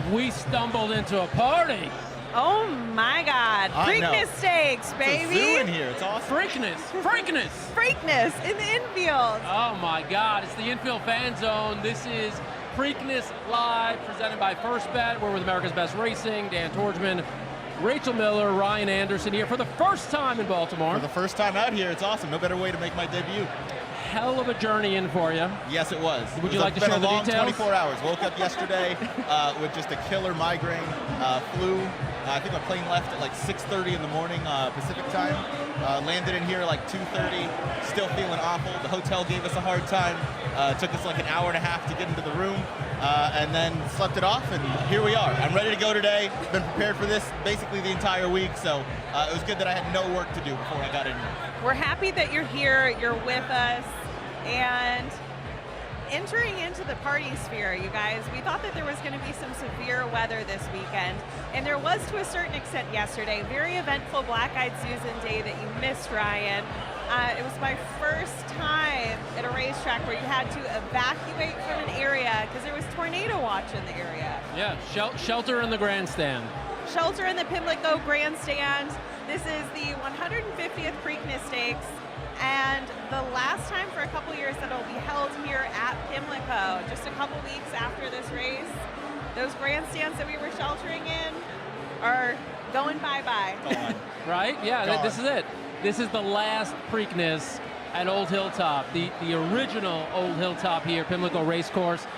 have we stumbled into a party? Oh my God. Preakness Stakes, baby. It's a zoo in here. It's awesome. Preakness in the Infield. Oh my God, it's the Infield fan zone. This is Preakness Live, presented by First Bet. We're with America's Best Racing, Dan Tordjman, Rachel Miller, Ryan Anderson here for the first time in Baltimore. For the first time out here, it's awesome. No better way to make my debut. Hell of a journey in for you. Yes, it was. Would you like to share the details? 24 hours. Woke up yesterday with just a killer migraine. Flew. I think my plane left at like 6:30 in the morning Pacific time. Landed in here at like 2:30. Still feeling awful. The hotel gave us a hard time. Took us like an hour and a half to get into the room, and then slept it off. And here we are. I'm ready to go today. Been prepared for this basically the entire week. So it was good that I had no work to do before I got in here. We're happy that you're here. You're with us. And entering into the party sphere, you guys, we thought that there was going to be some severe weather this weekend, and there was to a certain extent yesterday. Very eventful Black-Eyed Susan day that you missed, Ryan. It was my first time at a racetrack where you had to evacuate from an area because there was tornado watch in the area. Yeah, shelter in the grandstand. Shelter in the Pimlico grandstand. This is the 150th Preakness Stakes, and the last time for a couple years that it'll be held here at Pimlico, just a couple weeks after this race. Those grandstands that we were sheltering in are going bye-bye. Right? Yeah, this is it. This is the last Preakness at Old Hilltop, the original Old Hilltop here, Pimlico Race Course,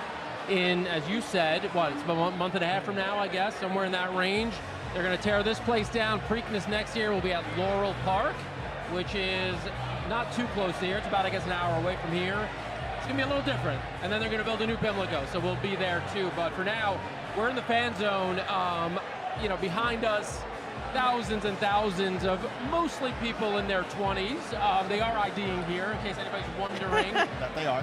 in, as you said, what, it's about a month and a half from now, I guess, somewhere in that range. They're going to tear this place down. Preakness next year will be at Laurel Park, which is not too close here. It's about, I guess, an hour away from here. It's going to be a little different. And then they're going to build a new Pimlico, so we'll be there too. But for now, we're in the fan zone. You know, behind us, thousands and thousands of mostly people in their 20s. They are IDing here, in case anybody's wondering. That they are.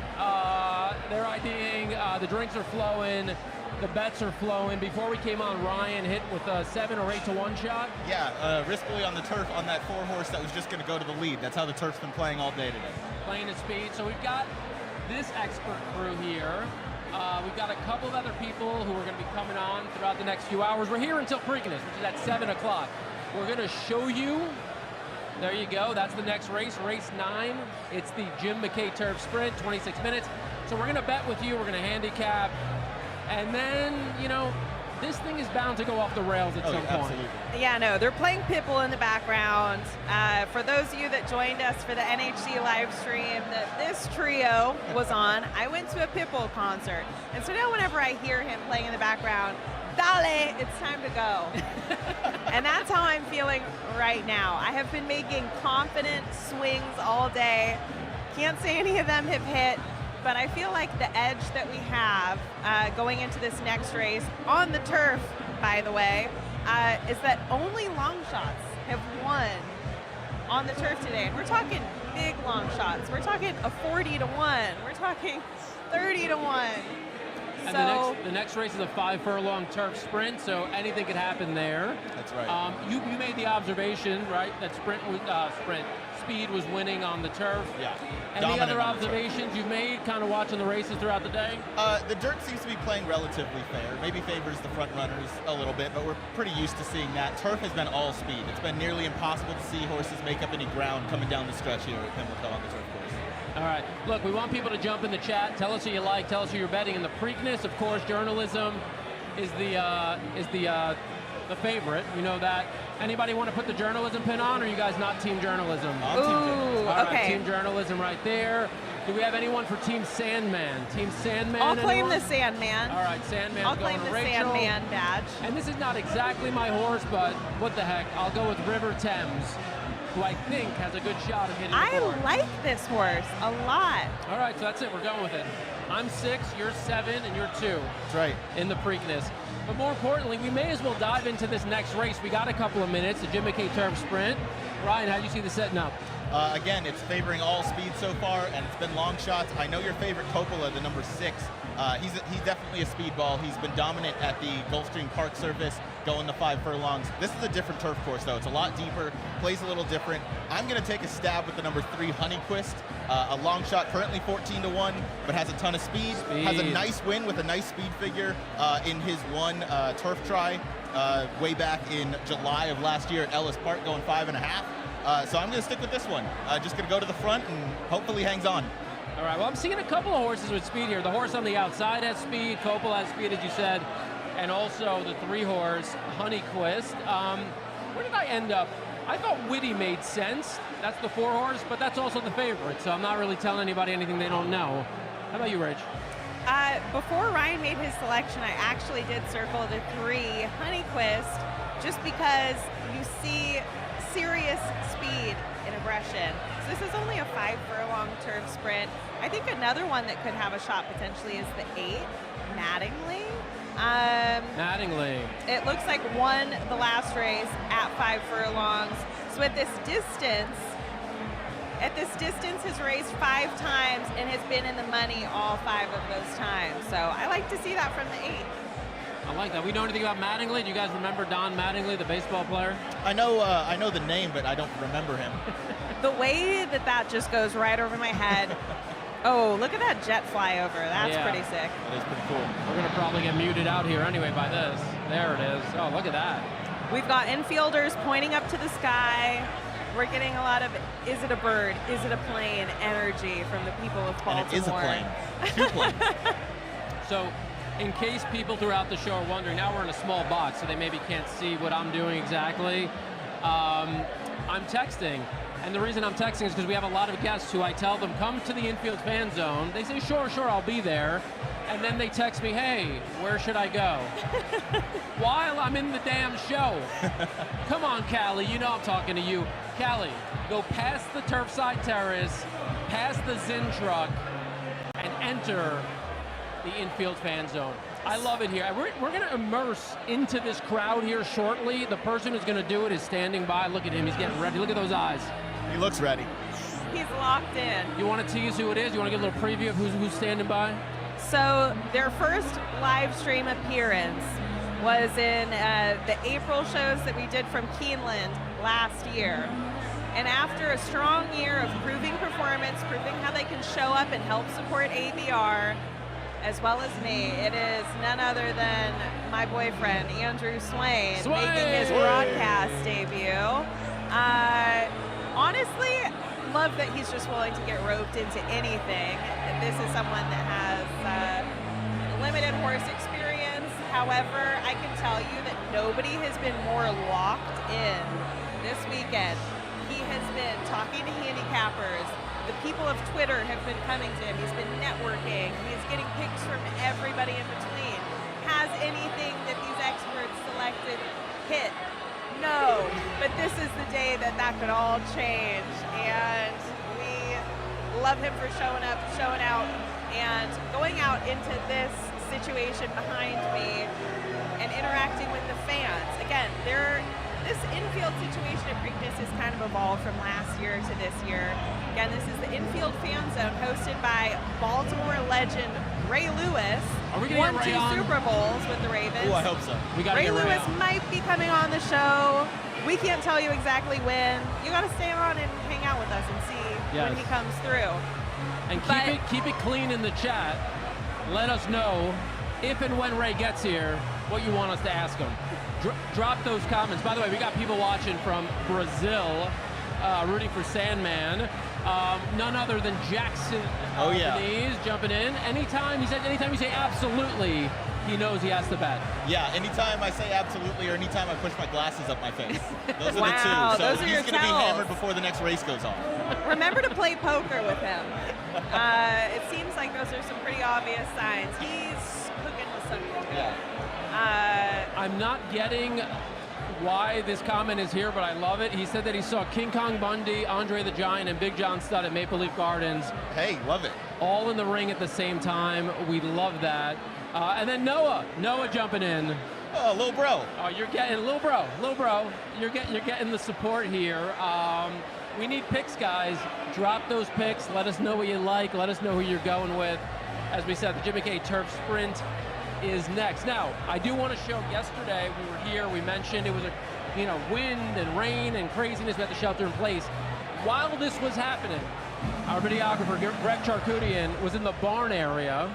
They're IDing. The drinks are flowing. The bets are flowing. Before we came on, Ryan hit with a 7 or 8 to 1 shot. Yeah, riskily on the turf on that 4-horse that was just going to go to the lead. That's how the turf's been playing all day today. Playing at speed. So we've got this expert crew here. We've got a couple of other people who are going to be coming on throughout the next few hours. We're here until Preakness, which is at 7 o'clock. We're going to show you. There you go. That's the next race, race 9. It's the McKay Turf Sprint, 26 minutes. So we're going to bet with you. We're going to handicap. And then, you know, this thing is bound to go off the rails at some point. Absolutely. Yeah, no, they're playing Pitbull in the background. For those of you that joined us for the NHC live stream that this trio was on, I went to a Pitbull concert. And so now whenever I hear him playing in the background, Dale, it's time to go. And that's how I'm feeling right now. I have been making confident swings all day. Can't say any of them have hit. But I feel like the edge that we have going into this next race, on the turf, by the way, is that only long shots have won on the turf today. And we're talking big long shots. We're talking a 40 to 1. We're talking 30 to 1. And so the next race is a 5-furlong turf sprint, so anything could happen there. That's right. You made the observation, right, that speed was winning on the turf. Yeah. Any other observations you've made kind of watching the races throughout the day? The dirt seems to be playing relatively fair. Maybe favors the front runners a little bit, but we're pretty used to seeing that. Turf has been all speed. It's been nearly impossible to see horses make up any ground coming down the stretch here at Pimlico on the turf course. All right. Look, we want people to jump in the chat. Tell us who you like. Tell us who you're betting in the Preakness. Of course, journalism is the favorite. You know that. Anybody want to put the journalism pin on, or are you guys not team journalism? I'm team journalism. All right, okay. Team journalism right there. Do we have anyone for Team Sandman? Team Sandman? I'll claim anyone? the Sandman. All right, Sandman's I'll going claim to the Rachel. Sandman badge. And this is not exactly my horse, but what the heck? I'll go with River Thames, who I think has a good shot of hitting the board. I like this horse a lot. All right, so that's it. We're going with it. I'm 6, you're 7, and you're 2. That's right. In the Preakness. But more importantly, we may as well dive into this next race. We got a couple of minutes, the McKay Turf Sprint. Ryan, how do you see the setting up? Again, it's favoring all speed so far, and it's been long shots. I know your favorite Coppola, the number 6. He's definitely a speedball. He's been dominant at the Gulfstream Park surface, going the 5 furlongs. This is a different turf course, though. It's a lot deeper, plays a little different. I'm going to take a stab with the number 3 Honeyquist, a long shot, currently 14-1, but has a ton of speed. Has a nice win with a nice speed figure in his one turf try way back in July of last year at Ellis Park, going 5.5. So I'm going to stick with this one. Just going to go to the front and hopefully hangs on. All right, well, I'm seeing a couple of horses with speed here. The horse on the outside has speed, Coppola has speed, as you said, and also the 3-horse, Honeyquist. Where did I end up? I thought Witty made sense. That's the 4-horse, but that's also the favorite, so I'm not really telling anybody anything they don't know. How about you, Rich? Before Ryan made his selection, I actually did circle the 3 Honeyquist, just because you see serious speed and aggression. So this is only a 5 furlong turf sprint. I think another one that could have a shot potentially is the 8, Mattingly. Mattingly. It looks like won the last race at 5 furlongs. So at this distance has raced 5 times and has been in the money all 5 of those times. So I like to see that from the 8. I like that. We know anything about Mattingly? Do you guys remember Don Mattingly, the baseball player? I know the name, but I don't remember him. The way that just goes right over my head. Oh, look at that jet flyover. That's pretty sick. That is pretty cool. We're going to probably get muted out here anyway by this. There it is. Oh, look at that. We've got infielders pointing up to the sky. We're getting a lot of, is it a bird? Is it a plane energy from the people of Baltimore. And it is a plane. 2 planes. So, in case people throughout the show are wondering, now we're in a small box, so they maybe can't see what I'm doing exactly. I'm texting. And the reason I'm texting is because we have a lot of guests who I tell them, come to the Infield fan zone. They say, sure, I'll be there. And then they text me, hey, where should I go? While I'm in the damn show. Come on, Callie, you know I'm talking to you. Callie, go past the Turfside Terrace, past the Zinn truck, and enter the Infield fan zone. I love it here. We're going to immerse into this crowd here shortly. The person who's going to do it is standing by. Look at him. He's getting ready. Look at those eyes. He looks ready. He's locked in. You want to tease who it is? You want to get a little preview of who's standing by? So their first live stream appearance was in the April shows that we did from Keeneland last year. And after a strong year of proving performance, proving how they can show up and help support ABR, as well as me, it is none other than my boyfriend, Andrew Swain, making his broadcast debut. Honestly, love that he's just willing to get roped into anything. This is someone that has limited horse experience. However, I can tell you that nobody has been more locked in this weekend. He has been talking to handicappers. The people of Twitter have been coming to him. He's been networking. He's getting picks from everybody in between. Has anything that these experts selected hit? No, but this is the day that could all change. And we love him for showing up, showing out, and going out into this situation behind me and interacting with the fans. Again, this infield situation at Preakness has kind of evolved from last year to this year. Again, this is the Infield fan zone hosted by Baltimore legend Ray Lewis. Won 2 Super Bowls with the Ravens. Oh, I hope so. Ray Lewis might be coming on the show. We can't tell you exactly when. You got to stay on and hang out with us and see when he comes through. And keep it clean in the chat. Let us know if and when Ray gets here what you want us to ask him. Drop those comments. By the way, we got people watching from Brazil, rooting for Sandman. None other than Jackson jumping in. Anytime you say absolutely, he knows he has to bet. Yeah, anytime I say absolutely or anytime I push my glasses up my face. Those are the 2. So those are he's going to be hammered before the next race goes on. Remember to play poker with him. It seems like those are some pretty obvious signs. He's cooking with something good. Yeah. I'm not getting why this comment is here, but I love it. He said that he saw King Kong Bundy, Andre the Giant, and Big John Studd at Maple Leaf Gardens. Hey, love it. All in the ring at the same time. We love that. And then Noah jumping in. Oh, little bro. Oh, you're getting little bro. You're getting the support here. We need picks, guys. Drop those picks. Let us know what you like. Let us know who you're going with. As we said, the Jim McKay Turf Sprint is next. Now, I do want to show, yesterday we were here, we mentioned it was a wind and rain and craziness. We had to shelter in place. While this was happening, our videographer, Greg Charkoudian, was in the barn area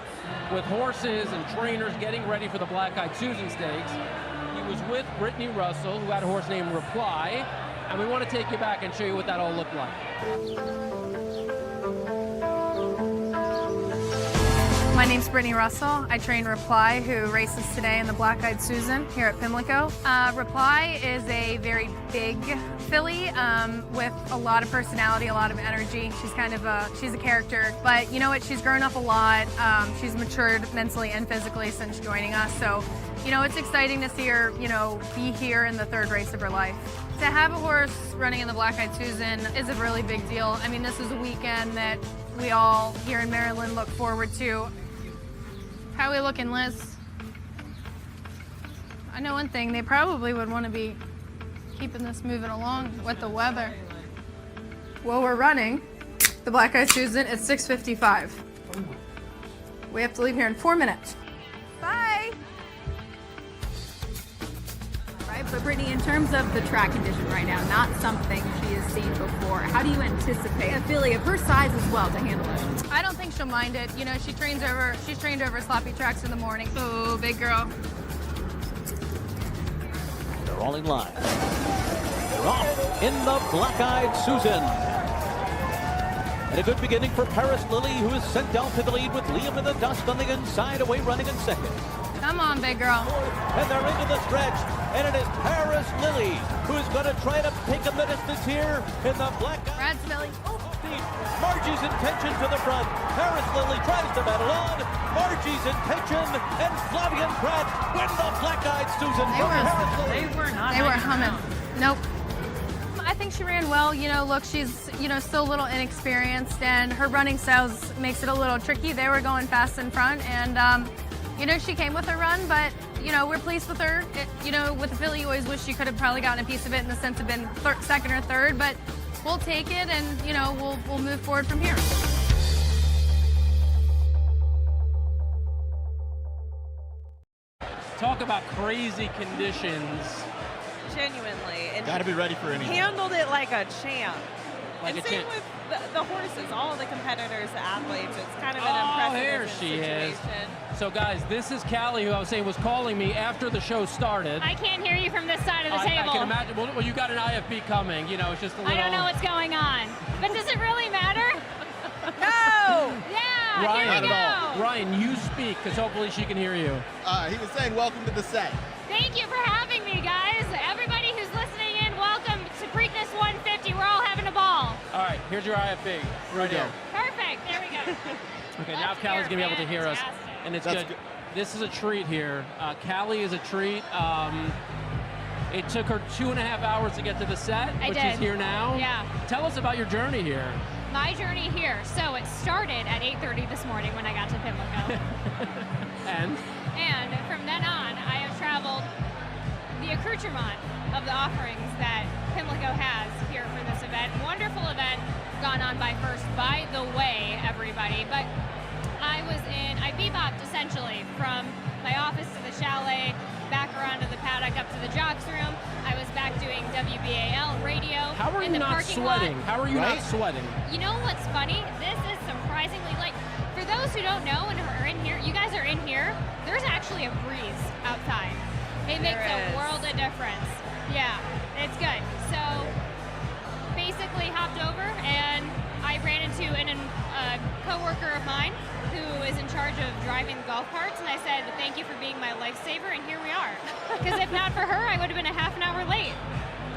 with horses and trainers getting ready for the Black-Eyed Susan Stakes. He was with Brittany Russell, who had a horse named Reply, and we want to take you back and show you what that all looked like. My name's Brittany Russell. I train Reply, who races today in the Black-Eyed Susan here at Pimlico. Reply is a very big filly with a lot of personality, a lot of energy. She's a character, but you know what? She's grown up a lot. She's matured mentally and physically since joining us. So, it's exciting to see her, be here in the third race of her life. To have a horse running in the Black-Eyed Susan is a really big deal. I mean, this is a weekend that we all here in Maryland look forward to. How are we looking, Liz? I know one thing, they probably would want to be keeping this moving along with the weather. Well, we're running the Black-Eyed Susan at 6:55. We have to leave here in 4 minutes. Bye. Right, but Brittany, in terms of the track condition right now, not something she has seen before, how do you anticipate a filly of her size as well to handle it? I don't think she'll mind it. She's trained over sloppy tracks in the morning. Oh, big girl. They're all in line. They're off in the Black-Eyed Susan. And a good beginning for Paris Lily, who is sent down to the lead with Liam in the dust on the inside, away running in second. Come on, big girl. And they're into the stretch, and it is Paris Lily who's going to try to take a distance here in the Black-Eyed. Brad's filly. Margie's intention to the front. Paris Lily tries to battle on. Margie's intention and Flavia and Pratt win the Black-Eyed Susan. They were humming. Nope. I think she ran well. Look, she's, still a little inexperienced, and her running styles makes it a little tricky. They were going fast in front, and, she came with her run, but, we're pleased with her. With the filly, you always wish you could have probably gotten a piece of it in the sense of been second or third, but we'll take it, and, we'll move forward from here. Talk about crazy conditions. Genuinely. And Got to be ready for anything. handled it like a champ. Like and a same champ. with the horses, all the competitors, the athletes. It's kind of an Here impressive she situation. is. So guys, this is Callie, who I was saying was calling me after the show started. I can't hear you from this side of the table. I can imagine. Well, you got an IFB coming. It's just a little. I don't know what's going on. But does it really matter? No! Yeah, Ryan, here we go. Ryan, you speak, because hopefully she can hear you. He was saying, welcome to the set. Thank you for having me, guys. Everybody who's listening in, welcome to Preakness 150. We're all having a ball. All right, here's your IFB. Right here. Perfect. There we go. Okay, now Callie's going to be able to hear us, Fantastic. and it's That's good. good. This is a treat here. Callie is a treat. It took her 2.5 hours to get to the set, which is here now. Yeah. Tell us about your journey here. My journey here. So it started at 8:30 this morning when I got to Pimlico. And From then on, I have traveled the accoutrement of the offerings that Pimlico has here for this event. Wonderful event gone on by first, by the way, everybody. But I bebopped essentially from my office to the chalet, back around to the paddock, up to the jocks room. I was back doing WBAL radio. how are in you the not parking sweating? lot. How are you not Right? sweating? You know what's funny? This is surprisingly for those who don't know and are in here, you guys are in here, there's actually a breeze outside. It makes There is. a world of difference. Yeah, it's good. So basically hopped over and I ran into a co-worker of mine who is in charge of driving golf carts, and I said, thank you for being my lifesaver, and here we are. Because if not for her, I would have been a half an hour late.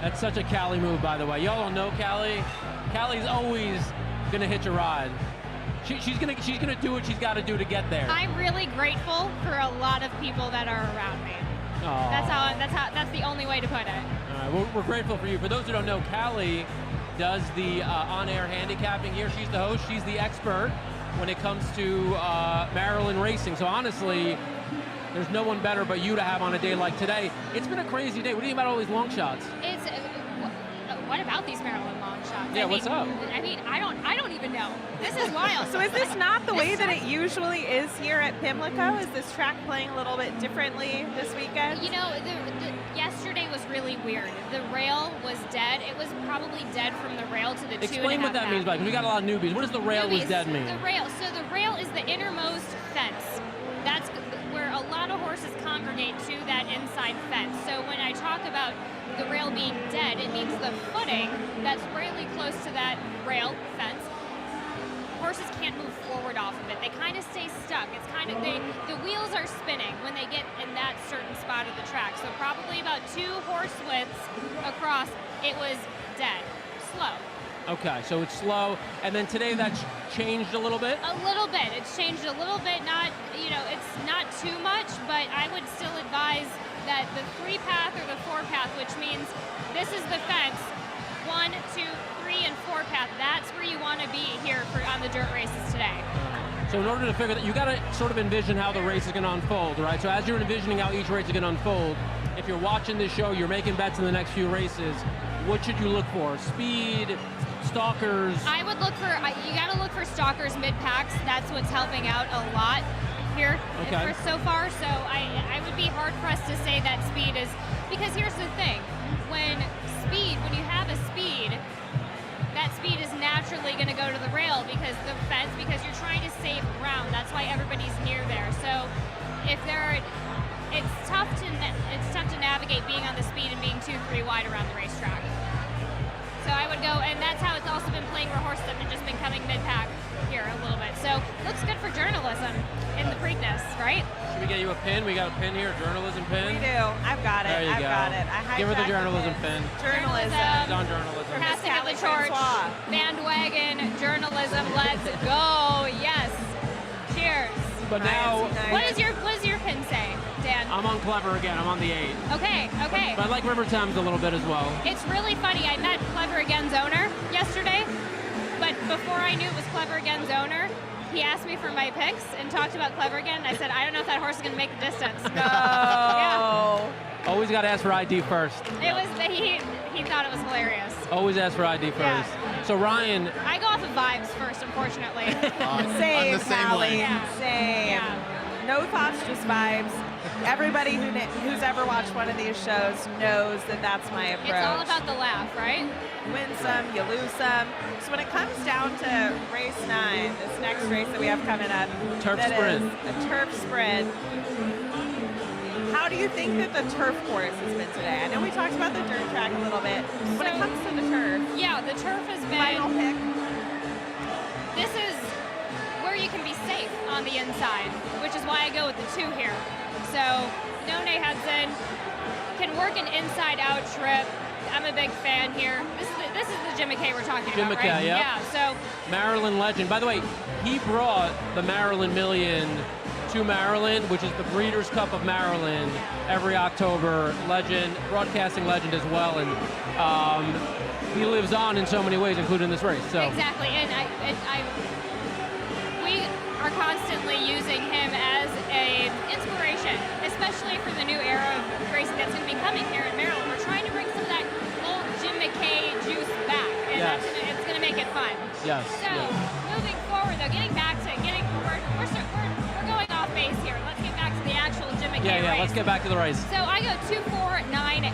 That's such a Callie move, by the way. Y'all don't know Callie. Callie's always going to hitch a ride. She's gonna do what she's got to do to get there. I'm really grateful for a lot of people that are around me. Aw. That's the only way to put it. All right, we're grateful for you. For those who don't know, Callie does the on-air handicapping here. She's the host. She's the expert when it comes to Maryland racing. So honestly, there's no one better but you to have on a day like today. It's been a crazy day. What do you think about all these long shots? It's what about these Maryland long shots? thoughts. Yeah, what's up? I mean, I don't even know. This is wild. So is this not the way that it usually is here at Pimlico? Is this track playing a little bit differently this weekend? You know, yesterday was really weird. The rail was dead. It was probably dead from the rail to the 2.5 Explain what that means, Mike. We got a lot of newbies. What does the rail was dead mean? The rail. So the rail is the innermost fence. That's where a lot of horses congregate to that inside fence. So when I talk about the rail being dead, it means the footing that's really close to that rail fence. Horses can't move forward off of it. They kind of stay stuck. It's kind of, the wheels are spinning when they get in that certain spot of the track. So probably about 2 horse widths across, it was dead, slow. Okay, so it's slow, and then today that's changed a little bit? A little bit. It's changed a little bit. Not, you know, it's not too much, but I would still advise that the 3-path or the 4-path, which means this is the fence, 1, 2, 3, and 4-path. That's where you want to be here on the dirt races today. So in order to figure that, you got to sort of envision how the race is going to unfold, right? So as you're envisioning how each race is going to unfold, if you're watching this show, you're making bets in the next few races, what should you look for? Speed, stalkers? I would look for, you got to look for stalkers mid-packs. That's what's helping out a lot here so far. So I would be hard-pressed to say that speed is, because here's the thing. When you have a speed, that speed is naturally going to go to the rail because the fence, because you're trying to save ground. That's why everybody's near there. So it's tough to navigate being on the speed and being 2-3 wide around the racetrack. So I would go, and that's how it's also been playing where horses have just been coming mid-pack here a little bit. So looks good for journalism in the Preakness, right? Should we get you a pin? We got a pin here, journalism pin. We do. I've got it. There you I've go. got it. Give her the journalism pin. Journalism. She's on journalism. Passing of the Callie torch. Francois. Bandwagon journalism. Let's go. Yes. Cheers. But now, What does your pin say, Dan? I'm on Clever again. I'm on the 8. Okay. But I like River Thames a little bit as well. It's really funny. I met Clever Again's owner yesterday, but before I knew it was Clever Again's owner, he asked me for my picks and talked about Clever Again. And I said, I don't know if that horse is going to make the distance. No. Yeah. Always got to ask for ID first. It was he thought it was hilarious. Always ask for ID first. Yeah. So Ryan, I go off of vibes first, unfortunately. Same, the same Callie. lane. Yeah. Same. Yeah. No thoughts, just vibes. Everybody who's ever watched one of these shows knows that that's my approach. It's all about the laugh, right? You win some, you lose some. So when it comes down to race 9, this next race that we have coming up, Turf that Sprint. is a turf sprint. How do you think that the turf course has been today? I know we talked about the dirt track a little bit. When it comes to the turf, Yeah, the turf has been. final pick. This is where you can be safe on the inside, which is why I go with the 2 here. So None Hudson can work an inside-out trip. I'm a big fan here. This is the Jim McKay we're talking Jim about, McKay, right? yep. Yeah. So Maryland legend. By the way, he brought the Maryland Million to Maryland, which is the Breeders' Cup of Maryland, every October. Legend, broadcasting legend as well, and he lives on in so many ways, including this race. So exactly, and we are constantly using him as an inspiration, especially for the new era of racing that's going to be coming here in Maryland. We're trying to bring some of that old Jim McKay juice back, and Yes. it's going to make it fun. yes. So moving forward, though, we're going off base here. Let's get back to the actual Jim McKay race. Let's get back to the race. So I go 2, 4, 9, 8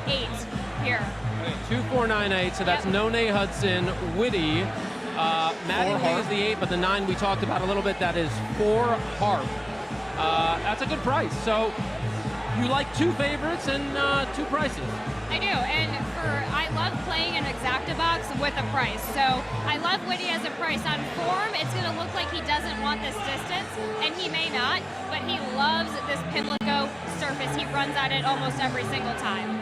here. 2498, so that's Yep. None Hudson, Whitty. Maddie Lee is the 8, but the 9 we talked about a little bit, that is 4 Harp. That's a good price. So you like 2 favorites and 2 prices. I do, and I love playing an exacta box with a price. So I love Whitty as a price. On form, it's going to look like he doesn't want this distance, and he may not, but he loves this Pimlico surface. He runs at it almost every single time.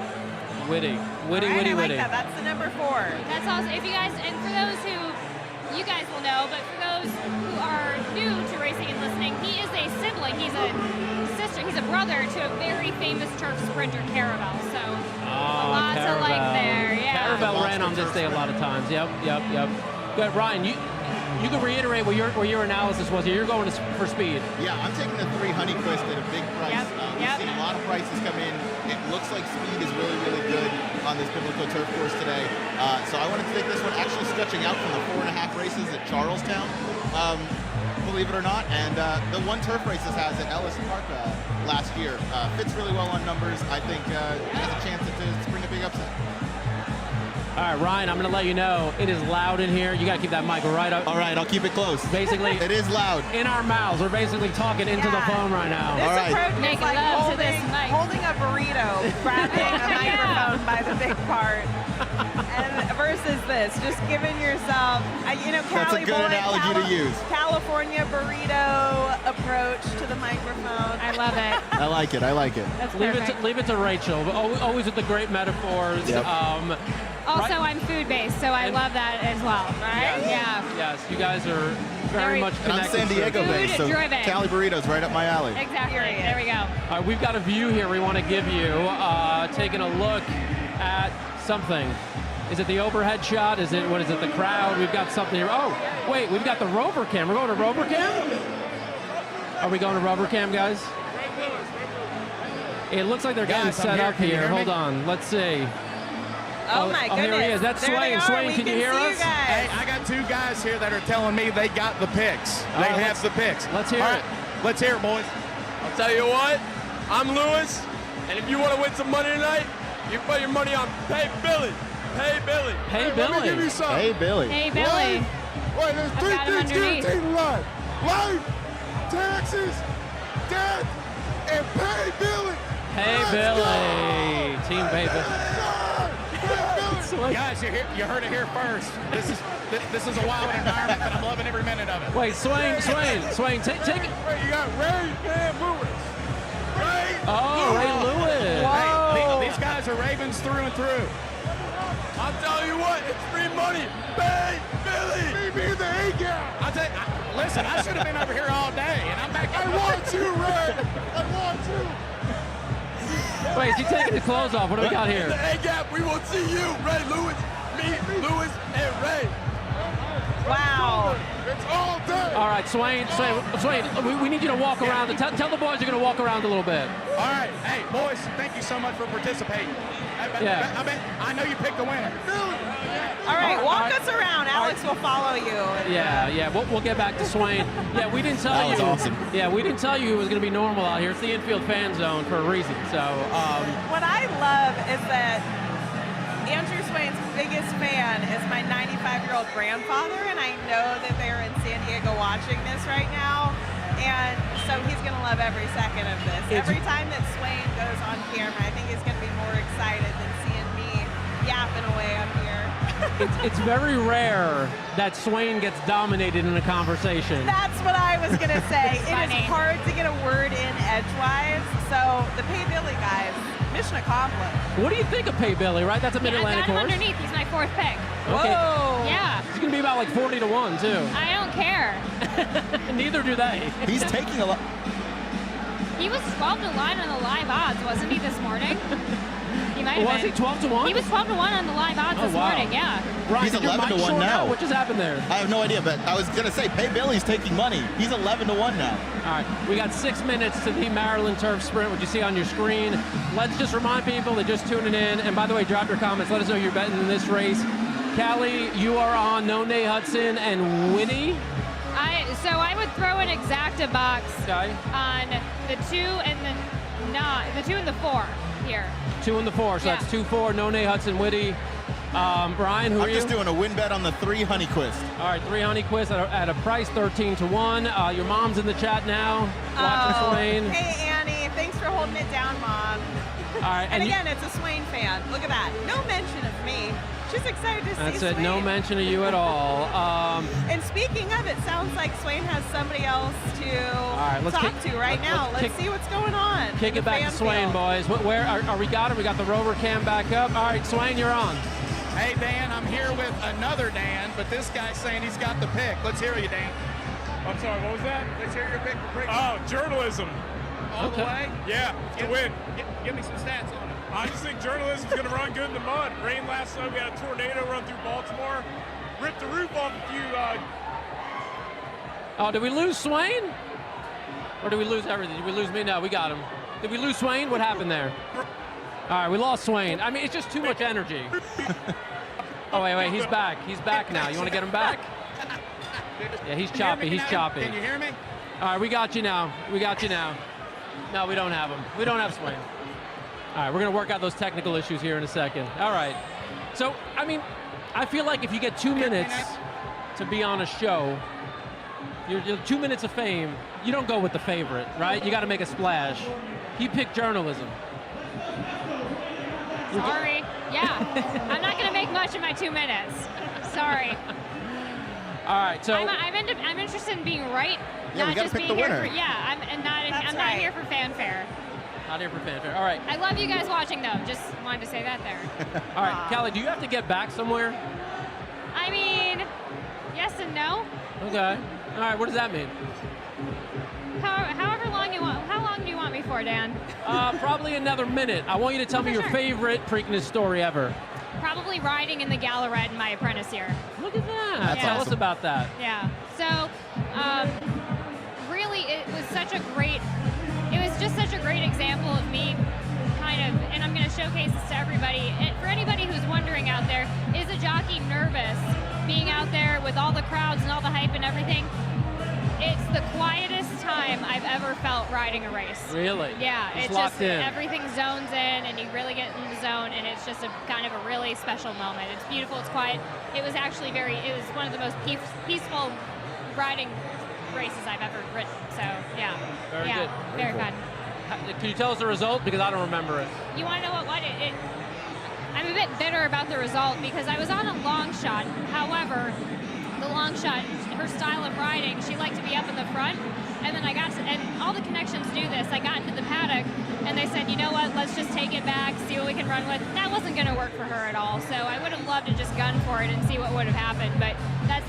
Whitty. All right, I like that. That's the number 4. That's awesome. If you guys, and for those who, you guys will know, but for those who are new to racing and listening, he is a sibling. He's a sister. He's a brother to a very famous turf sprinter, Caravel. So a lot to like there. Yeah. Caravel ran on this day a lot of times. Yep. Good, Ryan. You can reiterate what your analysis was here. You're going for speed. Yeah, I'm taking the 3 Honeyquist at a big price. We've seen a lot of prices come in. It looks like speed is really, really good on this Pimlico Turf Course today. So I wanted to take this one, actually stretching out from the 4.5 races at Charlestown, believe it or not. And the one turf race this has at Ellis Park last year fits really well on numbers. I think it has a chance to bring a big upset. All right, Ryan, I'm going to let you know it is loud in here. You got to keep that mic right up. All right, I'll keep it close. Basically, it is loud. In our mouths, we're basically talking into the phone right now. This all right. approach is like holding a burrito, grabbing a microphone by the big part, and versus this, just giving yourself, That's a good analogy to use. California burrito approach to the microphone. I love it. I like it. I like it. That's leave it to Rachel. Always with the great metaphors. Yep. Also, I'm food-based, so I love that as well. Right? Yeah. Yes, you guys are very much And I'm connected. San Diego based, so Food-driven. Cali burritos right up my alley. Exactly. There we go. All right, we've got a view here we want to give you, taking a look at something. Is it the overhead shot? What is it, the crowd? We've got something here. Oh, wait, we've got the rover cam. We're going to rover cam? Are we going to rover cam, guys? It looks like they're getting set up here. Hold on, let's see. Oh my goodness. Here he is. That's Swain. Swain, can you hear us? Hey, I got 2 guys here that are telling me they got the picks. They have the picks. Let's hear it. Let's hear it, boys. I'll tell you what, I'm Lewis, and if you want to win some money tonight, you put your money on Hey Billy. Hey Billy. Hey Let me Billy. give you some. Hey, Billy. Hey, Billy. Wait, there's 3 got him things underneath. guaranteed in life. Life, taxes, death, and pay Billy. Hey Let's Billy. go. Team Pay Billy. Guys, you heard it here first. This is a wild environment, but I'm loving every minute of it. Wait, Swain, take it. You got Ray and Lewis. Ray. Ray Lewis. Hey, these guys are Ravens through and through. I'll tell you what, it's free money. Hey Billy. Me being the A-gap. Listen, I should have been over here all day, and I'm back. I want you, Ray. I want you. Wait, is he taking the clothes off? What do we got here? The A-gap, we will see you, Ray Lewis, me, Lewis, and Ray. Wow. It's all day. All right, Swain, we need you to walk around. Tell the boys you're going to walk around a little bit. All right. Hey, boys, thank you so much for participating. I know you picked the winner. All right, walk us around. Alex will follow you. Yeah. We'll get back to Swain. Yeah, we didn't tell you. That was awesome. Yeah, we didn't tell you it was going to be normal out here. It's the Infield fan zone for a reason. So. What I love is that Andrew Swain's biggest fan is my 95-year-old grandfather, and I know that they're in San Diego watching this right now, and so he's going to love every second of this. Every time that Swain goes on camera, I think he's going to be more excited than seeing me yapping away up here. It's very rare that Swain gets dominated in a conversation. That's what I was going to say. It is Funny. hard to get a word in edgewise, so the Pay Billy guys, mission accomplished. What do you think of Pay Billy, right? That's a Mid-Atlantic I got him horse. underneath. He's my 4th pick. Okay. Whoa. Yeah. It's going to be about like 40 to 1, too. I don't care. Neither do they. He's taking a lot. He was 12 to 1 on the live odds, wasn't he, this morning? He might have Was he been. 12 to 1? He was 12 to 1 on the live odds this morning, yeah. Ryan, He's did your 11 to mic 1 short now. out? What just happened there? I have no idea, but I was going to say, Pay Billy's taking money. He's 11 to 1 now. All right, we got 6 minutes to the Maryland Turf Sprint, which you see on your screen. Let's just remind people that just tuning in, and by the way, drop your comments. Let us know you're betting in this race. Callie, you are on None Hudson and Whitty. So I would throw an exacta box Okay. on the 2 and the 2 and the 4 here. 2 and the 4, so Yeah. that's 2-4, None Hudson, Whitty. Brian, who are I'm you? just doing a win bet on the 3 Honeyquist. All right, 3 Honeyquist at a price 13 to 1. Your mom's in the chat now, watching Swain. Hey, Annie. Thanks for holding it down, Mom. All right, And you- again, it's a Swain fan. Look at that. No mention of me. She's excited to see That's Swain. it, no mention of you at all. And speaking of, it sounds like Swain has somebody else to let's talk kick- to right now. let's Let's see what's going on. Kick in it the back to fan Swain, field. boys. Where are we got it? We got the rover cam back up. All right, Swain, you're on. Hey, Dan, I'm here with another Dan, but this guy's saying he's got the pick. Let's hear you, Dan. I'm sorry, what was that? Let's hear your pick for Preakness. Oh, journalism. All the way? Yeah, to win. Give me some stats on it. I just think journalism's going to run good in the mud. Rain last night, we had a tornado run through Baltimore. Ripped the roof off a few Oh, did we lose Swain? Or did we lose everything? Did we lose me? No, we got him. Did we lose Swain? What happened there? All right, we lost Swain. I mean, it's just too much energy. Oh, wait, he's back. He's back now. You want to get him back? Yeah, he's choppy. He's choppy. Can you hear me? All right, we got you now. We got you now. No, we don't have him. We don't have Swain. All right, we're going to work out those technical issues here in a second. All right. So, I mean, I feel like if you get 2 minutes to be on a show, you're 2 minutes of fame, you don't go with the favorite, right? You got to make a splash. You pick journalism. Sorry. Yeah. I'm not going to make much in my 2 minutes. Sorry. All right, so I'm interested in being right, Yeah, we not gotta just pick being the here winner. for, yeah, I'm not here for fanfare. not here for fanfare. All right. I love you guys watching though. Just wanted to say that there. All right, Callie, do you have to get back somewhere? I mean, yes and no. Okay. All right, what does that mean? However long you want. How long do you want me for, Dan? Probably another minute. I want you to tell me your Sure. favorite Preakness story ever. Probably riding in the Gallarette in my apprentice year. Look at that. That's Tell us awesome. about that. Yeah. So, really, it was just such a great example of me kind of, and I'm going to showcase this to everybody. And for anybody who's wondering out there, is a jockey nervous being out there with all the crowds and all the hype and everything? It's the quietest time I've ever felt riding a race. Really? Yeah, It's it's locked just in. everything zones in, and you really get in the zone, and it's just a kind of a really special moment. It's beautiful, it's quiet. It was actually it was one of the most peaceful riding races I've ever ridden. So yeah, Very yeah, good. very fun. Can you tell us the result? Because I don't remember it. You want to know what I'm a bit bitter about the result because I was on a long shot. However, the long shot, her style of riding, she liked to be up in the front. And then and all the connections do this. I got into the paddock and they said, you know what, let's just take it back, see what we can run with. That wasn't going to work for her at all. So I would have loved to just gun for it and see what would have happened. But that's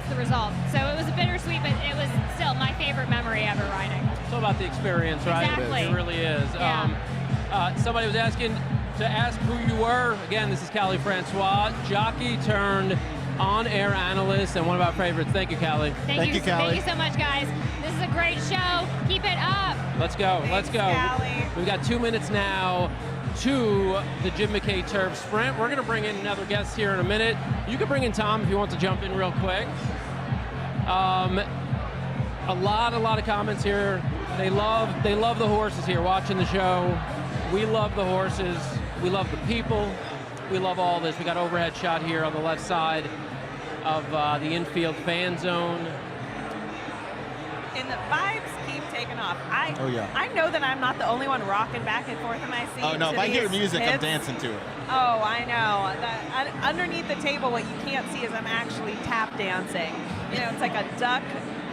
the result. So it was a bittersweet, but it was still my favorite memory ever riding. It's all about the experience, right? Exactly. It really is. Yeah. Somebody was asking to ask who you were. Again, this is Callie Francois, jockey turned on-air analyst and one of our favorites. Thank you, Callie. Thank you, Callie. Thank you so much, guys. This is a great show. Keep it up. Let's go. Let's go. Callie. We've got 2 minutes now to the Jim McKay Turf Sprint. We're going to bring in another guest here in a minute. You can bring in Tom if you want to jump in real quick. A lot of comments here. They love the horses here watching the show. We love the horses. We love the people. We love all this. We got overhead shot here on the left side of the infield fan zone. And the vibes keep taking off. Oh, yeah. I know that I'm not the only one rocking back and forth in my seat. Oh, no, to if I hear these music, I'm hits. dancing to it. Oh, I know. Underneath the table, what you can't see is I'm actually tap dancing. You know, it's like a duck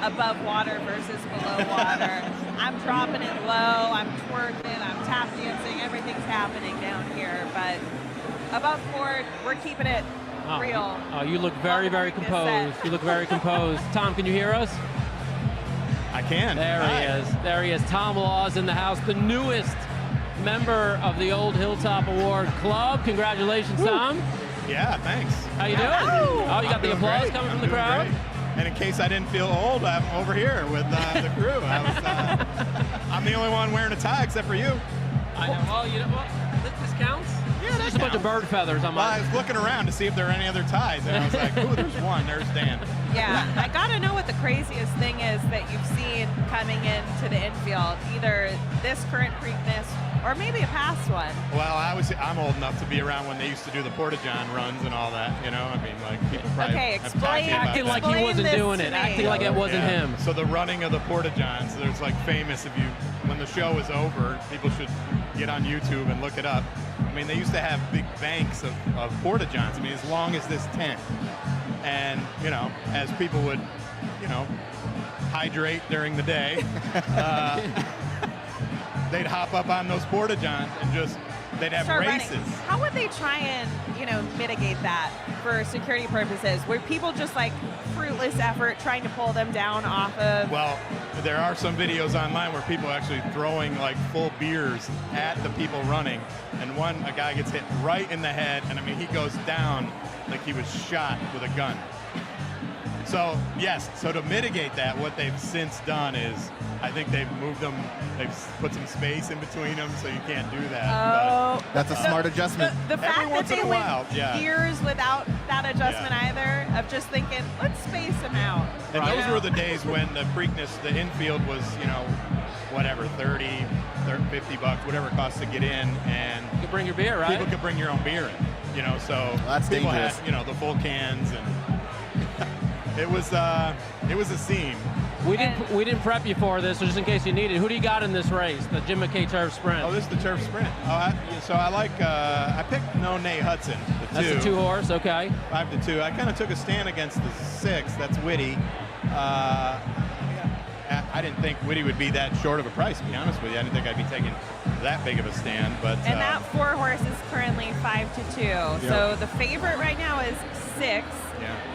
above water versus below water. I'm dropping it low, I'm twerking, I'm tap dancing, everything's happening down here. But above board, we're keeping it real. Oh, you look very, very Welcome to composed. set. You look very composed. Tom, can you hear us? I can. There Hi. he is. There he is. Tom Law's in the house, the newest member of the Old Hilltop Award Club. Congratulations, Tom. Yeah, thanks. How you doing? Oh, you got I'm the doing applause great. coming I'm from the doing crowd? great. And in case I didn't feel old, I'm over here with the crew. I'm the only one wearing a tie except for you. I know. Well, you know what? This counts? Yeah, It's that just a bunch of counts. bird feathers on Well, I my... was looking around to see if there were any other ties, and I was like, ooh, there's one. There's Dan. Yeah, I gotta know what the craziest thing is that you've seen coming into the infield, either this current Preakness or maybe a past one. Well, I'm old enough to be around when they used to do the Porta-John runs and all that. You know, I mean, like people probably Okay, have talked explain- to you about Acting that. like he Explain wasn't this doing to it. me. Acting like it wasn't Yeah. him. So the running of the Porta-Johns, there's like famous, when the show is over, people should get on YouTube and look it up. I mean, they used to have big banks of Porta-Johns. I mean, as long as this tent. And, you know, as people would, you know, hydrate during the day, they'd hop up on those Porta-Johns and they'd have Start races. running. How would they try and, mitigate that for security purposes? Were people just like fruitless effort trying to pull them down off of? Well, there are some videos online where people are actually throwing like full beers at the people running, and a guy gets hit right in the head, and I mean he goes down like he was shot with a gun. So, yes, so to mitigate that, what they've since done is, I think they've moved them, they've put some space in between them, so you can't do that. Oh, That's a smart adjustment. The fact Every that once in they a went while, yeah. years without that adjustment either, of just thinking, let's space them out. And those were the days when the Preakness, the Infield was, you know, whatever, 30, 50 bucks, whatever it costs to get in, and You can bring your beer, right? people could bring your own beer in, you know, so that's people dangerous. had, you know, the full cans, and it was a scene. We didn't prep you for this, so just in case you need it. Who do you got in this race, the Jim McKay Turf Sprint? Oh, this is the Turf Sprint. Oh, so I like, I picked No Nay Hudson, the That's 2. the 2 horse, okay. 5-2. I kind of took a stand against the 6. That's Whitty. I didn't think Whitty would be that short of a price, to be honest with you. I didn't think I'd be taking that big of a stand. But And that 4 horse is currently 5-2. So the favorite right now is 6,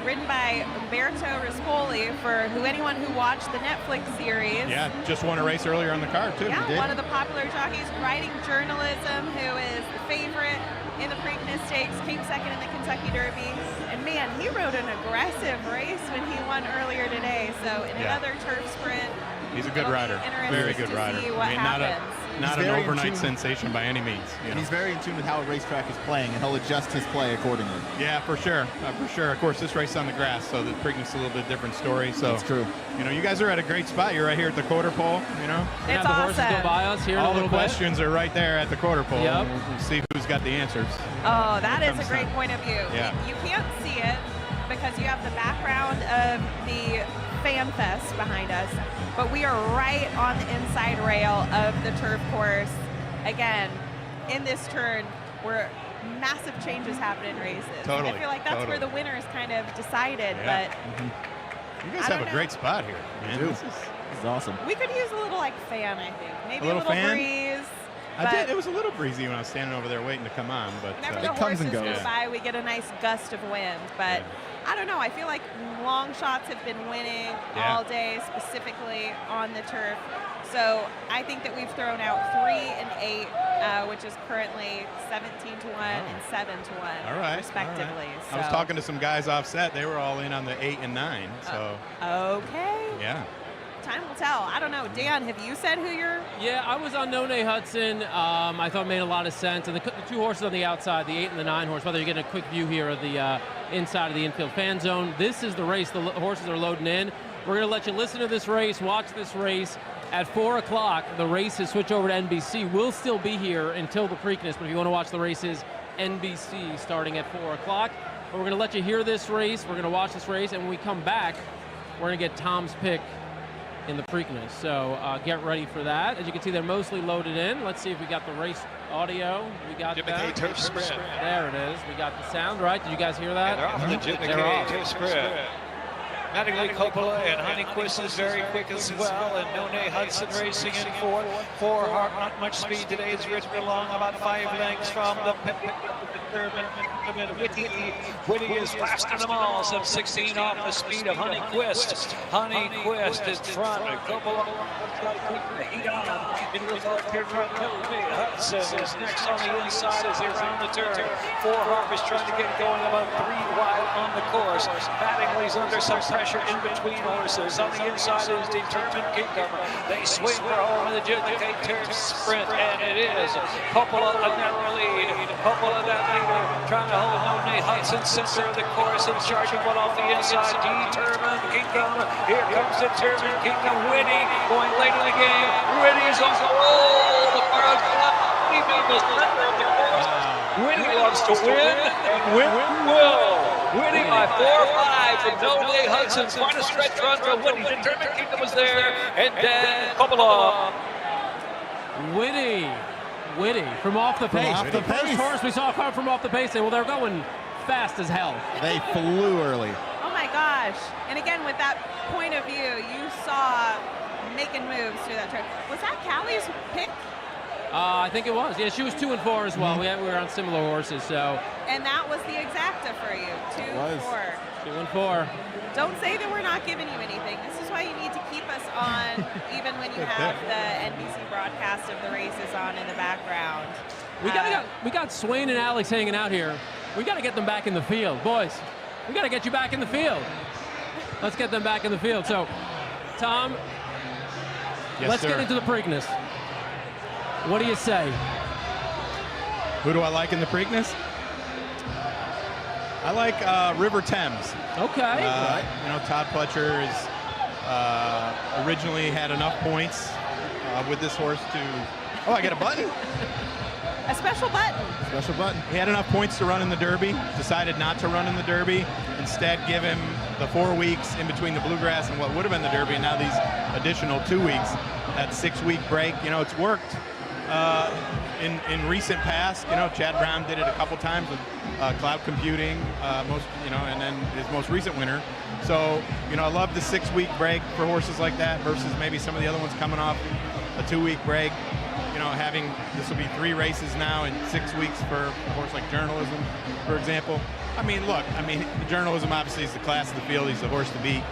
ridden by Umberto Rispoli, for anyone who watched the Netflix series. Yeah, just won a race earlier on the card, too. Yeah, one of the popular jockeys, writing journalism, who is the favorite in the Preakness Stakes, came second in the Kentucky Derby. And man, he rode an aggressive race when he won earlier today. So in another turf sprint, he's a good rider, very good rider. See what happens. Not an overnight sensation by any means. You know? He's very in tune with how a racetrack is playing, and he'll adjust his play accordingly. Yeah, for sure, for sure. Of course, this race is on the grass, so the Preakness is a little bit different story. So that's true. You know, you guys are at a great spot. You're right here at the quarter pole. You know, it's the awesome. horses go by us here in all a little the questions are right there at the quarter pole. Yep. We'll see who's got the answers. Oh, that is a great point of view. Yeah. You can't see it because you have the background of the Fan Fest behind us, but we are right on the inside rail of the turf course. Again, in this turn, where massive changes happen in races. Totally. I feel like that's where the winners kind of decided, but you guys have a great spot here, man. This is awesome. we could use a little like fan, I think. Maybe A little fan? breeze. I did. It was a little breezy when I was standing over there waiting to come on, but Whenever the it comes and horses goes. go by, we get a nice gust of wind. But I don't know. I feel like long shots have been winning all day, specifically on the turf. So I think that we've thrown out 3 and 8, which is currently 17-1 and 7-1, respectively. All right. So. I was talking to some guys offset. They were all in on the 8 and 9. So okay. yeah. Time will tell. I don't know. Dan, have you said who you're? Yeah, I was on No Nay Hudson. I thought it made a lot of sense. And the 2 horses on the outside, the 8 and the 9 horse, whether you're getting a quick view here of the inside of the infield fan zone. This is the race the horses are loading in. We're going to let you listen to this race, watch this race. At 4 o'clock, the races switch over to NBC. We'll still be here until the Preakness, but if you want to watch the races, NBC starting at 4 o'clock. But we're going to let you hear this race. We're going to watch this race, and when we come back, we're going to get Tom's pick in the Preakness. So get ready for that. As you can see, they're mostly loaded in. Let's see if we got the race audio. We got Jim McKay Turf Sprint. There it is. We got the sound, right? Did you guys hear that? They're off the Jim McKay Turf Sprint. Mattingly Coppola and Honeyquist is very quick as well, and No Nay Hudson racing in 4. 4 hard, not much speed today. It's ridden along about 5 lengths from the Whitty is faster than them all, some 16 off the speed of Honeyquist. Honeyquist is front. Coppola heat on. It was up here from No Nay Hudson is next on the inside as they round the turn. 4 Harvest trying to get going about 3 wide on the course. Mattingly's under some pressure in between horses. On the inside is Determined Kingdom. They swing for home in the Jim McKay Turf Sprint, and it is Coppola a narrow lead. Coppola that leader trying to hold No Nay Hudson center of the course and charging one off the inside. Determined Kingdom. Here comes Determined Kingdom. Whitty going late in the game. Whitty is on the roll. The crowd's leaving the center of the course. Whitty loves to win, and win will. Whitty by 4-5 from No Nay Hudson. Quite a stretch run for Whitty. Determined Kingdom was there, and then Coppola. Whitty from off the pace. Off the First pace. horse we saw come from off the pace. Well, they're going fast as hell. They flew early. Oh my gosh. And again, with that point of view, you saw making moves through that turn. Was that Callie's pick? I think it was. Yeah, she was 2 and 4 as well. We were on similar horses, so. And that was the exacta for you, 2 and 4. 2 and 4. Don't say that we're not giving you anything. This is why you need to keep us on, even when you have the NBC broadcast of the races on in the background. We got Swain and Alex hanging out here. We got to get them back in the field, boys. We got to get you back in the field. let's get them back in the field. So, Tom, Yes, let's sir. get into the Preakness. What do you say? Who do I like in the Preakness? I like River Thames. Okay. Todd Pletcher is originally had enough points with this horse to. Oh, I get a button. A special button. Special button. He had enough points to run in the Derby. Decided not to run in the Derby. Instead, give him the 4 weeks in between the Bluegrass and what would have been the Derby, and now these additional 2 weeks. That 6-week break. It's worked. In recent past, Chad Brown did it a couple times with cloud computing, and then his most recent winner. So, I love the 6-week break for horses like that versus maybe some of the other ones coming off a 2-week break. Having this will be 3 races now in 6 weeks for a horse like Journalism, for example. Journalism obviously is the class of the field. He's the horse to beat.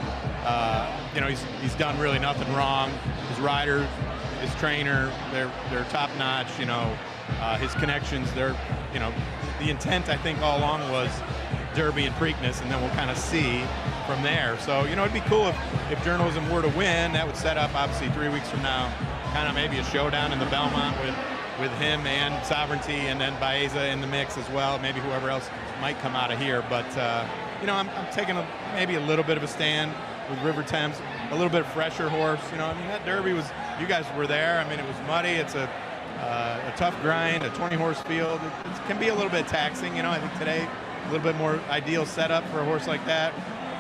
He's done really nothing wrong. His rider, his trainer, they're top notch. His connections, the intent I think all along was Derby and Preakness, and then we'll kind of see from there. So it'd be cool if Journalism were to win. That would set up obviously 3 weeks from now, kind of maybe a showdown in the Belmont with him and Sovereignty, and then Baeza in the mix as well. Maybe whoever else might come out of here. But I'm taking maybe a little bit of a stand with River Thames, a little bit fresher horse. That Derby was, you guys were there. It was muddy. It's a tough grind, a 20-horse field. It can be a little bit taxing. I think today a little bit more ideal setup for a horse like that.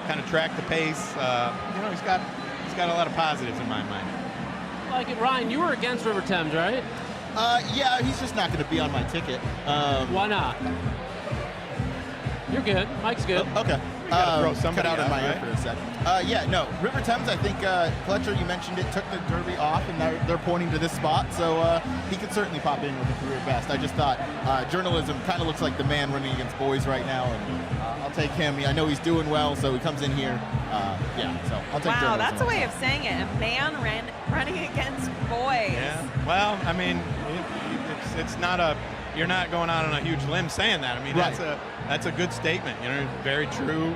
Kind of track the pace. He's got a lot of positives in my mind. Like it, Ryan. You were against River Thames, right? Yeah, he's just not going to be on my ticket. Why not? You're good. Mike's good. Okay. You gotta throw somebody cut out in my right? ear for a second. River Thames, I think Pletcher, you mentioned it, took the Derby off, and they're pointing to this spot, so he could certainly pop in with a career best. I just thought Journalism kind of looks like the man running against boys right now, and I'll take him. I know he's doing well, so he comes in here. So I'll take Journalism. Wow, that's a way of saying it. A man running against boys. Yeah. Well, it's not a. You're not going out on a huge limb saying that. Right. That's a good statement. Very true.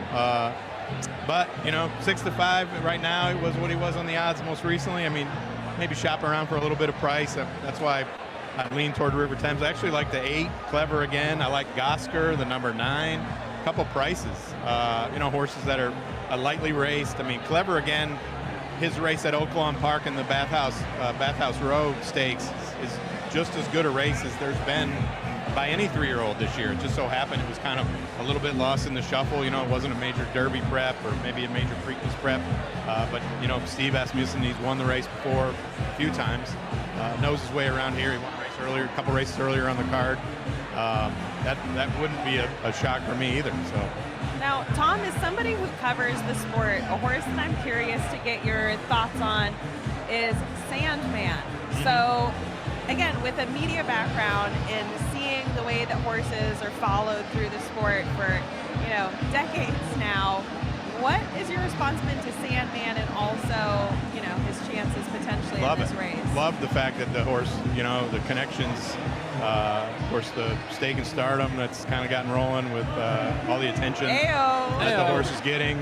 But 6-5 right now. It was what he was on the odds most recently. Maybe shop around for a little bit of price. That's why I lean toward River Thames. I actually like the 8, Clever again. I like Gosker, the number 9. A couple prices. Horses that are lightly raced. Clever again. His race at Oaklawn Park in the Bathhouse Road Stakes is just as good a race as there's been by any 3-year-old this year. It just so happened it was kind of a little bit lost in the shuffle. It wasn't a major Derby prep or maybe a major Preakness prep. But Steve Asmussen, he's won the race before a few times. Knows his way around here. He won a race earlier, a couple races earlier on the card. That wouldn't be a shock for me either. So. Now, Tom, is somebody who covers the sport, a horse that I'm curious to get your thoughts on is Sandman. So, again, with a media background and seeing the way that horses are followed through the sport for, decades now, what is your response been to Sandman and also, his chances potentially in this race? Love the fact that the horse, the connections, of course, the Stake and Stardom that's kind of gotten rolling with all the attention that the horse is getting.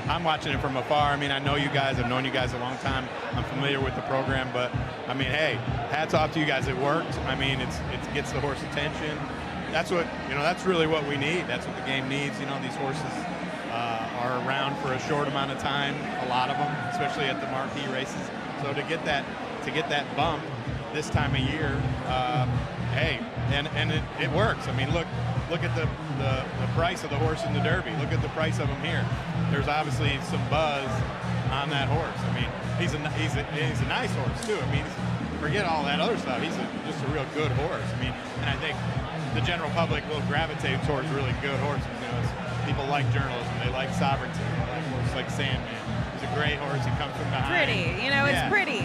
I'm watching it from afar. I know you guys. I've known you guys a long time. I'm familiar with the program, but hey, hats off to you guys. It worked. It gets the horse attention. That's what that's really what we need. That's what the game needs. These horses are around for a short amount of time. A lot of them, especially at the marquee races. So to get that bump this time of year, hey, and it works. Look at the price of the horse in the Derby. Look at the price of him here. There's obviously some buzz on that horse. He's a nice horse too. Forget all that other stuff. He's just a real good horse. And I think the general public will gravitate towards really good horses. People like Journalism. They like Sovereignty. They like horses like Sandman. He's a great horse. He comes from behind. Pretty. It's pretty.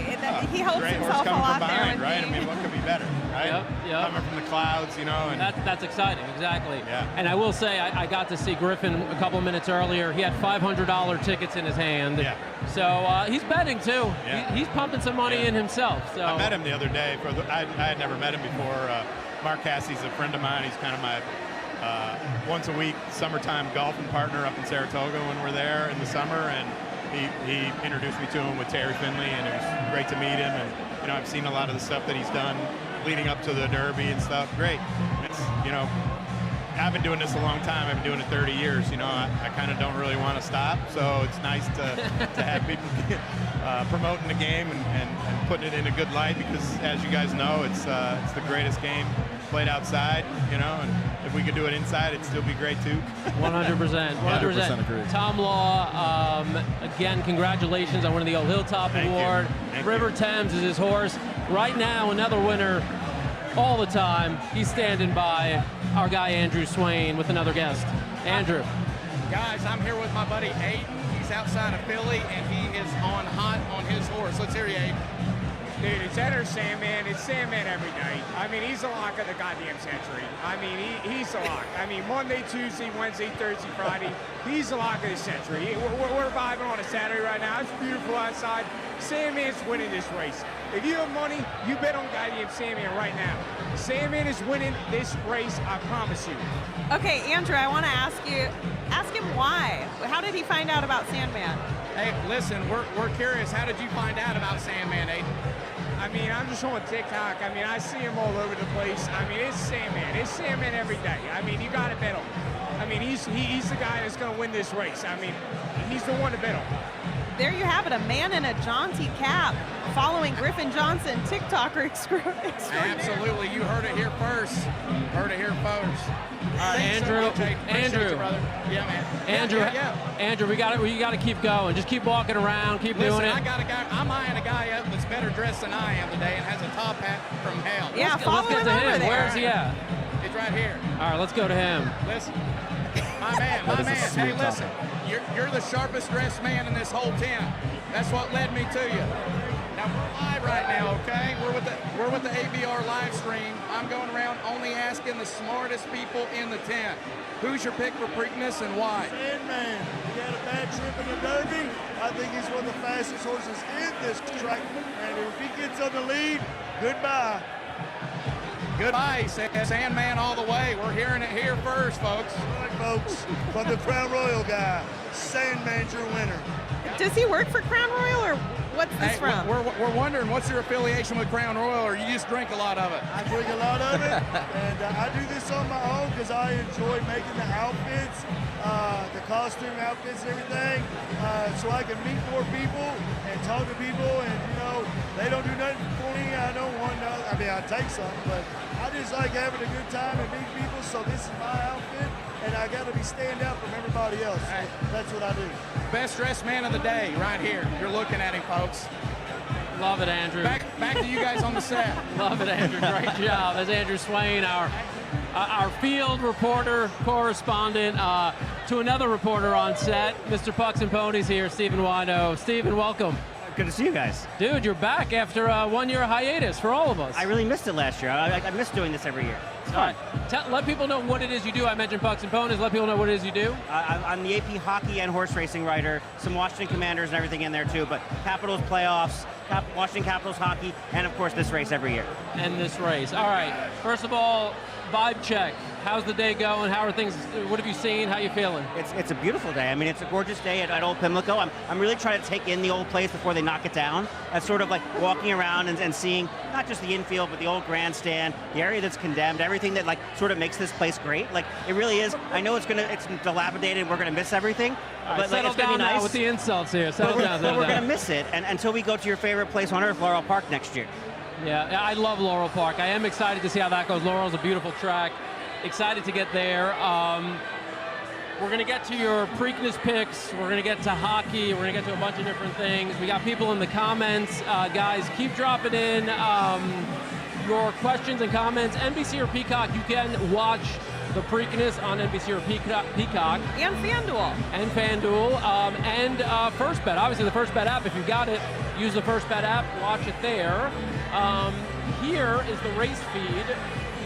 He holds himself a lot there with right? me. What could be better, right? Yep. Coming from the clouds, And that's exciting, exactly. Yeah. And I will say, I got to see Griffin a couple minutes earlier. He had $500 tickets in his hand. Yeah. So he's betting too. Yeah. He's pumping some money in himself. So I met him the other day. I had never met him before. Mark Cassie's a friend of mine. He's kind of my once a week summertime golfing partner up in Saratoga when we're there in the summer, and he introduced me to him with Terry Finley, and it was great to meet him. And you know, I've seen a lot of the stuff that he's done leading up to the Derby and stuff. Great. It's, you know, I've been doing this a long time. I've been doing it 30 years. You know, I kind of don't really want to stop. So it's nice to have people promoting the game and putting it in a good light, because as you guys know, it's the greatest game played outside, you know, and if we could do it inside, it'd still be great too. 100%. 100% agree. Tom Law, again, congratulations on winning the Old Hilltop Award. River Thames is his horse. Right now, another winner all the time. He's standing by our guy Andrew Swain with another guest. Andrew. Guys, I'm here with my buddy Aiden. He's outside of Philly, and he is on hot on his horse. Let's hear you, Aiden. Dude, it's Enter Sandman. It's Sandman every night. I mean, he's the lock of the goddamn century. I mean, he's the lock. I mean, Monday, Tuesday, Wednesday, Thursday, Friday. He's the lock of the century. We're vibing on a Saturday right now. It's beautiful outside. Sandman's winning this race. If you have money, you bet on goddamn Sandman right now. Sandman is winning this race, I promise you. Okay, Andrew, I want to ask him why. How did he find out about Sandman? Hey, listen, we're curious. How did you find out about Sandman, Aiden? I mean, I'm just on TikTok. I mean, I see him all over the place. I mean, it's Sandman. It's Sandman every day. I mean, you got to bet him. I mean, he's the guy that's going to win this race. I mean, he's the one to bet him. There you have it, a man in a jaunty cap following Griffin Johnson, TikToker extraordinaire. Absolutely, you heard it here first. Heard it here first. All right, Andrew. Yeah, man. Andrew, we got to keep going. Just keep walking around, keep doing it. I got a guy. I'm eyeing a guy up that's better dressed than I am today and has a top hat from hell. Yeah, let's get to him. Where's he at? He's right here. All right, let's go to him. Listen, my man. Hey, listen. You're the sharpest dressed man in this whole tent. That's what led me to you. Now we're live right now, okay? We're with the ABR live stream. I'm going around only asking the smartest people in the tent. Who's your pick for Preakness and why? Sandman. He had a bad trip in the Derby. I think he's one of the fastest horses in this track. And if he gets on the lead, goodbye. Goodbye, Sandman all the way. We're hearing it here first, folks. All right, folks, from the Crown Royal guy, Sandman's your winner. Does he work for Crown Royal, or what's this from? We're wondering, what's your affiliation with Crown Royal, or you just drink a lot of it? I drink a lot of it, and I do this on my own because I enjoy making the outfits, the costume outfits and everything, so I can meet more people and talk to people, and, you know, they don't do nothing for me. I don't want nothing. I mean, I take something, but I just like having a good time and meeting people, so this is my outfit, and I got to be stand out from everybody else. So that's what I do. Best dressed man of the day right here. You're looking at him, folks. Love it, Andrew. Back to you guys on the set. Love it, Andrew. Great job. That's Andrew Swain, our field reporter, correspondent, to another reporter on set, Mr. Pucks and Ponies here, Stephen Wino. Stephen, welcome. Good to see you guys. Dude, you're back after a 1 year hiatus for all of us. I really missed it last year. I miss doing this every year. It's fun. All right. Let people know what it is you do. I mentioned Pucks and Ponies. Let people know what it is you do. I'm the AP hockey and horse racing writer. Some Washington Commanders and everything in there too, but Capitals playoffs, Washington Capitals hockey, and of course this race every year. And this race. All right. First of all, vibe check. How's the day going? How are things? What have you seen? How you feeling? It's a beautiful day. I mean, it's a gorgeous day at Old Pimlico. I'm really trying to take in the old place before they knock it down. That's sort of like walking around and seeing not just the infield, but the old grandstand, the area that's condemned, everything that like sort of makes this place great. Like it really is. I know it's dilapidated. We're gonna miss everything. Right, but settle it's gonna down be nice. now with the insults here. Settle down. But we're gonna miss it, and until we go to your favorite place on earth, Laurel Park, next year. Yeah, I love Laurel Park. I am excited to see how that goes. Laurel's a beautiful track. Excited to get there. We're going to get to your Preakness picks. We're going to get to hockey. We're going to get to a bunch of different things. We got people in the comments. Guys, keep dropping in your questions and comments. NBC or Peacock, you can watch the Preakness on NBC or Peacock. And FanDuel. And FanDuel. And First Bet. Obviously, the First Bet app, if you've got it, use the First Bet app. Watch it there. Here is the race feed.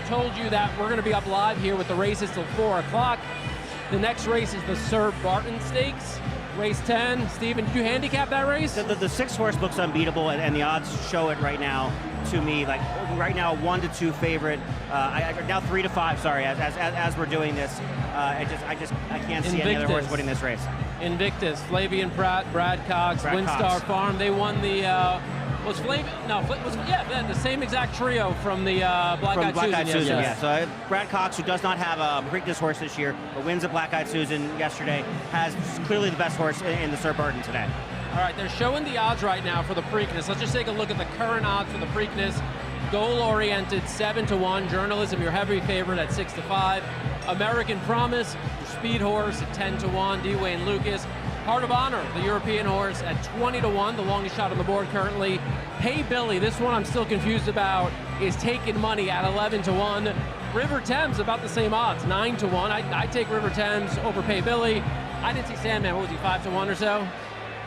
Told you that we're going to be up live here with the races till 4 o'clock. The next race is the Sir Barton Stakes, Race 10, Steven, did you handicap that race? The 6-horse looks unbeatable, and the odds show it right now to me. Like right now, 1-2 favorite. Now 3-5. Sorry, as we're doing this, I can't see any other horse winning this race. Invictus, Flavian Pratt, Brad Cox, Windstar Farm. They won the. Was Flavian? No, the same exact trio from the Black-Eyed Susan. Yeah. So Brad Cox, who does not have a Preakness horse this year, but wins a Black-Eyed Susan yesterday, has clearly the best horse in the Sir Barton today. All right, they're showing the odds right now for the Preakness. Let's just take a look at the current odds for the Preakness. Goal-oriented 7-1. Journalism, your heavy favorite at 6-5. American Promise, your speed horse at 10-1. D-Wayne Lucas. Heart of Honor, the European horse, at 20-1, the longest shot on the board currently. Pay Billy, this one I'm still confused about, is taking money at 11-1. River Thames, about the same odds, 9-1. I take River Thames over Pay Billy. I didn't see Sandman, what was he, 5-1 or so?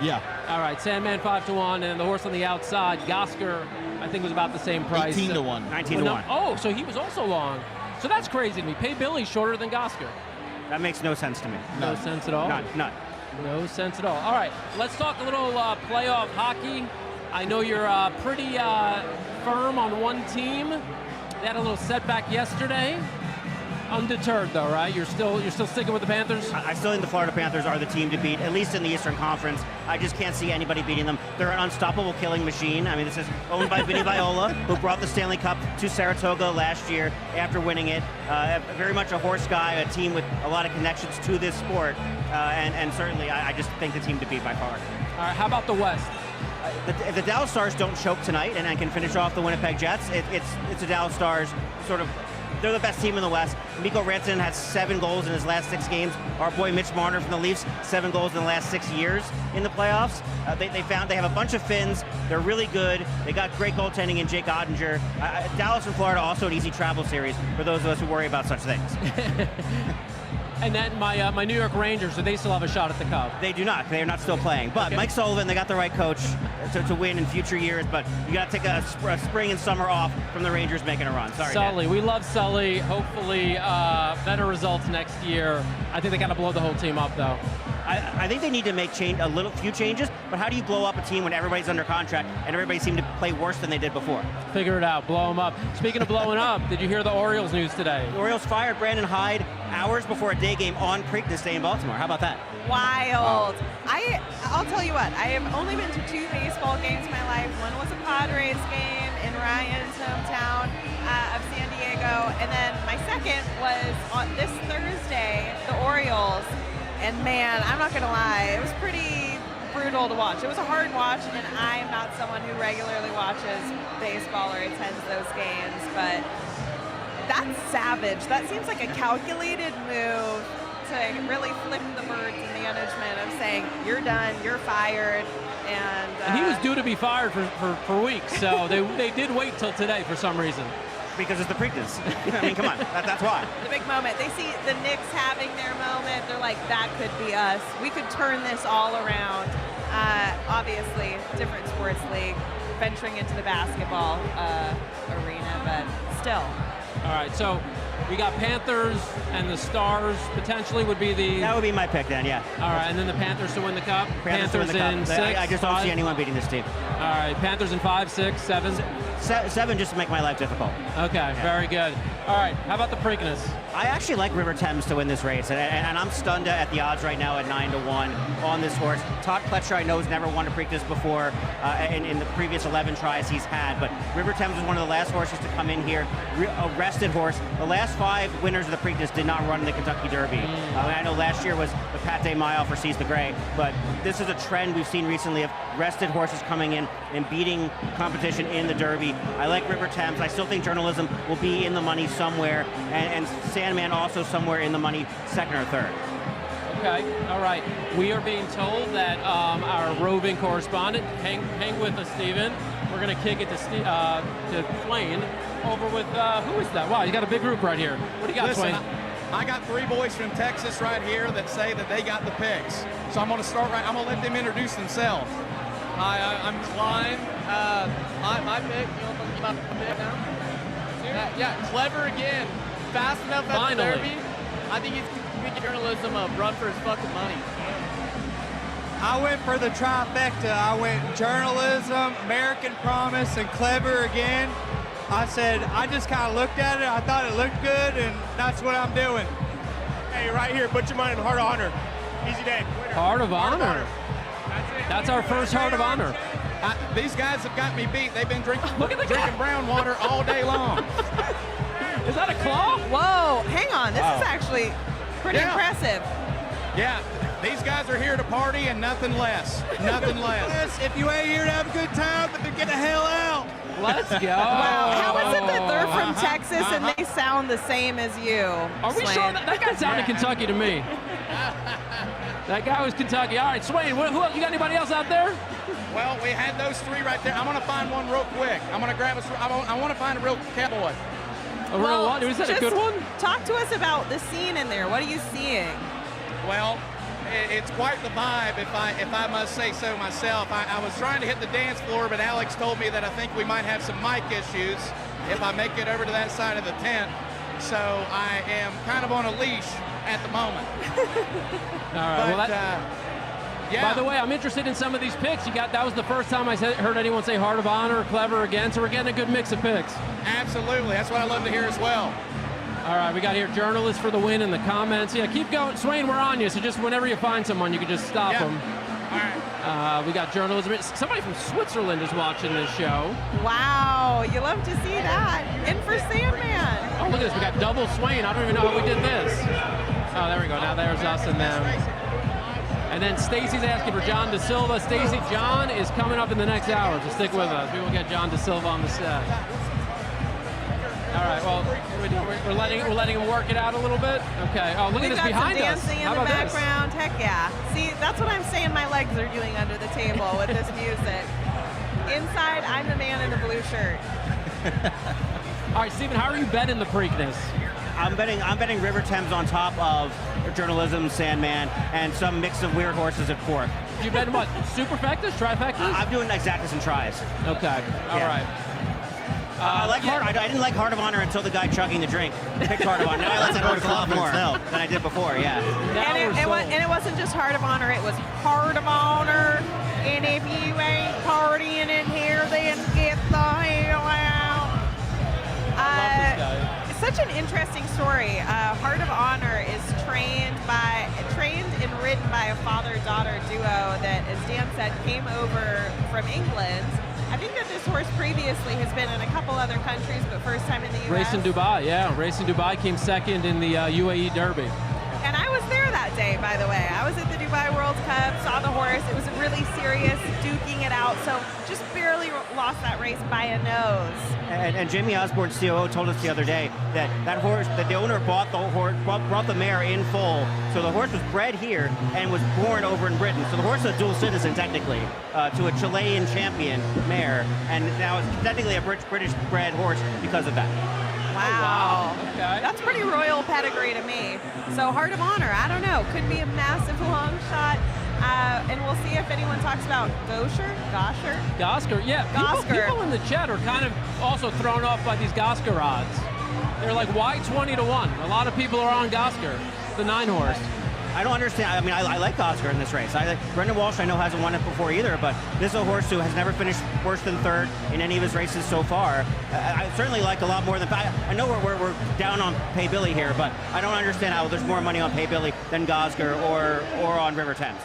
Yeah. All right, Sandman 5-1, and the horse on the outside, Gosker, I think was about the same price. 18-1. 19-1. Oh, so he was also long. So that's crazy to me. Pay Billy shorter than Gosker. That makes no sense to me. No sense at all? None. No sense at all. All right, let's talk a little playoff hockey. I know you're pretty firm on one team. They had a little setback yesterday. Undeterred though, right? You're still sticking with the Panthers? I still think the Florida Panthers are the team to beat, at least in the Eastern Conference. I just can't see anybody beating them. They're an unstoppable killing machine. I mean, this is owned by Vinny Viola, who brought the Stanley Cup to Saratoga last year after winning it. Very much a horse guy, a team with a lot of connections to this sport, and certainly I just think the team to beat by far. All right, how about the West? If the Dallas Stars don't choke tonight and can finish off the Winnipeg Jets, it's the Dallas Stars sort of. They're the best team in the West. Mikko Rantanen has 7 goals in his last 6 games. Our boy Mitch Marner from the Leafs, 7 goals in the last 6 years in the playoffs. They have a bunch of Finns. They're really good. They got great goaltending in Jake Ottinger. Dallas and Florida also an easy travel series for those of us who worry about such things. And then my New York Rangers, do they still have a shot at the Cup? They do not. They are not still playing. But okay. Mike Sullivan, they got the right coach to win in future years. But you got to take a spring and summer off from the Rangers making a run. Sorry, Sully. Dad. We love Sully. Hopefully better results next year. I think they got to blow the whole team up, though. I think they need to make few changes, but how do you blow up a team when everybody's under contract and everybody seemed to play worse than they did before? Figure it out, blow them up. Speaking of blowing up, did you hear the Orioles news today? The Orioles fired Brandon Hyde hours before a day game on Preakness Day in Baltimore. How about that? Wild. I'll tell you what, I have only been to 2 baseball games in my life. One was a Padres game in Ryan's hometown of San Diego, and then my second was on this Thursday, the Orioles. And man, I'm not gonna lie, it was pretty brutal to watch. It was a hard watch, and I'm not someone who regularly watches baseball or attends those games, but that's savage. That seems like a calculated move to really flip the bird to management of saying, you're done, you're fired. And he was due to be fired for weeks, so they did wait till today for some reason. Because it's the Preakness. I mean, come on, that's why. The big moment. They see the Knicks having their moment. They're like, that could be us. We could turn this all around. Obviously, different sports league, venturing into the basketball arena, but still. All right, so we got Panthers and the Stars potentially would be the... That would be my pick then, yeah. All right, and then the Panthers to win the Cup? Panthers to win the in Cup. 6, I just don't see anyone beating this team. All right, Panthers in 5, 6, 7? 7 just to make my life difficult. Okay, yeah. Very good. All right, how about the Preakness? I actually like River Thames to win this race, and I'm stunned at the odds right now at 9-1 on this horse. Todd Pletcher, I know, has never won a Preakness before in the previous 11 tries he's had, but River Thames is one of the last horses to come in here, a rested horse. The last 5 winners of the Preakness did not run in the Kentucky Derby. I know last year was the Pat Day Mile for Seize the Gray, but this is a trend we've seen recently of rested horses coming in and beating competition in the Derby. I like River Thames. I still think Journalism will be in the money somewhere, and Sandman also somewhere in the money, 2nd or 3rd. Okay, all right. We are being told that our roving correspondent, hang with us, Steven. We're going to kick it to Twain over with, who is that? Wow, you got a big group right here. What do you got, Listen, Twain? I got 3 boys from Texas right here that say that they got the picks. So I'm going to start I'm going to let them introduce themselves. Hi, I'm Klein. My pick, you want to talk about my pick now? Yeah, Clever again. Fast enough at the Derby. I think he's giving journalism a run for his fucking money. I went for the trifecta. I went journalism, American Promise, and clever again. I said, I just kind of looked at it. I thought it looked good, and that's what I'm doing. Hey, right here, put your money in Heart of Honor. Easy day. Winner. Heart of Honor. That's our first Heart of Honor. These guys have got me beat. They've been drinking brown water all day long. Is that a claw? Whoa, hang on. This is actually pretty impressive. Yeah, these guys are here to party and nothing less. Nothing less. If you ain't here to have a good time, then get the hell out. Let's go. Wow, how is it that they're from Texas and they sound the same as you? Are we sure that guy sounded Kentucky to me? That guy was Kentucky. All right, Swain, who else? You got anybody else out there? Well, we had those three right there. I'm going to find one real quick. I'm going to grab I want to find a real cowboy. A real one? Is that a good one? Talk to us about the scene in there. What are you seeing? Well, it's quite the vibe, if I must say so myself. I was trying to hit the dance floor, but Alex told me that I think we might have some mic issues if I make it over to that side of the tent. So I am kind of on a leash at the moment. All right. Yeah. By the way, I'm interested in some of these picks. That was the first time I heard anyone say Heart of Honor or Clever again, so we're getting a good mix of picks. Absolutely. That's what I love to hear as well. All right, we got here journalists for the win in the comments. Yeah, keep going. Swain, we're on you, so just whenever you find someone, you can just stop them. All right. We got journalism. Somebody from Switzerland is watching this show. Wow, you love to see that. In for Sandman. Oh, look at this. We got double Swain. I don't even know how we did this. Oh, there we go. Now there's us and them. And then Stacy's asking for John Da Silva. Stacy, John is coming up in the next hour, so stick with us. We will get John Da Silva on the set. All right, well, we're letting him work it out a little bit. Okay. Oh, look at this behind us. Dancing in How the about background. this? Heck yeah. See, that's what I'm saying my legs are doing under the table with this music. Inside, I'm the man in the blue shirt. All right, Stephen, how are you betting the Preakness? I'm betting River Thames on top of journalism, Sandman, and some mix of weird horses at fourth. You bet what? Superfectas, trifectas? I'm doing exactas and tries. Okay. All right. I didn't like Heart of Honor until the guy chugging the drink picked Heart of Honor. Now I like that horse a lot more than I did before. Yeah. And it wasn't just Heart of Honor. It was Heart of Honor. And if you ain't partying in here, then get the hell out. It's such an interesting story. Heart of Honor is trained and ridden by a father-daughter duo that, as Dan said, came over from England. I think that this horse previously has been in a couple other countries, but first time in the U.S. Race in Dubai, yeah. Race in Dubai came second in the UAE Derby. And I was there that day, by the way. I was at the Dubai World Cup, saw the horse. It was really serious, duking it out. So just barely lost that race by a nose. And Jamie Osborne's COO told us the other day that horse, that the owner bought the horse, brought the mare in full. So the horse was bred here and was born over in Britain. So the horse is a dual citizen, technically, to a Chilean champion mare. And now it's technically a British bred horse because of that. Wow. Okay. That's pretty royal pedigree to me. So Heart of Honor, I don't know. Could be a massive long shot. And we'll see if anyone talks about Gosher, yeah. People in the chat are kind of also thrown off by these Gosker odds. They're like, why 20 to 1? A lot of people are on Gosker, the 9 horse. I don't understand. I mean, I like Oscar in this race. Brendan Walsh, I know, hasn't won it before either, but this is a horse who has never finished worse than third in any of his races so far. I certainly like a lot more than... I know we're down on Pay Billy here, but I don't understand how there's more money on Pay Billy than Gosker or on River Thames.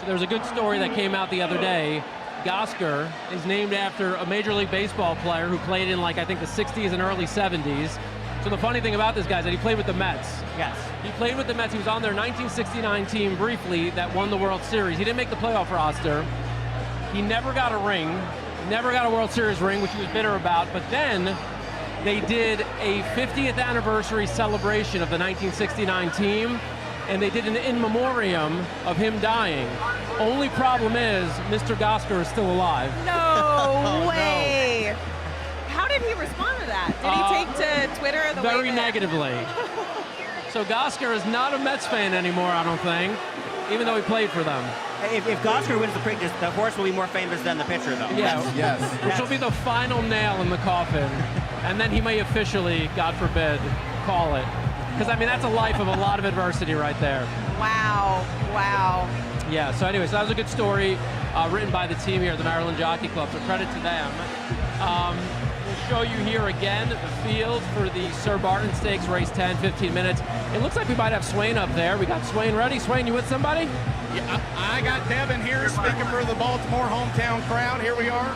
So there's a good story that came out the other day. Gosker is named after a Major League Baseball player who played in, like, I think the 60s and early 70s. So the funny thing about this guy is that he played with the Mets. Yes. He played with the Mets. He was on their 1969 team briefly that won the World Series. He didn't make the playoff roster. He never got a ring, never got a World Series ring, which he was bitter about. But then they did a 50th anniversary celebration of the 1969 team, and they did an in memoriam of him dying. Only problem is Mr. Gosker is still alive. No way. No. How did he respond to that? Did he take to Twitter the way very negatively. So Gosker is not a Mets fan anymore, I don't think, even though he played for them. If Gosker wins the Preakness, the horse will be more famous than the pitcher, though. Yeah, yes. Which will be the final nail in the coffin. And then he may officially, God forbid, call it. Because, I mean, that's a life of a lot of adversity right there. Wow. Yeah, so anyways, that was a good story written by the team here at the Maryland Jockey Club, so credit to them. We'll show you here again the field for the Sir Barton Stakes, race 10, 15 minutes. It looks like we might have Swain up there. We got Swain ready. Swain, you with somebody? Yeah, I got Devin here speaking for the Baltimore hometown crowd. Here we are.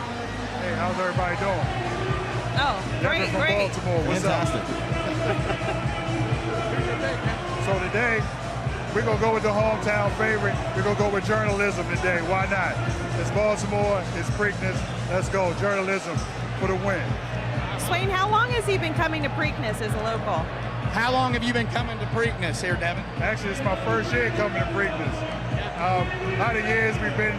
Hey, how's everybody doing? Oh, great, Devin from great. Baltimore. What's Fantastic. up? So today, we're going to go with the hometown favorite. We're going to go with journalism today. Why not? It's Baltimore. It's Preakness. Let's go. Journalism for the win. Swain, how long has he been coming to Preakness as a local? How long have you been coming to Preakness here, Devin? Actually, it's my first year coming to Preakness. A lot of years we've been,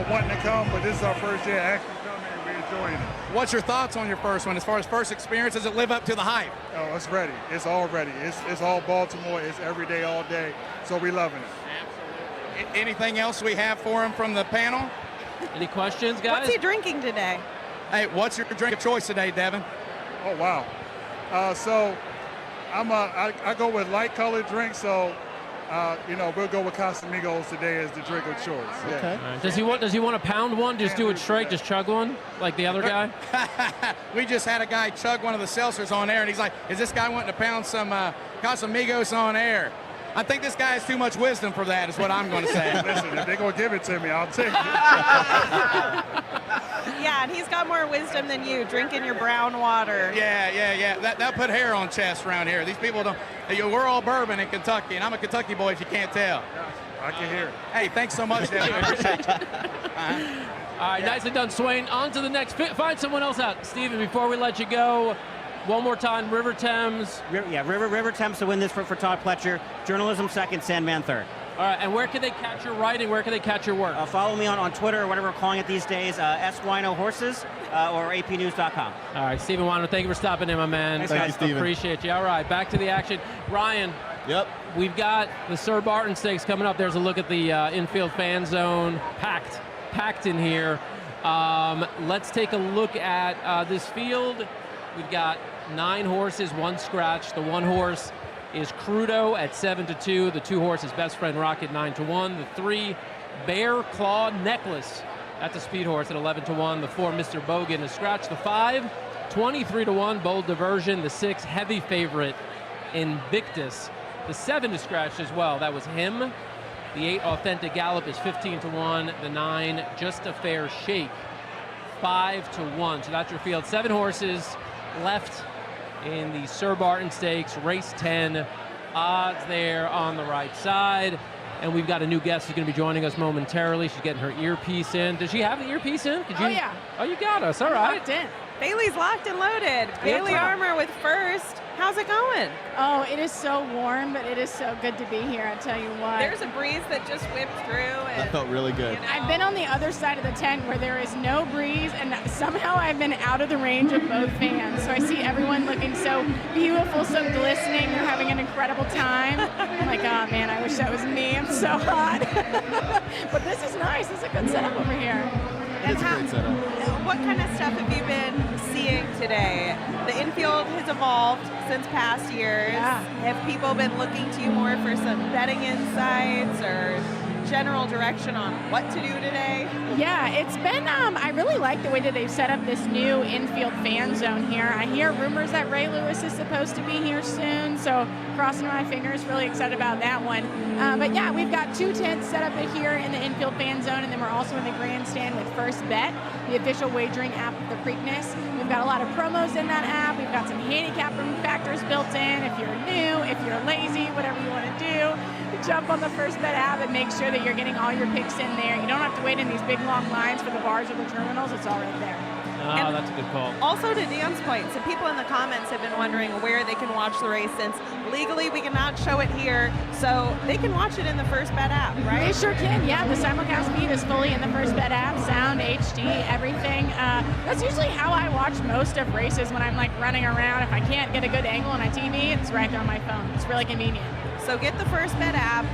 wanting to come, but this is our first year actually coming and we're enjoying it. What's your thoughts on your first one? As far as first experience, does it live up to the hype? Oh, it's ready. It's all ready. It's all Baltimore. It's every day, all day. So we're loving it. Absolutely. Anything else we have for him from the panel? Any questions, guys? What's he drinking today? Hey, what's your drink of choice today, Devin? Oh, wow. So I go with light colored drinks. So, we'll go with Casamigos today as the drink of choice. Yeah. Okay. Does he want to pound one? Just do it straight, just chug one like the other guy? We just had a guy chug one of the seltzers on air, and he's like, is this guy wanting to pound some Casamigos on air? I think this guy has too much wisdom for that, is what I'm going to say. Listen, if they're going to give it to me, I'll take it. Yeah, and he's got more wisdom than you, drinking your brown water. Yeah. That put hair on chest around here. These people don't. We're all bourbon in Kentucky, and I'm a Kentucky boy if you can't tell. I can hear it. Hey, thanks so much, Devin. I appreciate you. All right, nicely done, Swain. On to the next. Find someone else out. Steven, before we let you go, one more time, River Thames. River Thames to win this for Todd Pletcher. Journalism second, Sandman third. All right, and where can they catch your writing? Where can they catch your work? Follow me on Twitter or whatever we're calling it these days, SWino Horses or apnews.com. All right, Stephen Winer, thank you for stopping in, my man. Thank you, Stephen. Appreciate you. All right, back to the action. Ryan. Yep. We've got the Sir Barton Stakes coming up. There's a look at the infield fan zone. Packed in here. Let's take a look at this field. We've got 9 horses, 1 scratch. The 1 horse is Crudo at 7-2. The 2 horse is Best Friend Rocket 9-1. The 3 Bear Claw Necklace, that's a speed horse at 11-1. The 4 Mr. Bogan is scratch. The 5 23-1 Bold Diversion. The 6 heavy favorite Invictus. The 7 is scratched as well. That was him. The 8 Authentic Gallop is 15-1. The 9 Just a Fair Shake 5-1. So that's your field. 7 horses left in the Sir Barton Stakes, race 10. Odds there on the right side. And we've got a new guest who's going to be joining us momentarily. She's getting her earpiece in. Does she have the earpiece in? Oh, yeah. Oh, you got us. All right. Locked in. Bailey's locked and loaded. Bailey Armour with first. How's it going? Oh, it is so warm, but it is so good to be here, I tell you what. There's a breeze that just whipped through. And, That felt really good. I've been on the other side of the tent where there is no breeze, and somehow I've been out of the range of both fans. So I see everyone looking so beautiful, so glistening. They're having an incredible time. I'm like, oh man, I wish that was me. I'm so hot. But this is nice. It's a good setup over here. It's a great setup. What kind of stuff have you been seeing today? The infield has evolved since past years. Yeah. Have people been looking to you more for some betting insights or general direction on what to do today? Yeah, it's been, I really like the way that they've set up this new infield fan zone here. I hear rumors that Ray Lewis is supposed to be here soon, so crossing my fingers, really excited about that one. But yeah, we've got 2 tents set up here in the infield fan zone, and then we're also in the grandstand with First Bet, the official wagering app of the Preakness. We've got a lot of promos in that app. We've got some handicapping factors built in. If you're new, if you're lazy, whatever you want to do, jump on the First Bet app and make sure that you're getting all your picks in there. You don't have to wait in these big long lines for the bars or the terminals. It's all right there. Oh, that's a good call. Also, to Dion's point, some people in the comments have been wondering where they can watch the race, since legally we cannot show it here, so they can watch it in the First Bet app, right? They sure can, yeah. The simulcast feed is fully in the First Bet app, sound, HD, everything. That's usually how I watch most of races when I'm like running around. If I can't get a good angle on a TV, it's right there on my phone. It's really convenient. So get the First Bet app.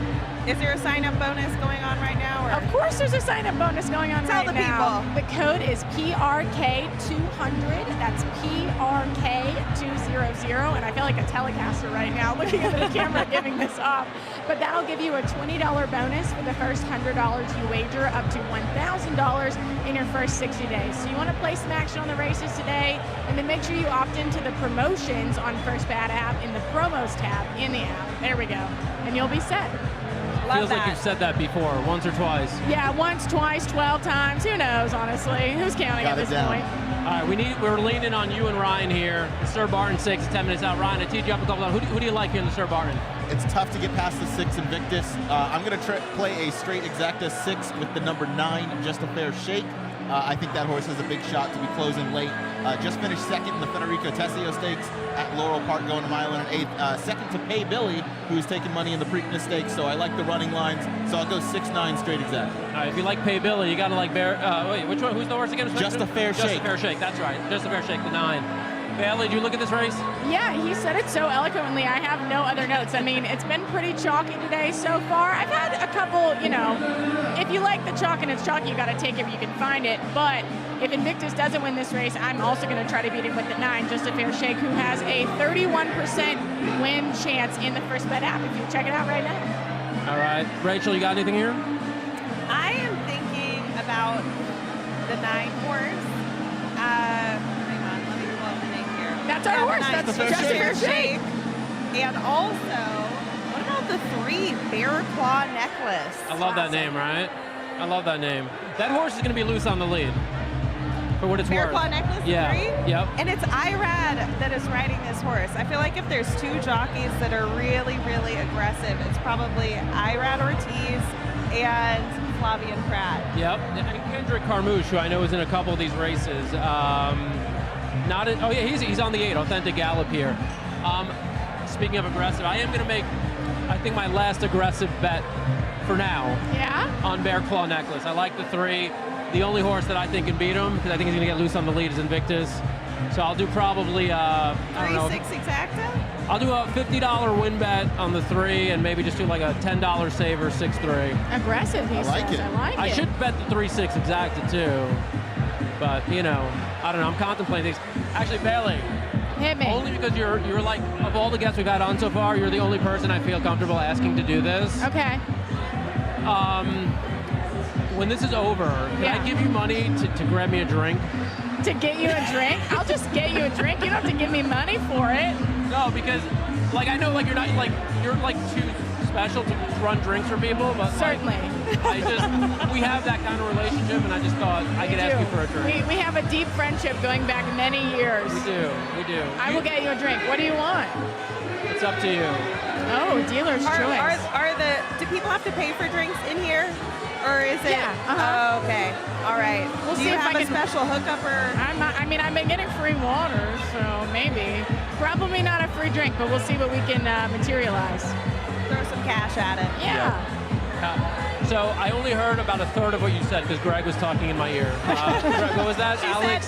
Is there a sign-up bonus going on right now? Or? Of course there's a sign-up bonus going on Tell right the now. people. The code is PRK200. That's PRK200. 2200, and I feel like a telecaster right now looking at the camera giving this off. But that'll give you a $20 bonus for the first $100 you wager, up to $1,000 in your first 60 days. So you want to play some action on the races today, and then make sure you opt into the promotions on First Bet app in the promos tab in the app. There we go. And you'll be set. Feels like you've said that before, once or twice. Yeah, once, twice, 12 times. Who knows, honestly? Who's counting at this point? All right, we're leaning on you and Ryan here. The Sir Barton Stakes, 10 minutes out. Ryan, I teed you up a couple times. Who do you like here in the Sir Barton? It's tough to get past the 6 Invictus. I'm going to play a straight exacta 6 with the number 9, Just a Fair Shake. I think that horse has a big shot to be closing late. Just finished second in the Federico Tessio Stakes at Laurel Park, going a mile and an 1/8. Second to Pay Billy, who's taking money in the Preakness Stakes. So I like the running lines. So I'll go 6-9 straight exact. All right, if you like Pay Billy, you got to like wait, which one? Who's the horse again? Just a Fair Shake. Just a Fair Shake. That's right. Just a Fair Shake, the 9. Bailey, did you look at this race? Yeah, he said it so eloquently. I have no other notes. I mean, it's been pretty chalky today so far. I've had a couple, if you like the chalk and it's chalky, you got to take it if you can find it. But if Invictus doesn't win this race, I'm also going to try to beat him with the 9, Just a Fair Shake, who has a 31% win chance in the First Bet app, if you check it out right now. All right. Rachel, you got anything here? I am thinking about the 9 horse. Hang on, let me pull up the name here. That's our horse. That's Just a Fair Shake. And also, what about the 3, Bear Claw Necklace? I love that name, right? I love that name. That horse is going to be loose on the lead, for what it's Bear worth. Claw Necklace, Yeah. 3? Yep. And it's Irad that is riding this horse. I feel like if there's 2 jockeys that are really, really aggressive, it's probably Irad Ortiz and Flavian Pratt. Yep. And Kendrick Carmouche, who I know is in a couple of these races. He's on the 8, Authentic Gallop here. Speaking of aggressive, I am going to make, I think, my last aggressive bet for now. Yeah? On Bear Claw Necklace. I like the 3. The only horse that I think can beat him, because I think he's going to get loose on the lead, is Invictus. So I'll do probably, I don't know. 3-6 exacta? I'll do a $50 win bet on the 3 and maybe just do like a $10 saver, 6-3. Aggressive, he says. I like it. I should bet the 3-6 exacta too. But, I don't know. I'm contemplating things. Actually, Bailey. Hit me. Only because you're like, of all the guests we've had on so far, you're the only person I feel comfortable asking to do this. Okay. When this is over, can I give you money to grab me a drink? To get you a drink? I'll just get you a drink. You don't have to give me money for it. No, because, I know, you're not, you're, too special to run drinks for people, but certainly. We have that kind of relationship, and I just thought I could ask you for a drink. We have a deep friendship going back many years. We do. I will get you a drink. What do you want? It's up to you. Oh, dealer's choice. Do people have to pay for drinks in here? Or is it? Yeah. Oh, okay. All right. We'll do see you if have I a can, special hookup or? I've been getting free water, so maybe. Probably not a free drink, but we'll see what we can materialize. Throw some cash at it. Yeah. So I only heard about a third of what you said because Greg was talking in my ear. Greg, what was that? Alex?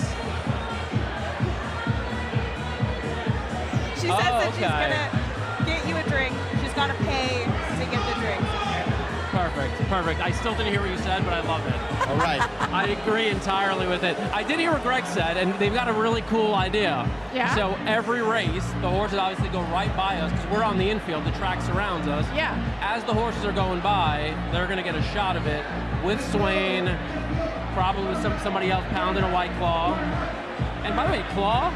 She says that she's going to get you a drink. She's got to pay to get the drink. Perfect. I still didn't hear what you said, but I love it. All right. I agree entirely with it. I did hear what Greg said, and they've got a really cool idea. Yeah. So every race, the horses obviously go right by us because we're on the infield. The track surrounds us. Yeah. As the horses are going by, they're going to get a shot of it with Swain, probably with somebody else pounding a White Claw. And by the way, Claw,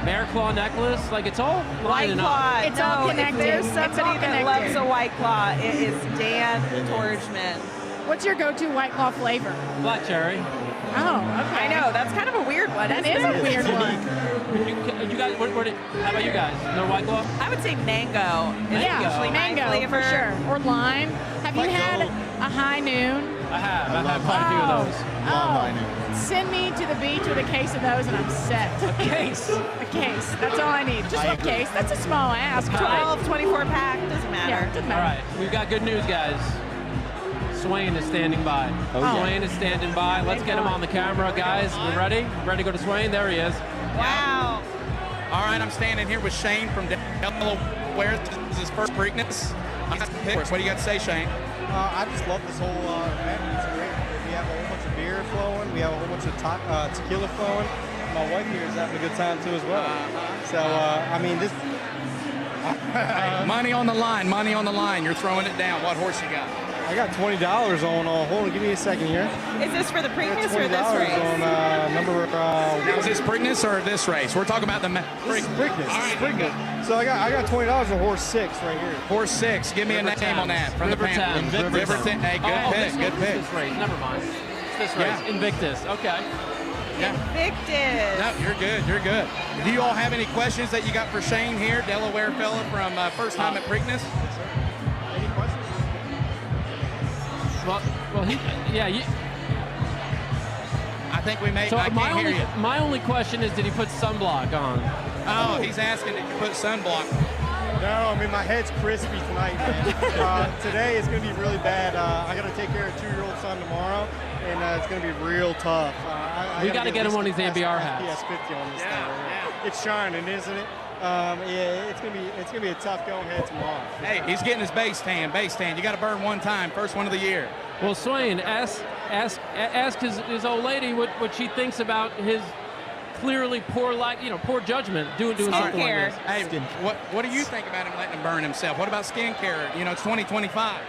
Bear Claw Necklace, it's all lining up. It's all connected. If there's somebody that loves a White Claw, it is Dan Tordjman. What's your go-to White Claw flavor? Black cherry. Oh, okay. I know, that's kind of a weird one. That is a weird one. You guys, how about you guys? No White Claw? I would say mango. Yeah, mango for sure. Or lime. Have you had a High Noon? I have. I've had quite a few of those. High Noon. Send me to the beach with a case of those and I'm set. A case? A case. That's all I need. Just a case. That's a small ask. 12, 24 pack. Doesn't matter. Yeah, doesn't matter. All right. We've got good news, guys. Swain is standing by. Swain is standing by. Let's get him on the camera, guys. We ready? Ready to go to Swain? There he is. Wow. All right, I'm standing here with Shane from Delaware. This is his first Preakness. What do you got to say, Shane? I just love this whole event. It's great. We have a whole bunch of beer flowing. We have a whole bunch of tequila flowing. my wife here is having a good time too as well. So I mean, this. Hey, money on the line, money on the line. You're throwing it down. What horse you got? I got $20 on. Hold on, give me a second here. Is this for the Preakness or $20 this race? on number. Now is this Preakness or this race? We're talking about the Preakness. All right, Preakness. So I got $20 on horse 6 right here. Horse 6. Give me a name on that from River the pan. Thames. River Thames. Hey, good pick. Good pick. This race. Never mind. It's this race. Yeah. Invictus. Okay. Invictus. No, you're good. You're good. Do you all have any questions that you got for Shane here, Delaware fella from first time at Preakness? Any questions? Well, he. I think we may. So I can't hear you. my only question is, did he put sunblock on? Oh, he's asking if you put sunblock. No, I mean, my head's crispy tonight, man. Today is going to be really bad. I got to take care of a 2-year-old son tomorrow, and it's going to be real tough. We got to get him one of these ABR hats. PS50 on this thing. Right? It's shining, isn't it? Yeah, it's gonna be a tough going head tomorrow. Hey, he's getting his base tan. Base tan. You got to burn one time. First one of the year. Well, Swain, ask his old lady what she thinks about his clearly poor judgment doing something like this. Hey, what do you think about him letting him burn himself? What about skincare? You know, it's 2025.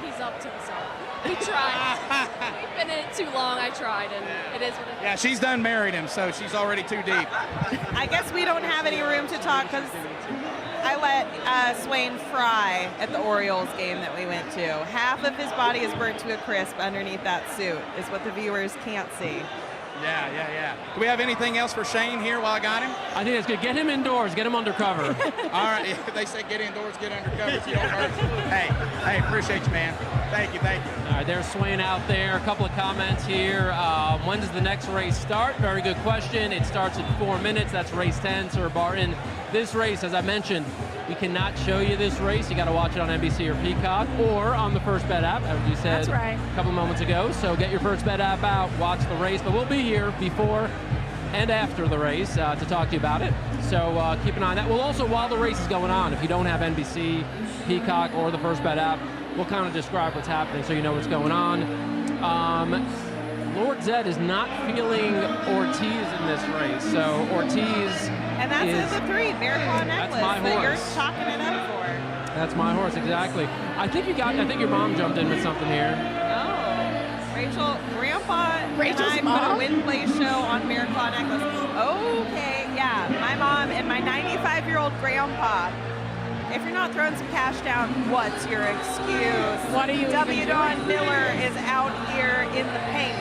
He's up to himself. We tried. We've been in it too long. I tried, and it is what it is. Yeah, she's done married him, so she's already too deep. I guess we don't have any room to talk because I let Swain fry at the Orioles game that we went to. Half of his body is burnt to a crisp underneath that suit, is what the viewers can't see. Yeah. Do we have anything else for Shane here while I got him? I think it's good. Get him indoors. Get him undercover. All right. They say get indoors, get undercover so you don't hurt. Hey, appreciate you, man. Thank you. All right, there's Swain out there. A couple of comments here. When does the next race start? Very good question. It starts in 4 minutes. That's race 10, Sir Barton. This race, as I mentioned, we cannot show you this race. You got to watch it on NBC or Peacock or on the First Bet app, as you said a couple of moments ago. So get your First Bet app out, watch the race. But we'll be here before and after the race to talk to you about it. So keep an eye on that. We'll also, while the race is going on, if you don't have NBC, Peacock, or the First Bet app, we'll kind of describe what's happening so you know what's going on. Lord Zed is not feeling Ortiz in this race. So Ortiz and that's in the 3, Marathon Necklace, that you're chalking it up for. That's my horse, exactly. I think your mom jumped in with something here. Oh, Rachel, Rachel's and I mom? put a win play show on Marathon Necklace. Okay, yeah, my mom and my 95-year-old grandpa. If you're not throwing some cash down, what's your excuse? What are you W. Dawn Miller is out here in the paint.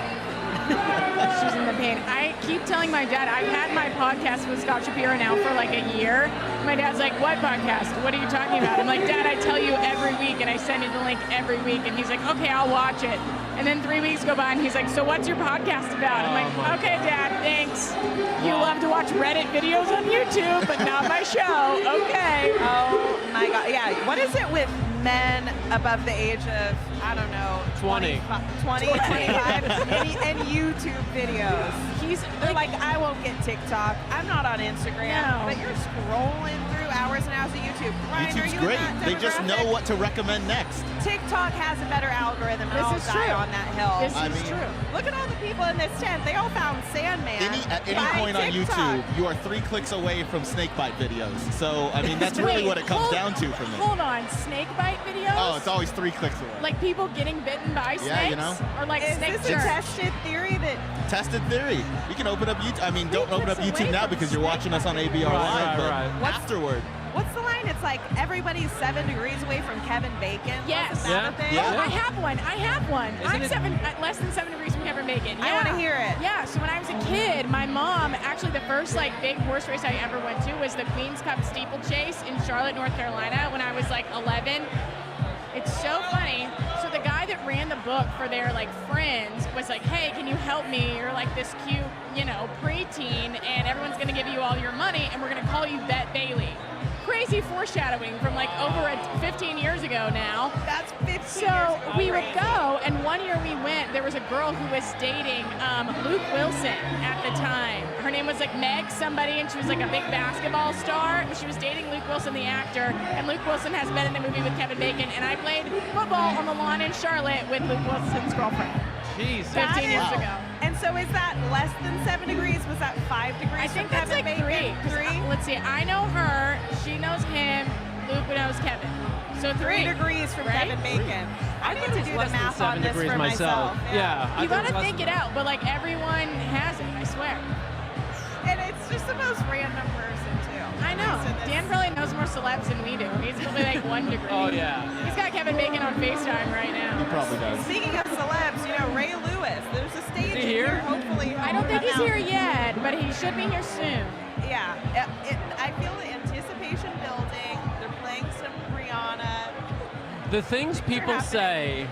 She's in the paint. I keep telling my dad, I've had my podcast with Scott Shapiro now for like a year. My dad's like, what podcast? What are you talking about? I'm like, Dad, I tell you every week, and I send you the link every week. And he's like, okay, I'll watch it. And then 3 weeks go by, and he's like, so what's your podcast about? I'm like, okay, Dad, thanks. You love to watch Reddit videos on YouTube, but not my show. Okay. Oh, my God. Yeah, what is it with men above the age of, I don't know, 20, 25, and YouTube videos? They're like, I won't get TikTok. I'm not on Instagram. But you're scrolling through hours and hours of YouTube. Ryan, YouTube's great. They just know what to recommend next. TikTok has a better algorithm, and I'll die on that hill. This is true. Look at all the people in this tent. They all found Sandman. At any point on YouTube, you are 3 clicks away from snakebite videos. So, I mean, that's really what it comes down to for me. Hold on, snakebite videos? Oh, it's always 3 clicks away. Like people getting bitten by snakes? Yeah, you know. Or like is snake this a tested theory that... Tested theory. You can open up YouTube. I mean, don't open up YouTube now because you're watching us on ABR Live, but afterward. What's the line? It's like everybody's 7 degrees away from Kevin Bacon. Yes. Wasn't that a thing? Oh, I have one. I'm less than 7 degrees from Kevin Bacon. Yeah. I want to hear it. Yeah, so when I was a kid, my mom, actually the first like big horse race I ever went to was the Queen's Cup steeplechase in Charlotte, North Carolina when I was like 11. It's so funny. So the guy that ran the book for their like friends was like, hey, can you help me? You're like this cute, preteen, and everyone's gonna give you all your money, and we're gonna call you Bet Bailey. Crazy foreshadowing from like over 15 years ago now. That's 15 years So ago. we would go, and one year we went, there was a girl who was dating Luke Wilson at the time. Her name was like Meg somebody, and she was like a big basketball star. She was dating Luke Wilson, the actor, and Luke Wilson has been in a movie with Kevin Bacon, and I played football on the lawn in Charlotte with Luke Wilson's girlfriend. Jeez. 15 years ago. And So is that less than 7 degrees? Was that 5 degrees? I think from that's like Kevin Bacon? 3. 3? Let's see. I know her. She knows him. Luke knows Kevin. So 3 degrees from right? Kevin Bacon. I need to do the less than math 7 on this degrees for myself. myself. Yeah. I You think gotta it's less think than- it out, but like everyone has it, I swear. And it's just the most random person too. I know. Dan probably knows more celebs than we do. He's probably like 1 degree. Oh, yeah. He's got Kevin Bacon on FaceTime right now. He probably does. Speaking of celebs, you know, Ray Lewis, there's a stage Is he in here? hopefully. I don't think he's here yet, but he should be here soon. Yeah, I feel the anticipation building. They're playing some Rihanna. The things people say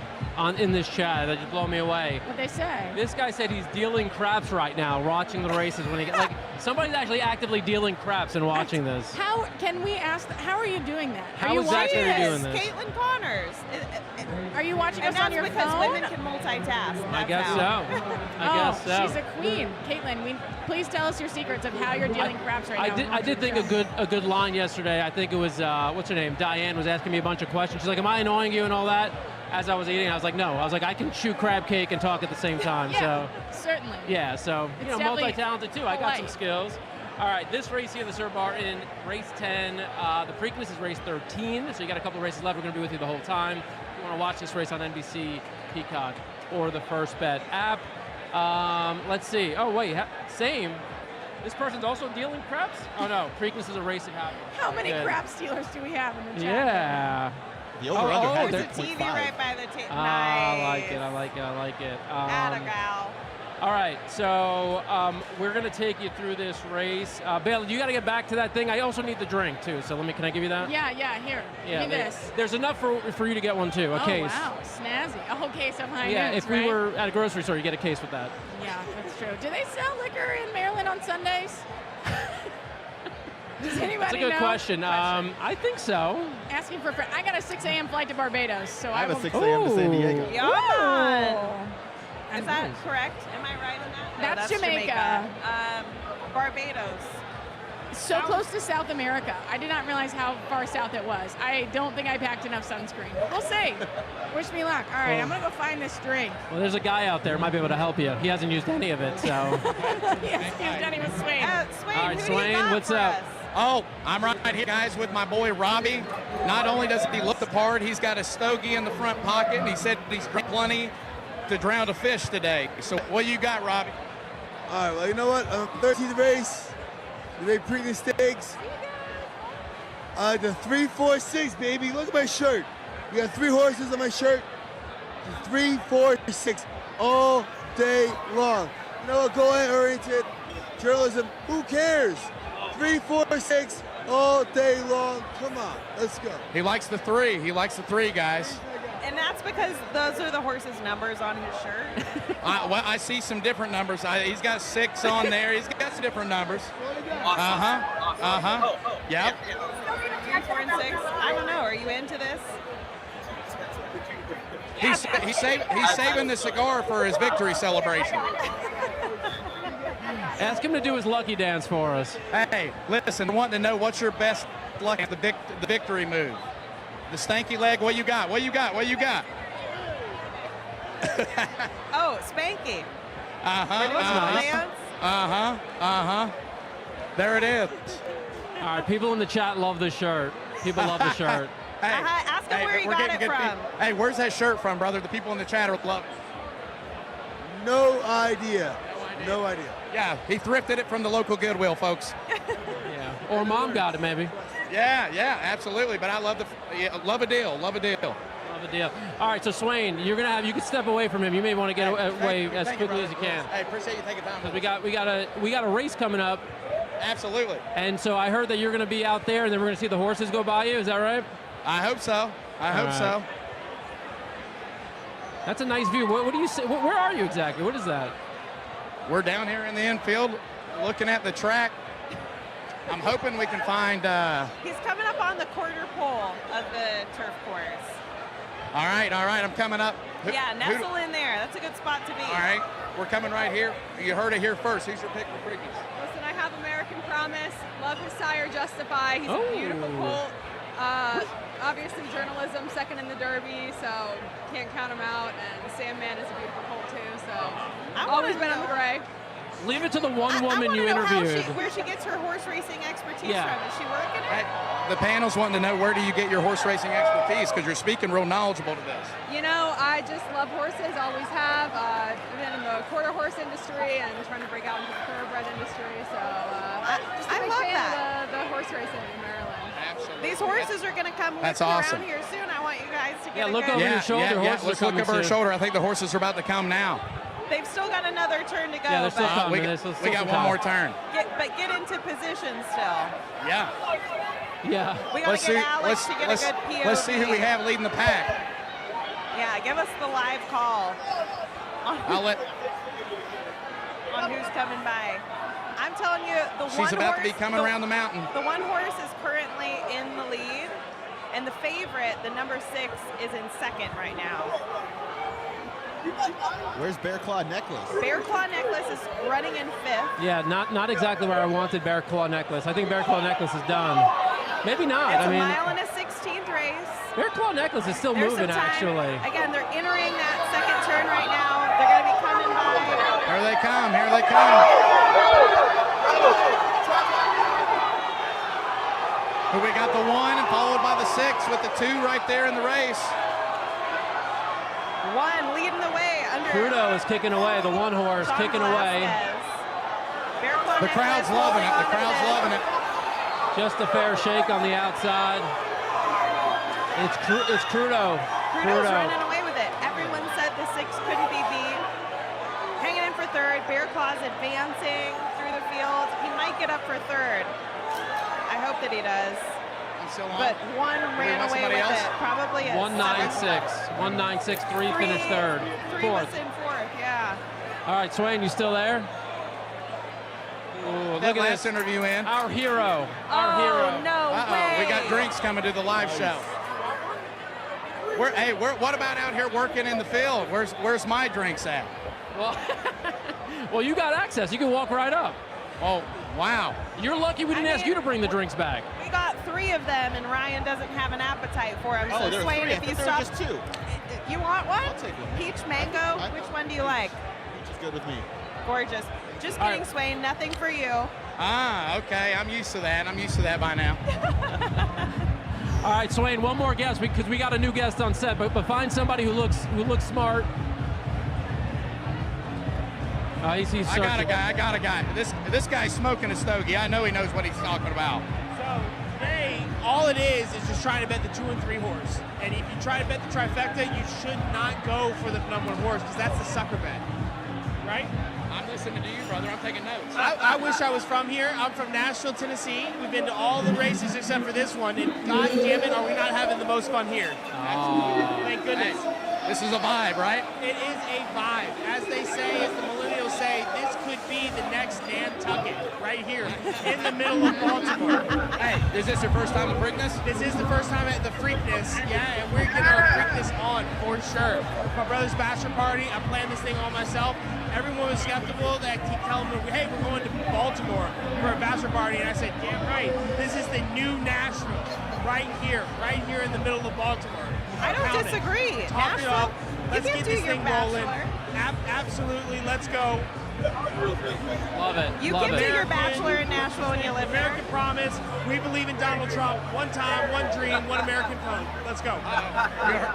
in this chat that just blow me away. What they say? This guy said he's dealing craps right now, watching the races when he like somebody's actually actively dealing craps and watching this. How can we ask? How are you doing that? How are you exactly watching are you this? doing this? Caitlin Connors. Are you watching And us on that's your because phone? women can multitask. I That's guess how. so. I guess so. She's a queen. Caitlin, please tell us your secrets of how you're dealing craps right now. I did think a good line yesterday. I think it was what's her name? Diane was asking me a bunch of questions. She's like, "Am I annoying you?" and all that. As I was eating, I was like, "No." I was like, "I can chew crab cake and talk at the same time." Yeah, so certainly. yeah, so It's you know, definitely multi-talented too. I got some polite. skills. All right, this race here, the Sir Barton, race 10. The Preakness is race 13, so you got a couple of races left. We're going to be with you the whole time. If you want to watch this race on NBC, Peacock, or the First Bet app. Let's see. Oh wait, same. This person's also dealing craps? Oh no, Preakness is a race it happens. How many Good. crap stealers do we have in the chat? Yeah. The over-under There's a TV right by the table. I like it. I like it. I like it. Atta gal. All right, so we're going to take you through this race. Bailey, you got to get back to that thing. I also need the drink too. So can I give you that? Yeah, here. Give me this. There's enough for you to get one too. A case. Oh wow, snazzy. A whole case of high Yeah, noons, if we right? were at a grocery store, you get a case with that. Yeah, that's true. Do they sell liquor in Maryland on Sundays? Does anybody That's a good know? question. I think so. Asking for a friend. I got a 6 a.m. flight to Barbados, so I have a will- 6 a.m. to San Diego. Yeah, man. Is that correct? Am I right on that? No, That's Jamaica. Barbados. So close to South America. I did not realize how far south it was. I don't think I packed enough sunscreen. We'll see. Wish me luck. All right, I'm going to go find this drink. Well, there's a guy out there who might be able to help you. He hasn't used any of it, so. Yes, he's done it with Swain. Swain, All right, who do you Swain, got what's for up? us? Oh, I'm right here, guys, with my boy Robbie. Not only does he look the part, he's got a stogie in the front pocket, and he said he's drank plenty to drown a fish today. So what you got, Robbie? All right, well, you know what? 13th race, the Preakness Stakes. The 3, 4, 6, baby. Look at my shirt. We got 3 horses on my shirt. 3, 4, 6, all day long. You know what? Go ahead, oriented journalism. Who cares? 3, 4, 6, all day long. Come on, let's go. He likes the 3. He likes the 3, guys. And that's because those are the horse's numbers on his shirt. Well, I see some different numbers. He's got 6 on there. He's got some different numbers. Yep. 3, 4, and 6. I don't know. Are you into this? He's saving the cigar for his victory celebration. Ask him to do his lucky dance for us. Hey, listen, I want to know what's your best luck at the victory move. The stanky leg, what you got? What you got? What you got? Oh, Spanky. There it is. All right, people in the chat love the shirt. People love the shirt. Ask him where he we're got getting it good from. Hey, where's that shirt from, brother? The people in the chat are loving it. No idea. No idea. Yeah, he thrifted it from the local Goodwill, folks. Yeah. Or mom got it, maybe. Yeah, absolutely. But I love love a deal. Love a deal. All right, so Swain, you can step away from him. You may want to get away as quickly as you can. Hey, appreciate you taking time. Because we got a race coming up. Absolutely. And so I heard that you're going to be out there, and then we're going to see the horses go by you. Is that right? I hope so. I hope so. That's a nice view. What do you say? Where are you exactly? What is that? We're down here in the infield, looking at the track. I'm hoping we can find. He's coming up on the quarter pole of the turf course. All right. I'm coming up. Nestle in there. That's a good spot to be. All right, we're coming right here. You heard it here first. Who's your pick for Preakness? Listen, I have American Promise. Love his sire, Justify. He's a beautiful colt. obviously journalism, second in the Derby, so can't count him out. And Sandman is a beautiful colt too, so I've always been on the gray. Leave it to the one woman you interviewed. Where she gets her horse racing expertise Yeah. from. Is she working it? The panel's wanting to know, where do you get your horse racing expertise? Because you're speaking real knowledgeable to this. You know, I just love horses, always have. I've been in the quarter horse industry and trying to break out into the thoroughbred industry, so just a I big love fan that. of the horse racing in Maryland. Absolutely. These horses are going to come That's looking awesome. around here soon. I want you guys to get Yeah, a look good... over your shoulder. Horses Let's are look coming over our soon. shoulder. I think the horses are about to come now. They've still got another turn to go. Yeah, they're still but coming. We got one more turn. Get into position still. Yeah. Yeah. We got to get Alex to get a good POV. Let's see who we have leading the pack. Yeah, give us the live call I'll let. on who's coming by. I'm telling you, the She's one about horse, to be coming around the mountain. The one horse is currently in the lead, and the favorite, the number 6, is in second right now. Where's Bear Claw Necklace? Bear Claw Necklace is running in 5th. Yeah, not exactly where I wanted Bear Claw Necklace. I think Bear Claw Necklace is done. Maybe not. It's I mean, a mile and a 16th race. Bear Claw Necklace is still There's moving, some time. actually. Again, they're entering that second turn right now. They're going to be coming by. Here they come. Here they come. Who we got the 1 and followed by the 6 with the 2 right there in the race. 1 leading the way under. Crudo is kicking away. The one horse Sean kicking away. Bear Claw The crowd's Necklace loving it. holding The on to crowd's this. loving it. Just a fair shake on the outside. It's Crudo. Crudo's running away with it. Everyone said the 6 couldn't be beat. Hanging in for 3rd. Bear Claw's advancing through the field. He might get up for 3rd. I hope that he does. Still on. But 1 ran want away somebody with else? it. Probably is. 196. 196.3 finished 3rd. 3 was 4th. in 4th, yeah. All right, Swain, you still there? Ooh, That look at last this. interview in. Our hero. Our Oh, hero. no way. We got drinks coming to the live show. What about out here working in the field? Where's my drinks at? Well, you got access. You can walk right up. Oh, wow. You're lucky we didn't ask you to bring the drinks back. We got 3 of them, and Ryan doesn't have an appetite for them. Oh, So, there are Swain, 3. I if you thought there were stop. just 2. You want one? I'll take one. Peach mango? Which one do you like? Which is good with me. Gorgeous. Just All kidding, right. Swain. Nothing for you. Ah, okay. I'm used to that. I'm used to that by now. All right, Swain, one more guest because we got a new guest on set, but find somebody who looks smart. He's I got a guy. This guy's smoking a stogie. I know he knows what he's talking about. So today, all it is just trying to bet the 2 and 3 horse. And if you try to bet the trifecta, you should not go for the number 1 horse because that's the sucker bet, right? I'm listening to you, brother. I'm taking notes. I wish I was from here. I'm from Nashville, Tennessee. We've been to all the races except for this one, and God damn it, are we not having the most fun here? Thank goodness. Hey, this is a vibe, right? It is a vibe. As they say, as the millennials say, this could be the next Nantucket right here in the middle of Baltimore. Hey, is this your first time at Preakness? This is the first time at the Preakness, yeah, and we're getting our Preakness on for sure. My brother's bachelor party, I planned this thing all myself. Everyone was skeptical that keep telling me, hey, we're going to Baltimore for a bachelor party, and I said, damn right, this is the new Nashville, right here in the middle of Baltimore. I don't disagree. Talk it up. Let's you get can do this your thing rolling. bachelor. Absolutely, let's go. Love it. You Love can it. do your bachelor in Nashville when you live there. American promise. We believe in Donald Trump. One time, one dream, one American pony. Let's go.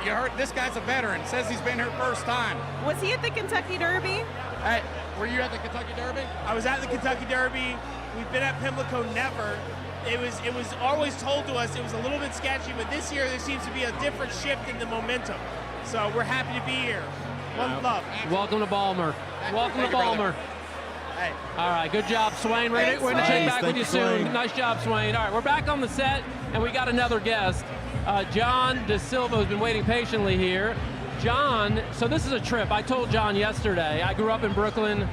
You heard this guy's a veteran. Says he's been here first time. Was he at the Kentucky Derby? Hey, were you at the Kentucky Derby? I was at the Kentucky Derby. We've been at Pimlico never. It was always told to us it was a little bit sketchy, but this year there seems to be a different shift in the momentum. So we're happy to be here. One love. Welcome to Baltimore. Welcome to Baltimore. Hey. All right, good job, Swain. We're going to check back with you soon. Nice job, Swain. All right, we're back on the set, and we got another guest. John DeSilva has been waiting patiently here. John, so this is a trip. I told John yesterday, I grew up in Brooklyn.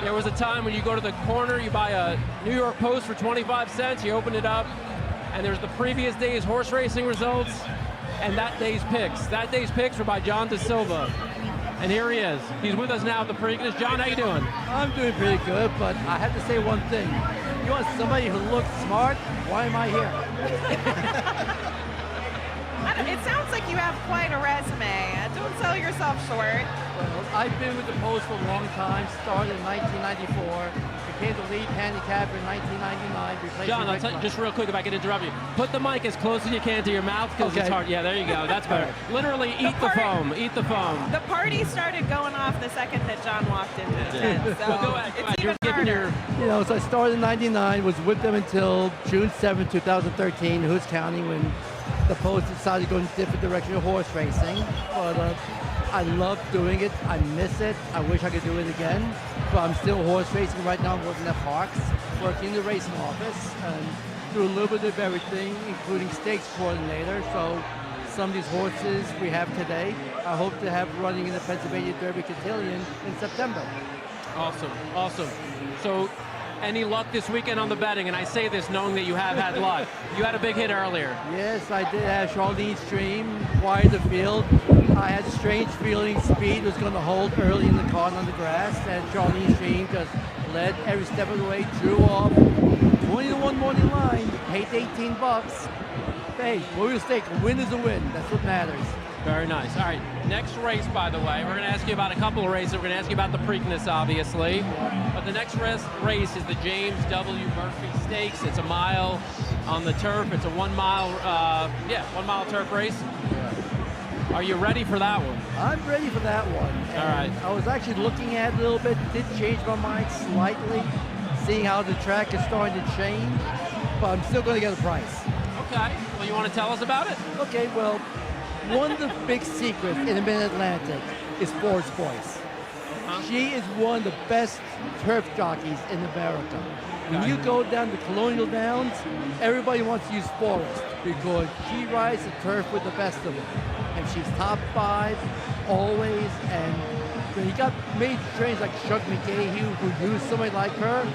There was a time when you go to the corner, you buy a New York Post for 25 cents, you open it up, and there's the previous day's horse racing results and that day's picks. That day's picks were by John DeSilva. And here he is. He's with us now at the Preakness. John, how you doing? I'm doing pretty good, but I have to say one thing. You want somebody who looks smart? Why am I here? It sounds like you have quite a resume. Don't sell yourself short. Well, I've been with the post for a long time. Started in 1994. Became the lead handicapper in 1999. Replacing John, I'll tell you just real quick if I can interrupt you. Put the mic as close as you can to your mouth because it's hard. Yeah, there you go. That's better. Literally, eat the foam. Eat the foam. The party started going off the second that John walked into the tent. So well, go ahead. it's even harder. You know, so I started in 99, was with them until June 7, 2013, Who's Counting, when the post decided to go in a different direction of horse racing. But I love doing it. I miss it. I wish I could do it again. But I'm still horse racing right now. I'm working at Parks, working in the racing office, and do a little bit of everything, including stakes coordinator. So some of these horses we have today, I hope to have running in the Pennsylvania Derby Cotillion in September. Awesome, awesome. So any luck this weekend on the betting? And I say this knowing that you have had luck. You had a big hit earlier. Yes, I did have Charlene's Dream, quiet the field. I had a strange feeling speed was going to hold early in the card on the grass, and Charlene's Dream just led every step of the way, drew off 20-1 morning line, paid $18. Hey, what was stake? A win is a win. That's what matters. Very nice. All right, next race, by the way, we're going to ask you about a couple of races. We're going to ask you about the Preakness, obviously. But the next race is the James W. Murphy Stakes. It's a mile on the turf. It's a 1 mile, 1 mile turf race. Are you ready for that one? I'm ready for that one. And all right. I was actually looking at it a little bit, did change my mind slightly, seeing how the track is starting to change, but I'm still going to get a price. Okay. Well, you want to tell us about it? Okay, well, one of the big secrets in the Mid-Atlantic is Forrest Boyce. She is one of the best turf jockeys in America. When you go down to Colonial Downs, everybody wants to use Forrest because she rides the turf with the best of them. And she's top 5 always. And when you got major trainers like Chuck McKay who use somebody like her,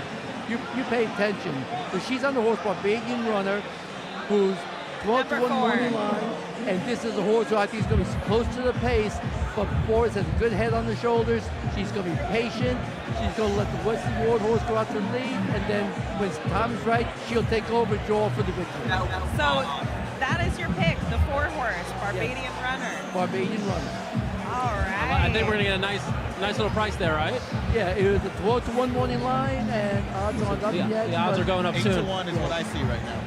you pay attention. So she's on the horse Barbadian Runner, who's 12-1 morning line, and this is a horse who I think is going to be close to the pace, but Forrest has a good head on the shoulders. She's going to be patient. She's going to let the Western Ward horse go out to the lead, and then when time is right, she'll take over and draw for the victory. So that is your pick, the 4-horse, Barbadian Runner. Barbadian Runner. All right. I think we're going to get a nice little price there, right? Yeah, it was a 12-1 morning line, and odds aren't up yet. The odds are going up soon. 8-1 is what I see right now.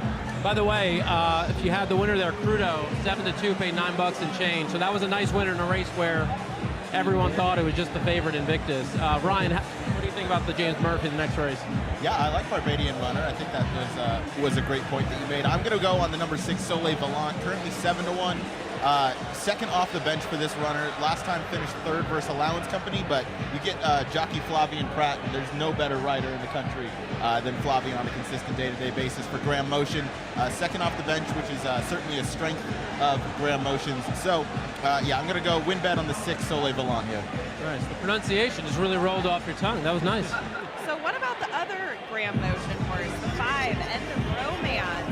By the way, if you had the winner there, Crudo, 7-2, paid $9 and change. So that was a nice winner in a race where everyone thought it was just the favorite Invictus. Ryan, what do you think about the James Murphy in the next race? Yeah, I like Barbadian Runner. I think that was a great point that you made. I'm going to go on the number 6, Soleil Volant, currently 7-1. Second off the bench for this runner. Last time finished 3rd versus Allowance Company, but you get jockey Flavien Prat, and there's no better rider in the country than Flavien on a consistent day-to-day basis for Graham Motion. Second off the bench, which is certainly a strength of Graham Motion's. So, yeah, I'm going to go win bet on the 6, Soleil Volant here. Nice. The pronunciation just really rolled off your tongue. That was nice. So what about the other Graham Motion horse, the 5, End of Romance,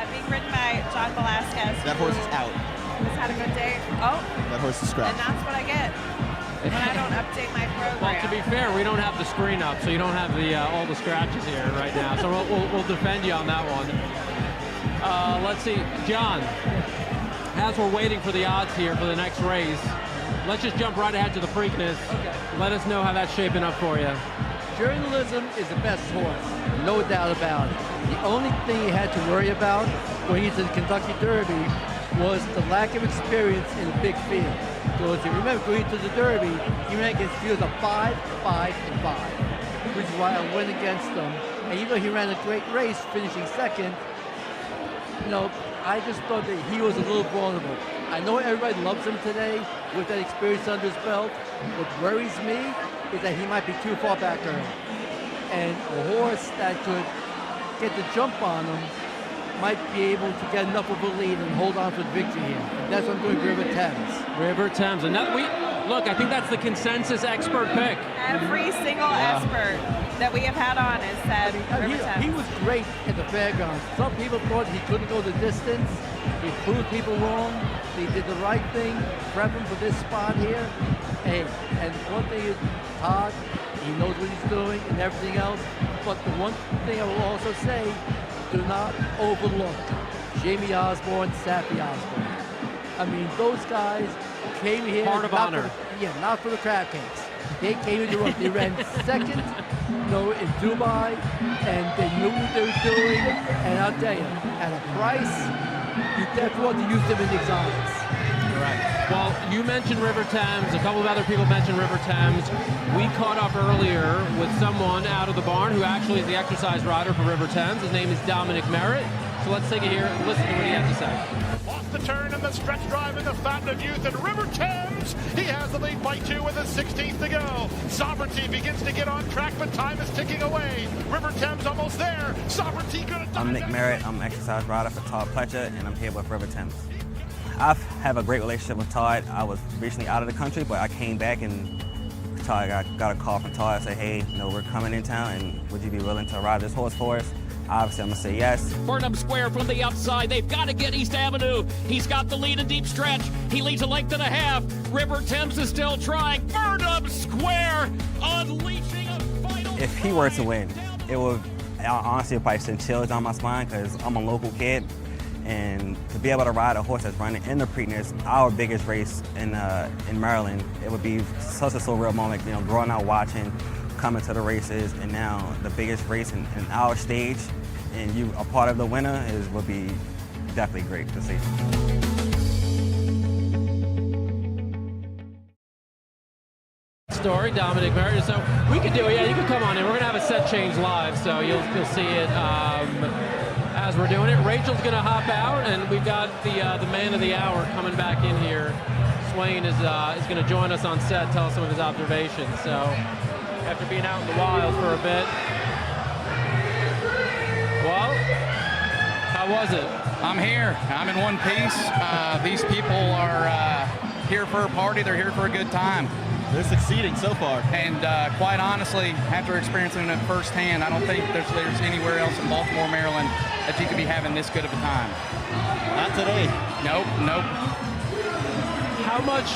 being ridden by John Velasquez? That horse is out. Who's had a good day. Oh. That horse is scratched. And that's what I get when I don't update my program. Well, to be fair, we don't have the screen up, so you don't have the all the scratches here right now. So we'll defend you on that one. Let's see, John, as we're waiting for the odds here for the next race, let's just jump right ahead to the Preakness. Okay. Let us know how that's shaping up for you. Journalism is the best horse, no doubt about it. The only thing he had to worry about going into the Kentucky Derby was the lack of experience in a big field. So if you remember, going into the Derby, he ran against fields of 5, 5, and 5, which is why I went against him. And even though he ran a great race, finishing 2nd, you know, I just thought that he was a little vulnerable. I know everybody loves him today with that experience under his belt. What worries me is that he might be too far back early. And a horse that could get the jump on him might be able to get enough of a lead and hold on for the victory here. And that's what I'm doing, River Thames. River Thames. And that look, I think that's the consensus expert pick. Every single expert that we have had on has said River Thames. He was great at the fairgrounds. Some people thought he couldn't go the distance. He proved people wrong. He did the right thing, prep him for this spot here. Hey, and one thing is, Todd, he knows what he's doing and everything else. But the one thing I will also say, do not overlook Jamie Osborne, Saffie Osborne. I mean, those guys came here. Part of honor. Not for the crab cakes. They came into it. They ran second, in Dubai, and they knew what they were doing. And I'll tell you, at a price, you definitely want to use them in the exotics. Right. Well, you mentioned River Thames. A couple of other people mentioned River Thames. We caught up earlier with someone out of the barn who actually is the exercise rider for River Thames. His name is Dominic Merritt. So let's take it here and listen to what he had to say. Off the turn and the stretch drive in the Fountain of Youth and River Thames. He has the lead by 2 with a 16th to go. Sovereignty begins to get on track, but time is ticking away. River Thames almost there. Sovereignty gonna. I'm Nick Merritt. I'm an exercise rider for Todd Pletcher, and I'm here with River Thames. I have a great relationship with Todd. I was recently out of the country, but I came back and Todd got a call from Todd and said, hey, we're coming in town, and would you be willing to ride this horse for us? Obviously, I'm going to say yes. Burnham Square from the outside. They've got to get East Avenue. He's got the lead in deep stretch. He leads a length and a half. River Thames is still trying. Burnham Square unleashing a final. If he were to win, it would honestly probably send chills down my spine because I'm a local kid. And to be able to ride a horse that's running in the Preakness, our biggest race in Maryland, it would be such a surreal moment, growing out watching, coming to the races, and now the biggest race in our stage, and you a part of the winner would be definitely great to see. Story, Dominic Merritt. So we could do it. Yeah, you can come on in. We're gonna have a set change live, so you'll see it as we're doing it. Rachel's gonna hop out, and we've got the man of the hour coming back in here. Swain is gonna join us on set, tell us some of his observations. So after being out in the wild for a bit, well, how was it? I'm here. I'm in one piece. These people are here for a party. They're here for a good time. They're succeeding so far. And quite honestly, after experiencing it firsthand, I don't think there's anywhere else in Baltimore, Maryland that you could be having this good of a time. Not today. Nope. How much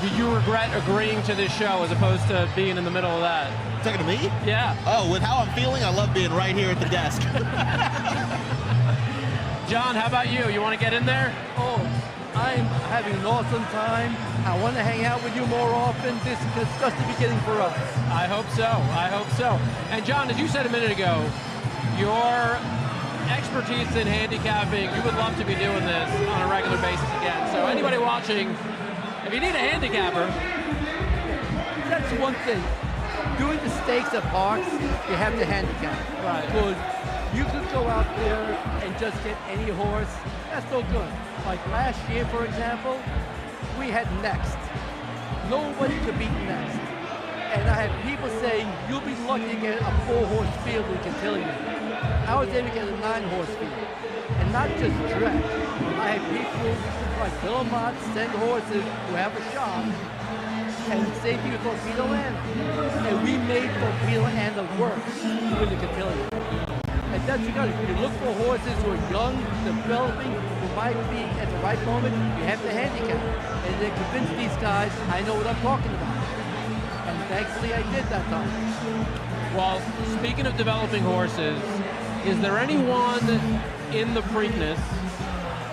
do you regret agreeing to this show as opposed to being in the middle of that? Talking to me? Yeah. Oh, with how I'm feeling, I love being right here at the desk. John, how about you? You want to get in there? Oh, I'm having an awesome time. I want to hang out with you more often. This is just the beginning for us. I hope so. And John, as you said a minute ago, your expertise in handicapping, you would love to be doing this on a regular basis again. So anybody watching, if you need a handicapper. That's one thing. Doing the stakes at parks, you have to handicap. Right. Because you could go out there and just get any horse. That's no good. Like last year, for example, we had Next. Nobody could beat Next. And I had people saying, you'll be lucky to get a 4-horse field in Cotillion. I was able to get a 9-horse field. And not just Drek. I had people like Wilmot send horses who have a shop, and same thing with Torpedo Land. And we made Torpedo Land work with the Cotillion. And that's you got to do. You look for horses who are young, developing, who might be at the right moment. You have to handicap. And then convince these guys, I know what I'm talking about. And thankfully I did that time. Well, speaking of developing horses, is there anyone in the Preakness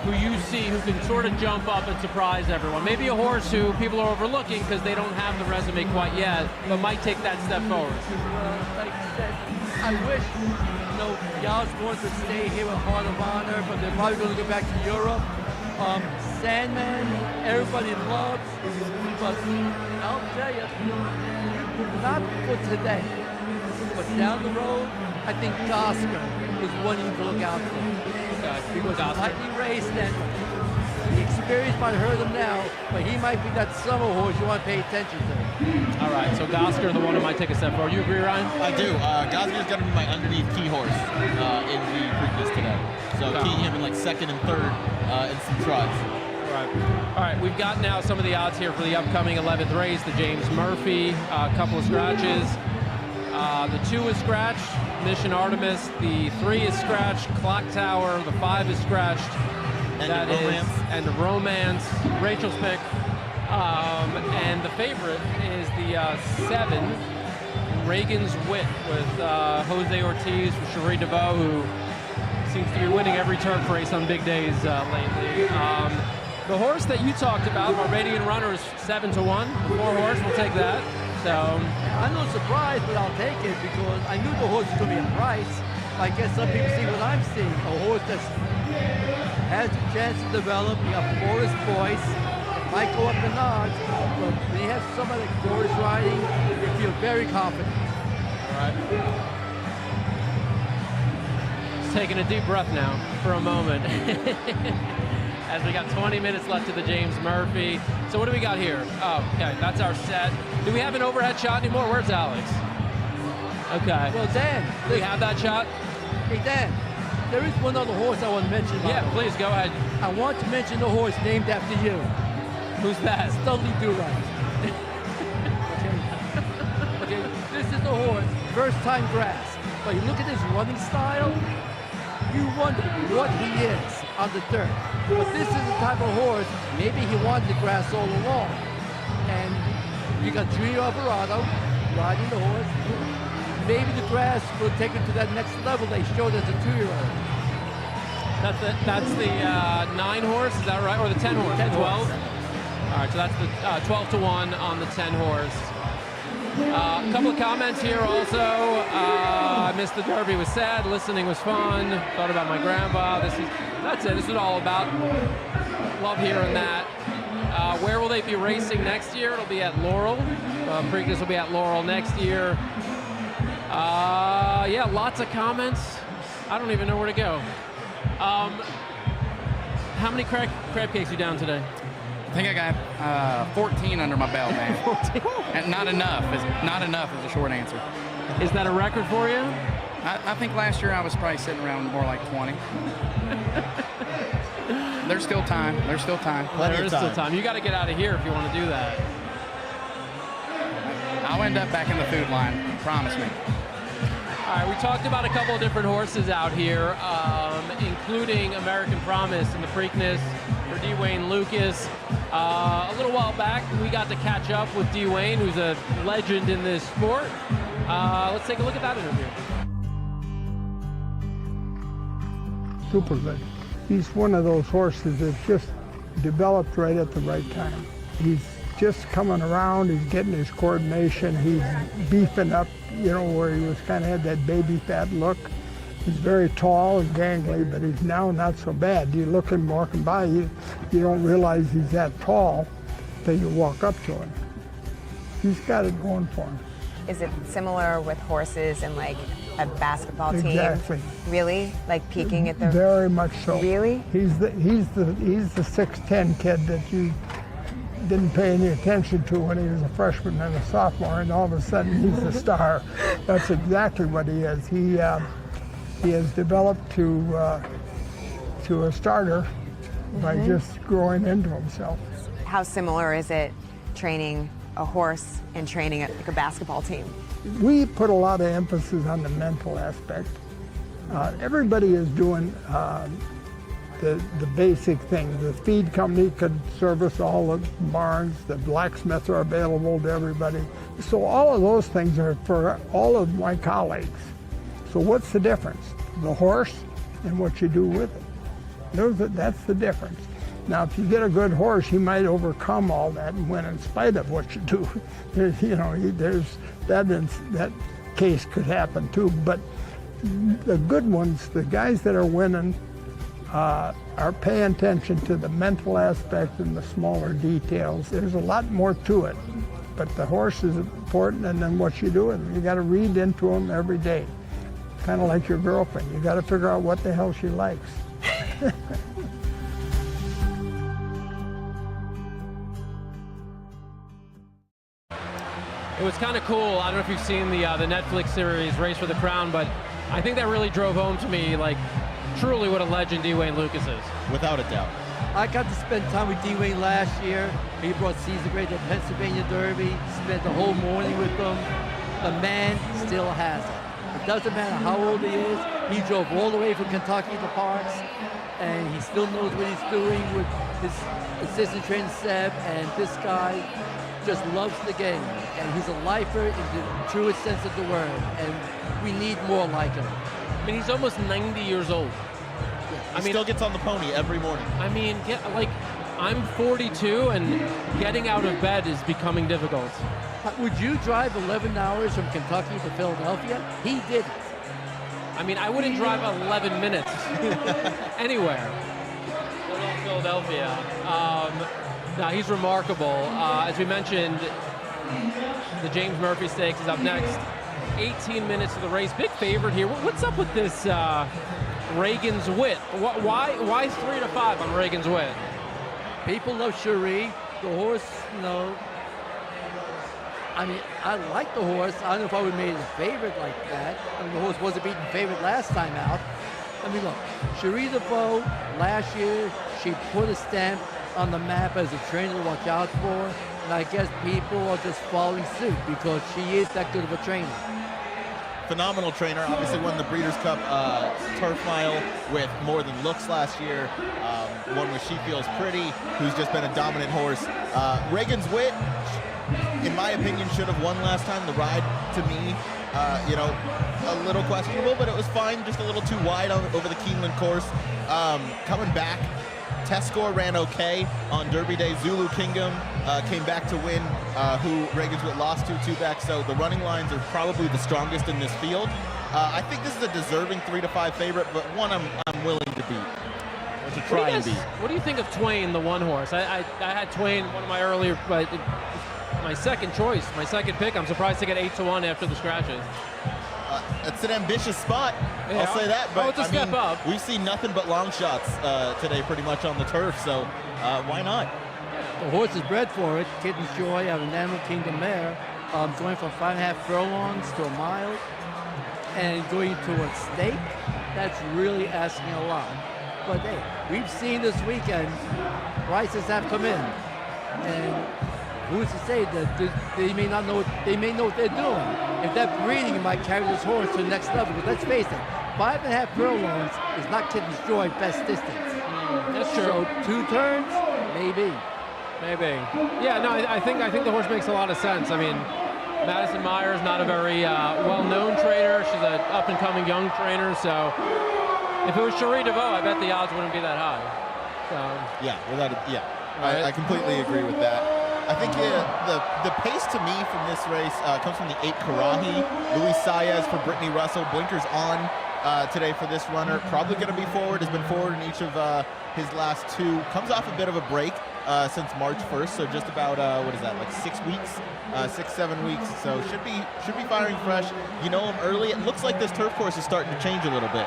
who you see who can sort of jump up and surprise everyone? Maybe a horse who people are overlooking because they don't have the resume quite yet, but might take that step forward. Like I said, I wish, Yaz wants to stay here with Heart of Honor, but they're probably going to go back to Europe. Sandman, everybody loves, but I'll tell you, not for today, but down the road, I think Gosker is one you can look out for. Because he's lightly raced and the experience might hurt him now, but he might be that summer horse you want to pay attention to. All right, so Gosker, the one who might take a step forward. You agree, Ryan? I do. Gosker's going to be my underneath key horse in the Preakness today. So keying him in like second and third in some trots. All right, we've got now some of the odds here for the upcoming 11th race. The James Murphy, a couple of scratches. The 2 is scratched, Mission Artemis. The 3 is scratched, Clock Tower. The 5 is scratched. And the Romance. Rachel's pick. And the favorite is the 7, Reagan's Wit, with Jose Ortiz, with Cherie DeVoe, who seems to be winning every turf race on big days lately. The horse that you talked about, Barbadian Runner, is 7-1. The 4-horse, we'll take that. So I'm not surprised, but I'll take it because I knew the horse was going to be a price. I guess some people see what I'm seeing. A horse that has a chance to develop, you got Forest Voice, might go up the odds, but when you have somebody like Forest riding, you feel very confident. All right. Just taking a deep breath now for a moment. As we got 20 minutes left to the James Murphy. So what do we got here? Oh, okay, that's our set. Do we have an overhead shot anymore? Where's Alex? Okay. Well, Dan. Do we have that shot? Hey, Dan, there is one other horse I want to mention. Yeah, please, go ahead. I want to mention the horse named after you. Who's that? Studley Do-Right. Okay, this is the horse, first time grass. But you look at his running style, you wonder what he is on the dirt. But this is the type of horse, maybe he wanted the grass all along. And you got Julio Alvarado riding the horse. Maybe the grass will take it to that next level they showed as a 2-year-old. That's the 9 horse, is that right? Or the 10 horse? 10 12? horse. All right, so that's the 12-1 on the 10 horse. A couple of comments here also. I missed the Derby, was sad. Listening was fun. Thought about my grandpa. That's it. This is all about. Love hearing that. Where will they be racing next year? It'll be at Laurel. Preakness will be at Laurel next year. Yeah, lots of comments. I don't even know where to go. How many crab cakes you down today? I think I got 14 under my belt, man. 14? And not enough is the short answer. Is that a record for you? I think last year I was probably sitting around more like 20. There's still time. There's still time. There is still time. You got to get out of here if you want to do that. I'll end up back in the food line. Promise me. All right, we talked about a couple of different horses out here, including American Promise in the Preakness for Dwayne Lucas. A little while back, we got to catch up with Dwayne, who's a legend in this sport. Let's take a look at that interview. Super good. He's one of those horses that just developed right at the right time. He's just coming around, he's getting his coordination, he's beefing up, you know, where he was kind of had that baby fat look. He's very tall and gangly, but he's now not so bad. You look him walking by, you don't realize he's that tall until you walk up to him. He's got it going for him. Is it similar with horses and like a basketball team? Exactly. Really? Like peaking at the... Very much so. Really? He's the 6'10" kid that you didn't pay any attention to when he was a freshman and a sophomore, and all of a sudden he's a star. That's exactly what he is. He has developed to a starter by just growing into himself. How similar is it training a horse and training like a basketball team? We put a lot of emphasis on the mental aspect. Everybody is doing the basic things. The feed company could service all the barns. The blacksmiths are available to everybody. So all of those things are for all of my colleagues. So what's the difference? The horse and what you do with it. That's the difference. Now, if you get a good horse, he might overcome all that and win in spite of what you do. That case could happen too. But the good ones, the guys that are winning, are paying attention to the mental aspect and the smaller details. There's a lot more to it, but the horse is important, and then what you do with him. You got to read into him every day, kind of like your girlfriend. You got to figure out what the hell she likes. It was kind of cool. I don't know if you've seen the Netflix series Race for the Crown, but I think that really drove home to me, like, truly what a legend Dwayne Lucas is. Without a doubt. I got to spend time with Dwayne last year. He brought Caesar Gray to the Pennsylvania Derby, spent the whole morning with them. The man still has it. It doesn't matter how old he is. He drove all the way from Kentucky to Parks, and he still knows what he's doing with his assistant trainer Seb, and this guy just loves the game, and he's a lifer in the truest sense of the word, and we need more like him. I mean, he's almost 90 years old. He still gets on the pony every morning. I mean, I'm 42, and getting out of bed is becoming difficult. Would you drive 11 hours from Kentucky to Philadelphia? He didn't. I mean, I wouldn't drive 11 minutes anywhere. Let alone Philadelphia. No, he's remarkable. As we mentioned, the James Murphy Stakes is up next. 18 minutes of the race. Big favorite here. What's up with this Reagan's Wit? Why 3 to 5 on Reagan's Wit? People love Cherie. The horse, I mean, I like the horse. I don't know if I would have made it a favorite like that. I mean, the horse wasn't beaten favorite last time out. I mean, look, Cherie DeVoe, last year, she put a stamp on the map as a trainer to watch out for. And I guess people are just following suit because she is that good of a trainer. Phenomenal trainer, obviously won the Breeders' Cup Turf Mile with More Than Looks last year. One with She Feels Pretty, who's just been a dominant horse. Reagan's Wit, in my opinion, should have won last time. The ride, to me, a little questionable, but it was fine, just a little too wide over the Keeneland course. Coming back, test score ran okay on Derby Day. Zulu Kingdom came back to win, who Reagan's Wit lost to back. So the running lines are probably the strongest in this field. I think this is a deserving 3 to 5 favorite, but one I'm willing to beat, or to try and beat. What do you think of Twain, the one horse? I had Twain, one of my earlier, my second choice, my second pick. I'm surprised to get 8 to 1 after the scratches. It's an ambitious spot, yeah, I'll say that, but it's a step up. We've seen nothing but long shots today pretty much on the turf, so why not? The horse is bred for it. Kitten's Joy out of an Animal Kingdom mare, going from 5.5 furlongs to a mile, and going to a stake. That's really asking a lot. But hey, we've seen this weekend, prices have come in, and who's to say that they may not know? They may know what they're doing. If that breeding might carry this horse to the next level. Because let's face it, 5.5 furlongs is not Kitten's Joy best distance. That's true. So 2 turns, maybe. Yeah, no, I think the horse makes a lot of sense. I mean, Madison Myers, not a very well-known trainer. She's an up-and-coming young trainer. So if it was Cherie DeVoe, I bet the odds wouldn't be that high. So Right. I completely agree with that. I think the pace to me from this race comes from the 8 Karahi. Luis Saez for Brittany Russell. Blinkers on today for this runner. Probably going to be forward. Has been forward in each of his last 2. Comes off a bit of a break since March 1st. So just about, what is that, like 6 weeks? 6-7 weeks. So should be firing fresh. You know him early. It looks like this turf course is starting to change a little bit.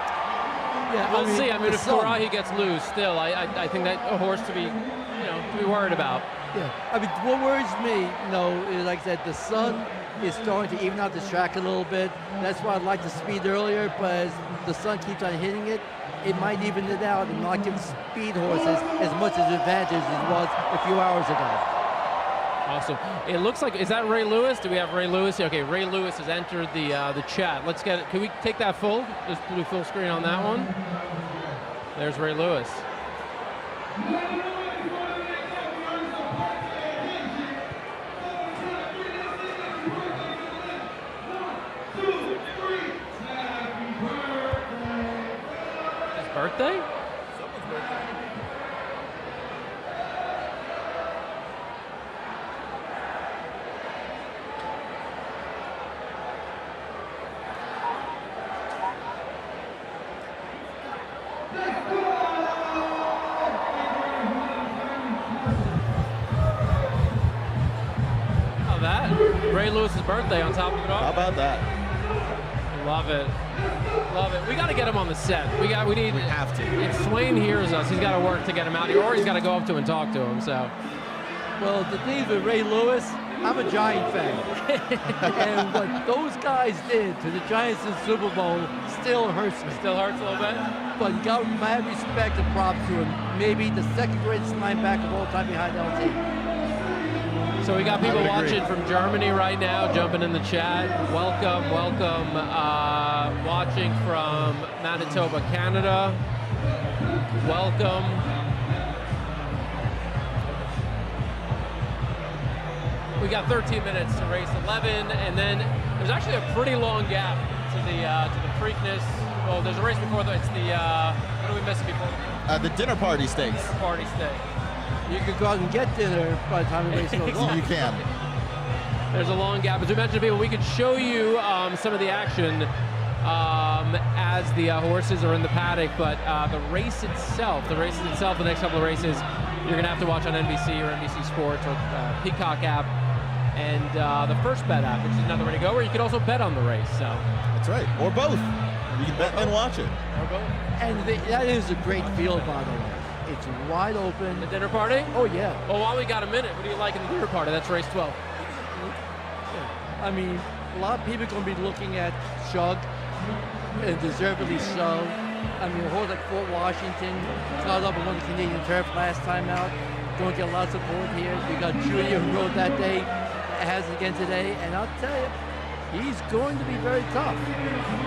Yeah, we'll see. I mean, if Karahi gets loose, still, I think that a horse to be worried about. Yeah, I mean, what worries me, is like I said, the sun is starting to even out this track a little bit. That's why I like the speed earlier, but as the sun keeps on hitting it, it might even it out and not give speed horses as much as advantage as it was a few hours ago. Awesome. It looks like, is that Ray Lewis? Do we have Ray Lewis? Okay, Ray Lewis has entered the chat. Let's get it. Can we take that full? Just do full screen on that one. There's Ray Lewis. Birthday? Someone's birthday. How that? Ray Lewis's birthday on top of it all. How about that? Love it. Love it. We got to get him on the set. We have to. If Swain hears us, he's got to work to get him out here, or he's got to go up to him and talk to him. So, well, the thing with Ray Lewis, I'm a Giant fan, and what those guys did to the Giants in the Super Bowl still hurts me. Still hurts a little bit. But you got mad respect and props to him. Maybe the second greatest linebacker of all time behind LT. So we got people watching from Germany right now, jumping in the chat. Welcome. Watching from Manitoba, Canada. Welcome. We got 13 minutes to race 11, and then there's actually a pretty long gap to the Preakness. Well, there's a race before that. It's the what are we missing before? The Dinner Party Stakes. Dinner Party Stakes. You could go out and get dinner by the time the race goes on. You can. There's a long gap. As we mentioned to people, we could show you some of the action as the horses are in the paddock, but the races itself, the next couple of races, you're going to have to watch on NBC or NBC Sports or Peacock app, and the First Bet app, which is another way to go, where you can also bet on the race. So that's right, or both. You can bet and watch it. Or both. And that is a great field, by the way. It's wide open. The dinner party? Oh, yeah. Well, while we got a minute, what do you like in the dinner party? That's race 12. I mean, a lot of people are going to be looking at Shug, and deservedly so. I mean, a horse like Fort Washington caught up and won the Canadian Turf last time out. Don't get a lot of support here. You got Julia who rode that day, has it again today, and I'll tell you, he's going to be very tough.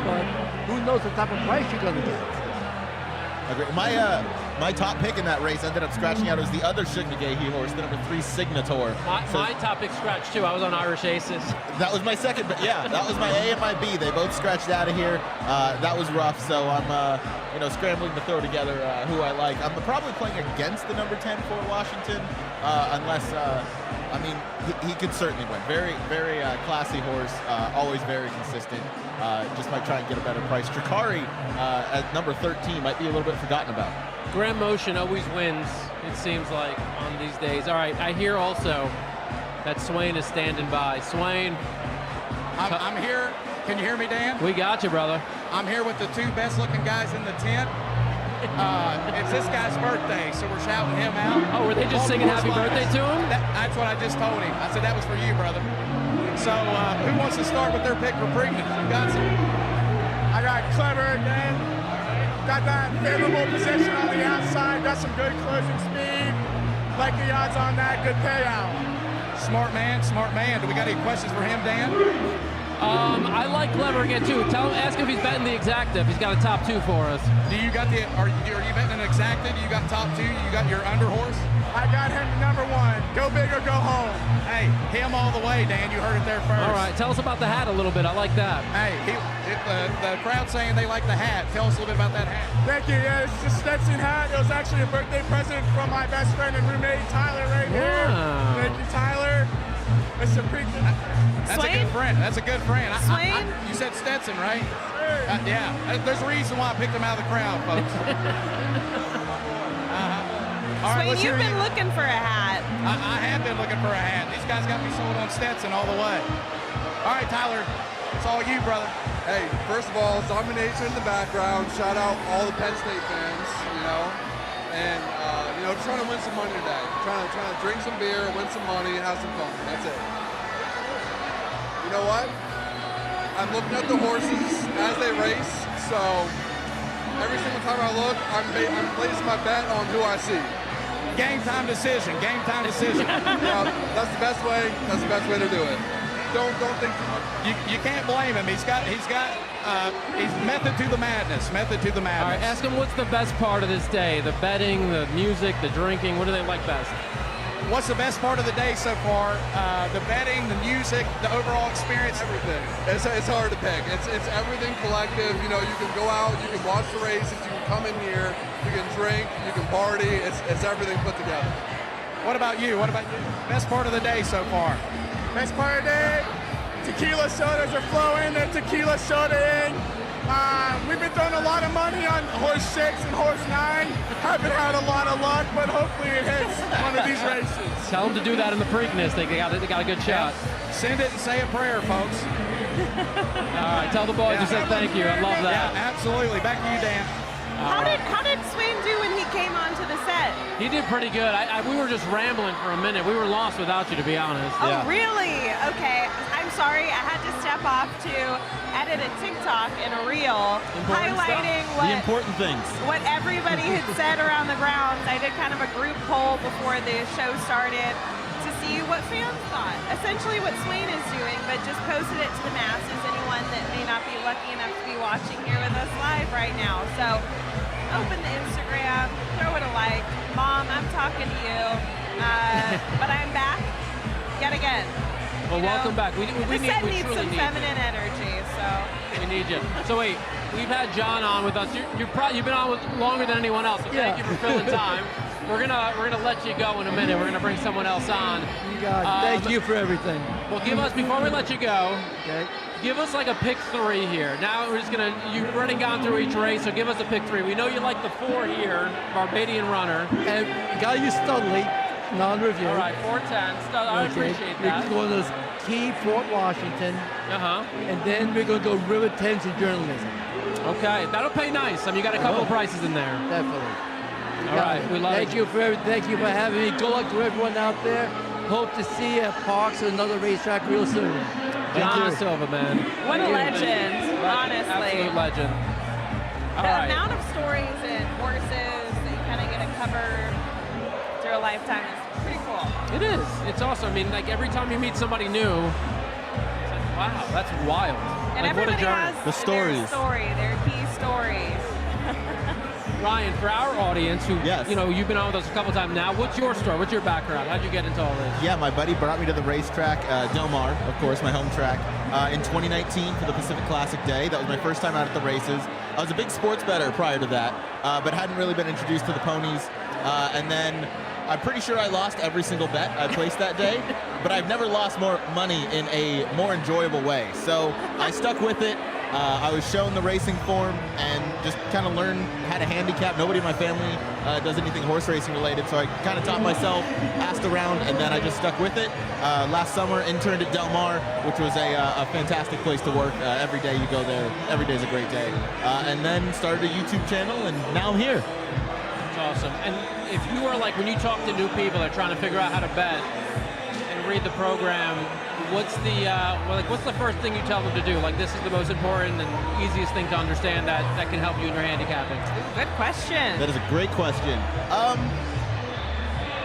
But who knows what type of price you're going to get. Agree. My top pick in that race ended up scratching out. It was the other Shug McGahee horse, the number 3 Signator. My top pick scratched too. I was on Irish Aces. That was my second, but yeah, that was my A and my B. They both scratched out of here. That was rough, so I'm scrambling to throw together who I like. I'm probably playing against the number 10 Fort Washington, unless he could certainly win. Very, very classy horse, always very consistent. Just might try and get a better price. Tricari at number 13 might be a little bit forgotten about. Grand Motion always wins, it seems like, on these days. All right, I hear also that Swain is standing by. Swain. I'm here. Can you hear me, Dan? We got you, brother. I'm here with the 2 best-looking guys in the tent. It's this guy's birthday, so we're shouting him out. Oh, were they just singing happy birthday to him? That's what I just told him. I said that was for you, brother. So who wants to start with their pick for Preakness? You got some? I got Clever again. Got that favorable position on the outside. Got some good closing speed. Like the odds on that. Good payout. Smart man, smart man. Do we got any questions for him, Dan? I like Clever again too. Ask him if he's betting the exacta. If he's got a top 2 for us. Do you got are you betting an exacta? Do you got top 2? You got your under horse? I got him number 1. Go big or go home. Hey, him all the way, Dan. You heard it there first. All right, tell us about the hat a little bit. I like that. Hey, the crowd saying they like the hat. Tell us a little bit about that hat. Thank you. Yeah, it's just Stetson hat. It was actually a birthday present from my best friend and roommate, Tyler, right here. Thank you, Tyler. It's a Preakness. That's a good friend. That's a good friend. You said Stetson, right? Sure. Yeah. There's a reason why I picked him out of the crowd, folks. All right, Swain, you've been looking for a hat. I have been looking for a hat. These guys got me sold on Stetson all the way. All right, Tyler, it's all you, brother. Hey, first of all, domination in the background. Shout out all the Penn State fans, and just trying to win some money today. Trying to drink some beer, win some money, have some fun. That's it. You know what? I'm looking at the horses as they race, so every single time I look, I'm placing my bet on who I see. Game time decision. Game time decision. That's the best way. That's the best way to do it. Don't think too much. You can't blame him. He's method to the madness. Method to the madness. All right, ask him what's the best part of this day. The betting, the music, the drinking. What do they like best? What's the best part of the day so far? The betting, the music, the overall experience. Everything. It's hard to pick. It's everything collective. You can go out, you can watch the races, you can come in here, you can drink, you can party. It's everything put together. What about you? Best part of the day so far? Best part of the day, tequila sodas are flowing. They're tequila soda-ing. We've been throwing a lot of money on horse 6 and horse 9. Haven't had a lot of luck, but hopefully it hits one of these races. Tell them to do that in the Preakness. They got a good shot. Send it and say a prayer, folks. All right, tell the boys to say thank you. I love that. Yeah, absolutely. Back to you, Dan. How did Swain do when he came onto the set? He did pretty good. We were just rambling for a minute. We were lost without you, to be honest. Oh, really? Okay. I'm sorry. I had to step off to edit a TikTok and a reel highlighting the important things. What everybody had said around the grounds. I did kind of a group poll before the show started to see what fans thought. Essentially what Swain is doing, but just posted it to the masses, anyone that may not be lucky enough to be watching here with us live right now. So open the Instagram, throw it a like. Mom, I'm talking to you, but I'm back yet again. Well, welcome back. We needs some feminine energy, so. We need you. So wait, we've had John on with us. You've been on with longer than anyone else, so thank you for filling time. we're gonna let you go in a minute. We're gonna bring someone else on. You got it. Thank you for everything. Well, give us, before we let you go, okay, give us like a pick 3 here. Now we're just you've already gone through each race, so give us a pick 3. We know you like the 4 here, Barbadian Runner. And gotta use Studley, non-review. All right, 410. I appreciate that. We're going to Key, Fort Washington. And then we're going to go River Thames and journalism. Okay, that'll pay nice. I mean, you got a couple of prices in there. Definitely. All right, we love Thank you for having me. Good luck to everyone out there. Hope to see you at Parks or another racetrack real soon. John Silva, man. What a legend, honestly. Absolute legend. The amount of stories and horses that you kind of get to cover through a lifetime is pretty cool. It is. It's awesome. I mean, like every time you meet somebody new, it's like, wow, that's wild. And like, what a everybody journey. has The stories. their story, their key stories. Ryan, for our audience who, you know, you've been on with us a couple times now, what's your story? What's your background? How'd you get into all this? Yeah, my buddy brought me to the racetrack, Del Mar, of course, my home track, in 2019 for the Pacific Classic Day. That was my first time out at the races. I was a big sports bettor prior to that, but hadn't really been introduced to the ponies. And then I'm pretty sure I lost every single bet I placed that day, but I've never lost more money in a more enjoyable way. So I stuck with it. I was shown the racing form and just kind of learned how to handicap. Nobody in my family does anything horse racing related, so I kind of taught myself, asked around, and then I just stuck with it. Last summer, interned at Del Mar, which was a fantastic place to work. Every day you go there, every day is a great day. And then started a YouTube channel, and now I'm here. That's awesome. And if you are like, when you talk to new people that are trying to figure out how to bet and read the program, what's the first thing you tell them to do? Like, this is the most important and easiest thing to understand that can help you in your handicapping. Good question. That is a great question.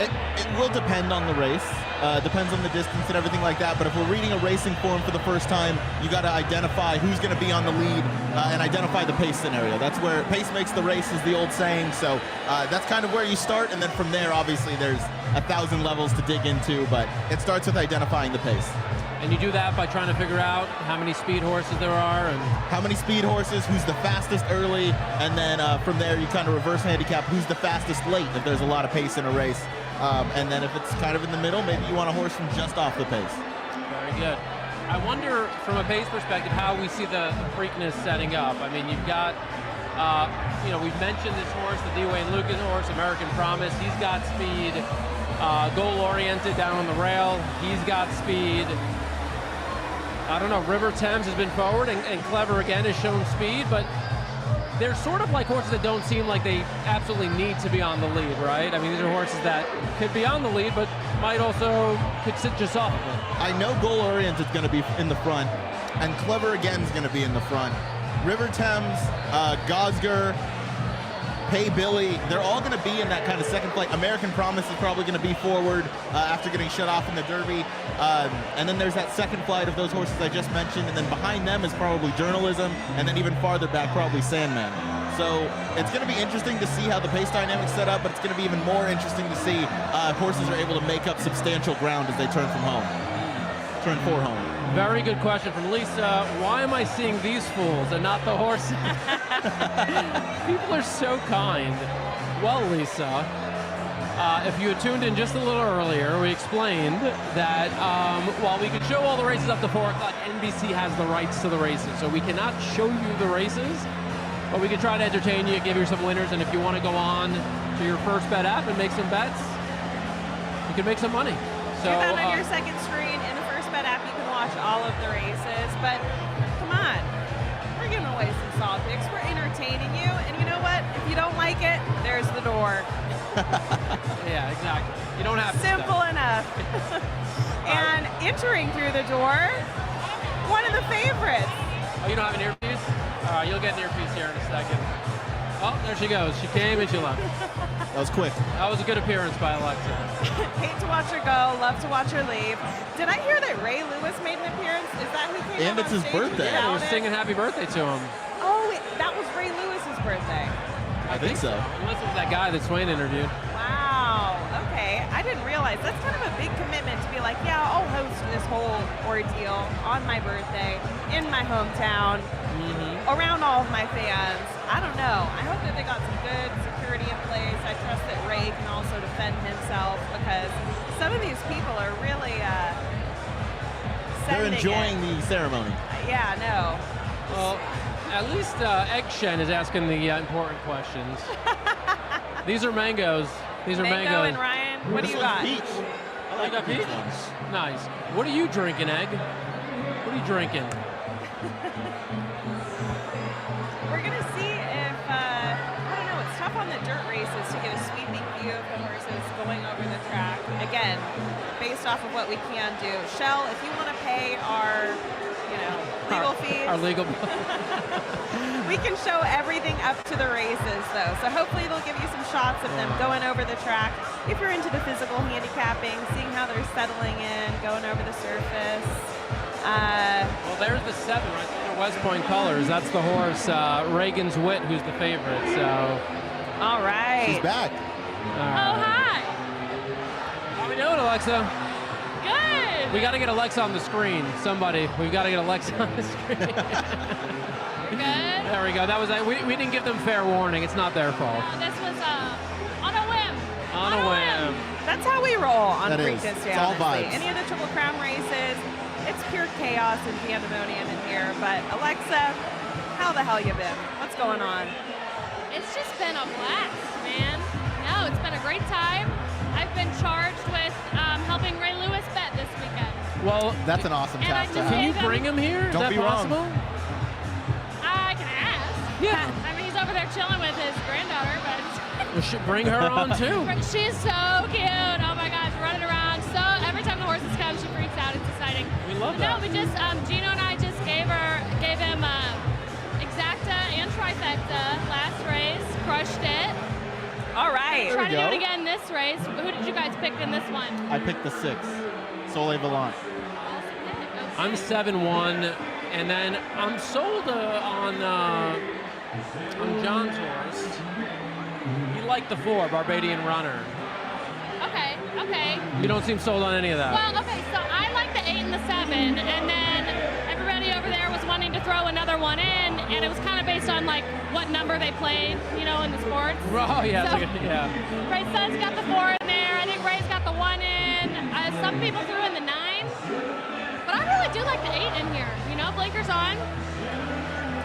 It will depend on the race. Depends on the distance and everything like that. But if we're reading a racing form for the first time, you got to identify who's going to be on the lead and identify the pace scenario. That's where pace makes the race, is the old saying. So that's kind of where you start. And then from there, obviously, there's 1,000 levels to dig into. But it starts with identifying the pace. And you do that by trying to figure out how many speed horses there are, and how many speed horses, who's the fastest early, and then from there you kind of reverse handicap who's the fastest late if there's a lot of pace in a race. And then if it's kind of in the middle, maybe you want a horse from just off the pace. Very good. I wonder, from a pace perspective, how we see the Preakness setting up. I mean, you've got, we've mentioned this horse, the Dwayne Lucas horse, American Promise. He's got speed, goal-oriented down on the rail. He's got speed. I don't know, River Thames has been forward, and Clever again has shown speed, but they're sort of like horses that don't seem like they absolutely need to be on the lead, right? I mean, these are horses that could be on the lead, but could sit just off of it. I know goal-oriented is going to be in the front, and Clever again is going to be in the front. River Thames, Gosger, Pay Billy, they're all going to be in that kind of second flight. American Promise is probably going to be forward after getting shut off in the Derby. And then there's that second flight of those horses I just mentioned, and then behind them is probably Journalism, and then even farther back, probably Sandman. So it's going to be interesting to see how the pace dynamics set up, but it's going to be even more interesting to see horses are able to make up substantial ground as they turn for home. Very good question from Lisa. Why am I seeing these fools and not the horses? People are so kind. Well, Lisa, if you had tuned in just a little earlier, we explained that while we could show all the races up to 4 o'clock, NBC has the rights to the races. So we cannot show you the races, but we can try to entertain you, give you some winners, and if you want to go on to your First Bet app and make some bets, you can make some money. So do that on your second screen in the First Bet app. You can watch all of the races, but come on, we're giving away some solid picks. We're entertaining you, and you know what? If you don't like it, there's the door. Yeah, exactly. You don't have to. Simple enough. And entering through the door, one of the favorites. Oh, you don't have an earpiece? All right, you'll get an earpiece here in a second. Oh, there she goes. She came and she left. That was quick. That was a good appearance by Alexa. Hate to watch her go, love to watch her leave. Did I hear that Ray Lewis made an appearance? Is that who came And on it's his stage birthday. and Yeah, he was shouted? singing happy birthday to him. Oh, that was Ray Lewis's birthday. I think so. Unless it was that guy that Swain interviewed. Wow. Okay. I didn't realize. That's kind of a big commitment to be like, yeah, I'll host this whole ordeal on my birthday in my hometown, around all of my fans. I don't know. I hope that they got some good security in place. I trust that Ray can also They're enjoying the ceremony. Yeah, no. Well, at least Egg Shen is asking the important questions. These are mangoes. These are Mango mangoes. and Ryan, what do you got? Peach. I like got the peach peach? ones. Nice. What are you drinking, Egg? What are you drinking? We're going to see if, I don't know, it's tough on the dirt races to get a sweeping view of the horses going over the track. Again, based off of what we can do. Shell, if you want to pay our, legal fees. Our legal. We can show everything up to the races, though. So hopefully they'll give you some shots of them going over the track. If you're into the physical handicapping, seeing how they're settling in, going over the surface. Well, there's the 7 right there, West Point colors. That's the horse, Reagan's Wit, who's the favorite. So. All right. She's back. Oh, hi. How we doing, Alexa? Good. We got to get Alexa on the screen. Somebody, we've got to get Alexa on the screen. Good. There we go. That was we didn't give them fair warning. It's not their fault. No, this was on a whim. On a whim. That's how we roll on That is. Preakness It's all honestly. vibes. Any of the Triple Crown races, it's pure chaos and pandemonium in here. But Alexa, how the hell you been? What's going on? It's just been a blast, man. No, it's been a great time. I've been charged with helping Ray Lewis bet this weekend. Well, that's an awesome And I task. just Can you gave him- bring him here? Is Don't that be wrong. possible? I can ask. Yeah. I mean, he's over there chilling with his granddaughter, but We should bring her on too. she's so cute. Oh my gosh, running around. So every time the horses come, she freaks out. It's exciting. We love No, that. we just Gino and I just gave him exacta and trifecta last race. Crushed it. All right. Try to do go. it again this race. Who did you guys pick in this one? I picked the 6, Soleil Volant. I'm 7-1, and then I'm sold on John's horse. You like the 4, Barbadian Runner. Okay, okay. You don't seem sold on any of that. Well, okay, so I like the 8 and the 7, and then everybody over there was wanting to throw another one in, and it was kind of based on like what number they played, in the sports. Oh, yeah, So, yeah. Ray's son's got the 4 in there. I think Ray's got the 1 in. Some people threw in the 9, but I really do like the 8 in here. Blinkers on.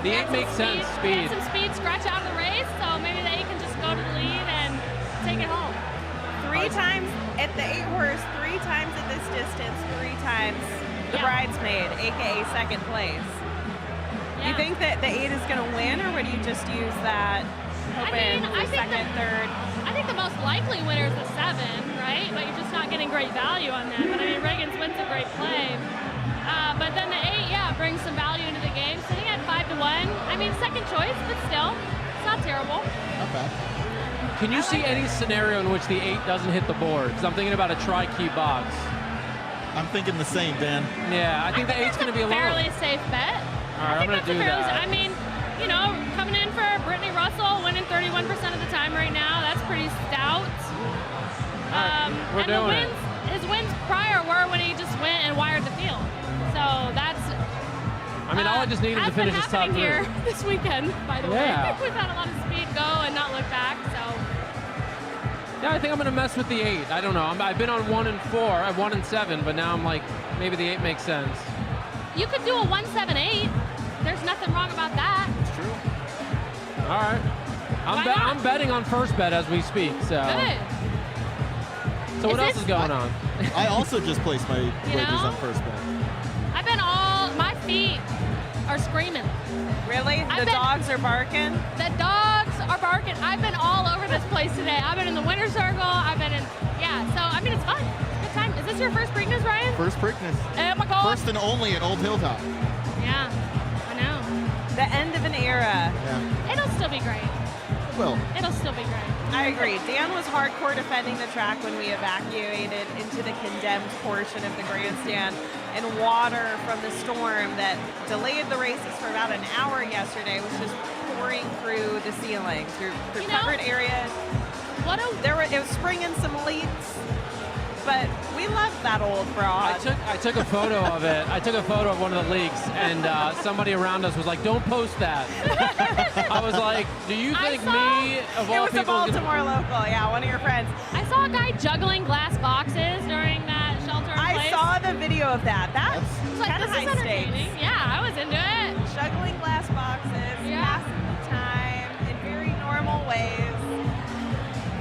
The 8 makes sense, speed. Get some speed, scratch out of the race, so maybe the 8 can just go to the lead and take it home. 3 times at the 8 horse, 3 times at this distance, 3 times the bridesmaid, aka second place. You think that the 8 is going to win, or would you just use that hoping for second, third? I think the most likely winner is the 7, right? But you're just not getting great value on that. But I mean, Reagan's Win's a great play. But then the 8, brings some value into the game. Sitting at 5-1. I mean, second choice, but still, it's not terrible. Not bad. Can you see any scenario in which the 8 doesn't hit the board? Because I'm thinking about a tri-key box. I'm thinking the same, Dan. Yeah, I think the 8's going to be alone. Fairly safe bet. All right, I'm going to do that. I mean, coming in for Brittany Russell, winning 31% of the time right now. That's pretty stout. We're and doing it. His wins prior were when he just went and wired the field. So that's. I mean, all I just needed to finish is top 3. Here this weekend, by the Yeah. way. We've had a lot of speed go and not look back. So. Yeah, I think I'm going to mess with the 8. I don't know. I've been on 1 and 4, 1 and 7, but now I'm like, maybe the 8 makes sense. You could do a 1-7-8. There's nothing wrong about that. It's true. All right. I'm betting on first bet as we speak. So. Good. So what else is going on? I also just placed my wagers on first bet. I've been my feet are screaming. Really? The dogs are barking? The dogs are barking. I've been all over this place today. I've been in the winter circle. I've been in, so, I mean, it's fun. It's a good time. Is this your first Preakness, Ryan? First Preakness. Oh, my God. First and only at Old Hilltop. Yeah, I know. The end of an era. Yeah. It'll still be great. Well. It'll still be great. I agree. Dan was hardcore defending the track when we evacuated into the condemned portion of the grandstand, and water from the storm that delayed the races for about an hour yesterday was just pouring through the ceiling, through covered areas. It was springing some leaks, but we love that old broad. I took a photo of it. I took a photo of one of the leaks, and somebody around us was like, "Don't post that." I was like, "Do you think me of all It was people?" a Baltimore local, yeah, one of your friends. I saw a guy juggling glass boxes during that shelter in place. I saw the video of that. That's like, kind of this is high stakes. entertaining. Yeah, I was into it. Juggling glass boxes, passing the time in very normal ways.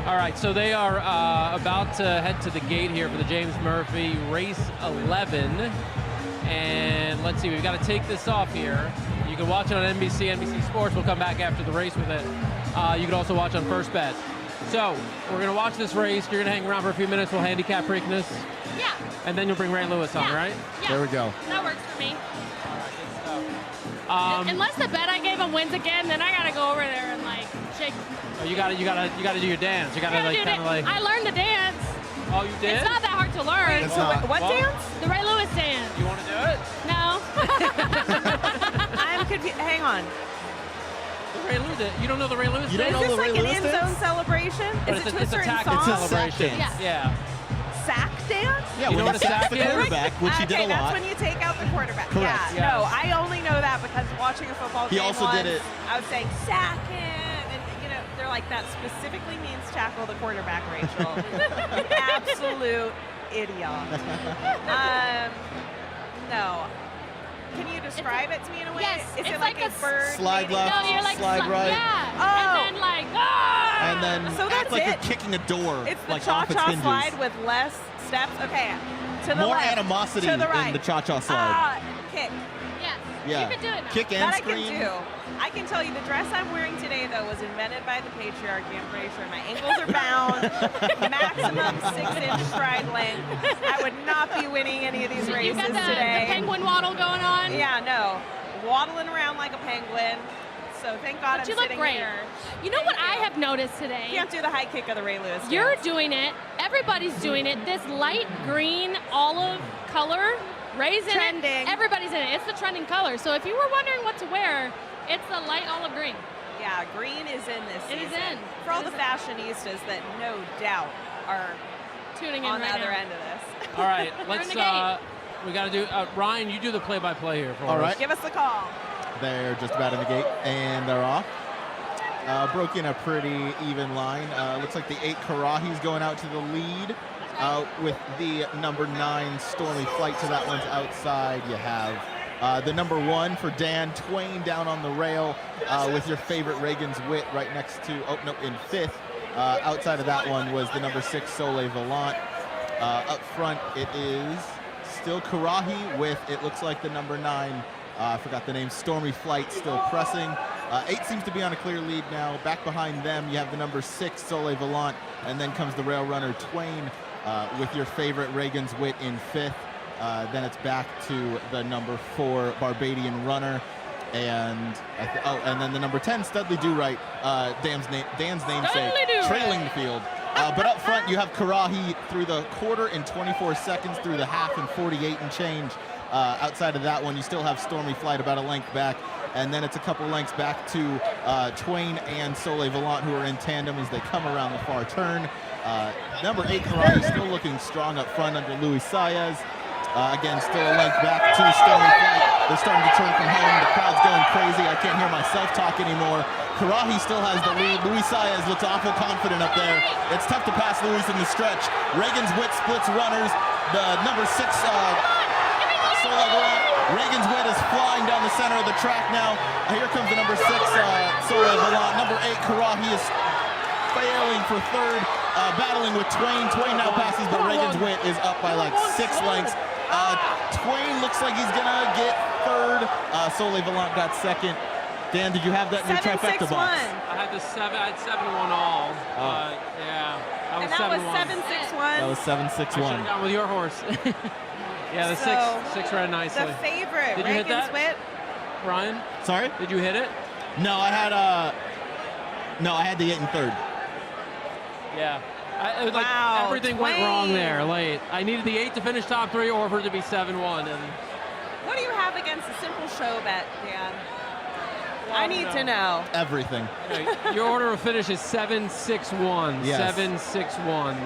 All right, so they are about to head to the gate here for the James Murphy race 11. And let's see, we've got to take this off here. You can watch it on NBC Sports. We'll come back after the race with it. You can also watch on First Bet. So we're going to watch this race. You're going to hang around for a few minutes. We'll handicap Preakness. Yeah. And then you'll bring Ray Lewis on, right? Yeah. There we go. That works for me. Unless the bet I gave him wins again, then I gotta go over there and like shake. Oh, you gotta do your dance. You gotta like kind of like. I learned the dance. Oh, you did? It's not that hard to learn. It's not. What dance? The Ray Lewis dance. You want to do it? No. I'm confused. Hang on. The Ray Lewis. You don't know the Ray Lewis You dance? don't know Is the this Ray like Lewis an dance? in-zone celebration? But Is it to a it's a certain tactic song? celebration. Yes. Yeah. Sack dance? Yeah, You know when what you a sack sack the is? quarterback, which he did a that's lot. when you take out the quarterback. Correct. Yeah. Yes. No, I only know that because watching a football He game also did once, it- I was saying sack him, and they're like that specifically means tackle the quarterback, Rachel. Absolute idiot. No. Can you describe it to me in a way? Yes, Is it's it like like a a bird? Slide maybe? left, No, you're like slide right. Yeah. Oh. And then like And then So act that's like it? you're kicking a door, It's the like off its cha-cha hinges. slide with less steps. Okay, to the More left, animosity to the right. in the cha-cha slide. Kick. Yes. Yeah. You can do it now. Kick and That scream. I can do. I can tell you the dress I'm wearing today, though, was invented by the patriarchy. I'm pretty sure my ankles are bound, maximum 6-inch stride length. I would not be winning any of these You races got the today. penguin waddle going on. Yeah, no. Waddling around like a penguin. So thank God But I'm you look sitting great. here. You know what I have noticed today? Can't do the high kick of the Ray Lewis. You're dance. doing it. Everybody's doing it. This light green olive color, Ray's in Trending. it. Everybody's in it. It's the trending color. So if you were wondering what to wear, it's the light olive green. Yeah, green is in this It is season. in. For all It the is in. fashionistas that no doubt are Tuning in on the right other now. end of this. All right, We're in let's. the gate. We got to do. Ryan, you do the play-by-play here for All us. right. Give us the call. They're just about in the gate, and they're off. Broke in a pretty even line. Looks like the 8 Karahi's going out to the lead. With the number 9 Stormy Flight to that one's outside. You have the number 1 for Dan Twain down on the rail with your favorite Reagan's Wit right next to, in 5th. Outside of that one was the number 6 Soleil Volant. Up front it is still Karahi with, it looks like the number 9, I forgot the name, Stormy Flight still pressing. 8 seems to be on a clear lead now. Back behind them you have the number 6 Soleil Volant, and then comes the rail runner Twain with your favorite Reagan's Wit in 5th. Then it's back to the number 4 Barbadian runner, and and then the number 10 Studley Do-Right, Dan's namesake, trailing the field. But up front you have Karahi through the quarter in 24 seconds, through the half in 48 and change. Outside of that one you still have Stormy Flight about a length back, and then it's a couple lengths back to Twain and Soleil Volant, who are in tandem as they come around the far turn. Number 8 Karahi still looking strong up front under Luis Saez. Again, still a length back to Stormy Flight. They're starting to turn from home. The crowd's going crazy. I can't hear myself talk anymore. Karahi still has the lead. Luis Saez looks awful confident up there. It's tough to pass Luis in the stretch. Reagan's Wit splits runners. The number 6 Soleil Volant. Reagan's Wit is flying down the center of the track now. Here comes the number 6 Soleil Volant. Number 8 Karahi is failing for 3rd, battling with Twain. Twain now passes, but Reagan's Wit is up by like 6 lengths. Twain looks like he's gonna get 3rd. Soleil Volant got 2nd. Dan, did you have that in your trifecta box? I had 7-1 all. Yeah, that was And that was 7-1. 7-6-1. That was I should 7-6-1. have gone with your horse. Yeah, the So, 6 ran nicely. The favorite, Did you hit Reagan's that? Wit. Ryan? Sorry? Did you hit it? No, I had the 8 in 3rd. Yeah. It was like Wow, everything went Twain. wrong there late. I needed the 8 to finish top 3 or for it to be 7-1. And What do you have against a simple show bet, Dan? Well, I need to know. Everything. okay, your order of finish is 7-6-1. Yes. So 7-6-1.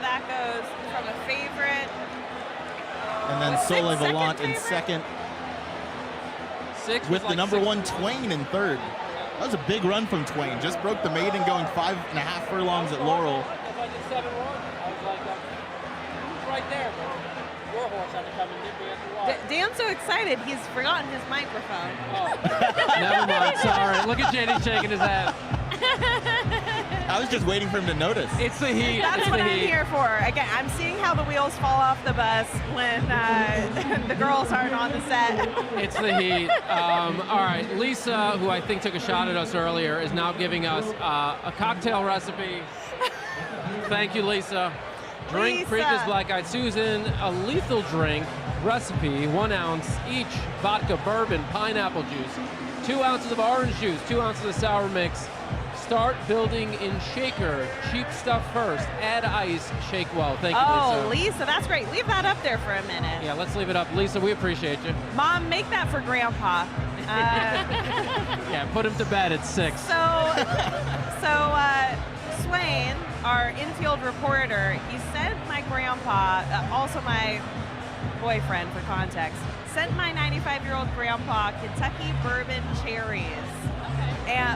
that goes from a favorite. And then Was six Soleil second Volant in favorite? 2nd. 6 With was the like number 6 1 Twain in 3rd. That was a big run from Twain. Just broke the maiden going 5.5 furlongs at Laurel. If I did 7-1, I was like, he was right there. But Your horse had to come and nip me at the wall. Dan's so excited, he's forgotten his microphone. Never mind, sorry. Look at JD shaking his head. I was just waiting for him to notice. It's the heat. That's it's what the I'm heat. here for. Again, I'm seeing how the wheels fall off the bus when the girls aren't on the set. It's the heat. All right, Lisa, who I think took a shot at us earlier, is now giving us a cocktail recipe. Thank you, Lisa. Drink Lisa. Preakness Black Eyed Susan, a lethal drink recipe, 1 ounce each, vodka, bourbon, pineapple juice, 2 ounces of orange juice, 2 ounces of sour mix. Start building in shaker. Cheap stuff first. Add ice. Shake well. Thank you, Lisa. Oh, Lisa, that's great. Leave that up there for a minute. Yeah, let's leave it up. Lisa, we appreciate you. Mom, make that for Grandpa. Yeah, put him to bed at 6. Swain, our infield reporter, he sent my grandpa, also my boyfriend for context, sent my 95-year-old grandpa Kentucky bourbon cherries.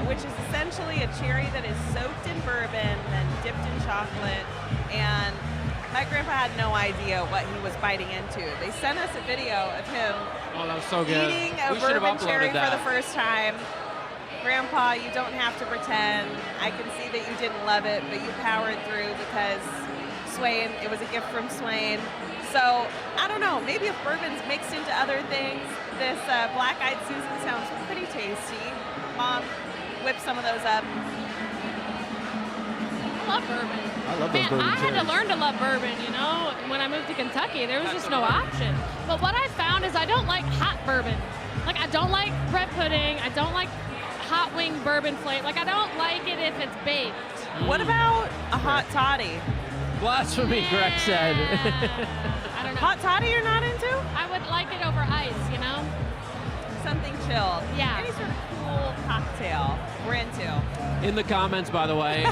Which is essentially a cherry that is soaked in bourbon, then dipped in chocolate, and my grandpa had no idea what he was biting into. They sent us a video of him that was so good. eating a We should have bourbon cherry uploaded that. for the first time. Grandpa, you don't have to pretend. I can see that you didn't love it, but you powered through because Swain, it was a gift from Swain. So, I don't know, maybe if bourbon's mixed into other things, this Black Eyed Susan sounds pretty tasty. Mom, whip some of those up. I love bourbon. I love those bourbon I had to cherries. learn to love bourbon, you know. When I moved to Kentucky, there was just no option. But what I found is I don't like hot bourbon. Like, I don't like bread pudding. I don't like hot wing bourbon flavor. Like, I don't like it if it's baked. What about a hot toddy? Blasphemy, Greg said. I don't know. Hot toddy you're not into? I would like it over ice, you know? Something chilled. Yeah. Any sort of cool cocktail we're into. In the comments, by the way.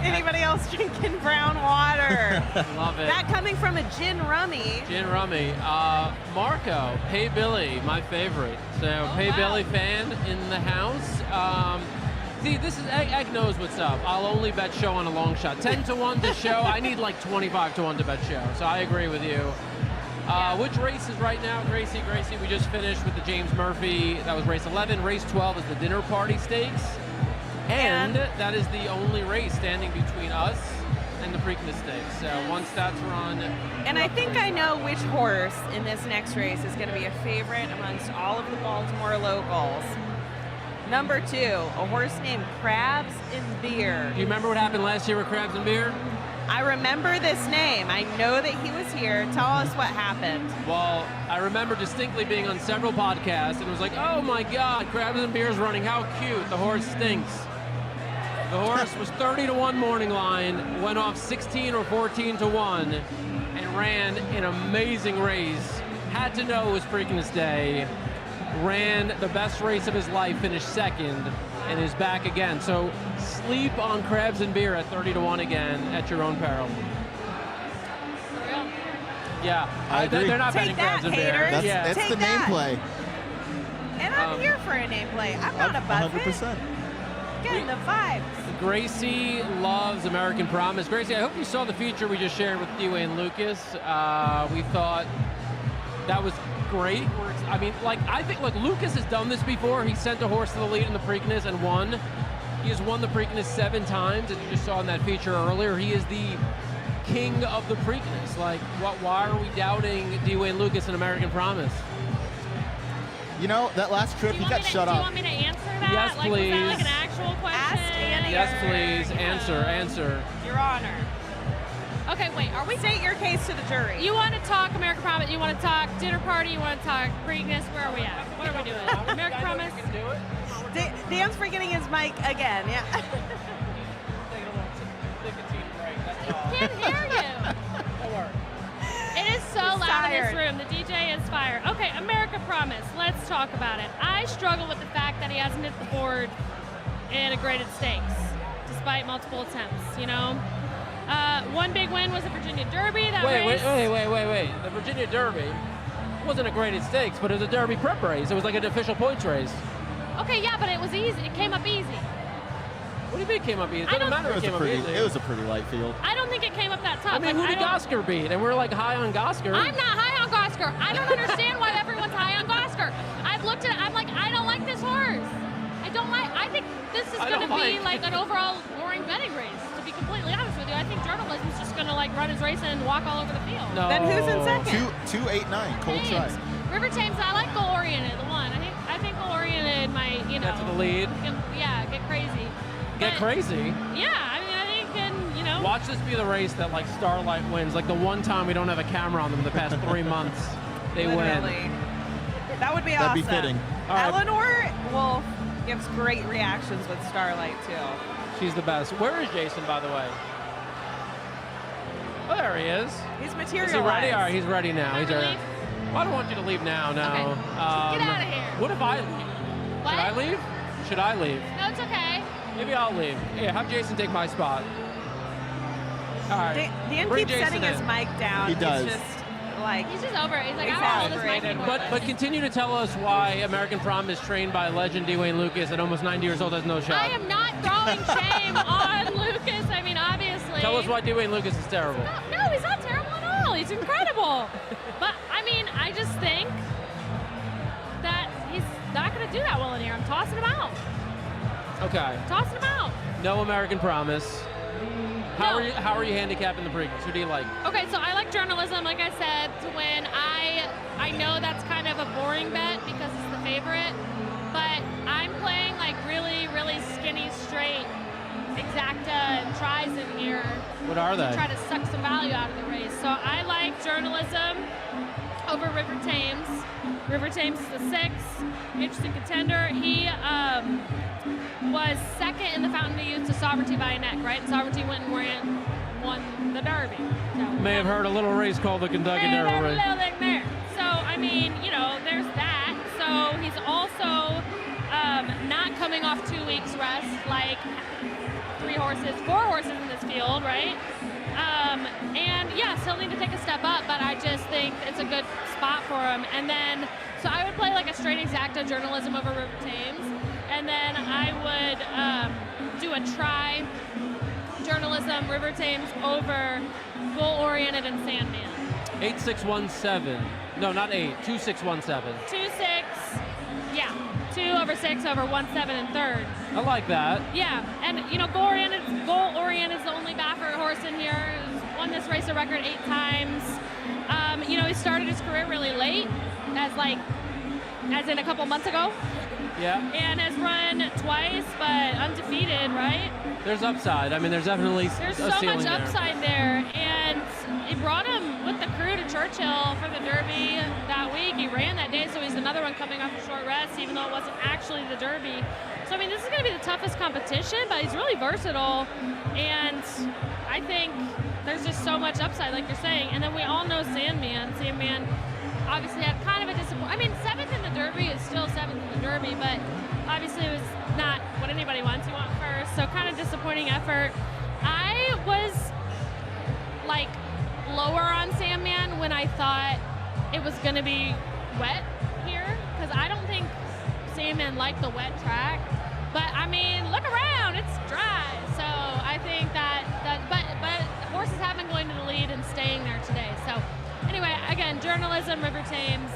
Anybody else drinking brown water? Love it. That coming from a gin rummy. Gin Rummy. Marco, Pay Billy, my favorite. So, Pay Billy fan in the house. See, this is, Egg knows what's up. I'll only bet show on a long shot. 10-1 to show. I need like 25-1 to bet show. So I agree with you. Which race is right now, Gracie? We just finished with the James Murphy. That was race 11. Race 12 is the Dinner Party Stakes. And that is the only race standing between us and the Preakness Stakes. So once that's run. And I think I know which horse in this next race is going to be a favorite amongst all of the Baltimore locals. Number 2, a horse named Crabs and Beer. Do you remember what happened last year with Crabs and Beer? I remember this name. I know that he was here. Tell us what happened. Well, I remember distinctly being on several podcasts and it was like, oh my God, Crabs and Beer's running. How cute. The horse stinks. The horse was 30-1 morning line, went off 16 or 14-1, and ran an amazing race. Had to know it was Preakness Day. Ran the best race of his life, finished second, and is back again. So sleep on Crabs and Beer at 30-1 again at your own peril. Yeah, I agree. They're not Take betting that, Crabs and Beer. haters. Yeah. That's Take the name that. play. And I'm here for a name play. I'm not a buffet. 100%. Getting the vibes. Gracie loves American Promise. Gracie, I hope you saw the feature we just shared with you and Lucas. We thought that was great. I mean, I think Lucas has done this before. He sent a horse to the lead in the Preakness and won. He has won the Preakness 7 times, as you just saw in that feature earlier. He is the king of the Preakness. Why are we doubting Dwayne Lucas and American Promise? You know, that last trip, he got shut Do you up. want me to answer that? Yes, Was that please. an actual question? Yes, please. Answer. Your Honor. Okay, wait. Are we? State your case to the jury. You want to talk American Promise? You want to talk Dinner Party? You want to talk Preakness? Where are we at? What are we doing? American Promise? Dan's forgetting his mic again. Yeah. I can't hear you. It is so He's loud in this tired. room. The DJ is fired. Okay, America Promise. Let's talk about it. I struggle with the fact that he hasn't hit the board in a graded stakes, despite multiple attempts, you know? One big win was the Virginia Derby. Wait. The Virginia Derby wasn't a graded stakes, but it was a Derby prep race. It was like an official points race. Okay, yeah, but it was easy. It came up easy. What do you mean it came up easy? It I doesn't don't- matter if it came up easy. It was a pretty light field. I don't think it came up that tough. I mean, who did Gosker beat? And we're high on Gosker. I'm not high on Gosker. I don't understand why everyone's high on Gosker. I've looked at it. I'm like, I don't like this horse. I think this is going to be like an overall boring betting race, to be completely honest with you. I think journalism's just going to like run his race and walk all over the field. No. Then who's in second? 2-8-9, Cold Try. River Thames, I like goal oriented, the one. I think goal oriented might, you know. Get to the lead. Get crazy. Get crazy. Yeah, I mean, I think, you know. Watch this be the race that like Starlight wins. Like the one time we don't have a camera on them the past 3 months, they Literally. win. That would be That'd awesome. be fitting. All right. Eleanor Wolf gives great reactions with Starlight too. She's the best. Where is Jason, by the way? Oh, there he is. He's Is materialized. he ready? All right, he's ready now. He's Can I ready. leave? Well, I don't want you to leave now. No. Okay. Get out of here. What if I leave? What? Should I leave? Should I leave? No, it's okay. Maybe I'll leave. Yeah, have Jason take my spot. All right. Dan Bring keeps Jason setting his in. mic down. He does. He's just like He's just over it. He's like, I don't know this mic anymore. But continue to tell us why American Prom is trained by legend Dwayne Lucas at almost 90 years old has no shot. I am not throwing shame on Lucas. I mean, obviously. Tell us why Dwayne Lucas is terrible. No, he's not terrible at all. He's incredible. But, I mean, I just think that he's not going to do that well in here. I'm tossing him out. Okay. Tossing him out. No American Promise. How No. are you handicapping the Preakness? Who do you like? Okay, so I like journalism, like I said, to win. I know that's kind of a boring bet because it's the favorite, but I'm playing like really, really skinny, straight exacta and tries in here. What are they? To try to suck some value out of the race. So I like journalism over River Thames. River Thames is the 6th, interesting contender. He was second in the Fountain of Youth to Sovereignty by a neck, right? And Sovereignty went and won the Derby. So, May have heard a little race called the Kentucky Derby there's a race. little thing there. So, I mean, you know, there's that. So he's also not coming off 2 weeks rest like 4 horses in this field, right? And yes, he'll need to take a step up, but I just think it's a good spot for him. And then, so I would play like a straight exacta journalism over River Thames. And then I would do a try journalism, River Thames over goal-oriented and Sandman. 8617. No, not 8. 2617. 2-6. Yeah. 2 over 6 over 1-7 and third. I like that. Yeah, and you know, goal-oriented is the only Baffert horse in here. He's won this race a record 8 times. You know, he started his career really late, as in a couple months ago. Yeah. And has run twice, but undefeated, right? There's upside. I mean, there's definitely There's a so ceiling much there. upside there, and it brought him with the crew to Churchill for the Derby that week. He ran that day, so he's another one coming off a short rest, even though it wasn't actually the Derby. So, I mean, this is going to be the toughest competition, but he's really versatile, and I think there's just so much upside, like you're saying. And then we all know Sandman. Sandman obviously had kind of a disappointment. I mean, 7th in the Derby is still 7th in the Derby, but obviously it was not what anybody wants. You want first, so kind of disappointing effort. I was like lower on Sandman when I thought it was going to be wet here, because I don't think Sandman liked the wet track. But I mean, look around, it's dry. So I think that but horses have been going to the lead and staying there today. So anyway, again, journalism, River Thames,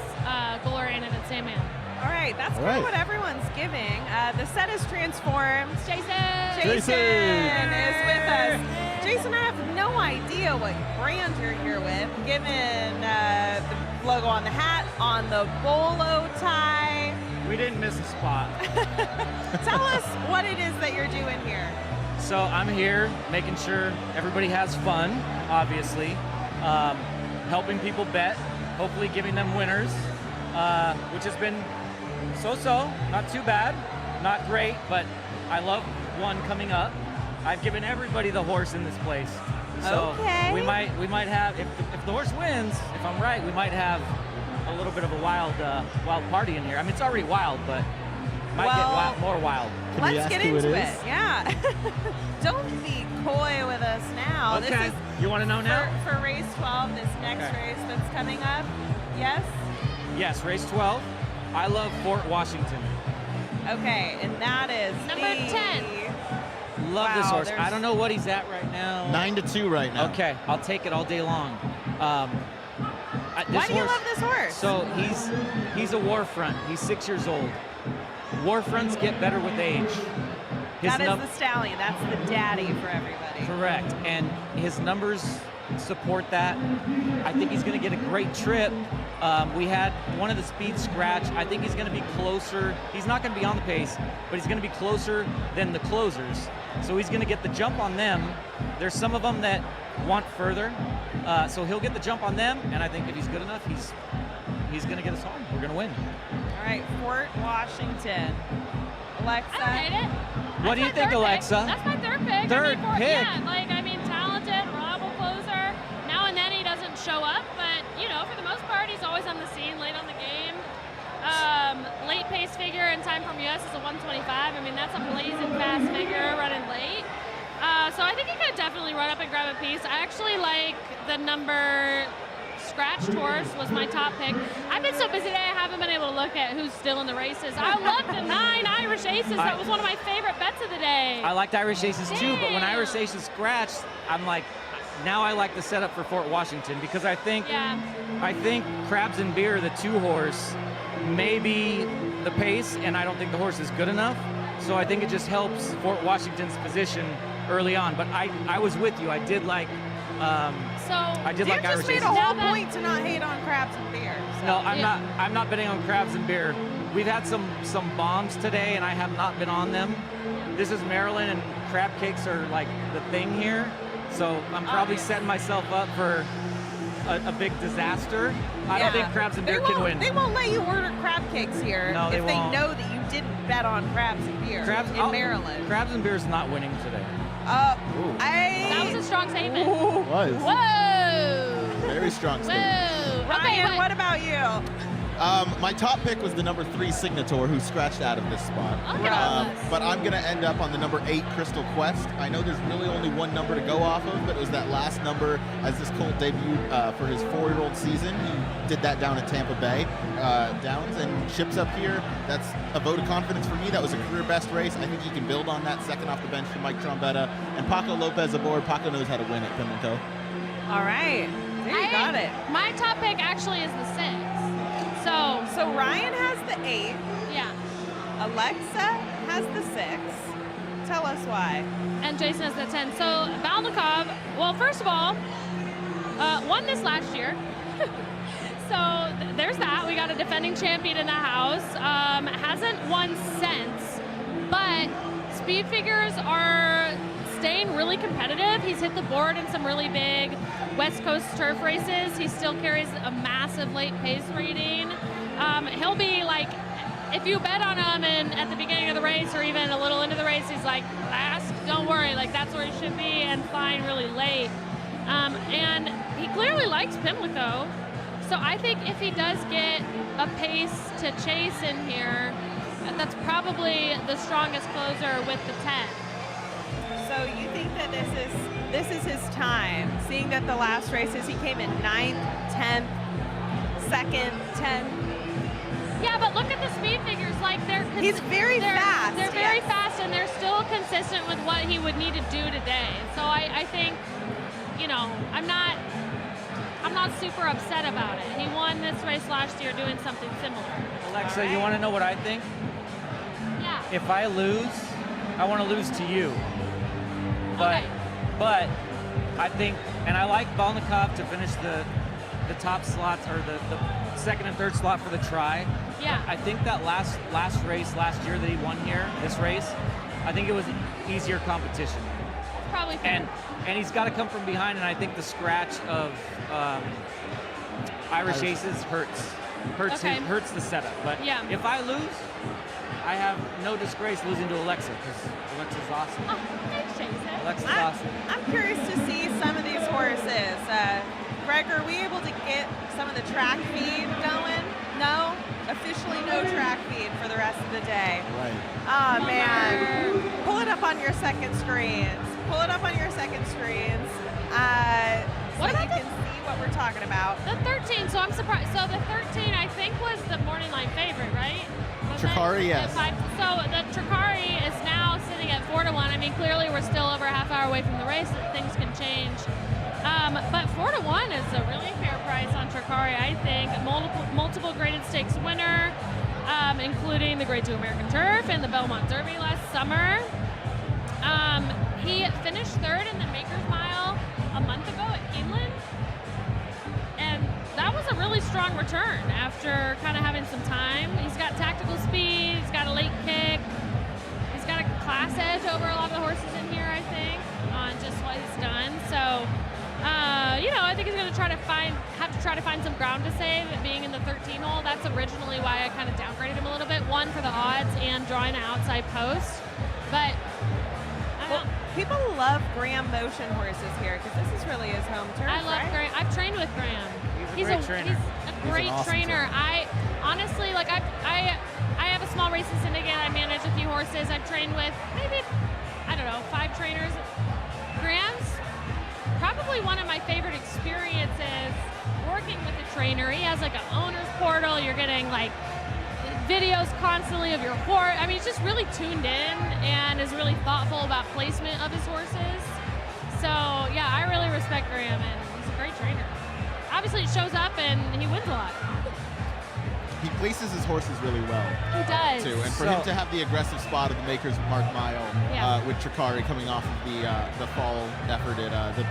goal-oriented, and Sandman. All right, that's kind of what everyone's giving. The set is transformed. Jason is with us. Jason, I have no idea what brand you're here with, given the logo on the hat, on the bolo tie. We didn't miss a spot. Tell us what it is that you're doing here. So I'm here making sure everybody has fun, obviously. Helping people bet, hopefully giving them winners, which has been so-so, not too bad, not great, but I love one coming up. I've given everybody the horse in this place. So we might have, if the horse wins, if I'm right, we might have a little bit of a wild party in here. I mean, it's already wild, but might get more wild. Let's get into it. Yeah. Don't be coy with us now. Okay. This is you want to know now? For race 12, this next race that's coming up. Yes? Yes, race 12. I love Fort Washington. Okay, and that is number 10. Love this horse. I don't know what he's at right now. 9-2 right now. Okay, I'll take it all day long. I Why do you love this horse? So he's a war front. He's 6 years old. War fronts get better with age. That is the stallion. That's the daddy for everybody. Correct. And his numbers support that. I think he's going to get a great trip. We had one of the speed scratch. I think he's going to be closer. He's not going to be on the pace, but he's going to be closer than the closers. So he's going to get the jump on them. There's some of them that want further. So he'll get the jump on them. And I think if he's good enough, he's going to get us home. We're going to win. All right, Fort Washington. Alexa. I don't hate it. What do you think, Alexa? That's my third pick. Third pick. Yeah, talented, reliable closer. Now and then he doesn't show up, but for the most part, he's always on the scene, late on the game. Late pace figure in time from US is a 125. I mean, that's a blazing fast figure running late. So I think he could definitely run up and grab a piece. I actually like the number scratched horse was my top pick. I've been so busy today, I haven't been able to look at who's still in the races. I love the 9 Irish Aces. That was one of my favorite bets of the day. I liked Irish Aces too, but when Irish Aces scratched, I'm like, now I like the setup for Fort Washington because I think Crabs and Beer, the 2-horse, maybe the pace, and I don't think the horse is good enough. So I think it just helps Fort Washington's position early on. But I was with you. I did like. I did like Irish just made Aces. a whole point to not hate on Crabs and Beer. So. No, I'm not betting on Crabs and Beer. We've had some bombs today, and I have not been on them. This is Maryland, and crab cakes are like the thing here. So I'm probably setting myself up for a big disaster. I don't think Crabs and Beer can win. They won't let you order crab cakes here No, if they won't. know that you didn't bet on Crabs and Beer in Maryland. Crabs and Beer is not winning today. That was a strong statement. Was. Whoa! Very strong statement. Whoa! Ryan, what about you? My top pick was the number 3 Signator, who scratched out of this spot. But I'm going to end up on the number 8 Crystal Quest. I know there's really only one number to go off of, but it was that last number as this colt debuted for his 4-year-old season. He did that down in Tampa Bay Downs and ships up here. That's a vote of confidence for me. That was a career best race. I think he can build on that second off the bench from Mike Trombetta. And Paco Lopez aboard. Paco knows how to win at Pimlico. All right. There you got it. My top pick actually is the 6. So Ryan has the 8. Yeah. Alexa has the 6. Tell us why. And Jason has the 10. So Balnikov, well, first of all, won this last year. So there's that. We got a defending champion in the house. Hasn't won since, but speed figures are staying really competitive. He's hit the board in some really big West Coast turf races. He still carries a massive late pace rating. He'll be like, if you bet on him and at the beginning of the race or even a little into the race, he's like, last, don't worry, like that's where he should be and flying really late. And he clearly likes Pimlico. So I think if he does get a pace to chase in here, that's probably the strongest closer with the 10. So you think that this is his time, seeing that the last races he came in 9th, 10th, 2nd, 10th. Yeah, but look at the speed figures. Like he's very fast. They're very fast, and they're still consistent with what he would need to do today. So I think, I'm not super upset about it. He won this race last year doing something similar. Alexa, you want to know what I think? Yeah. If I lose, I want to lose to you. But I think, and I like Balnikov to finish the top slots or the second and third slot for the try. Yeah. I think that last race last year that he won here, this race, I think it was easier competition. Probably fair. And he's got to come from behind, and I think the scratch of Irish Aces hurts the setup. But if I lose, I have no disgrace losing to Alexa because Alexa's awesome. Oh, thanks, Jason. Alexa's awesome. I'm curious to see some of these horses. Greg, are we able to get some of the track feed going? No? Officially no track feed for the rest of the day. Right. Oh, man. Pull it up on your second screens. Pull it up on your second screens. So you can see what we're talking about. The 13, so I'm surprised. So the 13, I think, was the morning line favorite, right? Tricari, yes. So the Tricari is now sitting at 4-1. I mean, clearly we're still over a half hour away from the race. Things can change. But 4-1 is a really fair price on Tricari. Tricari, I think. Multiple graded stakes winner, including the Grade 2 American Turf and the Belmont Derby last summer. He finished third in the Maker's Mile a month ago at Keeneland. And that was a really strong return after kind of having some time. He's got tactical speed, he's got a late kick, he's got a class edge over a lot of the horses in here, I think, on just what he's done. So, I think he's going to have to try to find some ground to save, being in the 13 hole. That's originally why I kind of downgraded him a little bit. One, for the odds and drawing an outside post. But people love Graham motion horses here because this is really his home turf. I love Graham. I've trained with Graham. He's a great trainer. He's a great trainer. I honestly, I have a small racing syndicate. I manage a few horses. I've trained with maybe, 5 trainers. Graham's probably one of my favorite experiences working with a trainer. He has like an owner's portal. You're getting like videos constantly of your horse. I mean, he's just really tuned in and is really thoughtful about placement of his horses. So yeah, I really respect Graham, and he's a great trainer. Obviously, it shows up and he wins a lot. He places his horses really well. He does. Too, and for him to have the aggressive spot of the Maker's Mark Mile with Tricari coming off of the fall effort at the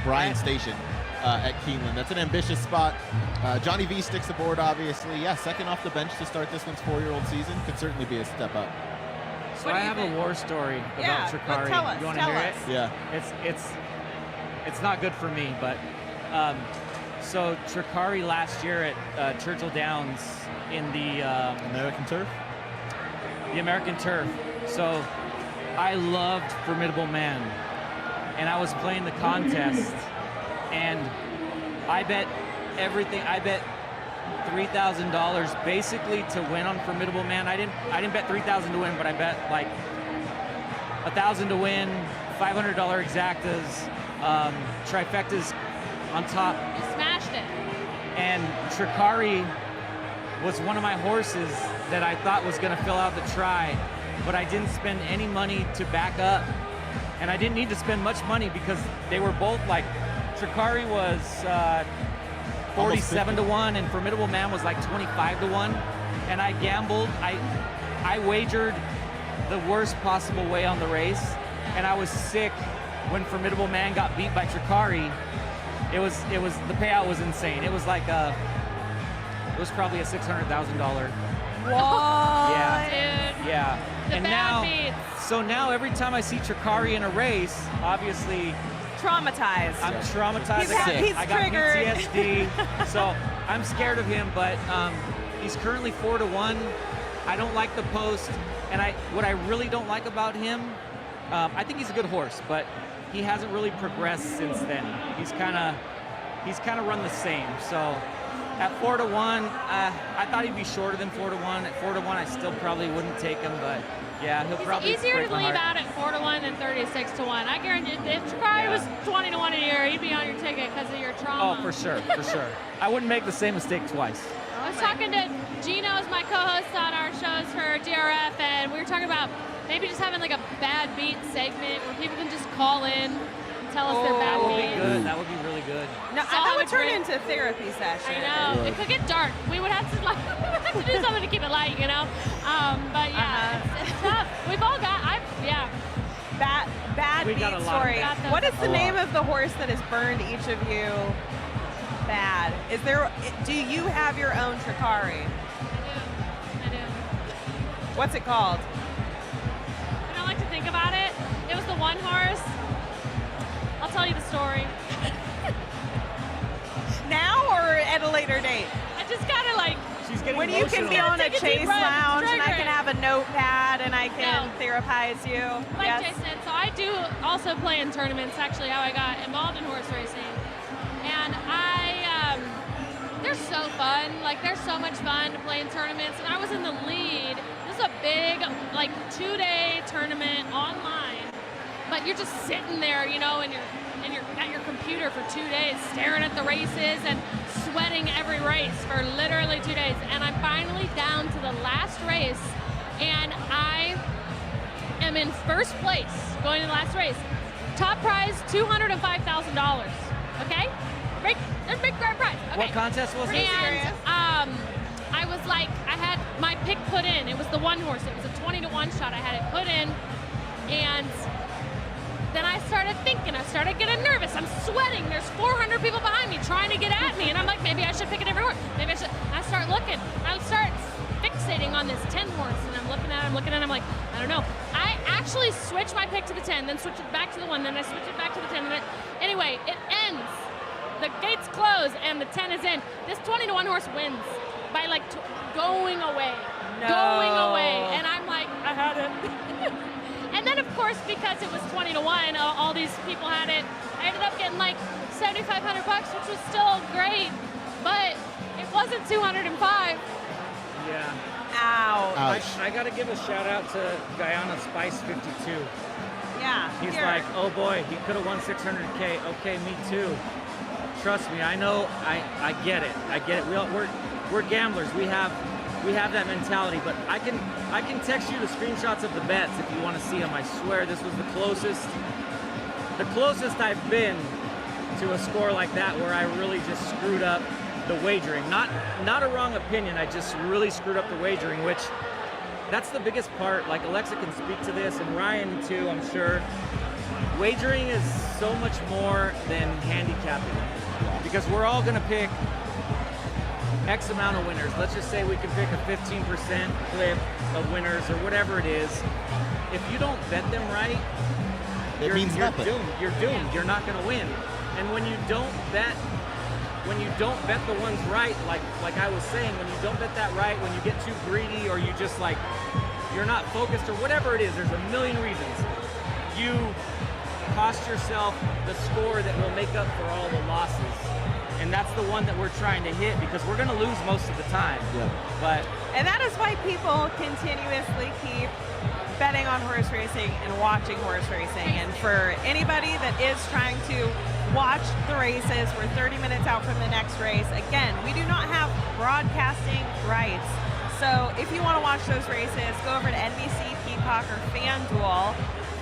Bryan Station at Keeneland. That's an ambitious spot. Johnny V sticks aboard, obviously. Yeah, second off the bench to start this one's 4-year-old season. Could certainly be a step up. So I have a war story about Tricari. Tell us, you want to hear it? Yeah. It's not good for me, but so Tricari last year at Churchill Downs in the American Turf. The American Turf. So I loved Formidable Man, and I was playing the contest, and I bet everything. I bet $3,000 basically to win on Formidable Man. I didn't bet $3,000 to win, but I bet like $1,000 to win, $500 exactas, trifectas on top. You smashed it. And Tricari was one of my horses that I thought was going to fill out the try, but I didn't spend any money to back up, and I didn't need to spend much money because they were both like, Tricari was 47 to 1 and Formidable Man was like 25 to 1, and I gambled. I wagered the worst possible way on the race, and I was sick when Formidable Man got beat by Tricari. It was the payout was insane. It was like it was probably a $600,000. Whoa! Yeah, dude. yeah. The and bad now, beats. so now every time I see Tricari in a race, obviously Traumatized. I'm traumatized. I got triggered. PTSD, so I'm scared of him. But he's currently 4 to 1. I don't like the post, and what I really don't like about him, I think he's a good horse, but he hasn't really progressed since then. He's kind of run the same. So at 4 to 1, I thought he'd be shorter than 4 to 1. At 4 to 1, I still probably wouldn't take him, but yeah, he'll probably. It's easier break to my leave heart. out at 4 to 1 than 36 to 1. I guarantee if Tricari was 20 to 1 a year, he'd be on your ticket because of your trauma. Oh, for sure, for sure. I wouldn't make the same mistake twice. I was talking to Gino, who's my co-host on our shows for DRF, and we were talking about maybe just having like a bad beat segment where people can just call in and tell us their bad That would beats. be good. That would be really good. No, that would turn into a therapy session. I know. It could get dark. We would have to do something to keep it light, you know? But yeah, it's tough. We've all got, bad beat story. What is the name of the horse that has burned each of you bad? Do you have your own Tricari? I do. What's it called? I don't like to think about it. It was the one horse. I'll tell you the story. Now or at a later date? I just gotta like. She's getting when you can be on a chase lounge and I can have a notepad and I can therapize you. Like yes. Jason, so I do also play in tournaments. Actually, how I got involved in horse racing, and they're so fun. Like they're so much fun to play in tournaments. And I was in the lead. This is a big, like 2-day tournament online, but you're just sitting there, you know, and you're at your computer for 2 days, staring at the races and sweating every race for literally 2 days. And I'm finally down to the last race, and I am in first place going to the last race. Top prize, $205,000. Okay? big grand prize. Okay. What contest was it? And I was like, I had my pick put in. It was the one horse. It was a 20-to-1 shot. I had it put in, and then I started thinking. I started getting nervous. I'm sweating. There's 400 people behind me trying to get at me, and I'm like, maybe I should pick a different horse. Maybe I should. I start looking. I start fixating on this 10 horse, and I'm looking at it. I'm like, I don't know. I actually switched my pick to the 10, then switched it back to the 1, then I switched it back to the 10. Anyway, it ends. The gates close, and the 10 is in. This 20-to-1 horse wins by like going away. No. Going away. And I'm like, I had it. And then, of course, because it was 20-to-1, all these people had it. I ended up getting like $7,500, which was still great, but it wasn't 205. Yeah. Ouch. I got to give a shout out to Guyana Spice 52. Yeah. He's here. like, oh boy, he could have won 600K. Okay, me too. Trust me, I know, I get it. I get it. We're gamblers. We have that mentality. But I can text you the screenshots of the bets if you want to see them. I swear this was the closest I've been to a score like that where I really just screwed up the wagering. Not a wrong opinion. I just really screwed up the wagering, which that's the biggest part. Like Alexa can speak to this, and Ryan too, I'm sure. Wagering is so much more than handicapping, because we're all going to pick X amount of winners. Let's just say we can pick a 15% clip of winners or whatever it is. If you don't bet them right, It means nothing. doomed. You're doomed. You're not going to win. And when you don't bet the ones right, like I was saying, when you don't bet that right, when you get too greedy, or you just like, you're not focused, or whatever it is, there's a million reasons. You cost yourself the score that will make up for all the losses. And that's the one that we're trying to hit, because we're going to lose most of the time. Yeah. And that is why people continuously keep betting on horse racing and watching horse racing. And for anybody that is trying to watch the races, we're 30 minutes out from the next race. Again, we do not have broadcasting rights. So if you want to watch those races, go over to NBC, Peacock, or FanDuel.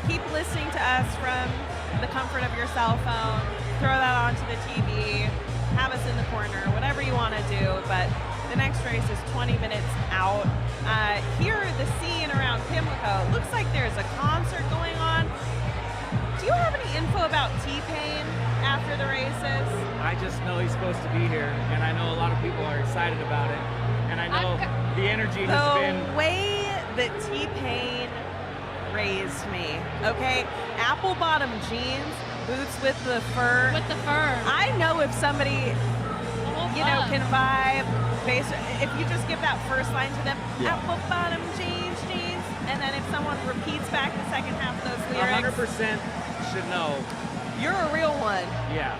Keep listening to us from the comfort of your cell phone. Throw that onto the TV. Have us in the corner, whatever you want to do. But the next race is 20 minutes out. Here, the scene around Pimlico, looks like there's a concert going on. Do you have any info about T-Pain after the races? I just know he's supposed to be here, and I know a lot of people are excited about it. And I know the energy has been... The way that T-Pain raised me, okay? Apple bottom jeans, boots with the fur. With the fur. I know if somebody, can vibe, if you just give that first line to them, apple bottom jeans, and then if someone repeats back the second half of those lyrics. 100% should know. You're a real one. Yeah.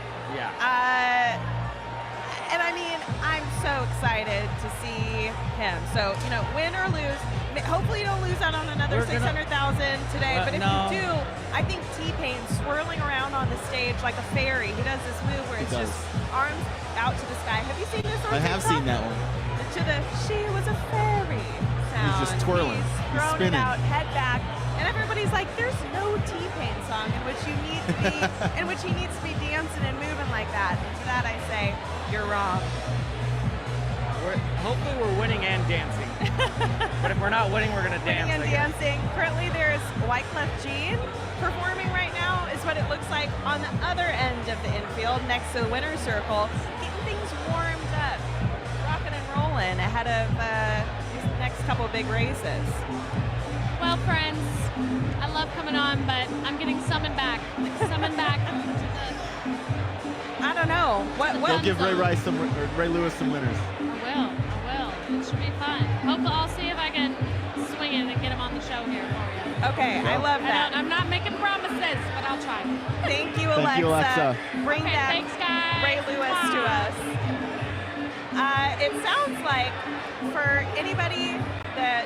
And I mean, I'm so excited to see him. So, win or lose, hopefully you don't lose out on another 600,000 today. But if you do, I think T-Pain swirling around on the stage like a fairy. He does this move where it's just arms out to the sky. Have you seen this? I have seen that one. To the "she was a fairy" sound. He's just twirling. He's throwing it out, head back, and everybody's like, "There's no T-Pain song in which he needs to be dancing and moving like that." And to that I say, you're wrong. Hopefully we're winning and dancing. But if we're not winning, we're going to dance. Winning and dancing. Currently there's Wyclef Jean performing right now, is what it looks like on the other end of the infield next to the winner's circle, getting things warmed up, rocking and rolling ahead of these next couple big races. Well, friends, I love coming on, but I'm getting summoned back. I don't know. Go give Ray Lewis some winners. I will. It should be fun. Hopefully, I'll see if I can swing it and get him on the show here for you. Okay, I love that. I'm not making promises, but I'll try. Thank you, Alexa. Bring that thanks, guys. Ray Lewis to us. It sounds like for anybody that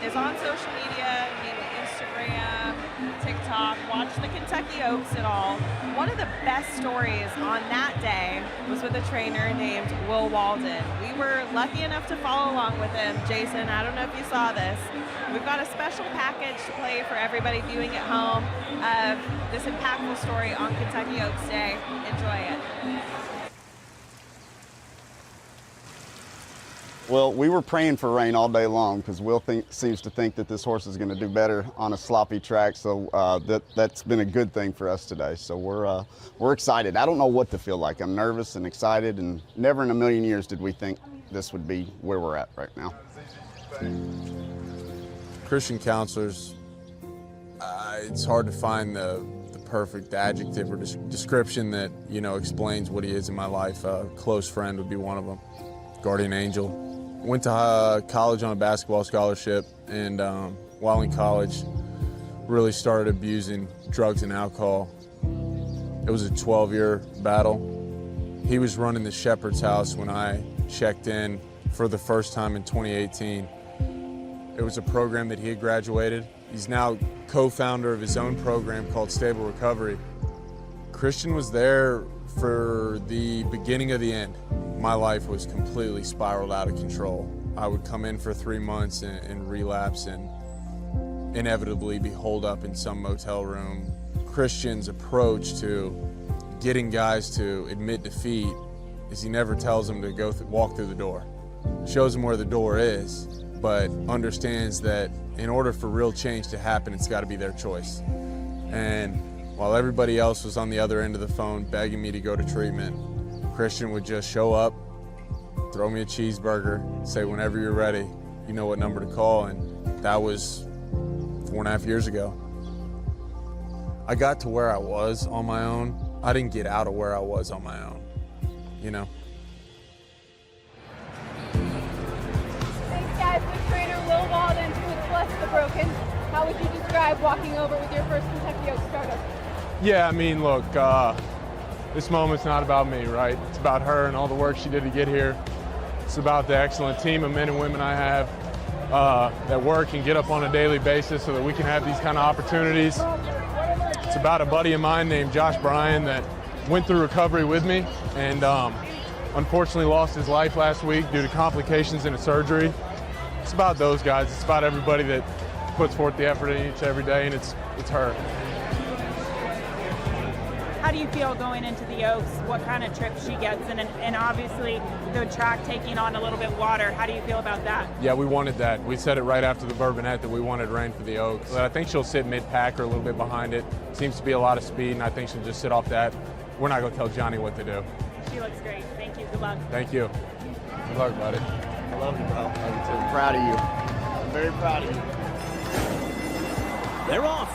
is on social media, maybe Instagram, TikTok, watch the Kentucky Oaks at all, one of the best stories on that day was with a trainer named Will Walden. We were lucky enough to follow along with him. Jason, I don't know if you saw this. We've got a special package to play for everybody viewing at home of this impactful story on Kentucky Oaks Day. Enjoy it. Well, we were praying for rain all day long because Will seems to think that this horse is going to do better on a sloppy track. So that's been a good thing for us today. So we're excited. I don't know what to feel like. I'm nervous and excited, and never in a million years did we think this would be where we're at right now. Christian counselors, it's hard to find the perfect adjective or description that, explains what he is in my life. A close friend would be one of them. Guardian angel. Went to college on a basketball scholarship, and while in college, really started abusing drugs and alcohol. It was a 12-year battle. He was running the Shepherd's House when I checked in for the first time in 2018. It was a program that he had graduated. He's now co-founder of his own program called Stable Recovery. Christian was there for the beginning of the end. My life was completely spiraled out of control. I would come in for 3 months and relapse and inevitably be holed up in some motel room. Christian's approach to getting guys to admit defeat is he never tells them to go walk through the door. Shows them where the door is, but understands that in order for real change to happen, it's got to be their choice. And while everybody else was on the other end of the phone begging me to go to treatment, Christian would just show up, throw me a cheeseburger, say whenever you're ready, you know what number to call, and that was 4.5 years ago. I got to where I was on my own. I didn't get out of where I was on my own, Thanks, guys. With trainer Will Walden with Bless the Broken, how would you describe walking over with your first Kentucky Oaks startup? Yeah, I mean, look, this moment's not about me, right? It's about her and all the work she did to get here. It's about the excellent team of men and women I have that work and get up on a daily basis so that we can have these kind of opportunities. It's about a buddy of mine named Josh Bryan that went through recovery with me and unfortunately lost his life last week due to complications in a surgery. It's about those guys. It's about everybody that puts forth the effort each every day, and it's her. How do you feel going into the Oaks? What kind of trip she gets in? And obviously the track taking on a little bit water. How do you feel about that? Yeah, we wanted that. We said it right after the Bourbonette that we wanted rain for the Oaks. I think she'll sit mid-pack or a little bit behind it. Seems to be a lot of speed, and I think she'll just sit off that. We're not going to tell Johnny what to do. She looks great. Thank you. Good luck. Thank you. Good luck, buddy. I love you, bro. Love you too. I'm proud of you. I'm very proud of you. They're off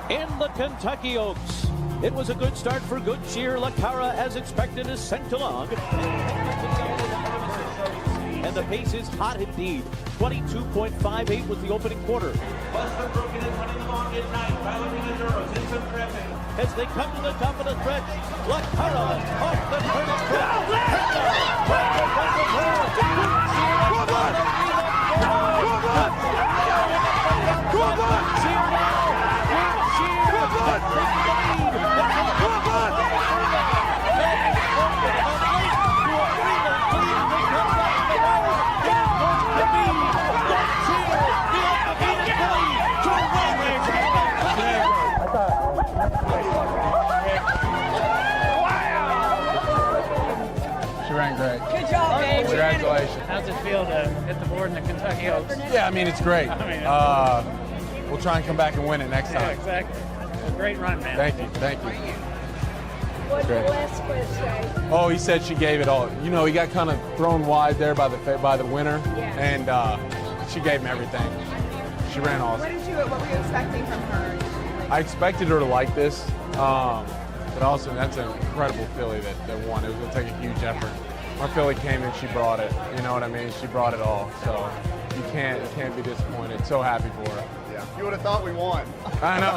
in the Kentucky Oaks. It was a good start for Good Cheer. Lacara, as expected, is sent along. And the pace is hot indeed. 22.58 was the opening quarter. Buster Broken is running along at 9. Ballerina Duros in some traffic. As they come to the top of the stretch, Lacara off the turn. She ran great. Good job, babe. Congratulations. How's it feel to hit the board in the Kentucky Oaks? Yeah, I mean, it's great. We'll try and come back and win it next time. Yeah, exactly. A great run, man. Thank you. Thank you. What did Great. Les Squid say? Oh, he said she gave it all. He got kind of thrown wide there by the winner, and she gave him everything. She ran awesome. What were you expecting from her? I expected her to like this, but also that's an incredible filly that won. It was going to take a huge effort. Our filly came in, she brought it. You know what I mean? She brought it all. So you can't be disappointed. So happy for her. Yeah. You would have thought we won. I know.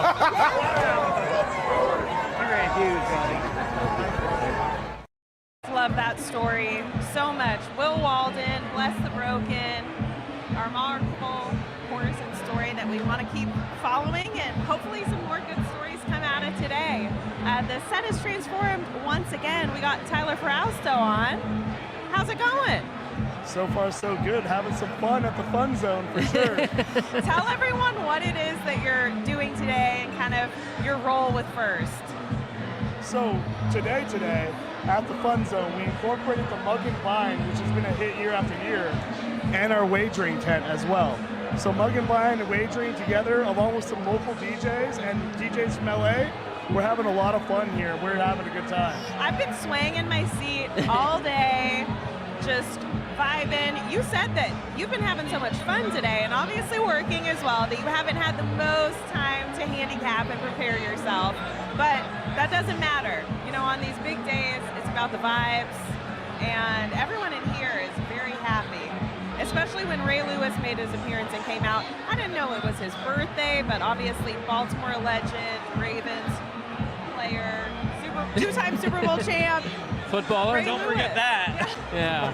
You ran huge, buddy. Love that story so much. Will Walden, Bless the Broken, our remarkable horse and story that we want to keep following, and hopefully some more good stories come out of today. The set is transformed once again. We got Tyler Frausto on. How's it going? So far, so good. Having some fun at the fun zone for sure. Tell everyone what it is that you're doing today and kind of your role with First. So today, at the Fun Zone, we incorporated the Mug and Bind, which has been a hit year after year, and our wagering tent as well. So Mug and Bind and wagering together, along with some local DJs and DJs from LA, we're having a lot of fun here. We're having a good time. I've been swaying in my seat all day, just vibing. You said that you've been having so much fun today, and obviously working as well, that you haven't had the most time to handicap and prepare yourself. But that doesn't matter. You know, on these big days, it's about the vibes, and everyone in here is very happy. Especially when Ray Lewis made his appearance and came out. I didn't know it was his birthday, but obviously Baltimore legend, Ravens player, two-time Super Bowl champ. Footballer. Ray Don't Lewis. forget that. Yeah.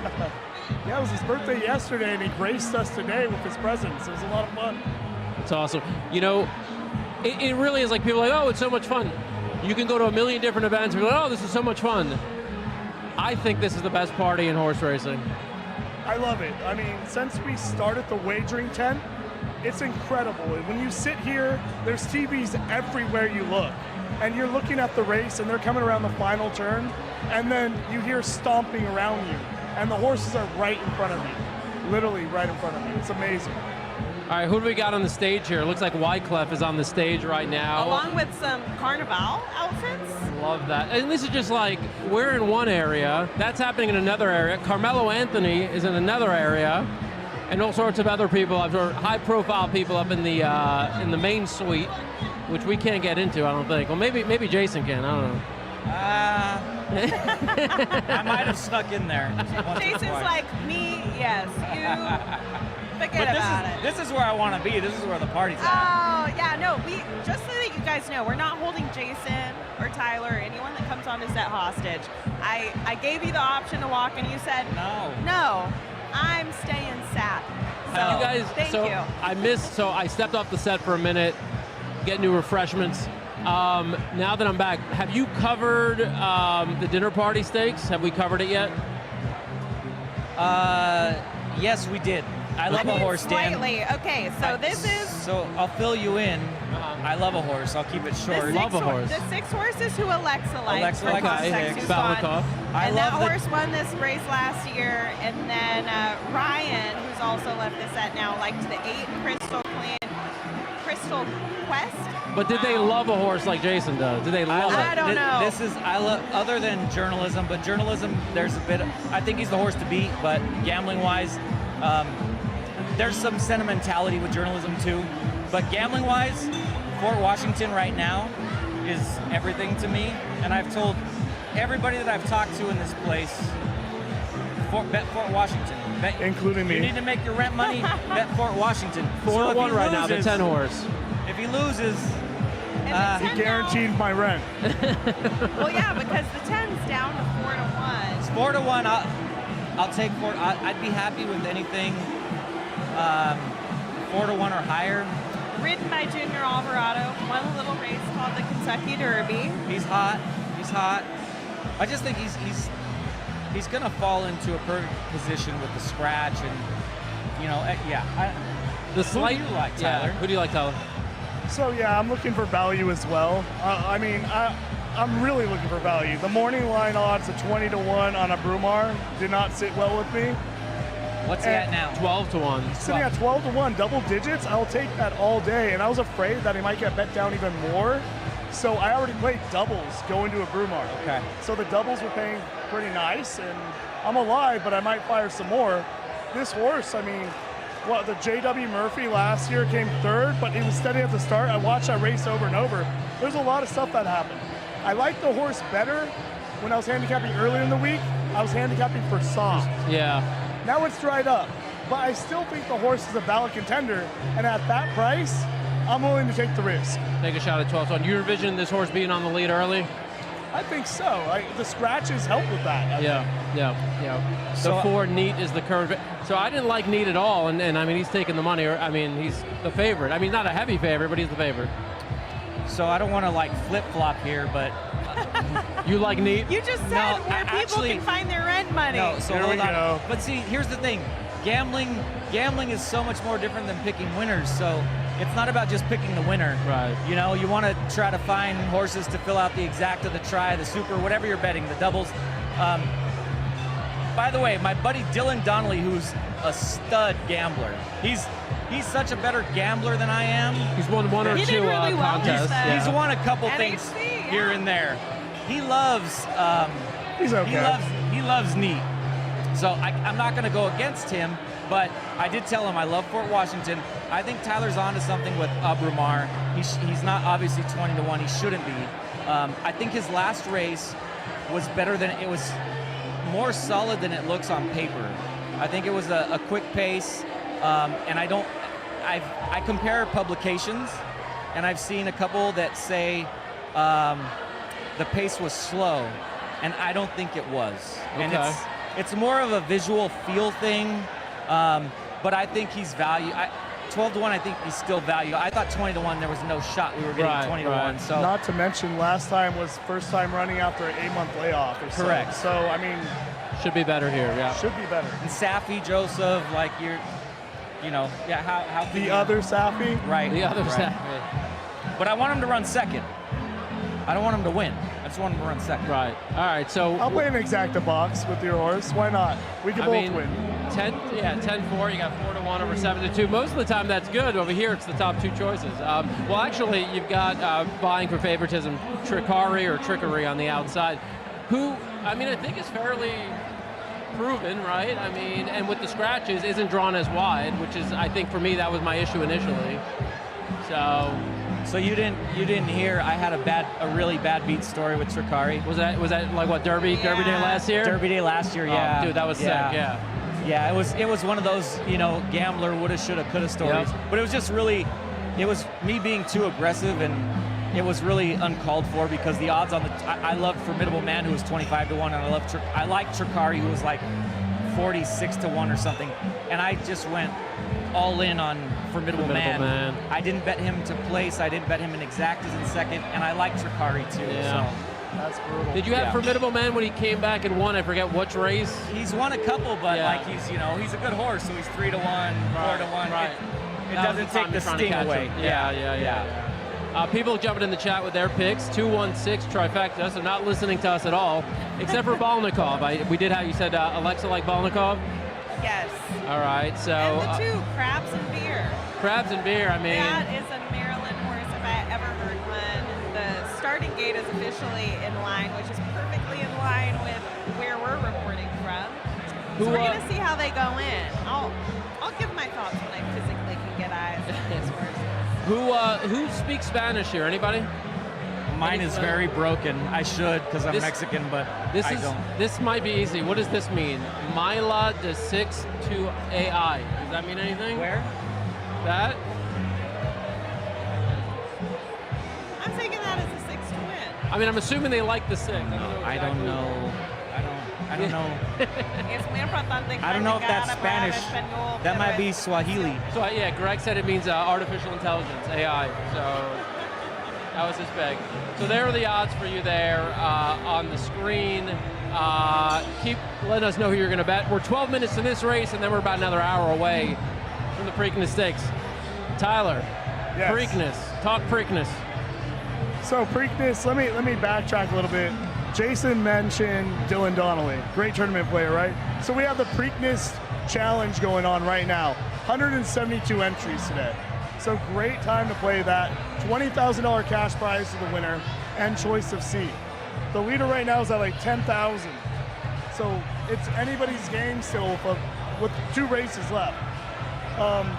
Yeah, it was his birthday yesterday, and he graced us today with his presence. It was a lot of fun. It's awesome. You know, it really is like people are like, oh, it's so much fun. You can go to a million different events and be like, oh, this is so much fun. I think this is the best party in horse racing. I love it. I mean, since we started the wagering tent, it's incredible. When you sit here, there's TVs everywhere you look. And you're looking at the race, and they're coming around the final turn, and then you hear stomping around you. And the horses are right in front of you. Literally right in front of you. It's amazing. All right, who do we got on the stage here? It looks like Wyclef is on the stage right now. Along with some carnival outfits. Love that. And this is just like, we're in one area, that's happening in another area. Carmelo Anthony is in another area, and all sorts of other people, I'm sure high-profile people up in the main suite, which we can't get into, I don't think. Well, maybe Jason can, I don't know. I might have snuck in there. Jason's like, me, yes, you. Forget about it. This is where I want to be. This is where the party's at. Oh, yeah, no, just so that you guys know, we're not holding Jason or Tyler or anyone that comes on to set hostage. I gave you the option to walk, and you said, no, I'm staying sat. So, You guys, thank so you. I stepped off the set for a minute, get new refreshments. Now that I'm back, have you covered the dinner party stakes? Have we covered it yet? Yes, we did. I love a horse, Dan. Slightly. Okay, so this is... So I'll fill you in. I love a horse. I'll keep it short. Love a horse. The 6 horses who Alexa likes. Alexa likes Balakov. And that horse won this race last year. And then Ryan, who's also left the set now, liked the 8 Crystal Quest. But did they love a horse like Jason does? Did they love it? I don't know. This is, I love, other than journalism, but journalism, there's a bit, I think he's the horse to beat, but gambling-wise, there's some sentimentality with journalism too. But gambling-wise, Fort Washington right now is everything to me. And I've told everybody that I've talked to in this place, bet Fort Washington. Including me. You need to make your rent money, bet Fort Washington. 4-1 right now, the 10 horse. If he loses, he guaranteed my rent. Well, yeah, because the 10's down to 4-1. It's 4-1. I'll take 4. I'd be happy with anything 4-1 or higher. Ridden by Junior Alvarado, won a little race called the Kentucky Derby. He's hot. He's hot. I just think he's going to fall into a perfect position with the scratch and, you know, yeah. Who do you like, Tyler? Yeah. Who do you like, Tyler? So yeah, I'm looking for value as well. I'm really looking for value. The morning line odds of 20-1 on a Brumar did not sit well with me. What's he at now? 12-1. Sitting at 12-1, double digits, I'll take that all day. And I was afraid that he might get bet down even more. So I already played doubles going to a Brumar. Okay. So the doubles were paying pretty nice, and I'm alive, but I might fire some more. This horse, I mean, the J.W. Murphy last year came third, but he was steady at the start. I watched that race over and over. There's a lot of stuff that happened. I liked the horse better when I was handicapping earlier in the week. I was handicapping for soft. Yeah. Now it's dried up, but I still think the horse is a valid contender, and at that price, I'm willing to take the risk. Take a shot at 12-1. You envision this horse being on the lead early? I think so. The scratches help with that. Yeah. So, The 4 Neat is the current. So I didn't like Neat at all, and I mean, he's taking the money. I mean, he's the favorite. I mean, not a heavy favorite, but he's the favorite. So I don't want to like flip-flop here, but... You like Neat? You just said where people can find their rent money. No, so Here hold we on. go. But see, here's the thing. Gambling is so much more different than picking winners. So it's not about just picking the winner. Right. You know, you want to try to find horses to fill out the exacta, the try, the super, whatever you're betting, the doubles. By the way, my buddy Dylan Donnelly, who's a stud gambler, he's such a better gambler than I am. He's won one or He two did really well contests. with He's won a couple things NHC, here and there. He loves. He's okay. He loves neat. So I'm not going to go against him, but I did tell him I love Fort Washington. I think Tyler's onto something with Abrumar. He's not obviously 20-1. He shouldn't be. I think his last race was better than it was, more solid than it looks on paper. I think it was a quick pace, and I compare publications, and I've seen a couple that say the pace was slow, and I don't think it was. Okay. And it's more of a visual feel thing, but I think he's value. 12-1, I think he's still value. I thought 20-1, there was no shot we were getting 20-1. So not to mention, last time was first time running after an 8-month layoff or so. Correct. So, I mean, should be better here, yeah. Should be better. And Safi, Joseph, like how the other Safi? Right. The other right. Safi. But I want him to run second. I don't want him to win. I just want him to run second. Right. All right, so I'll play an exacta box with your horse. Why not? We can both win. 10-4, you got 4-1 over 7-2. Most of the time that's good. Over here it's the top two choices. Well, actually, you've got vying for favoritism, trickery on the outside, who, I mean, I think is fairly proven, right? I mean, and with the scratches, isn't drawn as wide, which is, I think for me, that was my issue initially. So you didn't hear I had a really bad beat story with Tricari. Was that like what, Derby Day last year? Derby Day last year, yeah. Oh, dude, that was sick, yeah. Yeah, it was one of those, gambler woulda, shoulda, coulda stories. Yep. But it was just really, it was me being too aggressive, and it was really uncalled for because the odds on I loved Formidable Man, who was 25-1, and I liked Tricari, who was like 46-1 or something, and I just went all in on Formidable Man. I didn't bet him to place. I didn't bet him in exactas in second, and I like Tricari too. Yeah. So that's brutal. Did you have Formidable Man when he came back and won? I forget which race. He's won a couple, but he's a good horse, so he's 3-1, 4-1. Right. It doesn't take the sting away. Yeah. People jumping in the chat with their picks. 216 trifecta, so not listening to us at all, except for Balnikov. We did how you said Alexa like Balnikov. Yes. All right, so. And the two, Crabs and Beer. Crabs and Beer, I mean. That is a Maryland horse if I ever heard one. The starting gate is officially in line, which is perfectly in line with where we're reporting from. So we're going to see how they go in. I'll give my thoughts when I physically can get eyes on these horses. Who speaks Spanish here? Anybody? Mine is very broken. I should, because I'm Mexican, but I don't. This might be easy. What does this mean? Mila de 6 to AI. Does that mean anything? Where? That? I'm taking that as a 6 to win. I mean, I'm assuming they like the 6. I don't know. I don't know. I don't know if that's Spanish. That might be Swahili. So yeah, Greg said it means artificial intelligence, AI. So that was his big. So there are the odds for you there on the screen. Keep letting us know who you're going to bet. We're 12 minutes to this race, and then we're about another hour away from the Preakness Stakes. Tyler, yes. Preakness. Talk Preakness. So Preakness, let me backtrack a little bit. Jason mentioned Dylan Donnelly, great tournament player, right? So we have the Preakness Challenge going on right now. 172 entries today. So great time to play that. $20,000 cash prize to the winner and choice of seat. The leader right now is at like 10,000. So it's anybody's game still with 2 races left.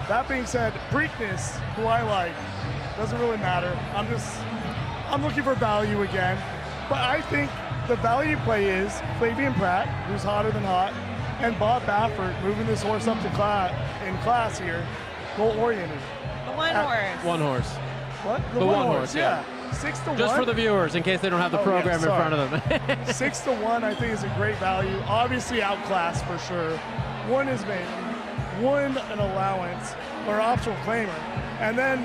That being said, Preakness, who I like, doesn't really matter. I'm looking for value again. But I think the value play is Flavian Pratt, who's hotter than hot, and Bob Baffert moving this horse up to class here, goal-oriented. The one horse. One horse. What? The one horse, yeah. 6-1. Just for the viewers, in case they don't have the program in front of them. 6-1, I think, is a great value. Obviously outclassed for sure. One is maiden, one an allowance or optional claimer, and then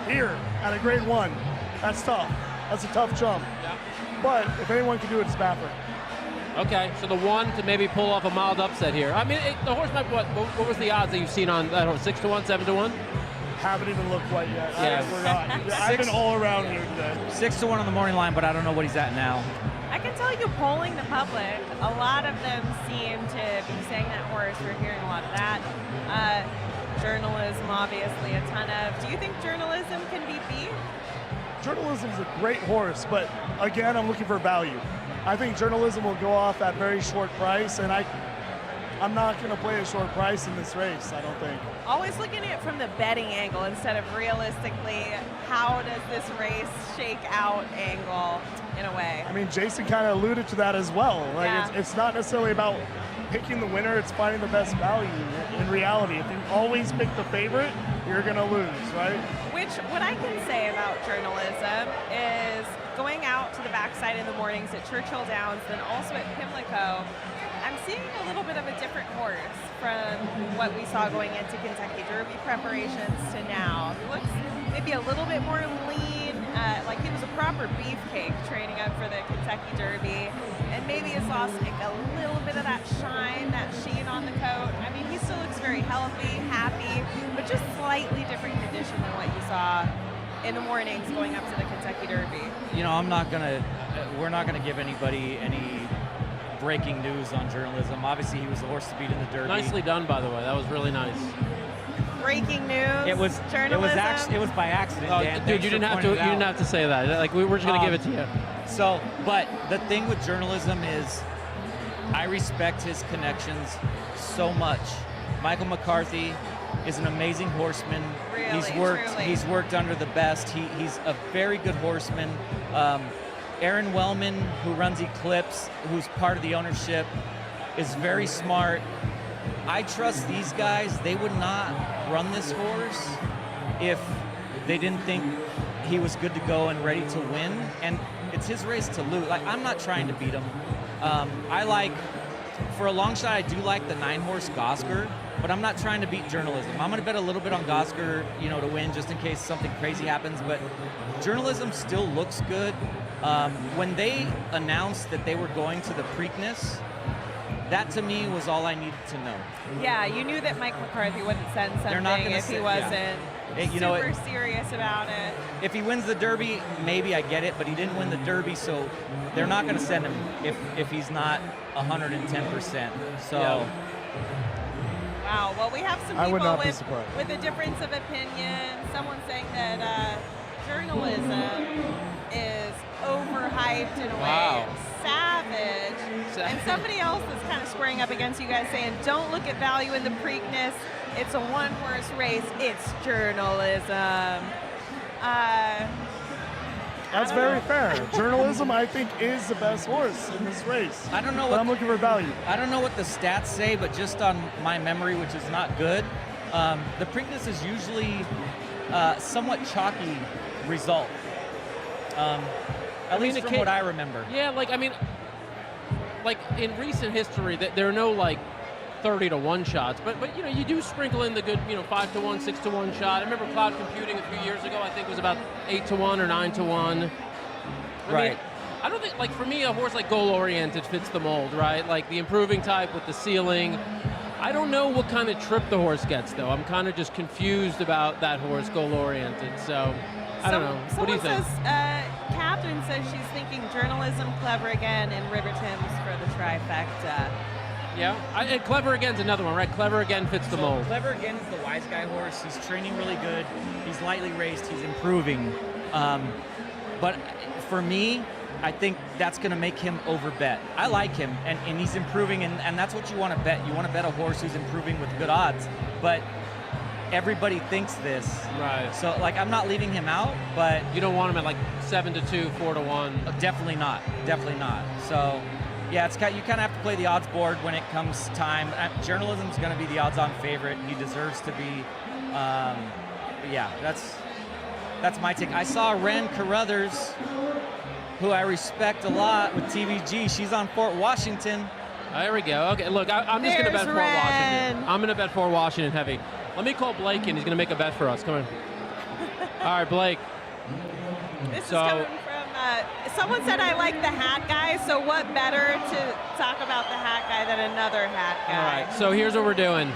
here at a grade 1. That's tough. That's a tough jump. Yeah. But if anyone can do it, it's Baffert. Okay, so the one to maybe pull off a mild upset here. I mean, the horse might, what was the odds that you've seen on, I don't know, 6-1, 7-1? haven't even looked quite yet. Yeah. I forgot. I've been all around here today. 6-1 on the morning line, but I don't know what he's at now. I can tell you, polling the public, a lot of them seem to be saying that horse. We're hearing a lot of that. Journalism, obviously, a ton of. Do you think journalism can be beat? Journalism is a great horse, but again, I'm looking for value. I think journalism will go off at very short price, and I'm not going to play a short price in this race, I don't think. Always looking at it from the betting angle instead of realistically, how does this race shake out angle in a way? I mean, Jason kind of alluded to that as well. Like, Yeah. it's not necessarily about picking the winner, it's finding the best value. In reality, if you always pick the favorite, you're going to lose, right? What I can say about journalism is going out to the backside in the mornings at Churchill Downs, then also at Pimlico, I'm seeing a little bit of a different horse from what we saw going into Kentucky Derby preparations to now. He looks maybe a little bit more lean, like he was a proper beefcake training up for the Kentucky Derby, and maybe has lost like a little bit of that shine, that sheen on the coat. I mean, he still looks very healthy, happy, but just slightly different condition than what you saw in the mornings going up to the Kentucky Derby. You know, we're not gonna give anybody any breaking news on journalism. Obviously, he was the horse to beat in the Derby. Nicely done, by the way. That was really nice. Breaking news. It was journalism. It was by accident, Oh, Dan. dude, Thanks you for didn't have to. pointing You it out. didn't have to say that. Like we're just gonna give it to you. So, but the thing with journalism is, I respect his connections so much. Michael McCarthy is an amazing horseman. Really, truly. He's worked under the best. He's a very good horseman. Aaron Wellman, who runs Eclipse, who's part of the ownership, is very smart. I trust these guys. They would not run this horse if they didn't think he was good to go and ready to win. And it's his race to lose. Like, I'm not trying to beat him. For a long shot, I do like the 9-horse Gosker, but I'm not trying to beat journalism. I'm going to bet a little bit on Gosker, to win just in case something crazy happens. But journalism still looks good. When they announced that they were going to the Preakness, that to me was all I needed to know. Yeah, you knew that Mike McCarthy wouldn't send something if he wasn't super serious about it. If he wins the Derby, maybe I get it, but he didn't win the Derby, so they're not going to send him if he's not 110%. So. Yeah. Wow. Well, we have some I would people not be surprised. with a difference of opinion. Someone saying that journalism is overhyped in a way. Savage. And somebody else that's kind of squaring up against you guys saying, don't look at value in the Preakness. It's a one-horse race. It's journalism. That's very fair. Journalism, I think, is the best horse in this race. I don't know But what I'm looking for value. I don't know what the stats say, but just on my memory, which is not good, the Preakness is usually somewhat chalky result. At least from what I remember. Yeah, like in recent history, that there are no 30-1 shots, but you do sprinkle in the good 5-1, 6-1 shot. I remember Cloud Computing a few years ago. I think was about 8-1 or 9-1. Right. I don't think for me a horse like Goal Oriented fits the mold, right? Like the improving type with the ceiling. I don't know what kind of trip the horse gets though. I'm kind of just confused about that horse, Goal Oriented. So I don't know. What do you think? Catherine says she's thinking journalism, Clever Again, and River Thames for the trifecta. Yeah, and Clever Again's another one, right? Clever Again fits the mold. Clever Again is the wise guy horse. He's training really good. He's lightly raced. He's improving. But for me, I think that's going to make him overbet. I like him, and he's improving, and that's what you want to bet. You want to bet a horse who's improving with good odds. But everybody thinks this. Right. So, I'm not leaving him out, but... You don't want him at 7-2, 4-1. Definitely not. Definitely not. So... Yeah, you kind of have to play the odds board when it comes time. Journalism's going to be the odds-on favorite. He deserves to be. Yeah, that's my take. I saw Ren Carruthers, who I respect a lot with TVG. She's on Fort Washington. There we go. Okay, look, I'm just going to bet Fort Washington. I'm going to bet Fort Washington heavy. Let me call Blake in. He's going to make a bet for us. Come on. All right, Blake. This is coming from, someone said I like the hat guy, so what better to talk about the hat guy than another hat guy? All right, so here's what we're doing.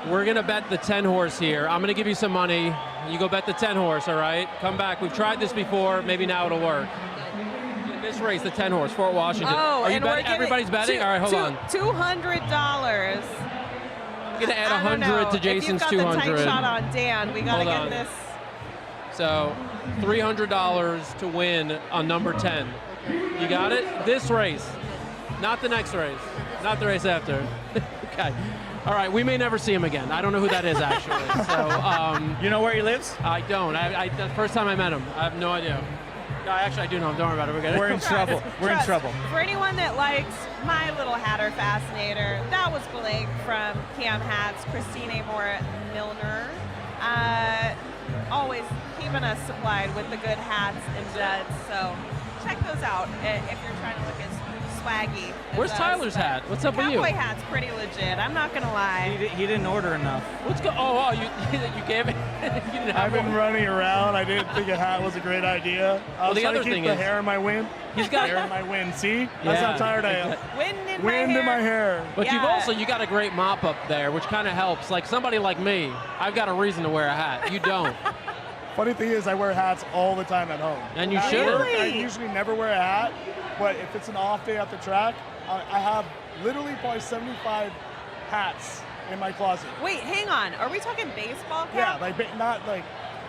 We're going to bet the 10 horse here. I'm going to give you some money. You go bet the 10 horse, all right? Come back. We've tried this before. Maybe now it'll work. In this race, the 10 horse, Fort Washington. Oh, Are you and betting? Everybody's betting? All right, hold on. $200. I'm going to add 100 to Jason's 200. If you've got the tight shot on Dan, we got to get this. So $300 to win on number 10. You got it? This race, not the next race, not the race after. Okay. All right, we may never see him again. I don't know who that is, actually. So, you know where he lives? I don't. The first time I met him, I have no idea. No, actually, I do know him. Don't worry about it. We're in trouble. We're in trouble. For anyone that likes My Little Hatter Fascinator, that was Blake from Cam Hats, Christine Amora Milner. Always keeping us supplied with the good hats and duds. So check those out if you're trying to look as swaggy. Where's Tyler's hat? What's up with you? Cowboy hat's pretty legit. I'm not gonna lie. He didn't order enough. What's go? Oh, you gave it. You didn't have I've been one. running around. I didn't think a hat was a great idea. I was the trying other to keep thing the is, hair in my wind. He's got hair in my wind. See? That's how tired I am. Wind in my hair. But you got a great mop up there, which kind of helps. Like somebody like me, I've got a reason to wear a hat. You don't. Funny thing is, I wear hats all the time at home. And you should. I usually never wear a hat, but if it's an off day at the track, I have literally probably 75 hats in my closet. Wait, hang on. Are we talking baseball cap? Yeah, not like.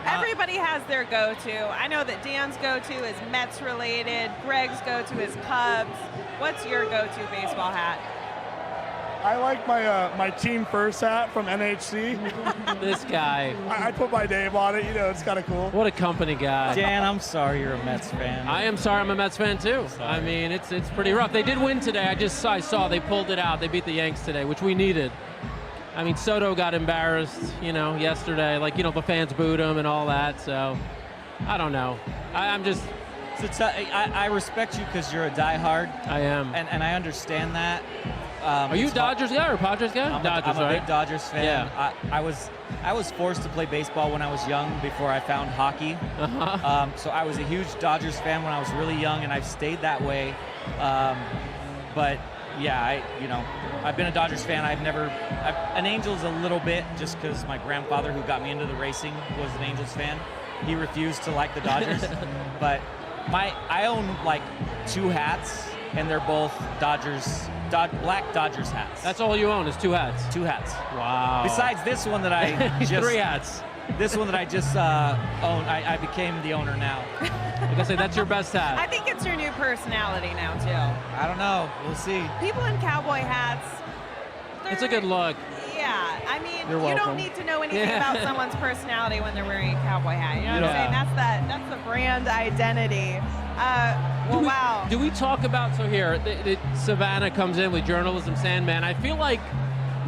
Everybody has their go-to. I know that Dan's go-to is Mets related. Greg's go-to is Cubs. What's your go-to baseball hat? I like my team first hat from NHC. This guy. I put my name on it. You know, it's kind of cool. What a company guy. Dan, I'm sorry you're a Mets fan. I am sorry I'm a Mets fan too. I mean, it's pretty rough. They did win today. I saw they pulled it out. They beat the Yanks today, which we needed. I mean, Soto got embarrassed, yesterday. Like, the fans booed him and all that. So, I don't know. I'm just. I respect you because you're a diehard. I am. And I understand that. Are you a Dodgers guy or a Padres guy? I'm Dodgers, a right? big Dodgers fan. Yeah. I was forced to play baseball when I was young before I found hockey. Uh-huh. So I was a huge Dodgers fan when I was really young, and I've stayed that way. But yeah, I've been a Dodgers fan. An Angels a little bit, just because my grandfather, who got me into the racing, was an Angels fan. He refused to like the Dodgers, but I own like 2 hats, and they're both black Dodgers hats. That's all you own is 2 hats? 2 hats. Wow. Besides this one that I just 3 hats. This one that I just own, I became the owner now. Like I say, that's your best hat. I think it's your new personality now, too. I don't know. We'll see. People in cowboy hats. It's a good look. Yeah, I mean, You're you welcome. don't need to know anything about someone's personality when they're wearing a cowboy hat. You know what I'm saying? That's the brand identity. Wow. Do we talk about, so here, Savannah comes in with journalism, Sandman. I feel like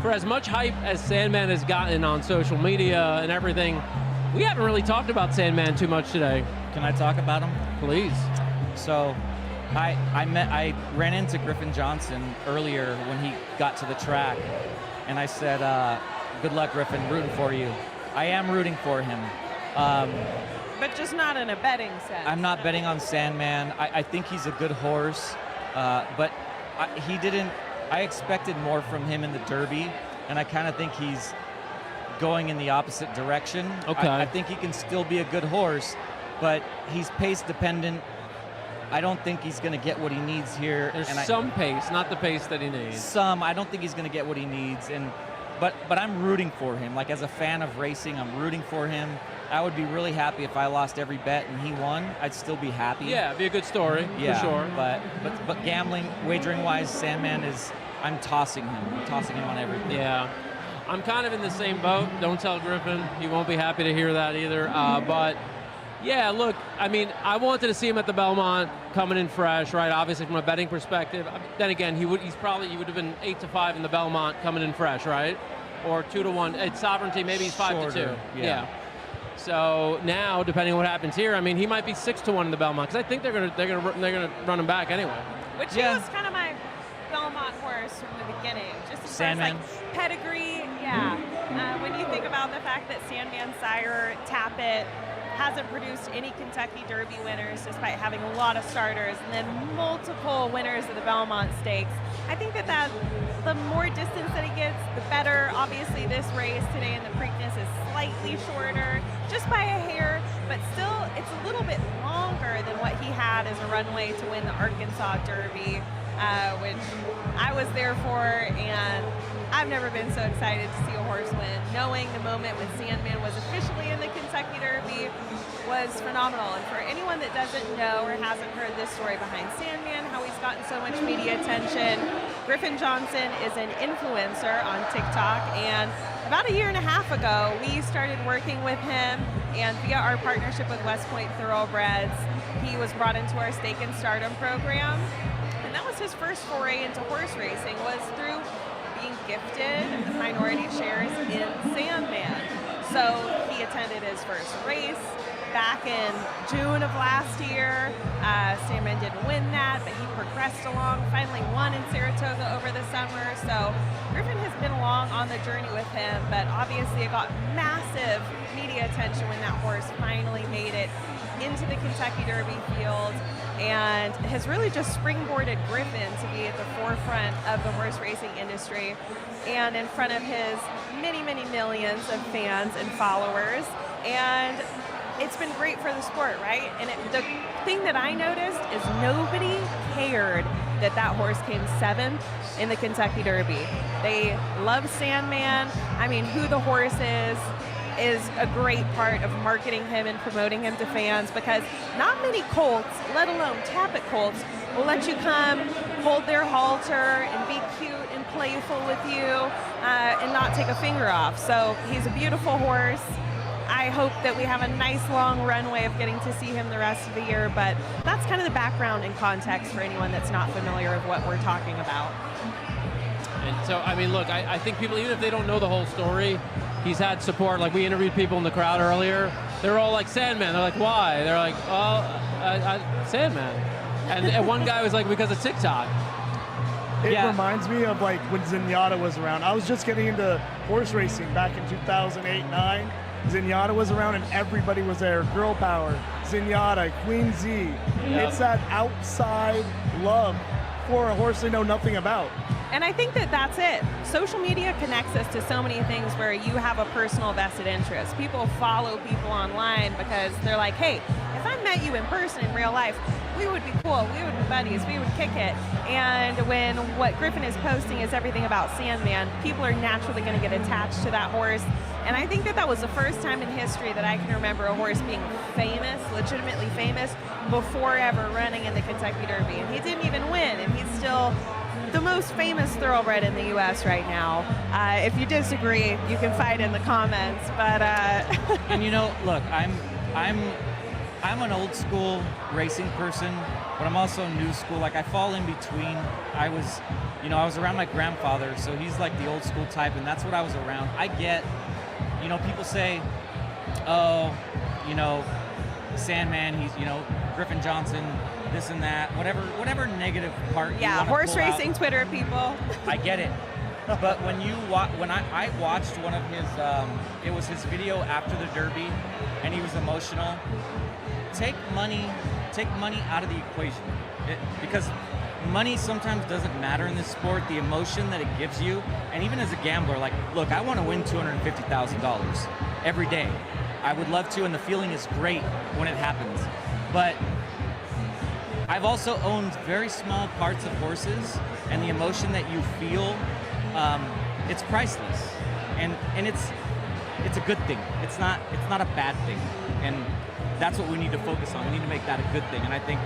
for as much hype as Sandman has gotten on social media and everything, we haven't really talked about Sandman too much today. Can I talk about him? Please. So, I ran into Griffin Johnson earlier when he got to the track, and I said, good luck, Griffin, rooting for you. I am rooting for him. But just not in a betting sense. I'm not betting on Sandman. I think he's a good horse, but I expected more from him in the Derby, and I kind of think he's going in the opposite direction. Okay. I think he can still be a good horse, but he's pace dependent. I don't think he's going to get what he needs here. There's some pace, not the pace that he needs. I don't think he's going to get what he needs, but I'm rooting for him. Like, as a fan of racing, I'm rooting for him. I would be really happy if I lost every bet and he won. I'd still be happy. Yeah, it'd be a good story, yeah, for sure. But gambling, wagering-wise, Sandman I'm tossing him. I'm tossing him on everything. Yeah. I'm kind of in the same boat. Don't tell Griffin. He won't be happy to hear that either. But, yeah, look, I mean, I wanted to see him at the Belmont coming in fresh, right? Obviously, from a betting perspective. Then again, he would have been 8-5 in the Belmont coming in fresh, right? Or 2-1. At Sovereignty, maybe he's 5-2. Yeah. So now, depending on what happens here, I mean, he might be 6-1 in the Belmont because I think they're gonna run him back anyway. Which he was kind of my Belmont horse from the beginning, just as Sandman. far as like pedigree. Yeah. When you think about the fact that Sandman sire Tappet hasn't produced any Kentucky Derby winners despite having a lot of starters and then multiple winners of the Belmont Stakes. I think that the more distance that he gets, the better. Obviously, this race today in the Preakness is slightly shorter, just by a hair, but still it's a little bit longer than what he had as a runway to win the Arkansas Derby, which I was there for, and I've never been so excited to see a horse win. Knowing the moment when Sandman was officially in the Kentucky Derby was phenomenal. And for anyone that doesn't know or hasn't heard this story behind Sandman, how he's gotten so much media attention, Griffin Johnson is an influencer on TikTok, and about a year and a half ago, we started working with him, and via our partnership with West Point Thoroughbreds, he was brought into our Stake and Stardom program, and that was his first foray into horse racing, was through being gifted minority shares in Sandman. So he attended his first race back in June of last year. Sandman didn't win that, but he progressed along, finally won in Saratoga over the summer. So Griffin has been along on the journey with him, but obviously it got massive media attention when that horse finally made it into the Kentucky Derby field, and has really just springboarded Griffin to be at the forefront of the horse racing industry and in front of his many, many millions of fans and followers. And it's been great for the sport, right? And the thing that I noticed is nobody cared that that horse came 7th in the Kentucky Derby. They love Sandman. I mean, who the horse is a great part of marketing him and promoting him to fans, because not many colts, let alone Tapit colts, will let you come hold their halter and be cute and playful with you and not take a finger off. So he's a beautiful horse. I hope that we have a nice long runway of getting to see him the rest of the year, but that's kind of the background and context for anyone that's not familiar with what we're talking about. And so, I mean, look, I think people, even if they don't know the whole story, he's had support. Like, we interviewed people in the crowd earlier. They're all like, Sandman. They're like, why? They're like, well, Sandman. And one guy was like, because of TikTok. It reminds me of like when Zenyatta was around. I was just getting into horse racing back in 2008-9. Zenyatta was around and everybody was there. Girl Power, Zenyatta, Queen Z. Yep. It's that outside love for a horse they know nothing about. And I think that that's it. Social media connects us to so many things where you have a personal vested interest. People follow people online because they're like, hey, if I met you in person in real life, we would be cool, we would be buddies, we would kick it. And when what Griffin is posting is everything about Sandman, people are naturally going to get attached to that horse. And I think that that was the first time in history that I can remember a horse being famous, legitimately famous, before ever running in the Kentucky Derby. And he didn't even win, and he's still the most famous thoroughbred in the U.S. right now. If you disagree, you can fight in the comments. But and you know, look, I'm an old school racing person, but I'm also new school. Like, I fall in between. I was around my grandfather, so he's like the old school type, and that's what I was around. I get, people say, oh, Sandman, he's, Griffin Johnson, this and that, whatever negative part. Yeah, horse racing Twitter people. I get it. But when I watched one of his, it was his video after the Derby, and he was emotional. Take money out of the equation, because money sometimes doesn't matter in this sport. The emotion that it gives you, and even as a gambler, like, look, I want to win $250,000 every day. I would love to, and the feeling is great when it happens. But I've also owned very small parts of horses, and the emotion that you feel, it's priceless, and it's a good thing. It's not a bad thing, and that's what we need to focus on. We need to make that a good thing, and I think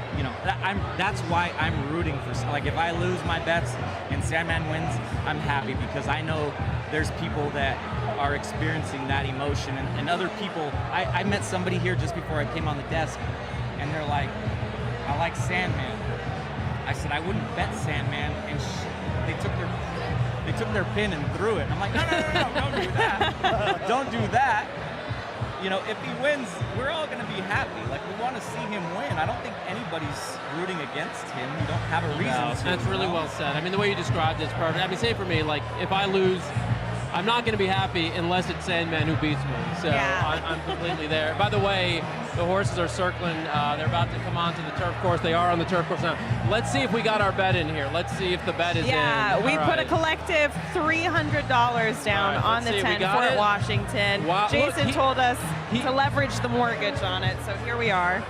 that's why I'm rooting for. Like, if I lose my bets and Sandman wins, I'm happy, because I know there's people that are experiencing that emotion, and other people. I met somebody here just before I came on the desk, and they're like, I like Sandman. I said, I wouldn't bet Sandman, and they took their pin and threw it. And I'm like, no, don't do that. Don't do that. If he wins, we're all going to be happy. Like, we want to see him win. I don't think anybody's rooting against him. You don't have a reason to. That's really well said. I mean, the way you described it's perfect. I mean, say for me, like, if I lose I'm not going to be happy unless it's Sandman who beats me. So I'm completely there. By the way, the horses are circling. They're about to come onto the turf course. They are on the turf course now. Let's see if we got our bet in here. Let's see if the bet is in. Yeah, we All put a right. collective $300 down on the 10 Fort Washington. Wow. Jason Look, told us to leverage the mortgage on it, so here we are.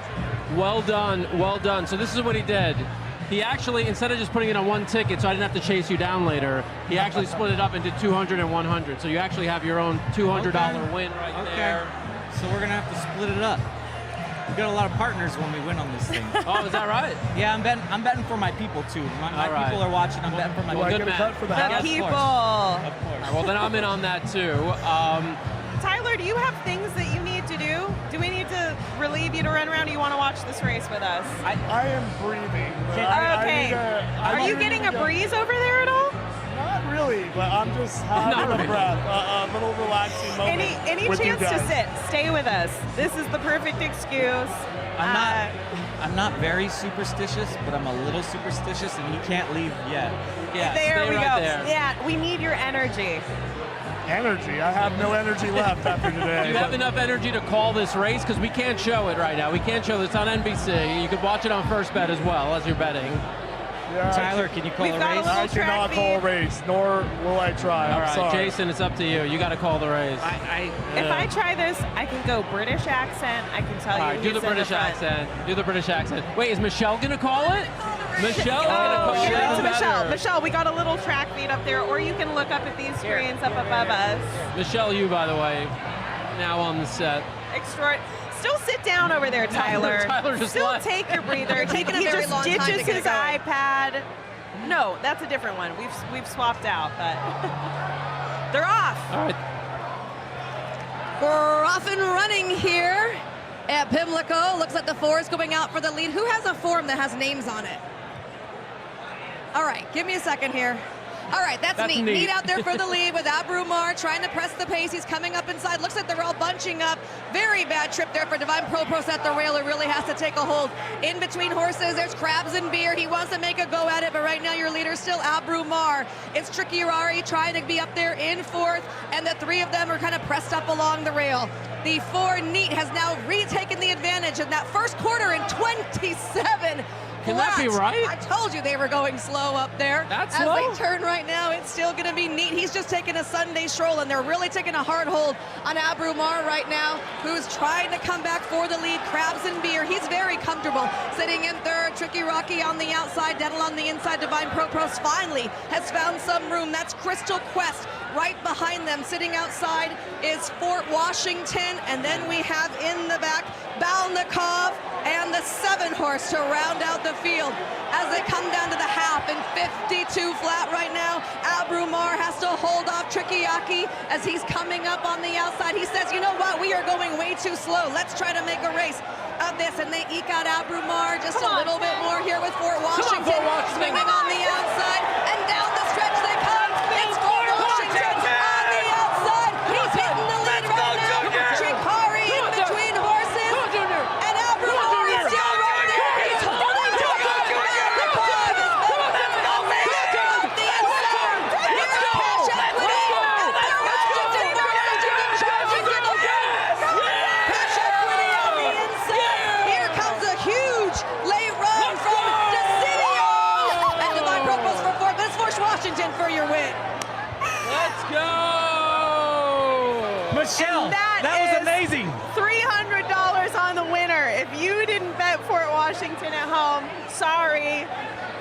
Well done, well done. So this is what he did. He actually, instead of just putting it on one ticket so I didn't have to chase you down later, he actually split it up into 200 and 100. So you actually have your own $200 win right there. So we're going to have to split it up. We got a lot of partners when we win on this thing. Oh, is that right? Yeah, I'm betting for my people too. My right. people are watching. I'm betting for my people. Good man. The people. Of course. Well, then I'm in on that too. Tyler, do you have things that you need to do? Do we need to relieve you to run around? Or do you want to watch this race with us? I am breathing. Okay. Are you getting a breeze over there at all? Not really, but I'm just having a breath, a little relaxing moment. Any with you chance to guys. sit? Stay with us. This is the perfect excuse. I'm not very superstitious, but I'm a little superstitious, and you can't leave yet. Yeah, there we stay go. right there. Yeah, we need your energy. Energy? I have no energy left after today. Do you have enough energy to call this race? Because we can't show it right now. We can't show this on NBC. You can watch it on First Bet as well as you're betting. Yeah, Tyler, can you call a race? I cannot call a race, nor will I try. All I'm right, sorry. Jason, it's up to you. You got to call the race. If I try this, I can go British accent. I can tell All you. right, do the who's in British front. accent. Do the British accent. Wait, is Michelle going to call it? Michelle's Oh, going to call give it to it. Michelle. Michelle, we got a little track feed up there, or you can look up at these screens up above us. Michelle, you, by the way, now on the set. Still sit down over there, Tyler. Tyler just Still left. take your breather. You're taking a he very just long time to ditches get it his going. iPad. No, that's a different one. We've swapped out, but they're off. All right. We're off and running here at Pimlico. Looks like the 4 is going out for the lead. Who has a form that has names on it? All right, give me a second here. All right, that's neat. Neat out there for the lead with Abrumar trying to press the pace. He's coming up inside. Looks like they're all bunching up. Very bad trip there for Divine Propros at the rail. It really has to take a hold. In between horses, there's Crabs and Beer. He wants to make a go at it, but right now your leader's still Abrumar. It's Tricky Rari trying to be up there in 4th, and the 3 of them are kind of pressed up along the rail. The 4 Neat has now retaken the advantage in that first quarter in 27. Can that be right? I told you they were going slow up there. That's As slow? they turn right now, it's still going to be Neat. He's just taking a Sunday stroll, and they're really taking a hard hold on Abrumar right now, who's trying to come back for the lead. Crabs and Beer, he's very comfortable sitting in 3rd. Tricky Rocky on the outside, Dental on the inside. Divine Propros finally has found some room. That's Crystal Quest right behind them. Sitting outside is Fort Washington, and then we have in the back Balnikov and the 7 horse to round out the field as they come down to the half in 52 flat right now. Abrumar has to hold off Trickyaki as he's coming up on the outside. He says, you know what, we are going way too slow. Let's try to make a race of this, and they eke out Abrumar just a little bit more here with Fort Washington. Swinging on the outside, and down the stretch they come. It's Fort Washington on the outside. He's hitting the lead right now. Tricari in between horses, and Abrumar is still right there. He's holding to it. The club is on the inside. Here's Cash Equity, and then Washington charging to the front. Cash Equity on the inside. Here comes a huge late run from Decidio. And Divine Propos for 4th. This Fort Washington for your win. Let's go! Michelle, that was amazing. $300 on the winner. If you didn't bet Fort Washington at home, sorry.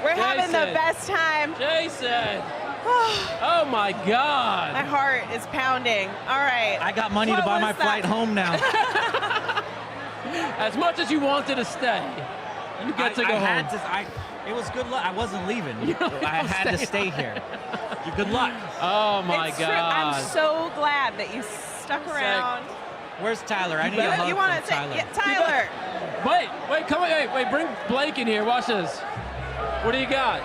We're having the Jason. best time. Jason! Oh my God! My heart is pounding. All right. I got money to buy my flight home now. As much as you wanted to stay, you get to go home. It was good luck. I wasn't leaving. I had to stay here. Good luck. Oh my It's true. God! I'm so glad that you stuck around. Where's Tyler? I need a hug You want from to say, Tyler. yeah, Tyler? Wait, come on, wait, bring Blake in here. Watch this. What do you got?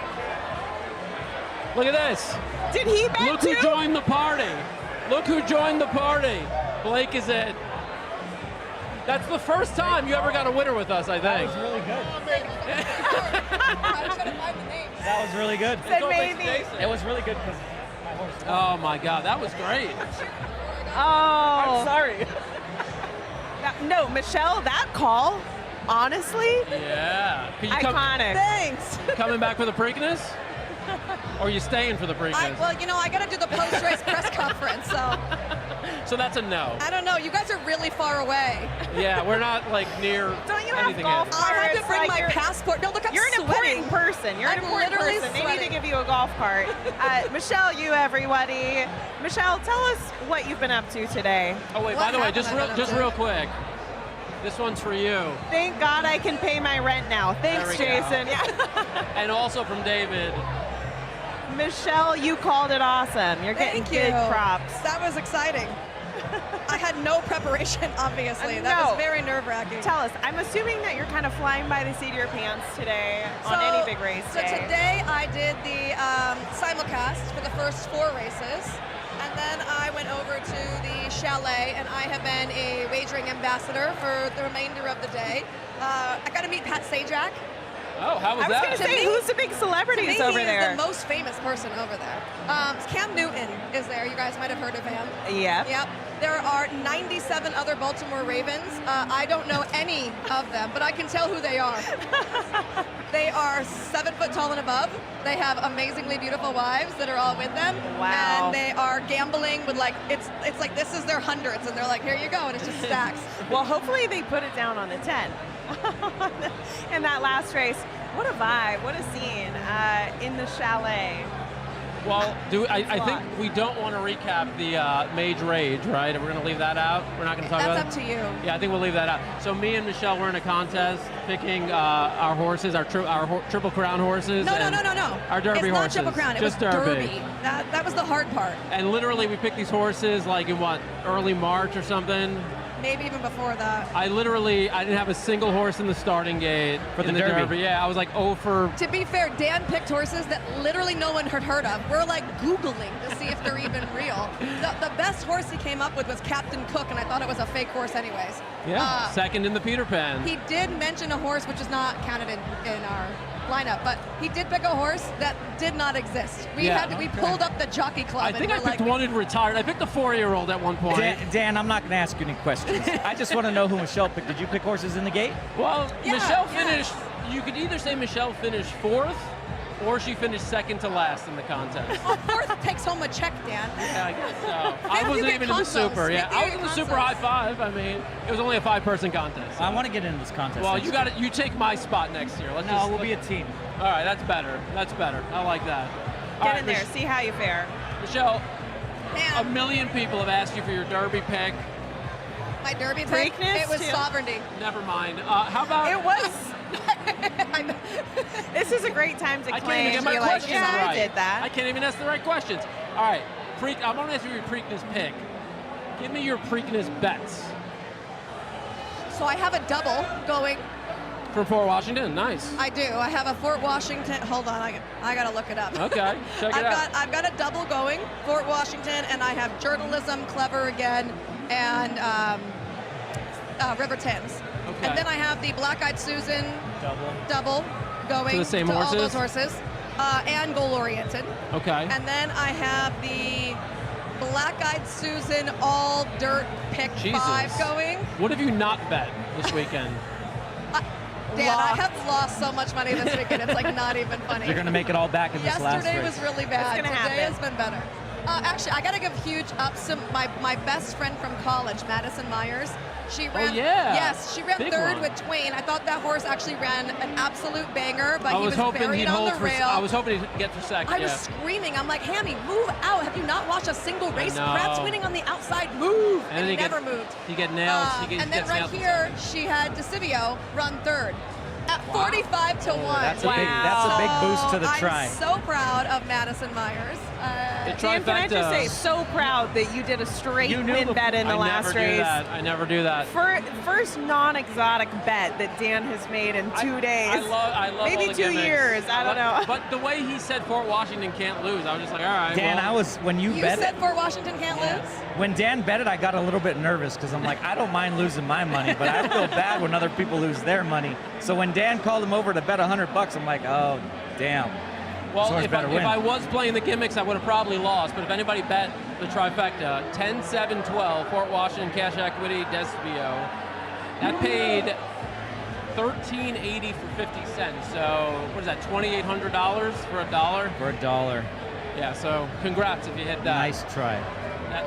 Look at this. Did he bet Look too? who joined the party. Look who joined the party. Blake is in. That's the first time you ever got a winner with us, I think. That was really good. That was really good. Said maybe. It was really good because Oh my God, that was great. Oh. I'm sorry. No, Michelle, that call, honestly, Yeah. Can you iconic. Thanks. coming back for the Preakness? Or are you staying for the Preakness? Well, I got to do the post-race press conference, so So that's a no. I don't know. You guys are really far away. Yeah, we're not like near Don't you have anything golf else. carts? I had to bring Like, my you're- passport. No, look, I'm You're an sweating. important person. You're an I'm important literally person. They need to sweating. give you a golf cart. Michelle, you everybody. Michelle, tell us what you've been up to today. Oh wait, What by the way, happened? just I don't know. real quick. This one's for you. Thank God I can pay my rent now. Thanks, There we go. Jason. Yeah. And also from David. Michelle, you called it awesome. You're getting Thank you. big props. That was exciting. I had no preparation, obviously. That No. was very nerve-wracking. Tell us, I'm assuming that you're kind of flying by the seat of your pants today on any big race So day. today I did the simulcast for the first 4 races. And then I went over to the chalet, and I have been a wagering ambassador for the remainder of the day. I got to meet Pat Sajak. Oh, how was I was that? going to say, who's the big celebrities To me, over he there? is the most famous person over there. Cam Newton is there. You guys might have heard of him. Yep. Yep. There are 97 other Baltimore Ravens. I don't know any of them, but I can tell who they are. They are 7 foot tall and above. They have amazingly beautiful wives that are all with them. Wow. And they are gambling with it's like this is their hundreds, and they're like, here you go, and it's just stacks. Well, hopefully they put it down on the 10 in that last race. What a vibe, what a scene in the chalet. Well, I think we don't want to recap the Mage Rage, right? We're going to leave that out. We're not going to talk about it. That's up to you. Yeah, I think we'll leave that out. So me and Michelle were in a contest picking our horses, our Triple Crown horses. No. Our Derby it's horses. not Triple Crown. It Just was Derby. That was the hard part. And literally, we picked these horses like in early March or something. Maybe even before that. I didn't have a single horse in the starting gate For the in the Derby. Yeah, I was like 0 for. To be fair, Dan picked horses that literally no one had heard of. We're like Googling to see if they're even real. The best horse he came up with was Captain Cook, and I thought it was a fake horse anyways. Yeah, second in the Peter Pan. He did mention a horse which is not counted in our lineup, but he did pick a horse that did not exist. We pulled up the jockey club. I think I and picked we're one who retired. I picked a 4-year-old at one point. Dan, I'm not going to ask you any questions. I just want to know who Michelle picked. Did you pick horses in the gate? Well, Michelle finished. You could either say Michelle finished 4th, or she finished second to last in the contest. Well, 4th takes home a check, Dan. Yeah, I guess so. I you wasn't get even in the consoles. super. Yeah, Maybe I you was in get the super consoles. high 5. I mean, it was only a 5-person contest. I want to get into this contest. Well, next you year. got it. You take my spot next year. We'll be a team. All right, that's better. That's better. I like that. All Get right, in there, see how you fare. Michelle, Dan. a million people have asked you for your Derby pick. My Derby pick, Preakness, it was too. Sovereignty. Never mind. How about? It was. This is a great time to I claim. can't even get my Be like, questions yeah, right. I did that. I can't even ask the right questions. All right, I'm going to ask you your Preakness pick. Give me your Preakness bets. So I have a double going. For Fort Washington, nice. I do. I have a Fort Washington. Hold on, I gotta look it up. Okay, check it out. I've got a double going, Fort Washington, and I have journalism, clever again, and River Thames. Okay. And then I have the Black Eyed Susan double going To the same all horses? those horses, and goal oriented. Okay. And then I have the Black Eyed Susan all dirt pick Jesus. 5 going. What have you not bet this weekend? Dan, I have lost so much money this weekend. It's like not even funny. You're going to make it all back in this last Yesterday race. was really bad. It's gonna Today happen. has been better. Actually, I got to give huge ups to my best friend from college, Madison Myers. She ran. yeah. Yes, she ran Big third one. with Twain. I thought that horse actually ran an absolute banger, but I he was was hoping buried he'd on hold the for. rail. I was hoping he'd get for second. I was screaming. I'm like, Hammy, move out. Have you not watched a single race? know. Pratt's winning on the outside. Move. And And, then he you never get- moved. You get nails. And then right here, she had DeCivio run third at 45 to 1. That's a big boost to the try. I'm so proud of Madison Myers. Dan, can I just say, so proud that you did a straight You knew win bet in the last race. I never do that. First non-exotic bet that Dan has made in 2 days. I love maybe all the 2 gimmicks. years. I don't know. But the way he said Fort Washington can't lose, I was just like, all right. Dan, well. when you bet said Fort Washington can't lose? When Dan bet it, I got a little bit nervous because I'm like, I don't mind losing my money, but I feel bad when other people lose their money. So when Dan called him over to bet $100, I'm like, oh, damn. Well, So if I was playing the gimmicks, I would have probably lost. But if anybody bet the trifecta, 10, 7, 12, Fort Washington cash equity, Desvio, that paid $13.80 for 50 cents. So what is that? $2,800 for $1? For $1. Yeah. So congrats if you hit that. Nice try.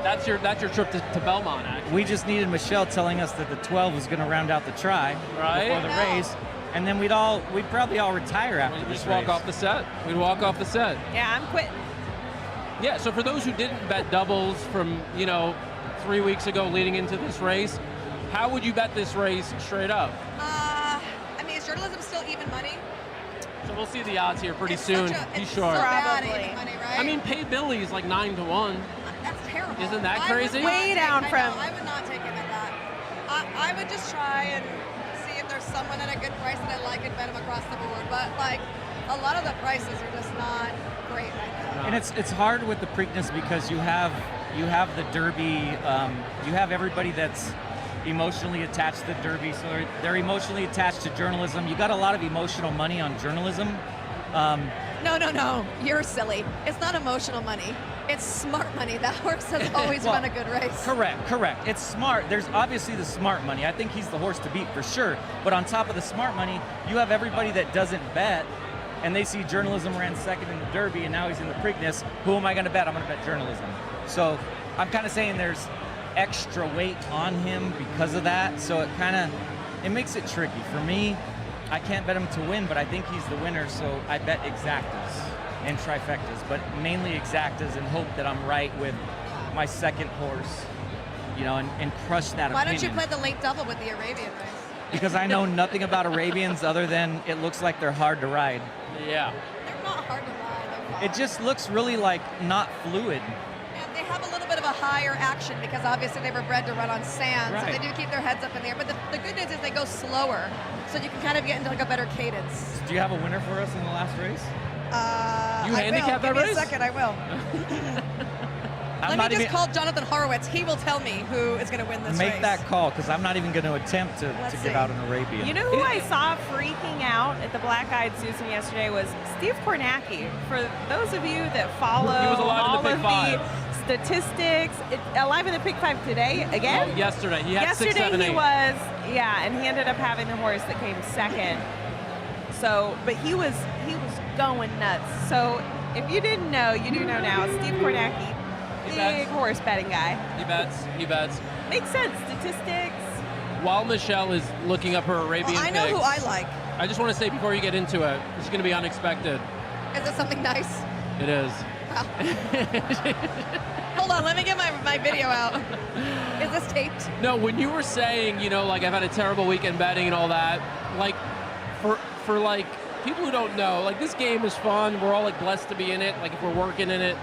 That's your trip to Belmont. Actually. We just needed Michelle telling us that the 12 was going to round out the try before the race, and then we'd probably all retire after We'd this just race. walk off the set. We'd walk off the set. Yeah, I'm quitting. Yeah. So for those who didn't bet doubles from 3 weeks ago leading into this race, how would you bet this race straight up? I mean, is journalism still even money? So we'll see the odds here pretty soon. Be It's sure. so bad even money, right? I mean, Pay Billy's like 9 to 1. That's terrible. Isn't that crazy? Way down from. I would not take him at that. I would just try and see if there's someone at a good price that I like and bet him across the board. But like, a lot of the prices are just not great right now. And it's hard with the Preakness because you have the Derby, you have everybody that's emotionally attached to the Derby, so they're emotionally attached to journalism. You got a lot of emotional money on journalism. No. You're silly. It's not emotional money. It's smart money. That horse has always run a good race. Correct. It's smart. There's obviously the smart money. I think he's the horse to beat for sure. But on top of the smart money, you have everybody that doesn't bet, and they see journalism ran second in the Derby, and now he's in the Preakness. Who am I going to bet? I'm going to bet journalism. So I'm kind of saying there's extra weight on him because of that. So it makes it tricky. For me, I can't bet him to win, but I think he's the winner, so I bet exactas and trifectas, but mainly exactas, and hope that I'm right with my second horse, and crush that Why opinion. don't you play the late double with the Arabian race? Because I know nothing about Arabians other than it looks like they're hard to ride. Yeah. They're not hard to ride. It just looks really like not fluid. And they have a little bit of a higher action because obviously they were bred to run on sand, so Right. they do keep their heads up in the air. But the good news is they go slower, so you can kind of get into like a better cadence. Do you have a winner for us in the last race? You handicapped that Give me race? a second, I will. Let me just call Jonathan Horowitz. He will tell me who is going to win this race. Make that call, because I'm not even going to attempt to give out an Arabian. You know who I saw freaking out at the Black-Eyed Susan yesterday was Steve Kornacki. For those of you that follow He was alive in all the Pick of Five. the statistics, alive in the Pick 5 today again? Oh, yesterday. He had yesterday 6, 7, 8. he was, and he ended up having the horse that came second. So, but he was going nuts. So if you didn't know, you do know now. Steve Kornacki, big horse betting guy. He bets. Makes sense. Statistics. While Michelle is looking up her Arabian I know picks, who I like. I just want to say before you get into it, it's going to be unexpected. Is it something nice? It is. Hold on, let me get my video out. Is this taped? No, when you were saying, like I've had a terrible weekend betting and all that, like for like people who don't know, like this game is fun. We're all like blessed to be in it. Like if we're working in it,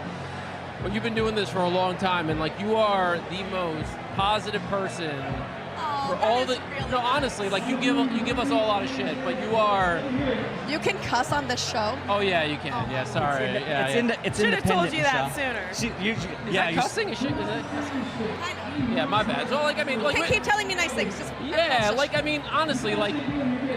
but you've been doing this for a long time, and like you are the most positive person. For all the no, honestly, like you give us all a lot of shit, but you are. You can cuss on this show. Oh yeah, you can. Yeah, sorry. Should have told you that sooner. Is that cussing? Is that cussing? Yeah, my bad. So like, I mean, like, keep telling me nice things. Just yeah, like I mean, honestly, like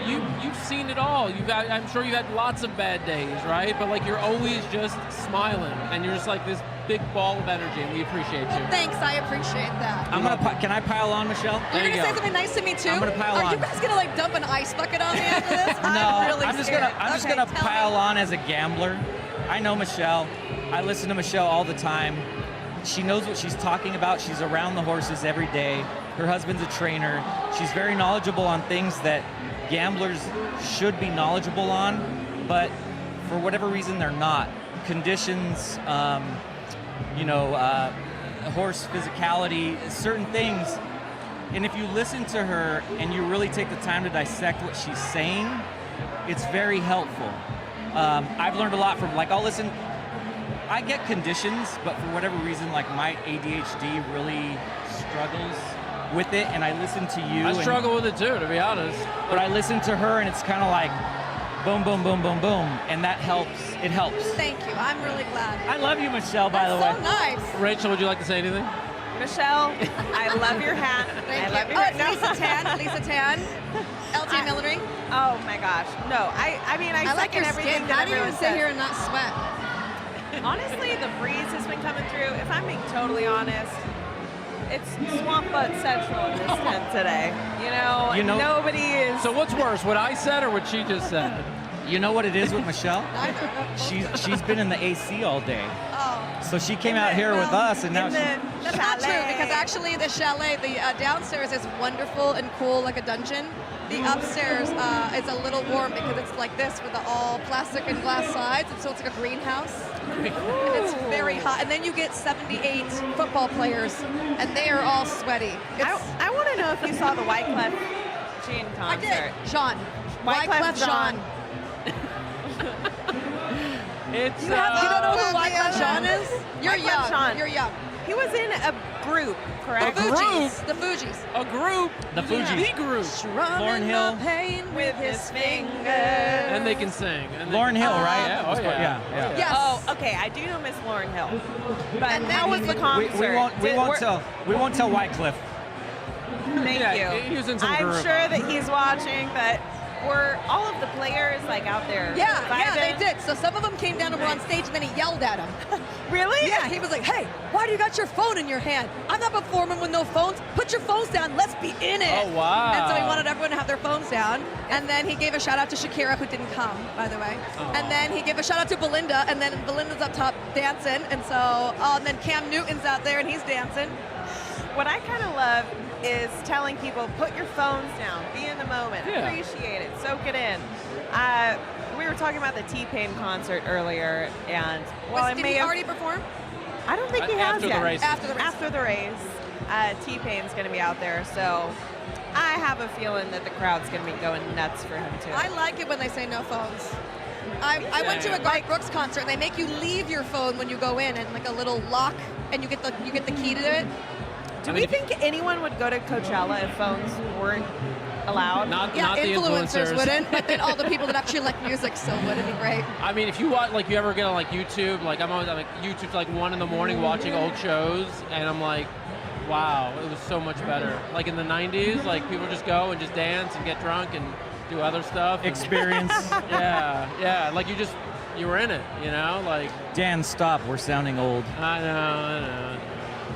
you've seen it all. I'm sure you've had lots of bad days, right? But like you're always just smiling, and you're just like this big ball of energy, and we appreciate you. Thanks, I appreciate that. Can I pile on, Michelle? You're gonna say something nice to me too? I'm gonna pile Are on. you guys gonna like dump an ice bucket on me after this? No, I'm really I'm just scared. gonna pile on as a gambler. I know Michelle. I listen to Michelle all the time. She knows what she's talking about. She's around the horses every day. Her husband's a trainer. She's very knowledgeable on things that gamblers should be knowledgeable on, but for whatever reason they're not. Conditions, horse physicality, certain things. And if you listen to her and you really take the time to dissect what she's saying, it's very helpful. I've learned a lot from, like, I get conditions, but for whatever reason, like my ADHD really struggles with it, and I listen to you. I struggle with it too, to be honest. But I listen to her, and it's kind of like boom, boom, boom, boom, boom, and that helps. It helps. Thank you. I'm really glad. I love you, Michelle, by the way. So nice. Rachel, would you like to say anything? Michelle, I love your hat. I love your hat. Lisa Tan. LT Millinery. Oh my gosh, no. I mean, I like second your everything skin. that How do you everyone sit says. here and not sweat? Honestly, the breeze has been coming through. If I'm being totally honest, it's swamp butt central in this tent today. You know, nobody is. So what's worse, what I said or what she just said? You know what it is with Michelle? She's been in the AC all day. So she came out here with us, and now That's not true, because actually the chalet, the downstairs is wonderful and cool like a dungeon. The upstairs is a little warm because it's like this with the all plastic and glass sides, and so it's like a greenhouse. And it's very hot. And then you get 78 football players, and they are all sweaty. I want to know if you saw the Wyclef Jean concert. I did. Jean. Wyclef Jean. It's you don't know who Wyclef Jean is? You're Wyclef young. Jean. You're young. He was in a group, correct? The Fugees. The Fugees. A group. The Fugees. The group. Lauren Hill. With his fingers. And they can sing. And Lauren Hill, right? Yeah, oh yeah. Yes. Oh, okay. I do know Miss Lauren Hill. But how was the concert? We won't tell Wycliffe. Thank you. He was in some I'm group. sure that he's watching, but were all of the players like out there? Yeah, vibing? they did. So some of them came down and were on stage, and then he yelled at them. Really? Yeah, he was like, "Hey, why do you got your phone in your hand? I'm not performing with no phones. Put your phones down. Let's be in it." Oh, wow. And so he wanted everyone to have their phones down. And then he gave a shout out to Shakira, who didn't come, by the way. Oh. And then he gave a shout out to Belinda, and then Belinda's up top dancing. And so, and then Cam Newton's out there, and he's dancing. What I kind of love is telling people, put your phones down, be in the moment, Yeah. appreciate it, soak it in. We were talking about the T-Pain concert earlier, and Did he already perform? I don't think he has After yet. the race. After the race, T-Pain's going to be out there, so I have a feeling that the crowd's going to be going nuts for him too. I like it when they say no phones. I went to a Garth Brooks concert, and they make you leave your phone when you go in, and like a little lock, and you get the key to it. Do we think anyone would go to Coachella if phones weren't allowed? Not the influencers wouldn't, but then all the people that actually like music still would. It'd be great. I mean, if you watch, like, you ever get on like YouTube, like I'm like YouTube's like 1 in the morning watching old shows, and I'm like, wow, it was so much better. Like in the 90s, like people just go and just dance and get drunk and do other stuff. Experience. Yeah, like you were in it, you know, like. Dan, stop. We're sounding old. I know.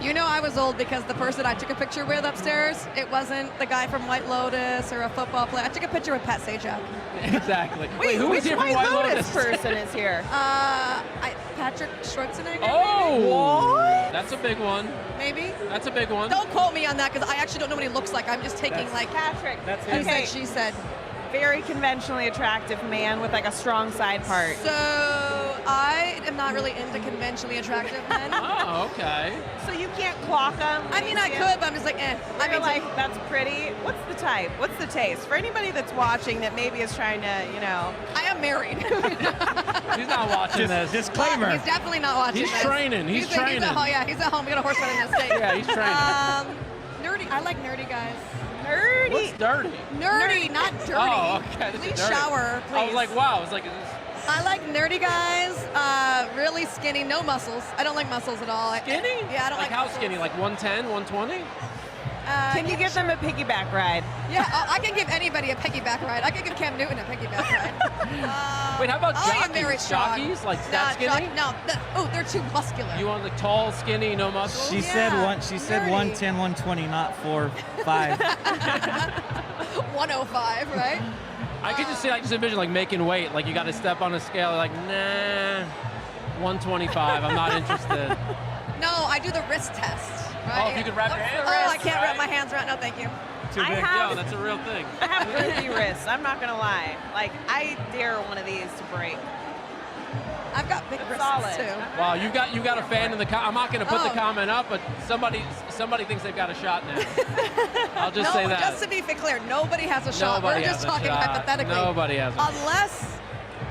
You know I was old because the person I took a picture with upstairs, it wasn't the guy from White Lotus or a football player. I took a picture with Pat Sajak. Exactly. Wait, who was which here from White White Lotus person is here? Patrick Schwarzenegger. Oh, what? That's a big one. Maybe. That's a big one. Don't quote me on that because I actually don't know what he looks like. I'm just taking like Patrick. That's he said, she said. Very conventionally attractive man with like a strong side part. So I am not really into conventionally attractive men. Oh, okay. So you can't clock them? I mean, I could, but I'm just like, eh. I mean, like, that's pretty. What's the type? What's the taste? For anybody that's watching that maybe is trying to, you know. I am married. He's not watching this. Disclaimer. He's definitely not watching He's this. training. He's training. He's at home. We got a horse running this state. Yeah, he's training. Nerdy. I like nerdy guys. Nerdy. What's dirty? Nerdy, not dirty. Oh, okay. This is Please dirty. shower, please. I was like, wow. I was like, I like nerdy guys, really skinny, no muscles. I don't like muscles at all. skinny? Yeah, I don't like how muscles. skinny? Like 110, 120? Can you give them a piggyback ride? Yeah, I can give anybody a piggyback ride. I can give Cam Newton a piggyback ride. Wait, how about I am jockeys? very strong. Jockeys? Like that skinny? They're too muscular. You want like tall, skinny, no muscle? She said 110, 120, not 4'5". 105, right? I could just see, I just envision like making weight. Like you got to step on a scale. Like, nah, 125. I'm not interested. No, I do the wrist test. Right? Oh, if you could wrap your hands. Oh, I can't wrap my hands around. No, thank you. Too big. have- Yo, that's a real thing. I have earthy wrists. I'm not gonna lie. Like I dare one of these to break. I've got big wrists solid. too. Wow, you got a fan in the. I'm not going to put the Oh. comment up, but somebody thinks they've got a shot now. I'll just say that. Just to be clear, nobody has a shot. Nobody We're has just a talking shot. hypothetically. Nobody has a shot. Unless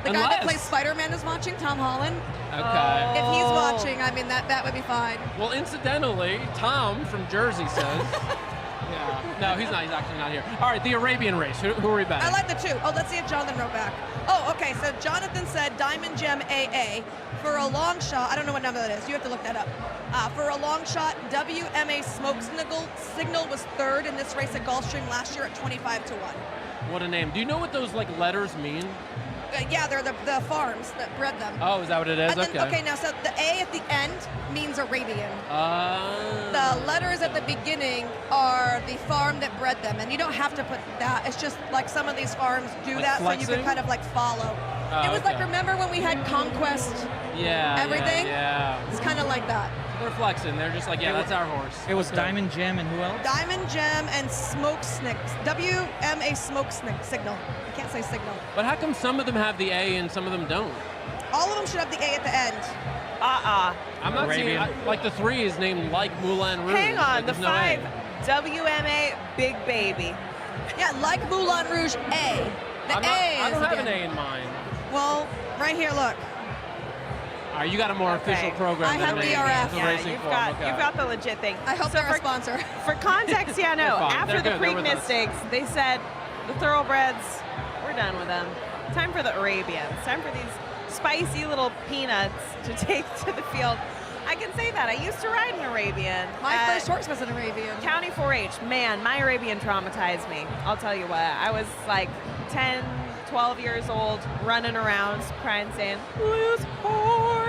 the guy that plays Spider-Man is watching, Tom Holland. Okay. If he's watching, I mean that would be fine. Well, incidentally, Tom from Jersey says. Yeah. No, he's not. He's actually not here. All right, the Arabian race. Who are we betting? I like the two. Oh, let's see if Jonathan wrote back. Oh, okay. So Jonathan said Diamond Gem AA for a long shot. I don't know what number that is. You have to look that up. For a long shot, WMA Smoke Signal was third in this race at Gulfstream last year at 25-1. What a name. Do you know what those like letters mean? Yeah, they're the farms that bred them. Oh, is that what it is? And then, okay. okay, now so the A at the end means Arabian. The letters at the beginning are the farm that bred them, and you don't have to put that. It's just like some of these farms do Like that, flexing? so you can kind of like follow. Oh, It was like, okay. remember when we had Conquest? Yeah. Everything? Yeah. It's kind of like that. They're flexing. They're just like, yeah, that's our horse. It was Okay. Diamond Gem and who else? Diamond Gem and Smoke Snicks. WMA Smoke Signal. I can't say signal. But how come some of them have the A and some of them don't? All of them should have the A at the end. I'm not seeing, Arabian. like the 3 is named like Moulin Rouge. Hang on, Like, the there's no A. 5, WMA Big Baby. Yeah, like Moulin Rouge A. The I A don't is have an again. A in mind. Well, right here, look. All right, you got a more official program I than have me. BRF. The Yeah, racing you've form. got Okay. you've got the legit thing. I hope they're a sponsor. For context, yeah, no. They're fine. After They're the good. They're with Preakness us. Stakes, they said the thoroughbreds, we're done with them. Time for the Arabians. Time for these spicy little peanuts to take to the field. I can say that. I used to ride an Arabian. My first horse was an Arabian. County 4-H. Man, my Arabian traumatized me. I'll tell you what. I was like 10, 12 years old, running around, crying, saying, "Who's horse?"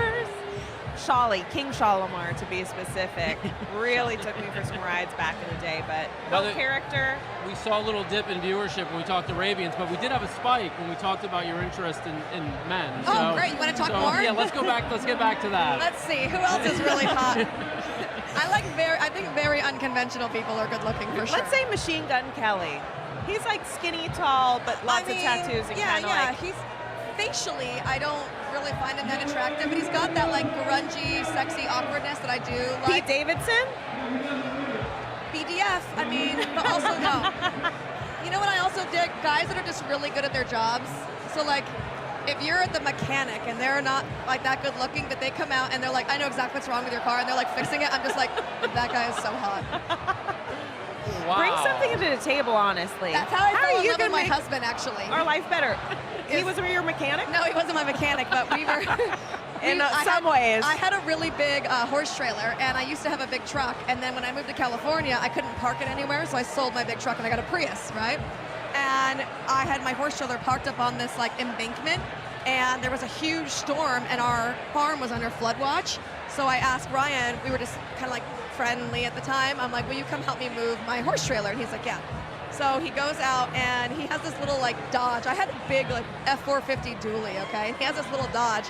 King Shalimar to be specific, really took me for some rides back in the day, but no character. We saw a little dip in viewership when we talked Arabians, but we did have a spike when we talked about your interest in men. Oh, So- great. You want to talk so, more? Yeah, let's go back. Let's get back to that. Let's see. Who else is really hot? I think very unconventional people are good looking for sure. Let's say Machine Gun Kelly. He's like skinny, tall, but lots of tattoos and kind of like. He's facially, I don't really find him that attractive, but he's got that like grungy, sexy awkwardness that I do like. Pete Davidson? BDF, I mean, but also no. You know what I also dig? Guys that are just really good at their jobs. So like, if you're at the mechanic and they're not like that good looking, but they come out and they're like, I know exactly what's wrong with your car, and they're like fixing it, I'm just like, that guy is so hot. Wow. Bring something to the table, honestly. That's how I fell are in you love with gonna my make husband, actually. our life better? He was your mechanic? No, he wasn't my mechanic, but we were. In some ways. I had a really big horse trailer, and I used to have a big truck. And then when I moved to California, I couldn't park it anywhere, so I sold my big truck and I got a Prius, right? And I had my horse trailer parked up on this like embankment, and there was a huge storm, and our farm was under flood watch. So I asked Ryan, we were just kind of like friendly at the time. I'm like, will you come help me move my horse trailer? And he's like, yeah. So he goes out and he has this little like Dodge. I had a big like F450 dually, okay? He has this little Dodge,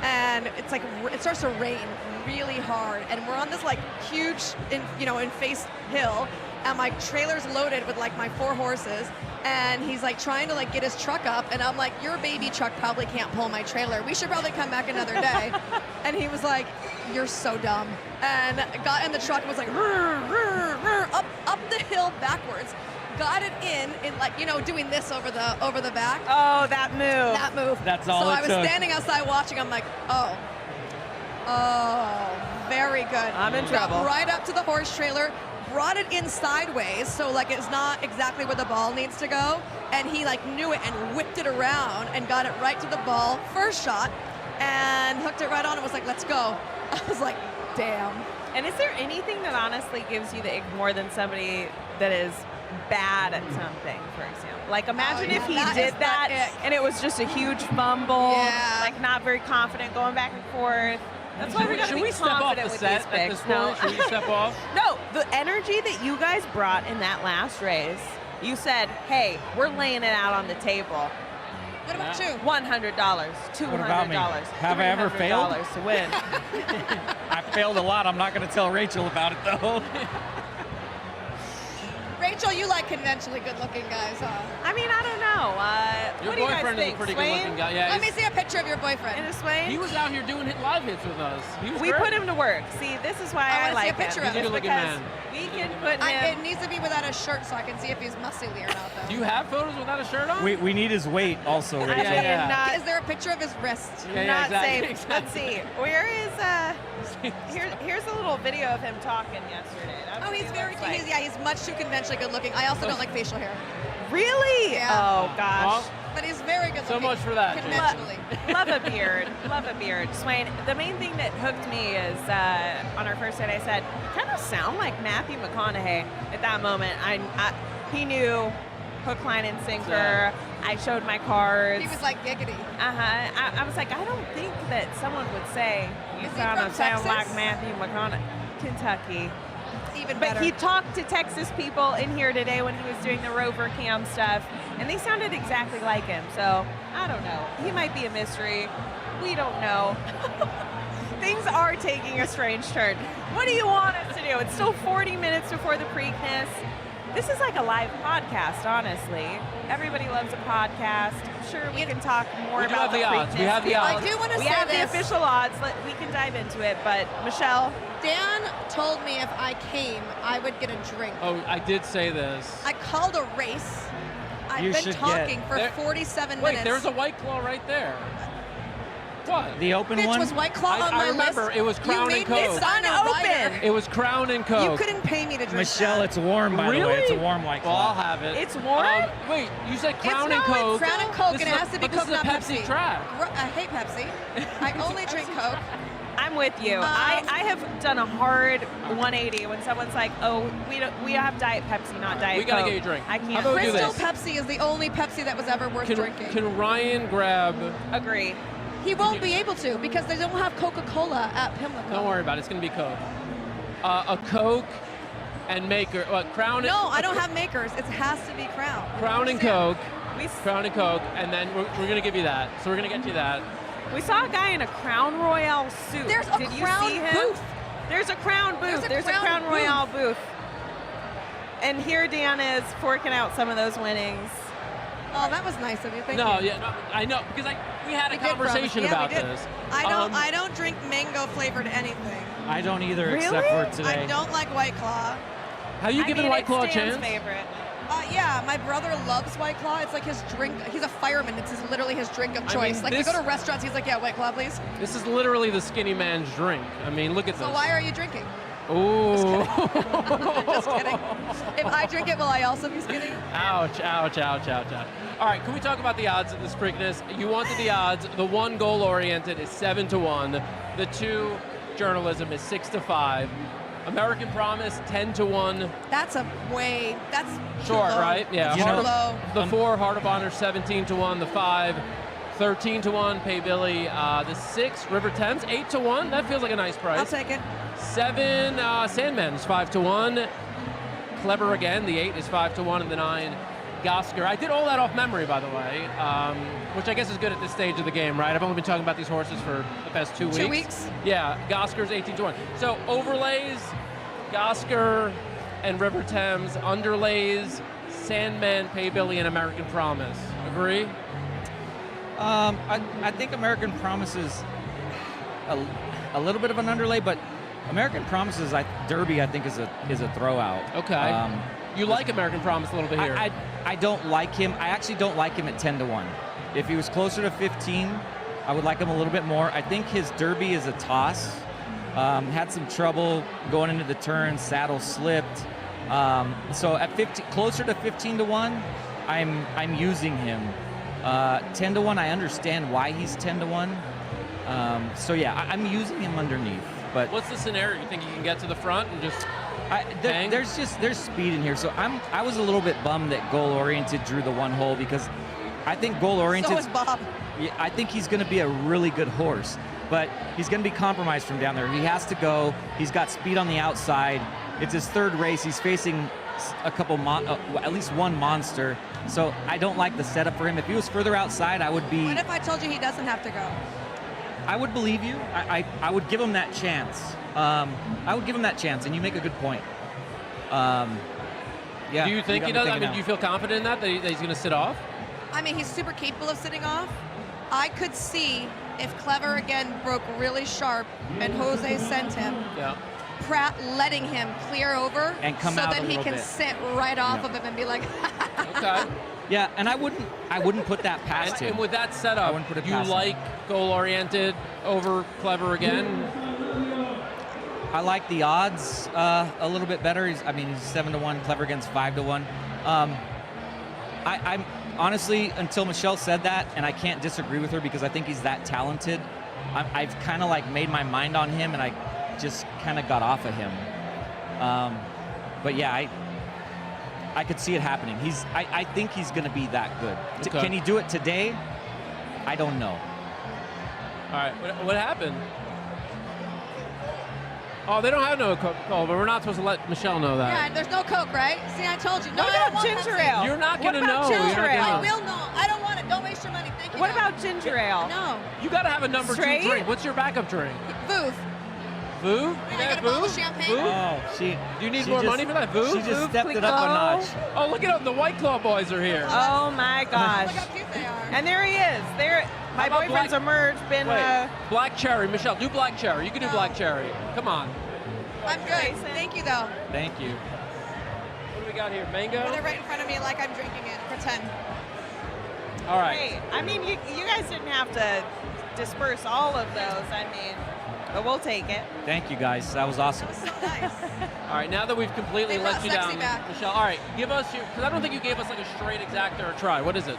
and it's like it starts to rain really hard, and we're on this like huge, in-face hill, and my trailer's loaded with like my 4 horses, and he's like trying to like get his truck up, and I'm like, your baby truck probably can't pull my trailer. We should probably come back another day. And he was like, you're so dumb. And got in the truck and was like, up the hill backwards. Got it in like, doing this over the back. Oh, that move. That move. That's all so it I was took. standing outside watching. I'm like, oh, very good. I'm in Got trouble. right up to the horse trailer, brought it in sideways, so like it's not exactly where the ball needs to go. And he like knew it and whipped it around and got it right to the ball, first shot, and hooked it right on and was like, let's go. I was like, damn. And is there anything that honestly gives you the ick more than somebody that is bad at something, for example? Like imagine if he did that and it was just a huge fumble, like not very confident, going back and forth. That's why we gotta be confident with these picks. No. Should we step off? No, the energy that you guys brought in that last race, you said, hey, we're laying it out on the table. What about you? $100, $200, What about me? Have I ever failed? $300 to win. I failed a lot. I'm not going to tell Rachel about it, though. Rachel, you like conventionally good-looking guys, huh? I mean, I don't know. Your what do you guys boyfriend is a think? pretty Swain? good-looking guy. Yeah, Let me see a picture of your boyfriend. In a Swain? he was out here doing live hits with us. He was We great. put him to work. See, this is why I wanna like see a picture him. of He's a him. good-looking Because man. we can put him. It needs to be without a shirt so I can see if he's muscly or not, though. Do you have photos without a shirt on? We need his weight also, Rachel. Yeah. Is there a picture of his wrist? Not exactly, safe. Let's see. Where is here's a little video of him talking yesterday. That's Oh, what he's he very looks like. he's much too conventionally good looking. I also don't like facial hair. Really? Yeah. Oh gosh. But he's very good So looking. much for that. Conventionally. Love a beard. Love a beard. Swain, the main thing that hooked me is on our first date, I said, kind of sound like Matthew McConaughey at that moment. He knew hook, line, and sinker. I showed my cards. He was like giggity. I was like, I don't think that someone would say you Is he sound from like Texas? Matthew McConaughey, Kentucky. Even But better. he talked to Texas people in here today when he was doing the Rover Cam stuff, and they sounded exactly like him. So I don't know. He might be a mystery. We don't know. Things are taking a strange turn. What do you want us to do? It's still 40 minutes before the Preakness. This is like a live podcast, honestly. Everybody loves a podcast. I'm sure we can talk more We do about have the odds. Preakness. We have the odds. I do want to We say have the this. official odds. We can dive into it. But Michelle, Dan told me if I came, I would get a drink. Oh, I did say this. I called a race. I've You been should talking get- for There- 47 Wait, minutes. there's a White Claw right there. What? The open Bitch, one? was White Claw on I my remember. list? It was Crown you and made Coke. me sign a rider. It was Crown and Coke. You couldn't pay me to drink Michelle, that. it's warm, by the way. It's a warm White Well, Claw. I'll have it. It's warm? Wait, you said Crown It's and Coke. Crown and Coke, This and it is has to be but this is a coconut Pepsi Pepsi. track. I hate Pepsi. I only drink Coke. I'm with you. I have done a hard 180 when someone's like, "Oh, we have Diet Pepsi, not Diet We gotta Coke." get you a drink. I can't. How about we do Crystal this? Pepsi is the only Pepsi that was ever worth drinking. Can Ryan grab? Agree. He won't be able to because they don't have Coca-Cola at Pimlico. Don't worry about it. It's gonna be Coke. A Coke and Maker. What? Crown? No, I don't have makers. It has to be Crown. Crown and Coke. Crown and Coke, and then we're gonna give you that. So we're gonna get you that. We saw a guy in a Crown Royale suit. There's a Did you Crown see him? booth. There's a Crown booth. There's a Crown booth. Royale booth. And here Dan is forking out some of those winnings. Oh, that was nice of you. Thank you. No, I know because we had a We did promise. conversation Yeah, about we did. this. I don't drink mango flavored anything. I don't either, Really? except for today. I don't like White Claw. Have you given White Claw a Stan's chance? favorite. Yeah, my brother loves White Claw. It's like his drink. He's a fireman. It's literally his drink of I choice. mean, Like we this- go to restaurants, he's like, "Yeah, White Claw, please." This is literally the skinny man's drink. I mean, look at So this. why are you drinking? Ooh. Just kidding. If I drink it, will I also be skinny? Ouch, ouch, ouch, ouch, ouch. All right, can we talk about the odds of this Preakness? You wanted the odds. The one goal-oriented is 7-1. The two journalism is 6-5. American Promise 10-1. That's that's Short, too low. right? Yeah. That's too Heart low. The 4, Heart of Honor 17-1. The 5, 13-1. Pay Billy. The 6, River Thames 8-1. That feels like a nice price. I'll take it. 7, Sandman is 5-1. Clever Again, the 8 is 5-1, and the 9, Gosker. I did all that off memory, by the way, which I guess is good at this stage of the game, right? I've only been talking about these horses for the past 2 weeks. 2 weeks? Yeah, Gosker's 18-1. So overlays, Gosker and River Thames. Underlays, Sandman, Pay Billy, and American Promise. Agree? I think American Promise is a little bit of an underlay, but American Promises Derby I think is a throwout. Okay. You like American Promise a little bit here. I don't like him. I actually don't like him at 10-1. If he was closer to 15, I would like him a little bit more. I think his Derby is a toss. Had some trouble going into the turn. Saddle slipped. So at 50, closer to 15-1, I'm using him. 10-1, I understand why he's 10-1. So yeah, I'm using him underneath. But what's the scenario? You think you can get to the front and just hang? there's speed in here. So I was a little bit bummed that Goal Oriented drew the one hole because I think Goal Oriented. So is Bob. Yeah, I think he's going to be a really good horse, but he's going to be compromised from down there. He has to go. He's got speed on the outside. It's his third race. He's facing a couple, at least one monster. So I don't like the setup for him. If he was further outside, I would be. What if I told you he doesn't have to go? I would believe you. I would give him that chance. I would give him that chance, and you make a good point. Yeah. Do you think he does? I mean, do you feel confident in that he's going to sit off? I mean, he's super capable of sitting off. I could see if Clever Again broke really sharp and Jose sent him, Pratt letting him clear over and come so out that a he little can bit. sit right off of him and be like, Okay. Yeah, and I wouldn't put that past him. And with that setup, wouldn't put it you past him. like goal-oriented over Clever Again? I like the odds a little bit better. He's 7-1. Clever Again's 5-1. I'm honestly, until Michelle said that, and I can't disagree with her because I think he's that talented. I've kind of like made my mind on him, and I just kind of got off of him. But yeah, I could see it happening. I think he's going to be that good. Okay. Can he do it today? I don't know. All right, what happened? Oh, they don't have no Coke, but we're not supposed to let Michelle know that. Yeah, there's no Coke, right? See, I told you. No, What I don't about want ginger Pepsi. ale? You're not What going to know. about You're not ginger gonna ale? I know. will not. I don't want it. Don't waste your money. Thank you. What no. about ginger ale? No. You got to have a number Straight? 2 drink. What's your backup drink? Vouv. Vouv? Yeah, I got a bottle of champagne. Vouv? Oh, Do you need more money for that? Vouv? She just Vouv, stepped it up a notch. Oh, look at the White Claw boys are here. Oh my gosh. Look how cute they are. And there he is. There, my about boyfriend's black- emerged. Been Wait, black cherry. Michelle, do black cherry. You can do black cherry. Come on. I'm good. Thank you, though. Thank you. What do we got here? Mango? They're right in front of me like I'm drinking it. Pretend. All right. Hey, I mean, you guys didn't have to disperse all of those. I mean, but we'll take it. Thank you, guys. That was awesome. All right, now that we've completely They let brought you sexy down, back. Michelle, all right, give us your, because I don't think you gave us like a straight exacta or try. What is it?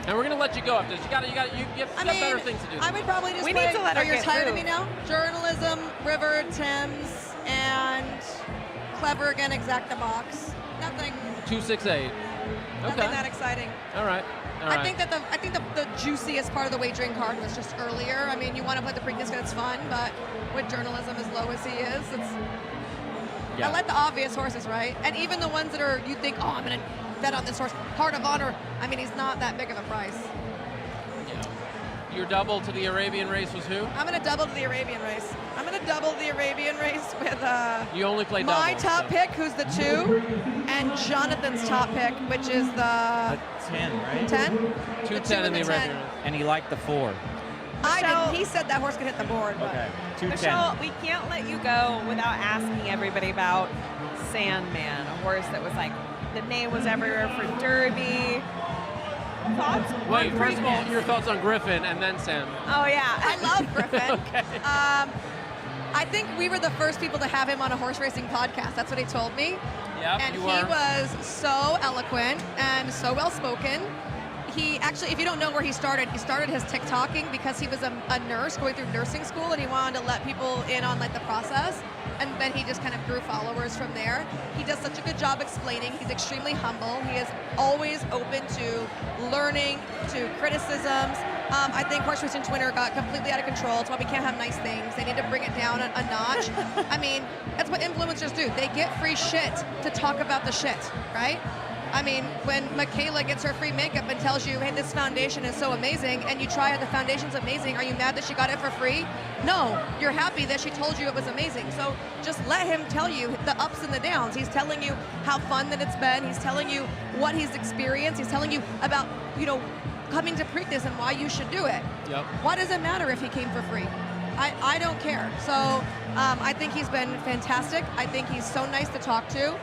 And we're going to let you go after this. You have better things to do. I would probably just We play, need to let her you're get tired through. of me now? Journalism, River, Thames, and Clever again, exacta box. Nothing 268. Nothing Okay. that exciting. All right. All right. I think the juiciest part of the wagering card was just earlier. I mean, you want to play the Preakness because it's fun, but with journalism as low as he is, it's. Yeah. I let the obvious horses, right? And even the ones that are you think, oh, I'm gonna bet on this horse, Heart of Honor. I mean, he's not that big of a price. Your double to the Arabian race was who? I'm gonna double to the Arabian race. I'm gonna double the Arabian race with You only play my double, top so. pick, who's the 2, and Jonathan's top pick, which is the 10, right? 10. 210 in the Arabian race. And he liked the 4. I didn't. He said that horse could hit the board. But. Okay. 210. Michelle, we can't let you go without asking everybody about Sandman, a horse that was like, the name was everywhere for Derby. Thoughts? Wait, on first of all, Preakness? your thoughts on Griffin and then Sam. Oh, yeah. I love Griffin. Okay. I think we were the first people to have him on a horse racing podcast. That's what he told me. Yep, And you he were. was so eloquent and so well spoken. He actually, if you don't know where he started his TikToking because he was a nurse going through nursing school and he wanted to let people in on like the process. And then he just kind of grew followers from there. He does such a good job explaining. He's extremely humble. He is always open to learning, to criticisms. I think horse racing Twitter got completely out of control. That's why we can't have nice things. They need to bring it down a notch. I mean, that's what influencers do. They get free shit to talk about the shit, right? I mean, when Michaela gets her free makeup and tells you, hey, this foundation is so amazing, and you try it, the foundation's amazing, are you mad that she got it for free? No, you're happy that she told you it was amazing. So just let him tell you the ups and the downs. He's telling you how fun that it's been. He's telling you what he's experienced. He's telling you about, coming to Preakness and why you should do it. Yep. Why does it matter if he came for free? I don't care. So I think he's been fantastic. I think he's so nice to talk to.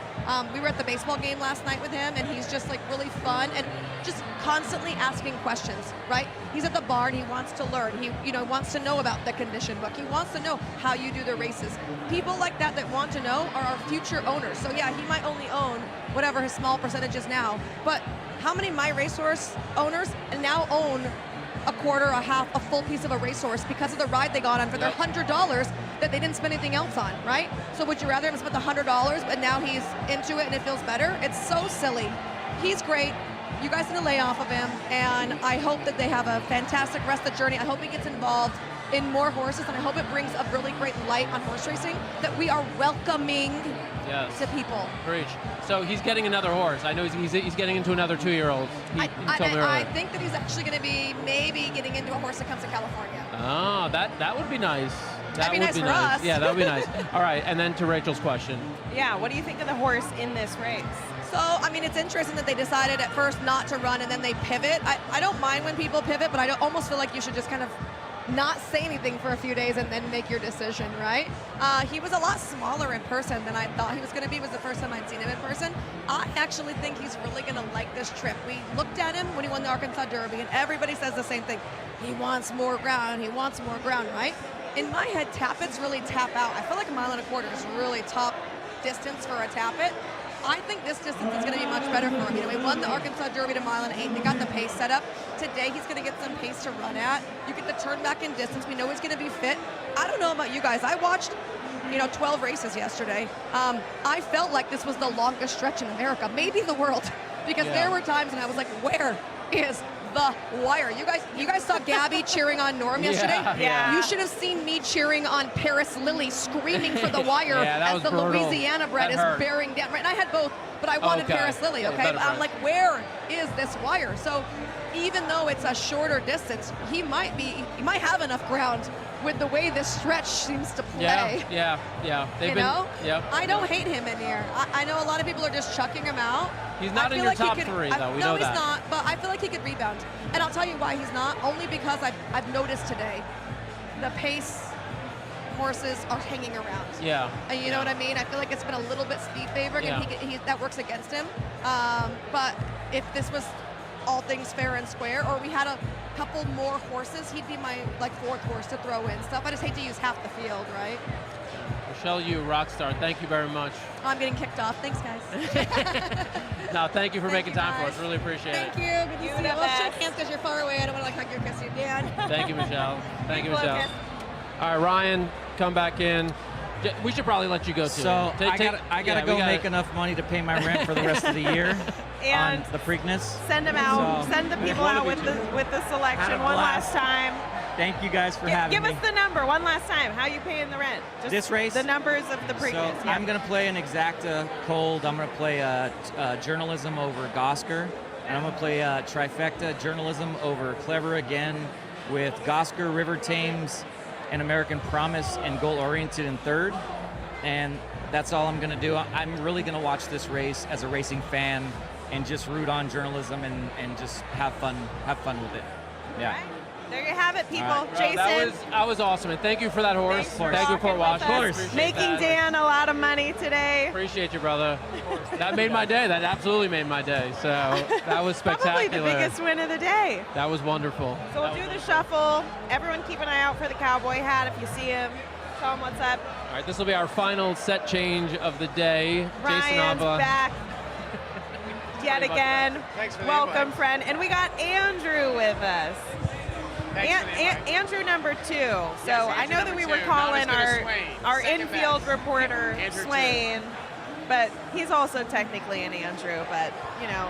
We were at the baseball game last night with him, and he's just like really fun and just constantly asking questions, right? He's at the barn. He wants to learn. He wants to know about the condition book. He wants to know how you do the races. People like that want to know are our future owners. So yeah, he might only own whatever his small percentage is now, but how many My Racehorse owners now own a quarter, a half, a full piece of a racehorse because of the ride they got on for their $100 that they didn't spend anything else on, right? So would you rather him spend the $100 but now he's into it and it feels better? It's so silly. He's great. You guys need to lay off of him, and I hope that they have a fantastic rest of the journey. I hope he gets involved in more horses, and I hope it brings a really great light on horse racing that we are welcoming to people. Preach. So he's getting another horse. I know he's getting into another 2-year-old. I think that he's actually going to be maybe getting into a horse that comes to California. Oh, that would be nice. That'd be nice for us. Yeah, that would be nice. All right, and then to Rachel's question. Yeah, what do you think of the horse in this race? So, I mean, it's interesting that they decided at first not to run and then they pivot. I don't mind when people pivot, but I almost feel like you should just kind of not say anything for a few days and then make your decision, right? He was a lot smaller in person than I thought he was going to be. It was the first time I'd seen him in person. I actually think he's really going to like this trip. We looked at him when he won the Arkansas Derby, and everybody says the same thing. He wants more ground. He wants more ground, right? In my head, Tappets really tap out. I feel like a 1.25 miles is really top distance for a Tappet. I think this distance is going to be much better for him. You know, he won the Arkansas Derby at 1.8 miles. They got the pace set up. Today, he's going to get some pace to run at. You get the turn back in distance. We know he's going to be fit. I don't know about you guys. I watched, 12 races yesterday. I felt like this was the longest stretch in America, maybe the world, because there were times when I was like, where is the wire? You guys saw Gabby cheering on Norm yesterday? Yeah. You should have seen me cheering on Paris Lily, screaming for the wire as the brutal. Louisiana bred is bearing down. Right, and I had both, but I wanted Paris Lily, okay? But I'm like, where is this wire? So even though it's a shorter distance, he might have enough ground with the way this stretch seems to play. Yeah. I don't hate him in here. I know a lot of people are just chucking him out. He's not in your top 3, though. We know that. No, he's not, but I feel like he could rebound. And I'll tell you why he's not, only because I've noticed today the pace horses are hanging around. Yeah. And you know what I mean? I feel like it's been a little bit speed favored, and that works against him. But if this was all things fair and square, or we had a couple more horses, he'd be my 4th horse to throw in stuff. I just hate to use half the field, right? Michelle Yu, rock star, thank you very much. I'm getting kicked off. Thanks, guys. No, thank you for making time for us. Really appreciate it. Thank you. Good to see you. Well, shake hands because you're far away. I don't want to hug you or kiss you, Dan. Thank you, Michelle. Thank you, Michelle. All right, Ryan, come back in. We should probably let you go, too. So I gotta go make enough money to pay my rent for the rest of the year and on the Preakness. Send them out. So, send the people out with the selection one last time. Thank you guys for having me. Give us the number one last time. How you paying the rent? Just this race? The numbers of the Preakness. So I'm going to play an exacta cold. I'm going to play journalism over Gosker. And I'm going to play trifecta journalism over Clever again with Gosker, River Thames, and American Promise and Goal Oriented in 3rd. And that's all I'm going to do. I'm really going to watch this race as a racing fan and just root on journalism and just have fun with it. Yeah. Right. There you have it, people. Right. Jason. That was awesome, and thank you for that horse. Thank you for watching. Making Dan a lot of money today. Appreciate you, brother. That made my day. That absolutely made my day. So that was spectacular. Probably the biggest win of the day. That was wonderful. So we'll do the shuffle. Everyone keep an eye out for the cowboy hat. If you see him, tell him what's up. All right, this will be our final set change of the day. Ryan's Jason Ava. back yet again. Thanks for the Welcome, invite. friend. And we got Andrew with us. Andrew number 2. So Yes, I know that we were Andrew calling number 2, not as good as Swain. our Second infield best. reporter Andrew Swain, but he's also technically an Andrew. But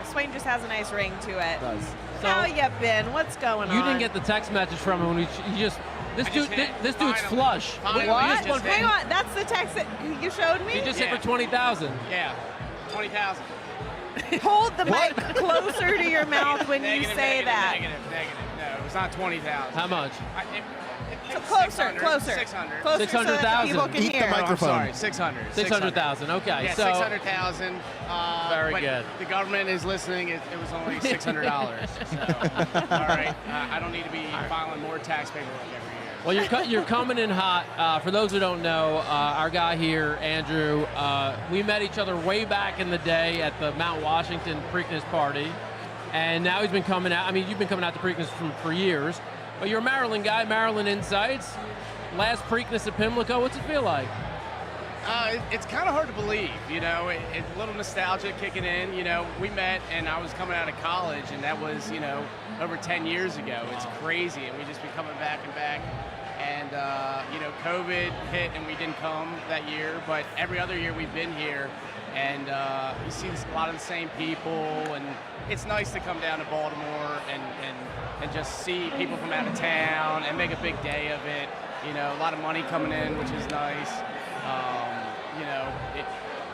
Swain just has a nice ring to it. Does. How you been? What's going on? You didn't get the text message from him when this dude's flush. What? Hang on, that's the text that you showed me? He just hit for 20,000. Yeah, 20,000. Hold the mic closer to your mouth when you say that. Negative. No, it was not 20,000. How much? Closer. 600. Closer so that 600,000. people can hear. Oh, I'm sorry, 600. 600,000. Okay, Yeah, so 600,000. Very but good. The government is listening. It was only $600. So, all right, I don't need to be filing more tax paperwork every year. Well, you're coming in hot. For those who don't know, our guy here, Andrew, we met each other way back in the day at the Mount Washington Preakness party, and now he's been coming out. I mean, you've been coming out to Preakness for years, but you're a Maryland guy, Maryland Insights. Last Preakness at Pimlico, what's it feel like? It's kind of hard to believe, it's a little nostalgia kicking in. We met and I was coming out of college, and that was, over 10 years ago. It's crazy, and we just been coming back and back. And, COVID hit and we didn't come that year, but every other year we've been here, and you see a lot of the same people, and it's nice to come down to Baltimore and just see people from out of town and make a big day of it. A lot of money coming in, which is nice.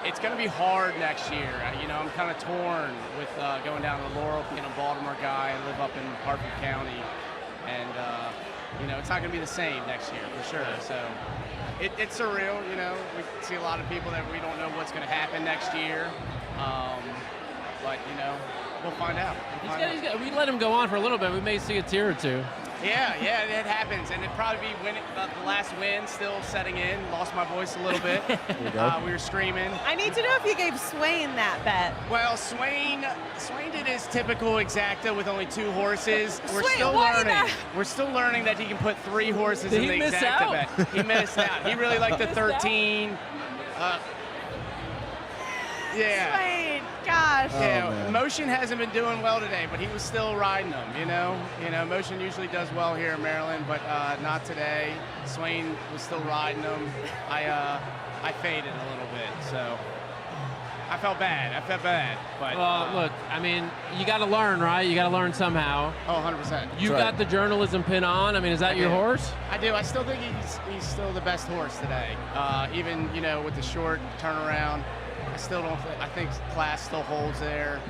It's going to be hard next year. I'm kind of torn with going down to Laurel, being a Baltimore guy and live up in Hartford County. And, it's not going to be the same next year for sure. So it's surreal, We see a lot of people that we don't know what's going to happen next year. But, we'll find out. We let him go on for a little bit. We may see a tier or two. Yeah, it happens, and it'd probably be the last win still setting in. Lost my voice a little bit. We were screaming. I need to know if you gave Swain that bet. Well, Swain did his typical exacta with only 2 horses. We're Swain, still why learning. not? We're still learning that he can put 3 horses Did in he the miss exacta out? bet. He missed out. He really liked the 13. Yeah. Swain, gosh. Yeah, Motion hasn't been doing well today, but he was still riding them, you know? Motion usually does well here in Maryland, but not today. Swain was still riding them. I faded a little bit, so I felt bad. But look, I mean, you got to learn, right? You got to learn somehow. Oh, 100%. You got the journalism pin on. I mean, is that your horse? I do. I still think he's still the best horse today. Even with the short turnaround, I think class still holds there.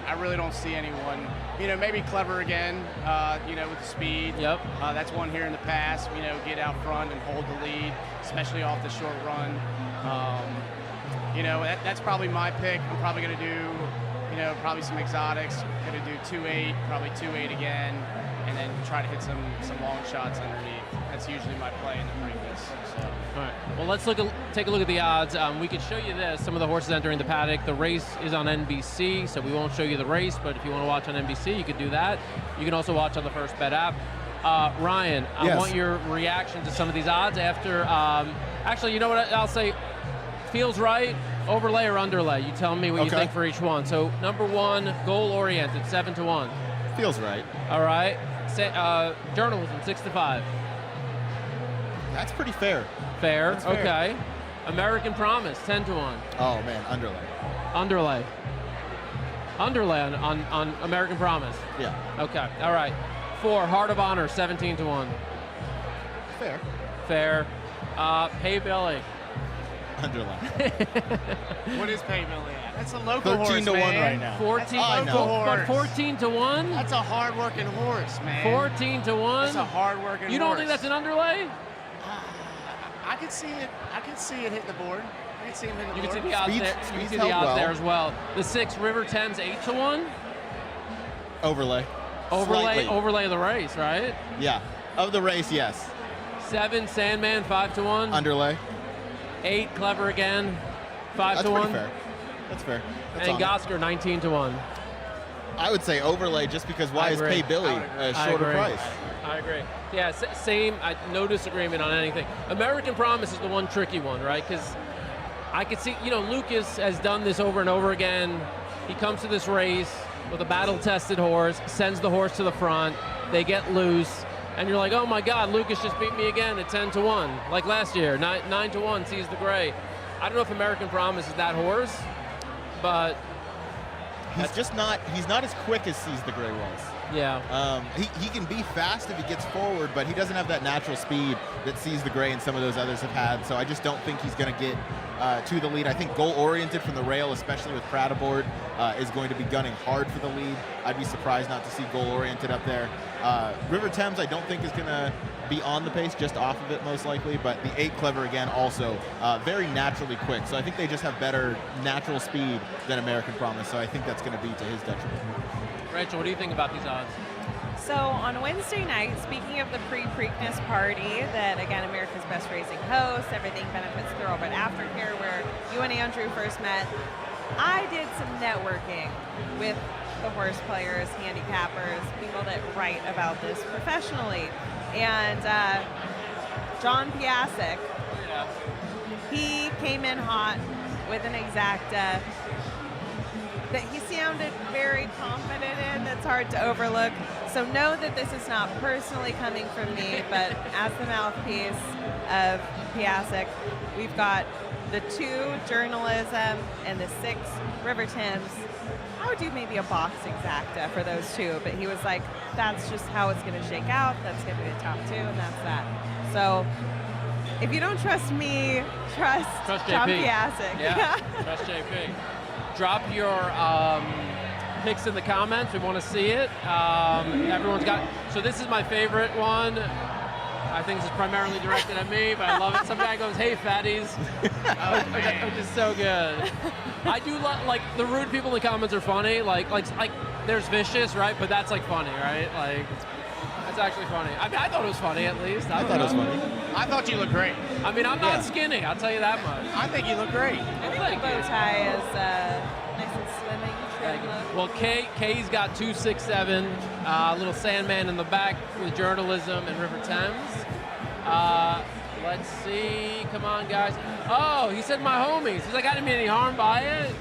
I really don't see anyone. Maybe Clever again. With the speed. Yep. That's one here in the past. Get out front and hold the lead, especially off the short run. That's probably my pick. I'm probably going to do, probably some exotics. Going to do 2-8, probably 2-8 again, and then try to hit some long shots underneath. That's usually my play in the Preakness. So. All right. Well, let's take a look at the odds. We could show you this. Some of the horses entering the paddock. The race is on NBC, so we won't show you the race. But if you want to watch on NBC, you could do that. You can also watch on the First Bet app. Ryan, I want your reaction to some of these odds after. Actually, you know what? I'll say. Feels right, overlay or underlay? You tell me what you think for each one. So number one, goal-oriented, 7-1. Feels right. All right. Journalism, 6-5. That's pretty fair. Fair. That's fair. Okay. American Promise, 10-1. Oh man, underlay. Underlay on American Promise. Yeah. Okay. All right. 4, Heart of Honor, 17-1. Fair. Pay Billy. Underline. What is Pay Billy at? That's a local 13 horse, to 1 man. right now. 14 horse. 14-1? That's a hard-working horse, man. 14-1? That's a hard-working horse. You don't think that's an underlay? I could see it. I could see it hit the board. I could see him hit the You board. can see the odds there. You can see the odds there as well. The 6, River Thames, 8-1. Overlay. Slightly. Overlay of the race, right? Yeah. Of the race, yes. 7, Sandman, 5-1. Underlay. 8, Clever again, 5-1. That's pretty fair. That's fair. That's and Gosker, 19-1. I would say overlay just because why is Pay Billy a shorter price? I agree. Yeah, same. No disagreement on anything. American Promise is the one tricky one, right? Because I could see, Lucas has done this over and over again. He comes to this race with a battle-tested horse, sends the horse to the front, they get loose, and you're like, oh my God, Lucas just beat me again at 10-1, like last year, 9-1, sees the gray. I don't know if American Promise is that horse, but he's not as quick as Sees the Gray was. Yeah. He can be fast if he gets forward, but he doesn't have that natural speed that Sees the Gray and some of those others have had. So I just don't think he's going to get to the lead. I think goal-oriented from the rail, especially with Pratt aboard, is going to be gunning hard for the lead. I'd be surprised not to see goal-oriented up there. River Thames, I don't think is going to be on the pace, just off of it most likely, but the 8 Clever again also very naturally quick. So I think they just have better natural speed than American Promise. So I think that's going to be to his detriment. Rachel, what do you think about these odds? So on Wednesday night, speaking of the pre-Preakness party that, again, America's Best Racing hosts, Everything Benefits Thoroughbred Aftercare, where you and Andrew first met, I did some networking with the horse players, handicappers, people that write about this professionally. And John Piasek, he came in hot with an exacta that he sounded very confident in. That's hard to overlook. So know that this is not personally coming from me, but as the mouthpiece of Piasek, we've got the 2 journalism and the 6 River Thames. I would do maybe a box exacta for those 2, but he was like, that's just how it's going to shake out. That's going to be the top 2, and that's that. So if you don't trust me, trust John Piasek. Yeah, trust JP. Drop your picks in the comments. We want to see it. Everyone's got. So this is my favorite one. I think this is primarily directed at me, but I love it. Some guy goes, "Hey, fatties," which is so good. I do like the rude people in the comments are funny. Like there's vicious, right? But that's like funny, right? Like that's actually funny. I mean, I thought it was funny at least. I thought it was funny. I thought you looked great. I mean, I'm not skinny. I'll tell you that much. I think you look great. I think the bow tie is nice and slimming. Well, Kay's got 2, 6, 7. Little Sandman in the back with journalism and River Thames. let's see. Come on, guys. Oh, he said my homies. He's like, I didn't mean any harm by it.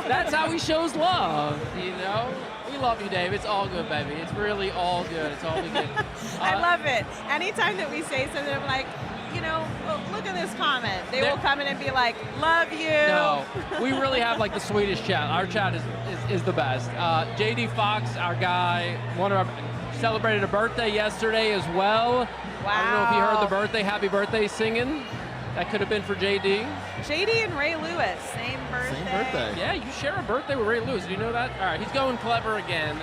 That's how he shows love, you know? We love you, Dave. It's all good, baby. It's really all good. It's all good. I love it. Anytime that we say something, I'm like, you know, well, look at this comment. They will come in and be like, love you. No, we really have like the sweetest chat. Our chat is the best. JD Fox, our guy, celebrated a birthday yesterday as well. Wow. I don't know if you heard the birthday, happy birthday singing. That could have been for JD. JD and Ray Lewis, same birthday. Same birthday. Yeah, you share a birthday with Ray Lewis. Do you know that? All right, he's going clever again.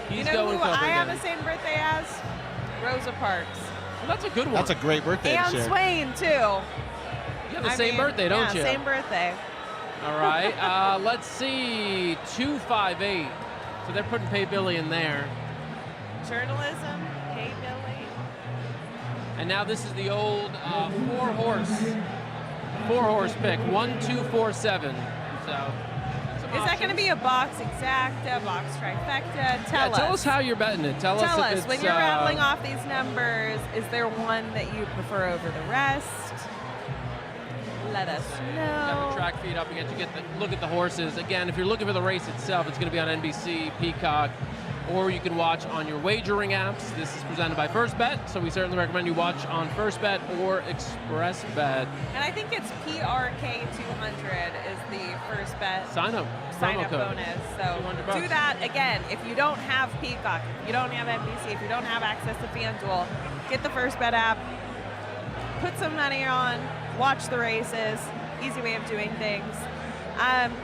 He's you know going who clever I again. have the same birthday as? Rosa Parks. Well, that's a good one. That's a great birthday to And share. Swain, too. You have the same birthday, don't you? Yeah, same birthday. All right, let's see, 258. So they're putting Pay Billy in there. Journalism, Pay Billy. And now this is the old four-horse pick, 1, 2, 4, 7. So. Is that going to be a box exacta, box trifecta? Tell us. Tell us how you're betting it. Tell us if it's, when you're rattling off these numbers, is there one that you prefer over the rest? Let us know. Got the track feed up again to look at the horses. Again, if you're looking for the race itself, it's going to be on NBC, Peacock, or you can watch on your wagering apps. This is presented by First Bet, so we certainly recommend you watch on First Bet or Express Bet. And I think it's PRK200 is the First Bet sign up bonus. So do that again. If you don't have Peacock, if you don't have NBC, if you don't have access to FanDuel, get the First Bet app, put some money on, watch the races. Easy way of doing things.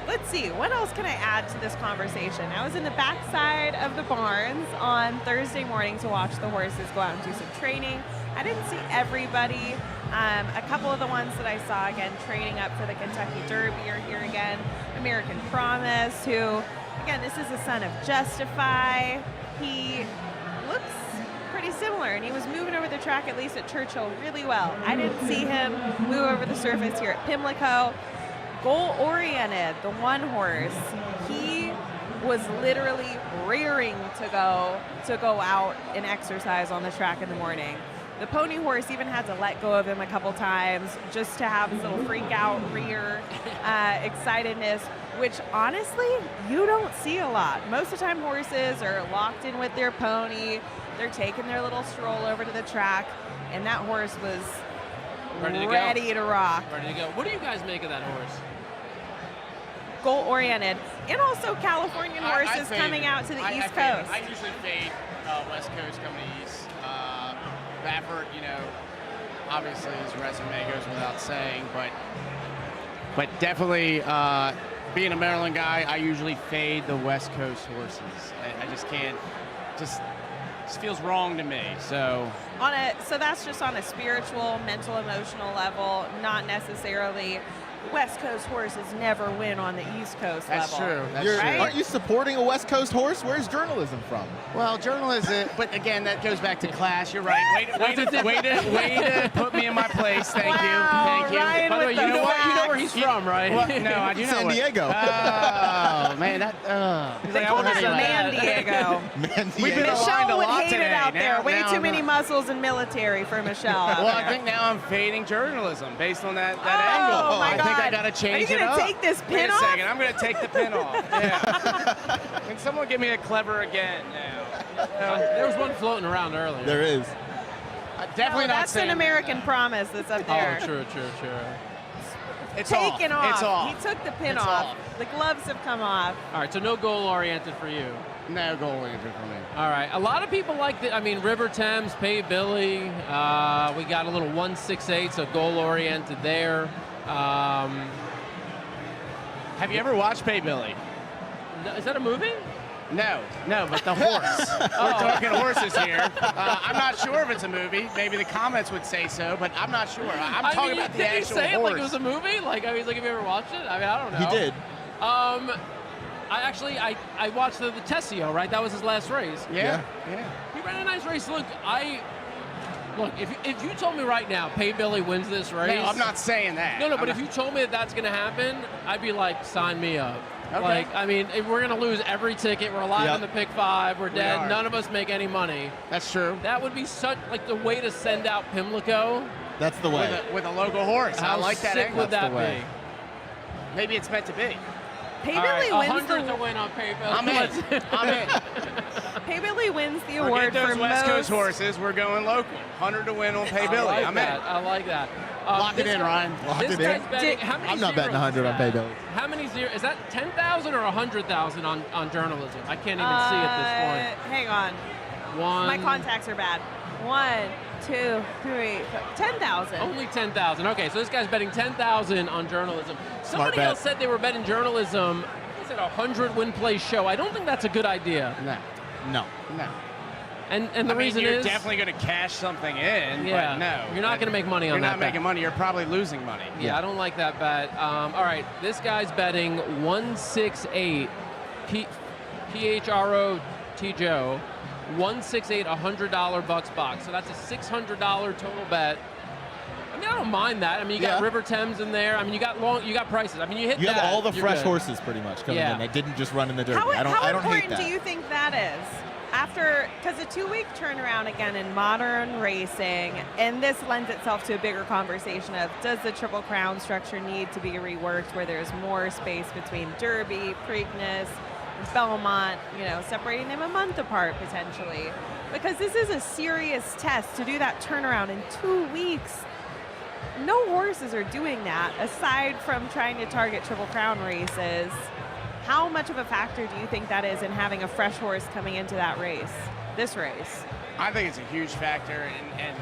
Let's see, what else can I add to this conversation? I was in the backside of the barns on Thursday morning to watch the horses go out and do some training. I didn't see everybody. A couple of the ones that I saw, again, training up for the Kentucky Derby are here again. American Promise, who, again, this is the son of Justify. He looks pretty similar, and he was moving over the track, at least at Churchill, really well. I didn't see him move over the surface here at Pimlico. Goal-oriented, the one horse, he was literally rearing to go out and exercise on the track in the morning. The pony horse even had to let go of him a couple times just to have his little freak out rear excitedness, which honestly, you don't see a lot. Most of the time horses are locked in with their pony, they're taking their little stroll over to the track, and that horse was ready to rock. Ready to go. What do you guys make of that horse? Goal-oriented, and also Californian horses coming out to the East Coast. I usually fade West Coast coming to East. Baffert, you know, obviously his resume goes without saying, but definitely being a Maryland guy, I usually fade the West Coast horses. I just can't. Just feels wrong to me. So that's just on a spiritual, mental, emotional level, not necessarily. West Coast horses never win on the East Coast That's level. True. That's true. Aren't you supporting a West Coast horse? Where's journalism from? Well, journalism, but again, that goes back to class. You're right. Way to put me in my place. Thank you. By the way, you know where he's from, right? Well, no, I do know. San Diego. Oh man, They call it Man Diego. We've been aligned a Michelle would lot hate today. it out there. Now, Way now too many muscles and military for Michelle. Well, I think now I'm fading journalism based on that Oh, angle. my I think I God. got to change Are you it up. gonna take this pin Wait a off? second. I'm going to take the pin off. Yeah. Can someone give me a clever again now? There was one floating around earlier. There is. Definitely not That's saying an American Promise that's up there. Oh, true. It's Taken off. It's off. He took the pin It's off. off. The gloves have come off. All right, so no goal-oriented for you. No goal-oriented for me. All right, a lot of people like River Thames, Pay Billy. We got a little 168, so goal-oriented there. Have you ever watched Pay Billy? Is that a movie? No, but the horse. We're talking horses here. I'm not sure if it's a movie. Maybe the comments would say so, but I'm not sure. I'm talking about the actual Did he say horse. it like it was a movie? Like, I was like, have you ever watched it? I mean, I don't know. He did. I watched the Tessio, right? That was his last race. Yeah. He ran a nice race. Look, if you told me right now, Pay Billy wins this race. No, I'm not saying that. No, but if you told me that's going to happen, I'd be like, sign me up. Okay. Like, I mean, if we're going to lose every ticket. We're alive in the pick 5. We're dead. are. None of us make any money. That's true. That would be such, like, the way to send out Pimlico That's the way. With a local horse. I How like that sick angle. would that be? Maybe it's meant to be. Paybilly All wins right, 100 the to win on Paybilly. I'm in. I'm in. Paybilly wins the Forget award those for West Coast most. horses. We're going local. 100 to win on Paybilly. I like I'm that. in. I like that. Lock it this in, guy- Ryan. Lock this it guy's in. betting. How many I'm not betting zeros 100 is on that? Paybilly. How many zeros? Is that 10,000 or 100,000 on journalism? I can't even see at this point. Hang on. One. My contacts are bad. 1, 2, 3, 10,000. Only 10,000. Okay, so this guy's betting 10,000 on journalism. Somebody bet. else said they were betting journalism. Is it a 100 win play show? I don't think that's a good idea. No. And the I mean, reason you're is definitely going to cash something in, Yeah. but no. You're not gonna make money on You're that not bet. making money. You're probably losing money. Yeah, I don't like that bet. All right, this guy's betting 168 PHRO T Joe 168 $100 bucks box. So that's a $600 total bet. I mean, I don't mind that. I mean, you got River Thames in there. I mean, you got prices. I mean, you hit You that. have all the you're fresh good. horses pretty much coming Yeah. in. They didn't just run in the Derby. How I don't hate important that. do you think that is? After, because a 2-week turnaround again in modern racing, and this lends itself to a bigger conversation of does the Triple Crown structure need to be reworked where there's more space between Derby, Preakness, Belmont, separating them a month apart potentially. Because this is a serious test to do that turnaround in 2 weeks. No horses are doing that aside from trying to target Triple Crown races. How much of a factor do you think that is in having a fresh horse coming into that race, this race? I think it's a huge factor, and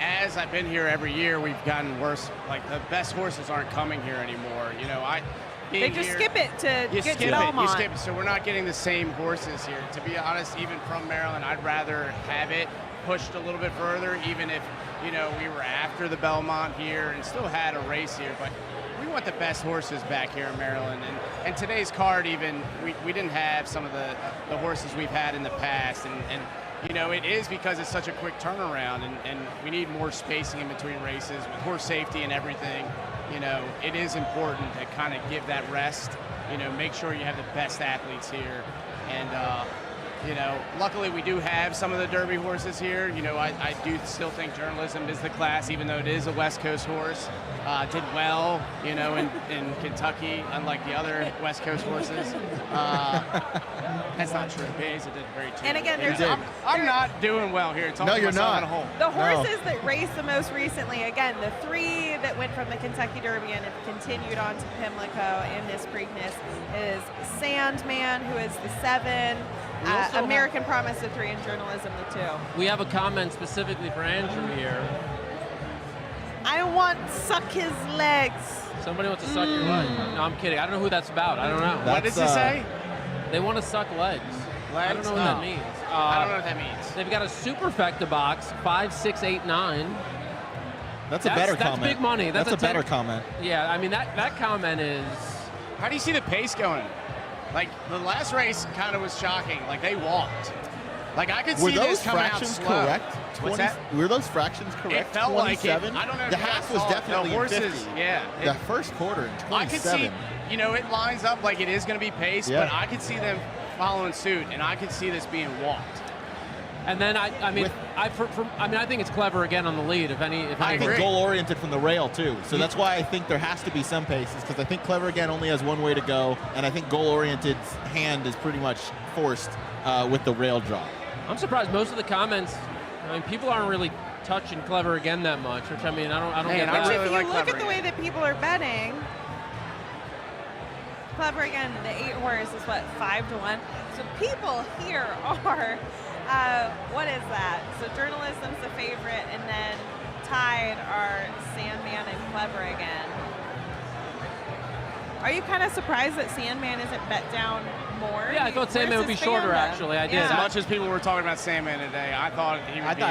as I've been here every year, we've gotten worse. Like, the best horses aren't coming here anymore. They just skip it to You get skip to Belmont. it, you skip it. So we're not getting the same horses here. To be honest, even from Maryland, I'd rather have it pushed a little bit further, even if, we were after the Belmont here and still had a race here. But we want the best horses back here in Maryland. And today's card, even, we didn't have some of the horses we've had in the past. And it is because it's such a quick turnaround, and we need more spacing in between races with horse safety and everything. It is important to kind of give that rest, make sure you have the best athletes here. And, luckily we do have some of the Derby horses here. I do still think journalism is the class, even though it is a West Coast horse. Did well, in Kentucky, unlike the other West Coast horses. That's not true. Beza did very too. And again, I'm not doing well here. No, you're not. The horses that raced the most recently, again, the 3 that went from the Kentucky Derby and have continued on to Pimlico in this Preakness is Sandman, who is the 7, American Promise the 3, and Journalism the 2. We have a comment specifically for Andrew here. I want to suck his legs. Somebody wants to suck your leg. No, I'm kidding. I don't know who that's about. I don't know. What does he say? They want to suck legs. I don't know what that means. I don't know what that means. They've got a superfecta box, 5, 6, 8, 9. That's a better comment. That's big money. That's a better comment. Yeah, I mean, that comment is... How do you see the pace going? Like, the last race kind of was shocking. Like, they walked. Like, I could see this coming out slow. Were those fractions correct? What's that? Were those fractions correct? It felt like it. 27? I don't know if The you half guys was saw it. definitely the horses, in 50. Yeah. The first quarter in 27. I could see, it lines up like it is going to be paced, but I could see them following suit, and I could see this being walked. And then I think it's clever again on the lead. I think goal oriented from the rail too. So that's why I think there has to be some paces, because I think Clever again only has one way to go, and I think goal oriented's hand is pretty much forced with the rail drop. I'm surprised most of the comments. I mean, people aren't really touching Clever again that much, which I mean, I don't get that. If you look at the way that people are betting, Clever again, the 8 horse is 5 to 1. So people here are. What is that? So Journalism's the favorite, and then tied are Sandman and Clever again. Are you kind of surprised that Sandman isn't bet down more? Yeah, I thought Sandman would be shorter, actually. I did. As much as people were talking about Sandman today, I thought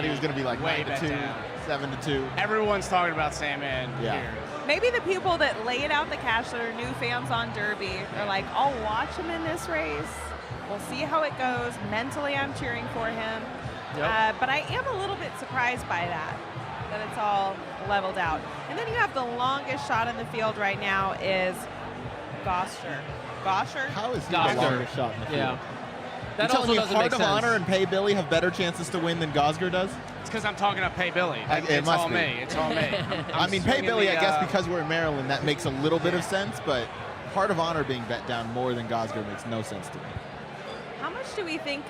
he was going to be like way 9 to 2, 7 to 2. Everyone's talking about Sandman here. Maybe the people that laid out the cash that are new fans on Derby are like, I'll watch him in this race. We'll see how it goes. Mentally, I'm cheering for him. Yep. But I am a little bit surprised by that it's all leveled out. And then you have the longest shot in the field right now is Gosher. How is he the longest shot in the field? Yeah. That You're also telling me doesn't Heart make of sense. Honor and Pay Billy have better chances to win than Gosger does? It's because I'm talking about Pay Billy. It It's must all be. me. It's all me. I mean, Pay Billy, I guess because we're in Maryland, that makes a little bit of sense, but Heart of Honor being bet down more than Gosger makes no sense to me. How much do we think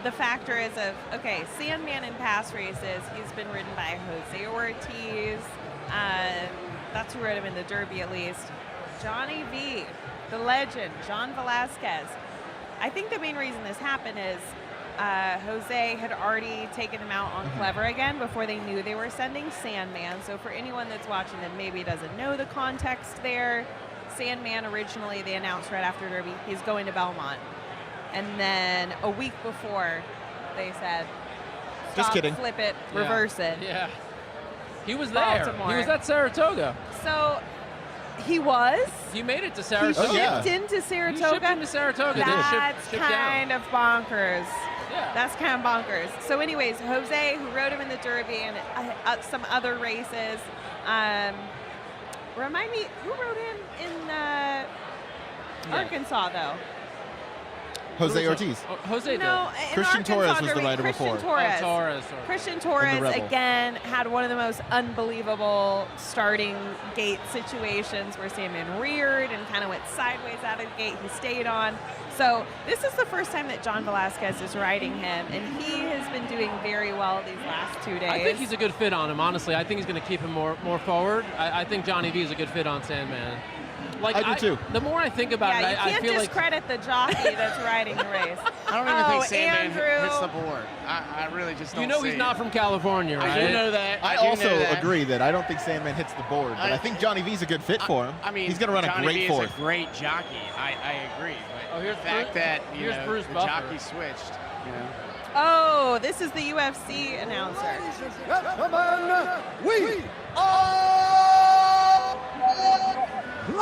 the factor is of, okay, Sandman in past races, he's been ridden by Jose Ortiz. That's who rode him in the Derby at least. Johnny V, the legend, John Velasquez. I think the main reason this happened is Jose had already taken him out on Clever again before they knew they were sending Sandman. So for anyone that's watching that maybe doesn't know the context there, Sandman originally they announced right after Derby he's going to Belmont. And then a week before they said, stop, just kidding, flip it, reverse it. Yeah. He was there. Baltimore. He was at Saratoga. So he was? He made it to He Saratoga. shipped into Saratoga? He shipped into Saratoga. That's shipped kind of bonkers. Yeah. That's kind of bonkers. So anyways, Jose, who rode him in the Derby and some other races, remind me, who rode him in Arkansas, though? Jose Ortiz. Jose no, did. Christian Arkansas Torres was Derby, the rider Christian before. Torres. Torres. Christian Torres, Rebel. again, had one of the most unbelievable starting gate situations where Sandman reared and kind of went sideways out of the gate. He stayed on. So this is the first time that John Velasquez is riding him, and he has been doing very well these last 2 days. I think he's a good fit on him, honestly. I think he's going to keep him more forward. I think Johnny V is a good fit on Sandman. Like, I do too. The more I think about it, you I can't feel like discredit the jockey that's riding the race. I don't even think Sandman Andrew. hits the board. I really just don't you know see he's not it. from California, right? I do know that. I do also know that. agree that I don't think Sandman hits the board, but I think Johnny V's a good fit for him. I mean, he's going to run Johnny a great V fourth. is a great jockey. I agree. But here's the fact that here's know, Bruce the Buffer. jockey switched, you know. Oh, this is the UFC announcer. Gentlemen, we are live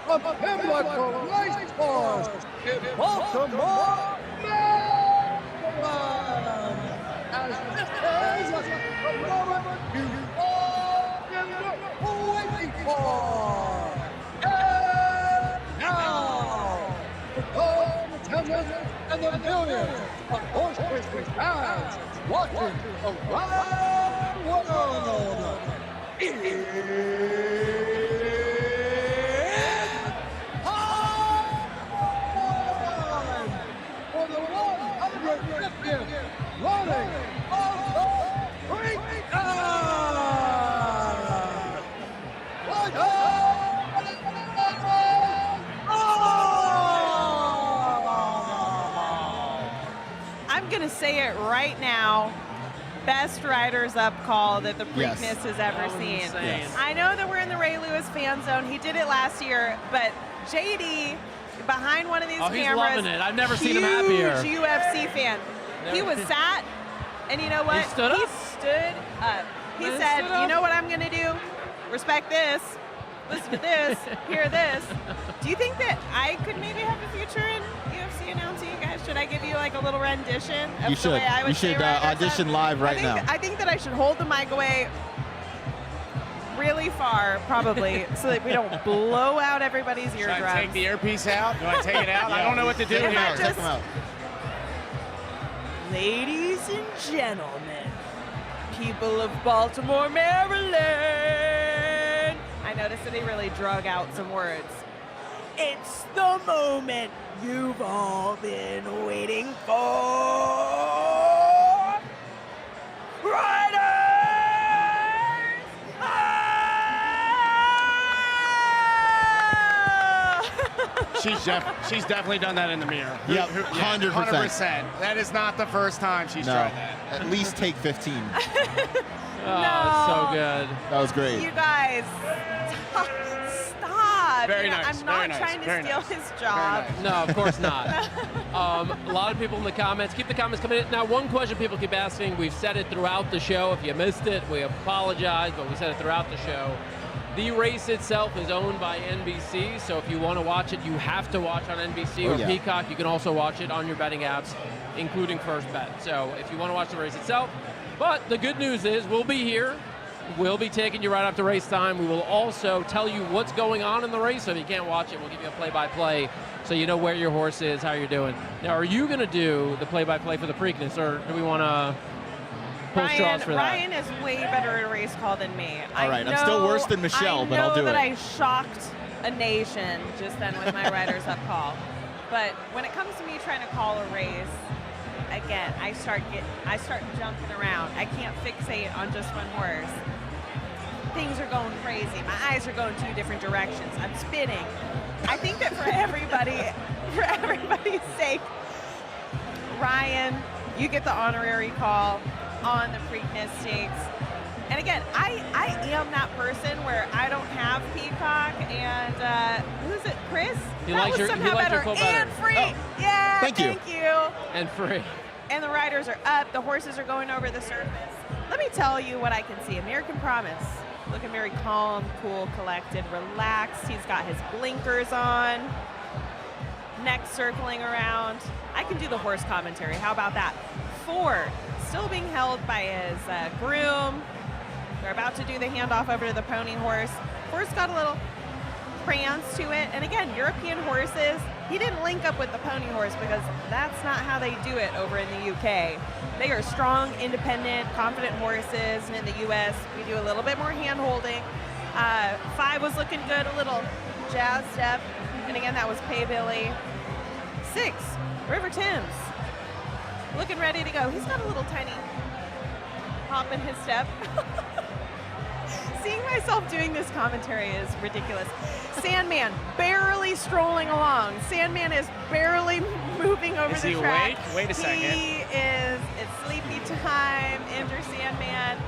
from Pimlico Race Course in Baltimore, Maryland. As this is the moment you've all been waiting for. And now, the contenders and the millions of horse racing fans watching around the world. It's time for the 150th running of the I'm going to say it right now. Best riders up call that the Yes. Preakness has ever seen. insane. I know that we're in the Ray Lewis fan zone. He did it last year, but JD behind one of these Oh, he's cameras. loving it. I've never seen him happier. Huge UFC fan. He was sat, and you know what? He stood up? stood up. He Man said, stood up? "You know what I'm going to do? Respect this. Listen to this. Hear this." Do you think that I could maybe have a future in UFC announcing, you guys? Should I give you like a little rendition of You the should. way I would You say should riders up? audition live right now. I think that I should hold the mic away really far, probably, so that we don't blow out everybody's Should eardrums. I take the earpiece out? Do I take it out? I don't know what to do If here. I just- out. Ladies and gentlemen, people of Baltimore, Maryland. I noticed that he really drug out some words. It's the moment you've all been waiting for. Riders! She's definitely done that in the mirror. Yep, 100%. 100%. That is not the first time she's No, tried that. at least take 15. Oh, it's so good. That was great. You guys, stop. Very You know, nice, I'm not very nice, trying to very steal nice. his job. No, of course not. A lot of people in the comments. Keep the comments coming in. Now, one question people keep asking, we've said it throughout the show. If you missed it, we apologize, but we said it throughout the show. The race itself is owned by NBC, so if you want to watch it, you have to watch on NBC or yeah. Peacock. You can also watch it on your betting apps, including First Bet. So if you want to watch the race itself. But the good news is we'll be here We'll be taking you right up to race time. We will also tell you what's going on in the race. So if you can't watch it, we'll give you a play-by-play so you know where your horse is, how you're doing. Now, are you going to do the play-by-play for the Preakness, or do we want to pull straws for that? Ryan is way better at a race call than me. All right, I'm still worse than Michelle, but I'll do it. I know that I shocked a nation just then with my Riders Up call. But when it comes to me trying to call a race, again, I start jumping around. I can't fixate on just one horse. Things are going crazy. My eyes are going 2 different directions. I'm spinning. I think that for everybody's sake, Ryan, you get the honorary call on the Preakness Stakes. And again, I am that person where I don't have Peacock and who's it, Chris? He that likes was your, somehow he likes better. your quote better. And free. Oh, yeah, thank you. And free. And the riders are up. The horses are going over the surface. Let me tell you what I can see. American Promise, looking very calm, cool, collected, relaxed. He's got his blinkers on, neck circling around. I can do the horse commentary. How about that? 4, still being held by his groom. They're about to do the handoff over to the pony horse. Horse got a little prance to it. And again, European horses, he didn't link up with the pony horse because that's not how they do it over in the UK. They are strong, independent, confident horses. And in the US, we do a little bit more hand-holding. 5 was looking good, a little jazz step. And again, that was Pay Billy. 6, River Thames, looking ready to go. He's got a little tiny hop in his step. Seeing myself doing this commentary is ridiculous. Sandman barely strolling along. Sandman is barely moving over the track. Wait a second. It's sleepy time. Enter Sandman.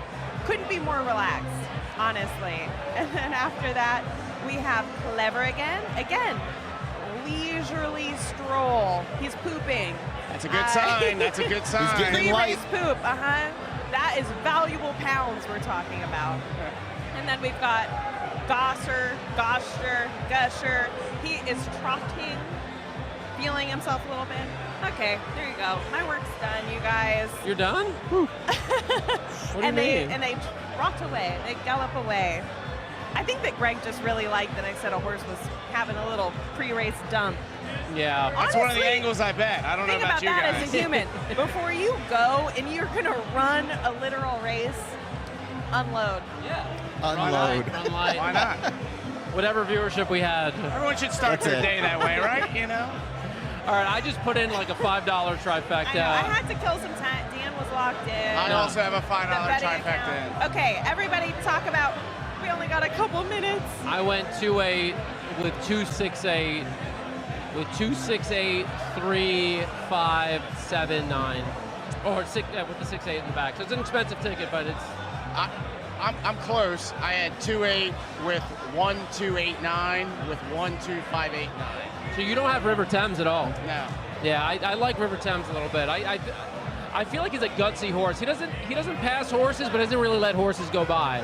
Couldn't be more relaxed, honestly. And then after that, we have Clever again. Again, leisurely stroll. He's pooping. That's a good sign. That's a good sign. He's getting light. Pre-race poop. That is valuable pounds we're talking about. And then we've got Gosser, Gusher. He is trotting, feeling himself a little bit. Okay, there you go. My work's done, you guys. You're done? What do you mean? And they trot away. They gallop away. I think that Greg just really liked that I said a horse was having a little pre-race dump. Yeah. That's one of the angles I bet. I don't know Think about about you that guys. as a human. Before you go and you're going to run a literal race, unload. Yeah. Unload. Run light. Why not? Whatever viewership we had. Everyone should start their day that way, right? You know? All right, I just put in like a $5 trifecta. I know, I had to kill some time. Dan was locked in. I also have a $5 The betting trifecta in. account. Okay, everybody talk about, we only got a couple minutes. I went 2-8 with 2-6-8 with 2-6-8 3-5-7-9 or 6 with the 6-8 in the back. So it's an expensive ticket, but it's. I'm close. I had 2-8 with 1-2-8-9 with 1-2-5-8-9. So you don't have River Thames at all? No. Yeah, I like River Thames a little bit. I feel like he's a gutsy horse. He doesn't pass horses, but doesn't really let horses go by.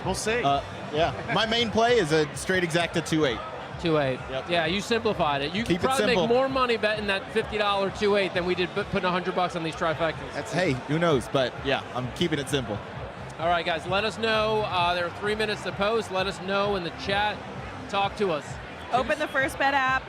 We'll see. Yeah. My main play is a straight exacta 2-8. 2-8. Yep. Yeah, you simplified it. You Keep could it probably simple. make more money betting that $50 2-8 than we did putting $100 on these trifectas. Hey, who knows? But yeah, I'm keeping it simple. All right, guys, let us know. There are 3 minutes to post. Let us know in the chat. Talk to us. Open the First Bet app.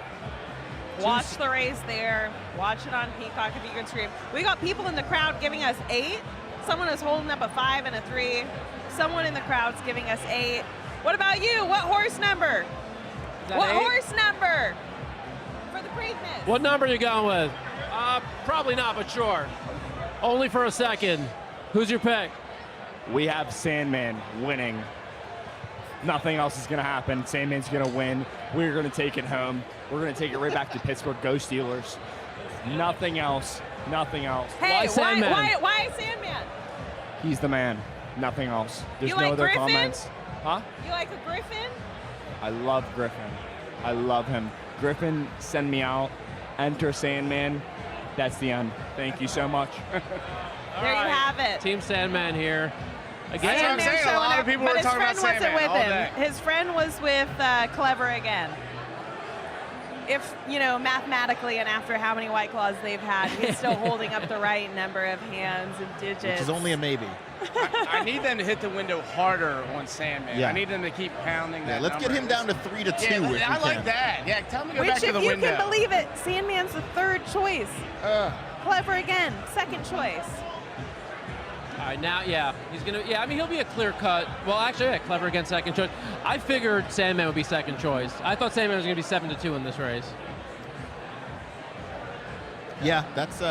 Watch the race there. Watch it on Peacock if you can stream. We got people in the crowd giving us 8. Someone is holding up a 5 and a 3. Someone in the crowd's giving us 8. What about you? What horse number? What 8? horse number for the Preakness? What number are you going with? Probably not, but sure. Only for a second. Who's your pick? We have Sandman winning. Nothing else is going to happen. Sandman's going to win. We're going to take it home. We're going to take it right back to Pittsburgh. Go Steelers. Nothing else. Nothing else. Hey, Why Sandman? why Sandman? He's the man. Nothing else. There's You no like other Griffin? comments. Huh? You like a Griffin? I love Griffin. I love him. Griffin, send me out. Enter Sandman. That's the end. Thank you so much. There you have it. Team Sandman here. That's what I'm Sandman saying. A showing lot up, of people but were his talking friend about wasn't Sandman with all him. day. His friend was with Clever again. if, mathematically and after how many White Claws they've had, he's still holding up the right number of hands and digits. Which is only a maybe. I need them to hit the window harder on Sandman. Yeah. I need them to to keep pounding that Let's number. get him down to 3 to 2. Yeah, I like can. that. Yeah, tell me to go back to the Which, if window. you can believe it, Sandman's the third choice. Clever again, second choice. All right, now, he's going to, I mean, he'll be a clear cut. Well, actually, Clever again, second choice. I figured Sandman would be second choice. I thought Sandman was going to be 7-2 in this race. Yeah, that's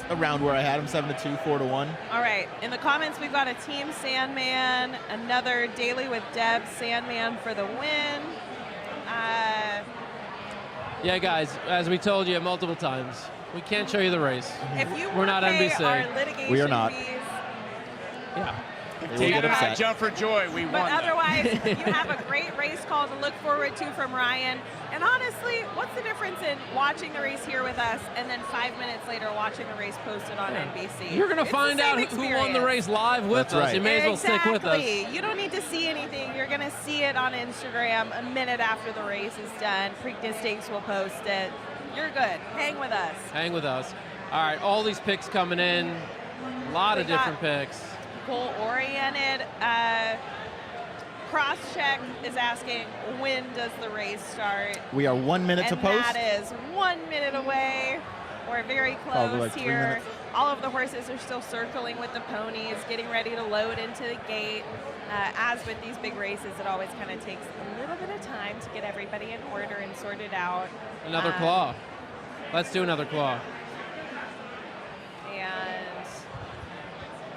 around where I had him, 7-2, 4-1. All right, in the comments, we've got a Team Sandman, another Daily with Deb, Sandman for the win. Yeah, guys, as we told you multiple times, we can't show you the race. If you We're not pay NBC. our litigation We are not. fees, Yeah. Take it out, jump for joy. We but won. otherwise, you have a great race call to look forward to from Ryan. And honestly, what's the difference in watching the race here with us and then 5 minutes later watching the race posted on NBC? You're going to It's the find same out who won the race live with That's us. right. You may as well stick with us. Exactly. You don't need to see anything. You're going to see it on Instagram a minute after the race is done. Preakness Stakes will post it. You're good. Hang with us. Hang with us. All right, all these picks coming in. A lot of different picks. Goal-oriented. Crosscheck is asking, when does the race start? We are 1 minute to And post. that is 1 minute away. We're very Probably close like 3 here. minutes. All of the horses are still circling with the ponies, getting ready to load into the gate. As with these big races, it always kind of takes a little bit of time to get everybody in order and sorted out. Another claw. Let's do another claw. And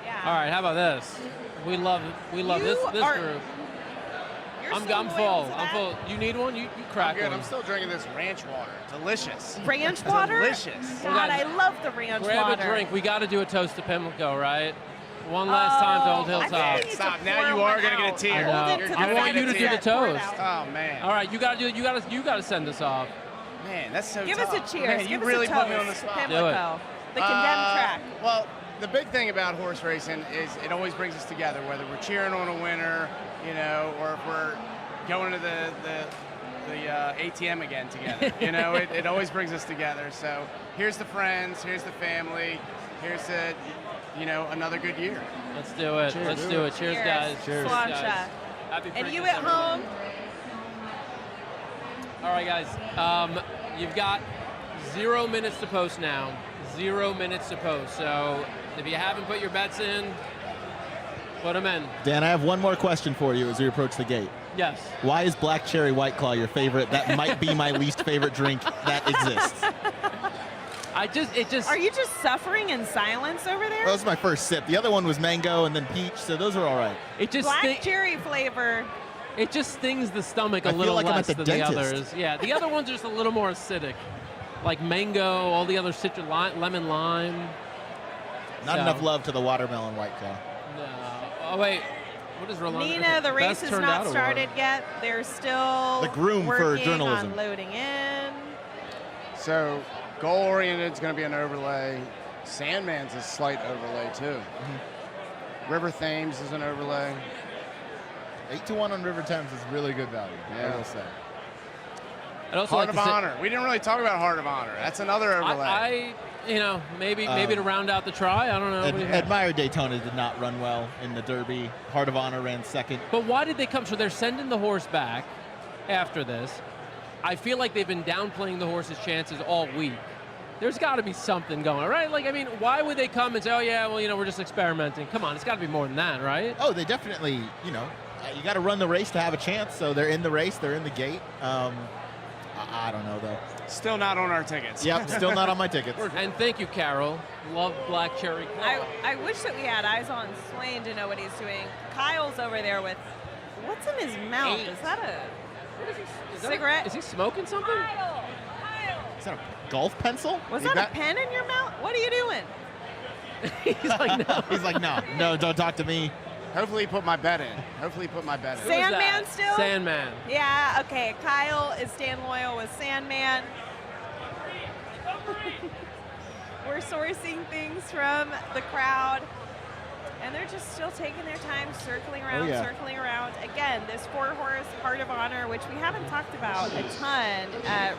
yeah. All right, how about this? We love this group. I'm full. I'm full. You need one? You crack Good. one. I'm still drinking this ranch water. Delicious. Ranch water? Delicious. God, I love the ranch Grab water. a drink. We got to do a toast to Pimlico, right? One last time to Old Hilltop. Stop. Now you are going to get a tear. I want you to do the toast. Oh, man. All right, you got to do it. You got to send us off. Man, that's so Give tough. us a cheers. Man, you Give really us a put me toast on the to spot. Pimlico, the condemned track. Well, the big thing about horse racing is it always brings us together, whether we're cheering on a winner, or if we're going to the ATM again together. It always brings us together. So here's the friends, here's the family, here's the, another good year. Let's do it. Cheers. Let's do it. Cheers, guys. Cheers. Guys. Sláinte. Happy And you Preakness, at everyone. home, All right, guys. You've got 0 minutes to post now. 0 minutes to post. So if you haven't put your bets in, put them in. Dan, I have one more question for you as we approach the gate. Yes. Why is Black Cherry White Claw your favorite? That might be my least favorite drink that exists. are you just suffering in silence over there? Well, that was my first sip. The other one was mango and then peach, so those are all right. It just Black cherry flavor. It just stings the stomach a I feel little like I'm less at the than dentist. the others. Yeah, the other ones are just a little more acidic, like mango, all the other citrus, lemon, lime. Not enough love to the watermelon White Claw. No. Oh wait, what is Rolando? Nina, the race Best has turned not out started yet. They're still The groom for working journalism. on loading in. So goal-oriented is going to be an overlay. Sandman's a slight overlay, too. River Thames is an overlay. 8-1 on River Thames is really good value, I will say. I'd also Heart like of to say- Honor. We didn't really talk about Heart of Honor. That's another overlay. Maybe to round out the try. I don't know. What do you think? Admire Daytona did not run well in the Derby. Heart of Honor ran second. But why did they come? So they're sending the horse back after this. I feel like they've been downplaying the horse's chances all week. There's got to be something going, right? Why would they come and say, oh, yeah, well, we're just experimenting? Come on, it's got to be more than that, right? Oh, they definitely, you got to run the race to have a chance. So they're in the race. They're in the gate. I don't know, though. Still not on our tickets. Yep, still not on my tickets. And thank you, Carol. Love Black Cherry Claw. I wish that we had eyes on Swain to know what he's doing. Kyle's over there with, what's in his mouth? Is that a cigarette? Is he smoking something? Is that a golf pencil? Was that a pen in your mouth? What are you doing? He's like, no. He's like, no, don't talk to me. Hopefully he put my bet in. Sandman still? Sandman. Yeah, okay. Kyle is staying loyal with Sandman. We're sourcing things from the crowd. And they're just still taking their time, circling around, circling around. Again, this 4-horse Heart of Honor, which we haven't talked about a ton,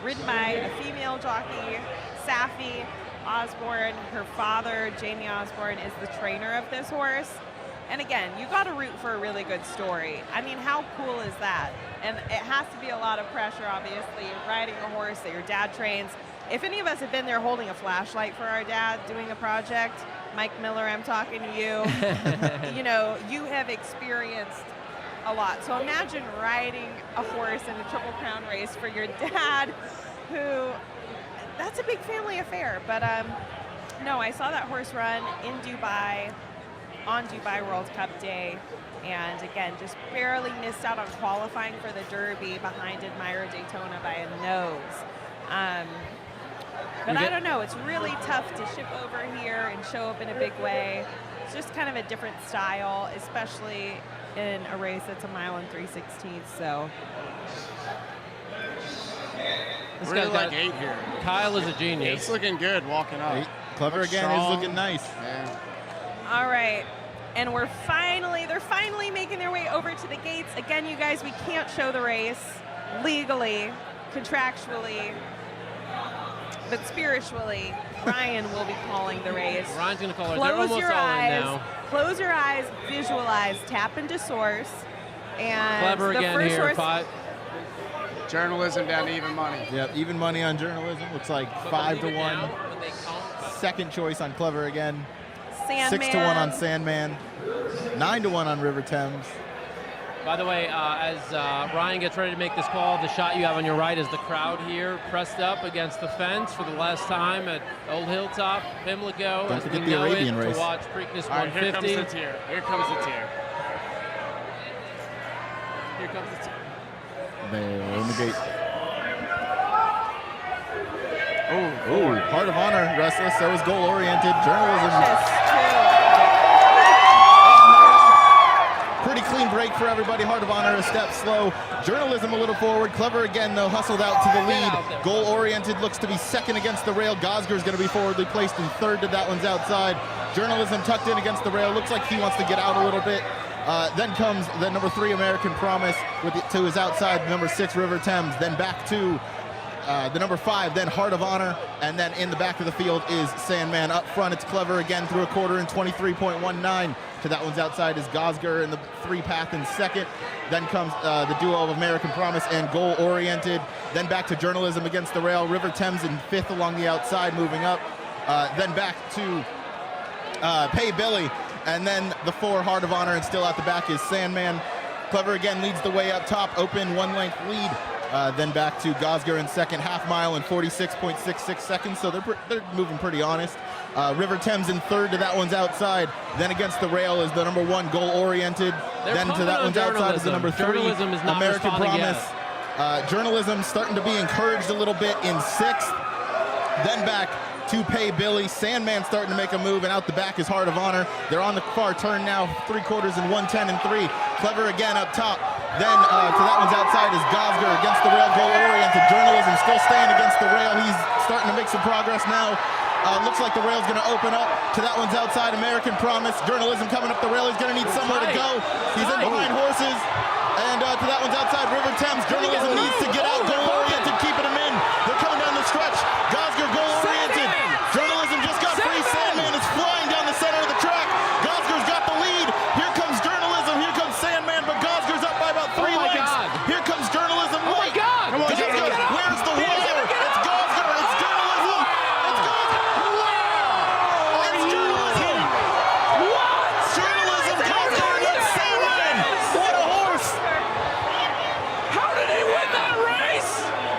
ridden by a female jockey, Safi Osborne. Her father, Jamie Osborne, is the trainer of this horse. And again, you got to root for a really good story. I mean, how cool is that? And it has to be a lot of pressure, obviously, riding a horse that your dad trains. If any of us have been there holding a flashlight for our dad doing a project, Mike Miller, I'm talking to you. You know, you have experienced a lot. So imagine riding a horse in a Triple Crown race for your dad, who, that's a big family affair. But no, I saw that horse run in Dubai, on Dubai World Cup Day, and again, just barely missed out on qualifying for the Derby behind Admira Daytona by a nose. But I don't know, it's really tough to ship over here and show up in a big way. It's just kind of a different style, especially in a race that's a mile and 3/16. So This really guy's like got 8 here. Kyle is a genius. He's looking good walking up. 8. Clever Looks again, strong. is looking nice. Yeah. all right. And they're finally making their way over to the gates. Again, you guys, we can't show the race legally, contractually, but spiritually, Ryan will be calling the race. Ryan's going to call her. Close They're almost your all in eyes. now. Close your eyes. Visualize. Tap into source. And Clever the again first here. horse, Journalism down to even money. Yep, even money on journalism. Looks like 5 to 1. Second choice on Clever again. Sandman. 6 to 1 on Sandman. 9 to 1 on River Thames. By the way, as Ryan gets ready to make this call, the shot you have on your right is the crowd here pressed up against the fence for the last time at Old Hilltop, Pimlico. Don't as forget we the know Arabian it, race. To watch Preakness All right, 150. here comes the tier. Here comes the tier. Here comes the tier. There in the gate. Oh, Heart of Honor, restless. So is goal-oriented. Journalism. Pretty clean break for everybody. Heart of Honor a step slow. Journalism a little forward. Clever again, though, hustled out to the lead. Goal-oriented looks to be second against the rail. Gosger's going to be forwardly placed in third to that one's outside. Journalism tucked in against the rail. Looks like he wants to get out a little bit. Then comes the number 3 American Promise to his outside, number 6 River Thames. Then back to the number 5, then Heart of Honor, and then in the back of the field is Sandman. Up front, it's Clever again through a quarter in 23.19. To that one's outside is Gosger in the 3 path in second. Then comes the duo of American Promise and Goal Oriented. Then back to Journalism against the rail. River Thames in 5th along the outside, moving up. Then back to Pay Billy. And then the 4 Heart of Honor, and still at the back is Sandman. Clever again leads the way up top, open 1-length lead. Then back to Gosger in second, half mile in 46.66 seconds, so they're moving pretty honest. River Thames in third, to that one's outside. Then against the rail is the number 1 Goal Oriented. Then to that one's outside is the number 3 Journalism is not American responding Promise. Journalism starting to be encouraged a little bit in 6th. Then back to Pay Billy. Sandman starting to make a move, and out the back is Heart of Honor. They're on the far turn now, 3 quarters in 1:10 and 3. Clever again up top. Then to that one's outside is Gosger against the rail. Goal Oriented. Journalism still staying against the rail. He's starting to make some progress now. Looks like the rail's going to open up. To that one's outside, American Promise. Journalism coming up the rail. He's going to need somewhere to go. He's in behind horses. And to that one's outside, River Thames. Journalism needs to get out. Goal Oriented, keeping him in. They're coming down the stretch. Gosger, Goal Oriented. Journalism just got free. Sandman is flying down the center of the track. Gosger's got the lead. Here comes Journalism. Here comes Sandman, but Gosger's up by about 3 lengths. Here comes Journalism. Oh my God! Come on, Gosger. Where's the wire? It's Gosger. It's Journalism. It's Gosger. It's Journalism. What? Journalism, Gosger against Sandman. What a horse. How did he win that race?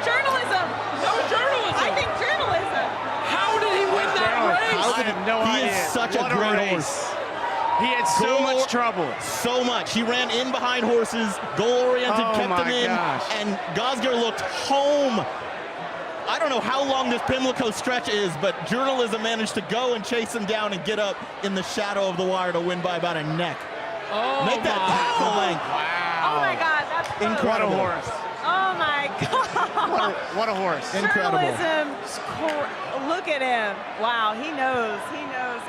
Journalism. That was journalism. I think journalism. How did he win that race? I have no he idea. is such What a a great race. horse. He had so much trouble. So much. He ran in behind horses, goal-oriented, Oh kept my him in, gosh. and Gosger looked home. I don't know how long this Pimlico stretch is, but Journalism managed to go and chase him down and get up in the shadow of the wire to win by about a neck. Oh, Make that half a length. Oh my God, that's close. Incredible. What a horse. Oh my God. What a horse. Incredible. Journalism. Look at him. Wow, he knows. He knows.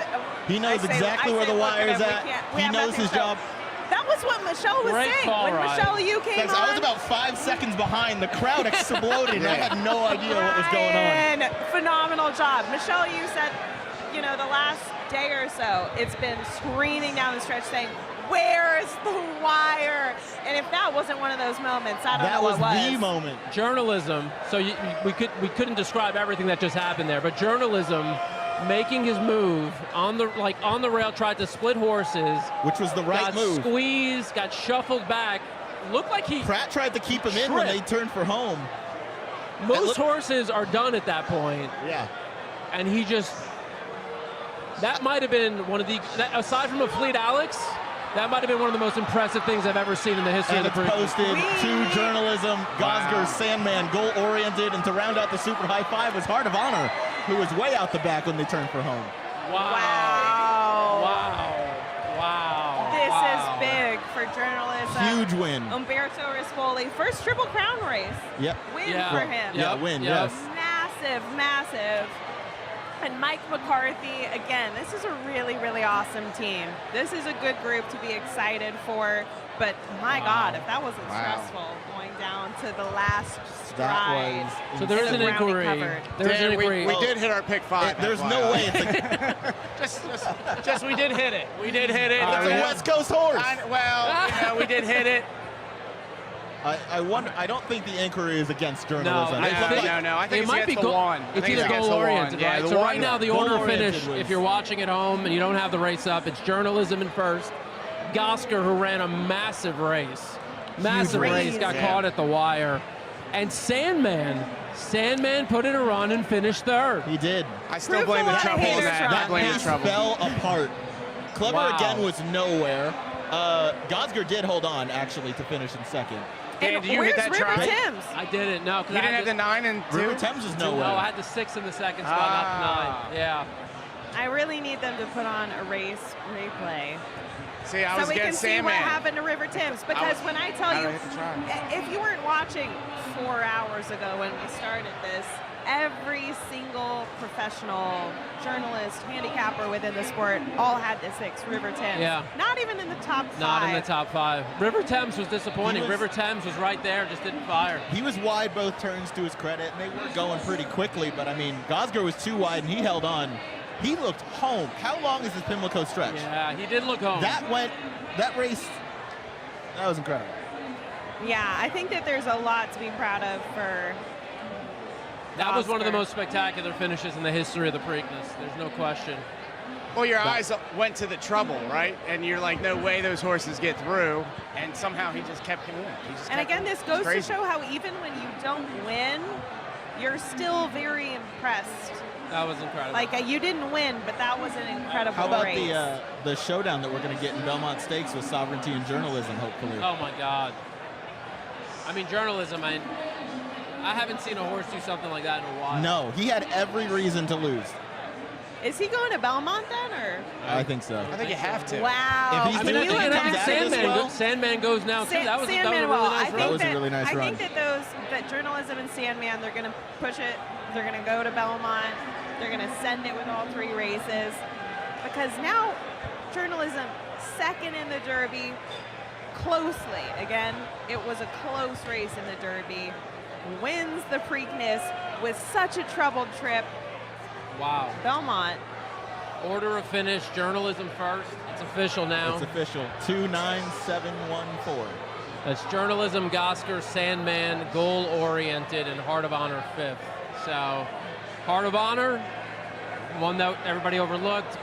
He knows exactly where the wire is at. He knows his job. That was what Michelle was Great saying. call, When Ryan. Michelle, you came Thanks, on. I was about 5 seconds behind. The crowd exploded. I had no idea what was going on. And phenomenal job. Michelle, you said, you know, the last day or so, it's been screaming down the stretch saying, where's the wire? And if that wasn't one of those moments, I don't know what was. That was the moment. Journalism. So we couldn't describe everything that just happened there, but journalism making his move on the rail, tried to split horses, which was the right move. Got squeezed, got shuffled back. Looked like Pratt tried to keep him in when they turned for home. Most horses are done at that point. Yeah. And he just, that might have been one of the, aside from a Fleet Alex, that might have been one of the most impressive things I've ever seen in the history And of the it's Preakness. posted to journalism, Gosger, Sandman, goal-oriented, and to round out the super high five was Heart of Honor, who was way out the back when they turned for home. This is big for journalism. Huge win. Umberto Rispoli, first Triple Crown race. Yep. Win for him. Yeah, win, yes. Massive, massive. And Mike McCarthy, again, this is a really, really awesome team. This is a good group to be excited for. But my God, if that wasn't stressful, going down to the last stride. So there is an inquiry. There's an inquiry. We did hit our pick 5. There's no way. It's just we did hit it. We did hit it. It's a West Coast horse. We did hit it. I wonder. I don't think the inquiry is against journalism. No, I think it's against the one. It's either goal-oriented, right? So right now the order finish, was- if you're watching at home and you don't have the race up, it's journalism in first. Gosger, who ran a massive race, got caught at the wire. And Sandman put in a run and finished third. He did. I still blame the trouble on that. That pace fell apart. Clever again was nowhere. Gosger did hold on, actually, to finish in second. Dan, do you hit that try? Thames? I didn't, no. You didn't have the 9 and 2? River Thames was nowhere. No, I had the 6 in the second spot, not the 9. Yeah. I really need them to put on a race replay. See, I so was we can against see Sandman. what happened to River Thames. Because when I tell you, if you weren't watching 4 hours ago when we started this, every single professional journalist, handicapper within the sport all had the 6, River Thames. Yeah. Not even in the top 5. Not in the top 5. River Thames was disappointing. River Thames was right there, just didn't fire. He was wide both turns, to his credit, and they were going pretty quickly. But, I mean, Gosger was too wide, and he held on. He looked home. How long is this Pimlico stretch? Yeah, he did look home. That race, that was incredible. Yeah, I think that there's a lot to be proud of for That was one of the Gosger. most spectacular finishes in the history of the Preakness. There's no question. Well, your eyes went to the trouble, right? And you're like, no way those horses get through. And somehow he just kept going. And again, this goes to show how even when you don't win, you're still very impressed. That was incredible. Like, you didn't win, but that was an incredible How about race. the showdown that we're going to get in Belmont Stakes with Sovereignty and Journalism, hopefully? Oh, my God. I mean, journalism, I haven't seen a horse do something like that in a while. No, he had every reason to lose. Is he going to Belmont then, or? I think so. I think you have to. Wow. If he's I mean, I think Sandman goes now, too. That was a really nice run. That was a really nice I run. think that journalism and Sandman, they're going to push it. They're going to go to Belmont. They're going to send it with all 3 races. Because now, journalism, second in the Derby, closely. Again, it was a close race in the Derby. Wins the Preakness with such a troubled trip. Wow. Belmont. Order of finish, journalism first. It's official now. It's official. 29714. That's journalism, Gosger, Sandman, goal-oriented, and Heart of Honor 5th. So, Heart of Honor, one that everybody overlooked.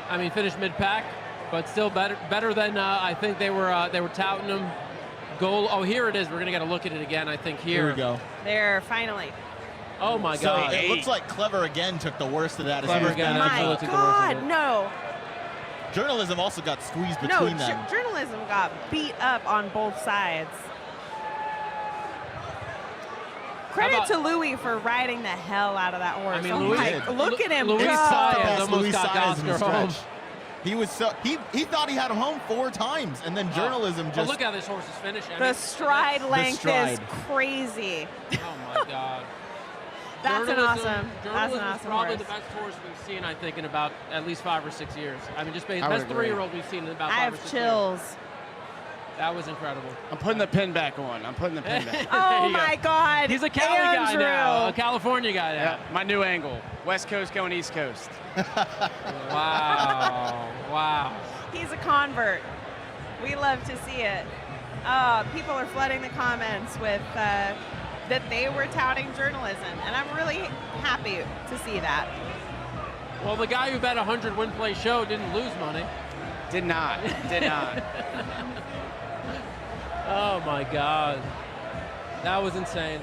I mean, finished mid-pack, but still better than I think they were touting him. Goal. Oh, here it is. We're gonna get a look at it again. I think here. Here we go. There, finally. Oh my God! So it looks like Clever again took the worst of that. Clever again. My God, no. Journalism also got squeezed No, between them. journalism got beat up on both sides. Credit to Louis for riding the hell out of that horse. I mean, oh Louis my, did. look at him Louis go. Saez almost Louis got Saez in the Gosger home. stretch. He was so he thought he had him home 4 times, and then journalism But just look how this horse is finished. I The mean, stride length stride. is crazy. Oh my God! That's an awesome probably horse. the best horse we've seen, I think, in about at least 5 or 6 years. I mean, just based, I would best agree. 3-year-old we've seen in about 5 I or 6 have chills. years. That was incredible. I'm putting the pin back on. I'm putting the pin back. Oh my God! He's a Cali guy Andrew. now, a California guy now. Yeah, my new angle. West Coast going East Coast. Wow. Wow. He's a convert. We love to see it. People are flooding the comments with that they were touting journalism, and I'm really happy to see that. Well, the guy who bet 100 win play show didn't lose money. Did not. Did not. Oh my God, that was insane.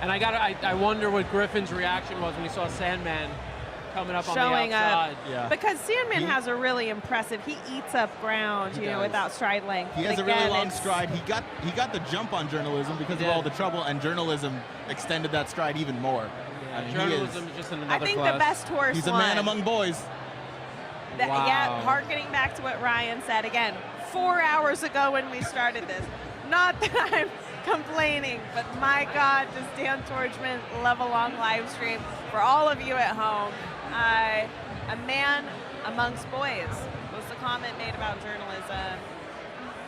And I wonder what Griffin's reaction was when he saw Sandman coming up Showing on the outside. up. Yeah. Because Sandman has a really impressive. He eats up ground, you know, without stride length. He has a really long stride. He got the jump on journalism because of all the trouble, and journalism extended that stride even more. Yeah, I mean, journalism is just in another I think class. the best horse He's a won. man among boys. Wow. Yeah, harkening back to what Ryan said again 4 hours ago when we started this. Not that I'm complaining, but my God, does Dan Tordjman love a long live stream for all of you at home. A man amongst boys was the comment made about journalism.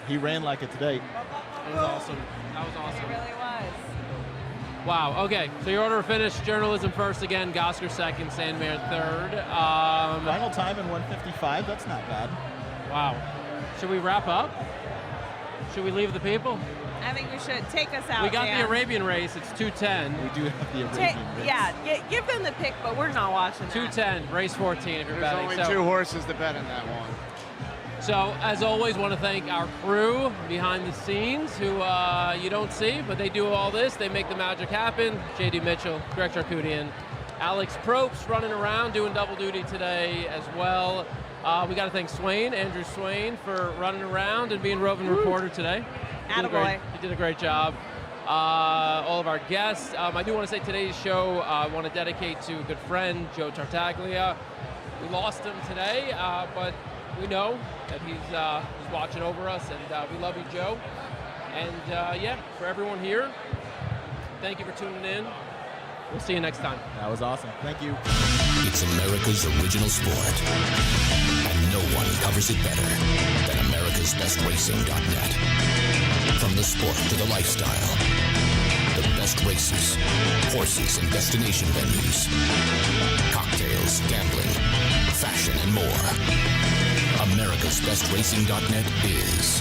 He ran like it today. That was awesome. That was awesome. It really was. Wow. Okay. So your order of finish: journalism first again, Gosker second, Sandman third. Final time in 1:55. That's not bad. Wow. Should we wrap up? Should we leave the people? I think we should take us out. We got Dan. the Arabian race. It's 2:10. We do have the Arabian race. Yeah, give them the pick, but we're not watching that. 2:10, race 14 if you're There's betting. only 2 horses to bet in that one. So, as always, want to thank our crew behind the scenes who you don't see, but they do all this. They make the magic happen. J.D. Mitchell, Greg Charkoudian, Alex Probst running around doing double duty today as well. We got to thank Swain, Andrew Swain, for running around and being roving reporter today. Attaboy. He did a great job. All of our guests. I do want to say today's show I want to dedicate to a good friend, Joe Tartaglia. We lost him today, but we know that he's watching over us, and we love you, Joe. And yeah, for everyone here, thank you for tuning in. We'll see you next time. That was awesome. Thank you. It's America's original sport, and no one covers it better than America'sBestRacing.net. From the sport to the lifestyle, the best races, horses, and destination venues, cocktails, gambling, fashion, and more. America'sBestRacing.net is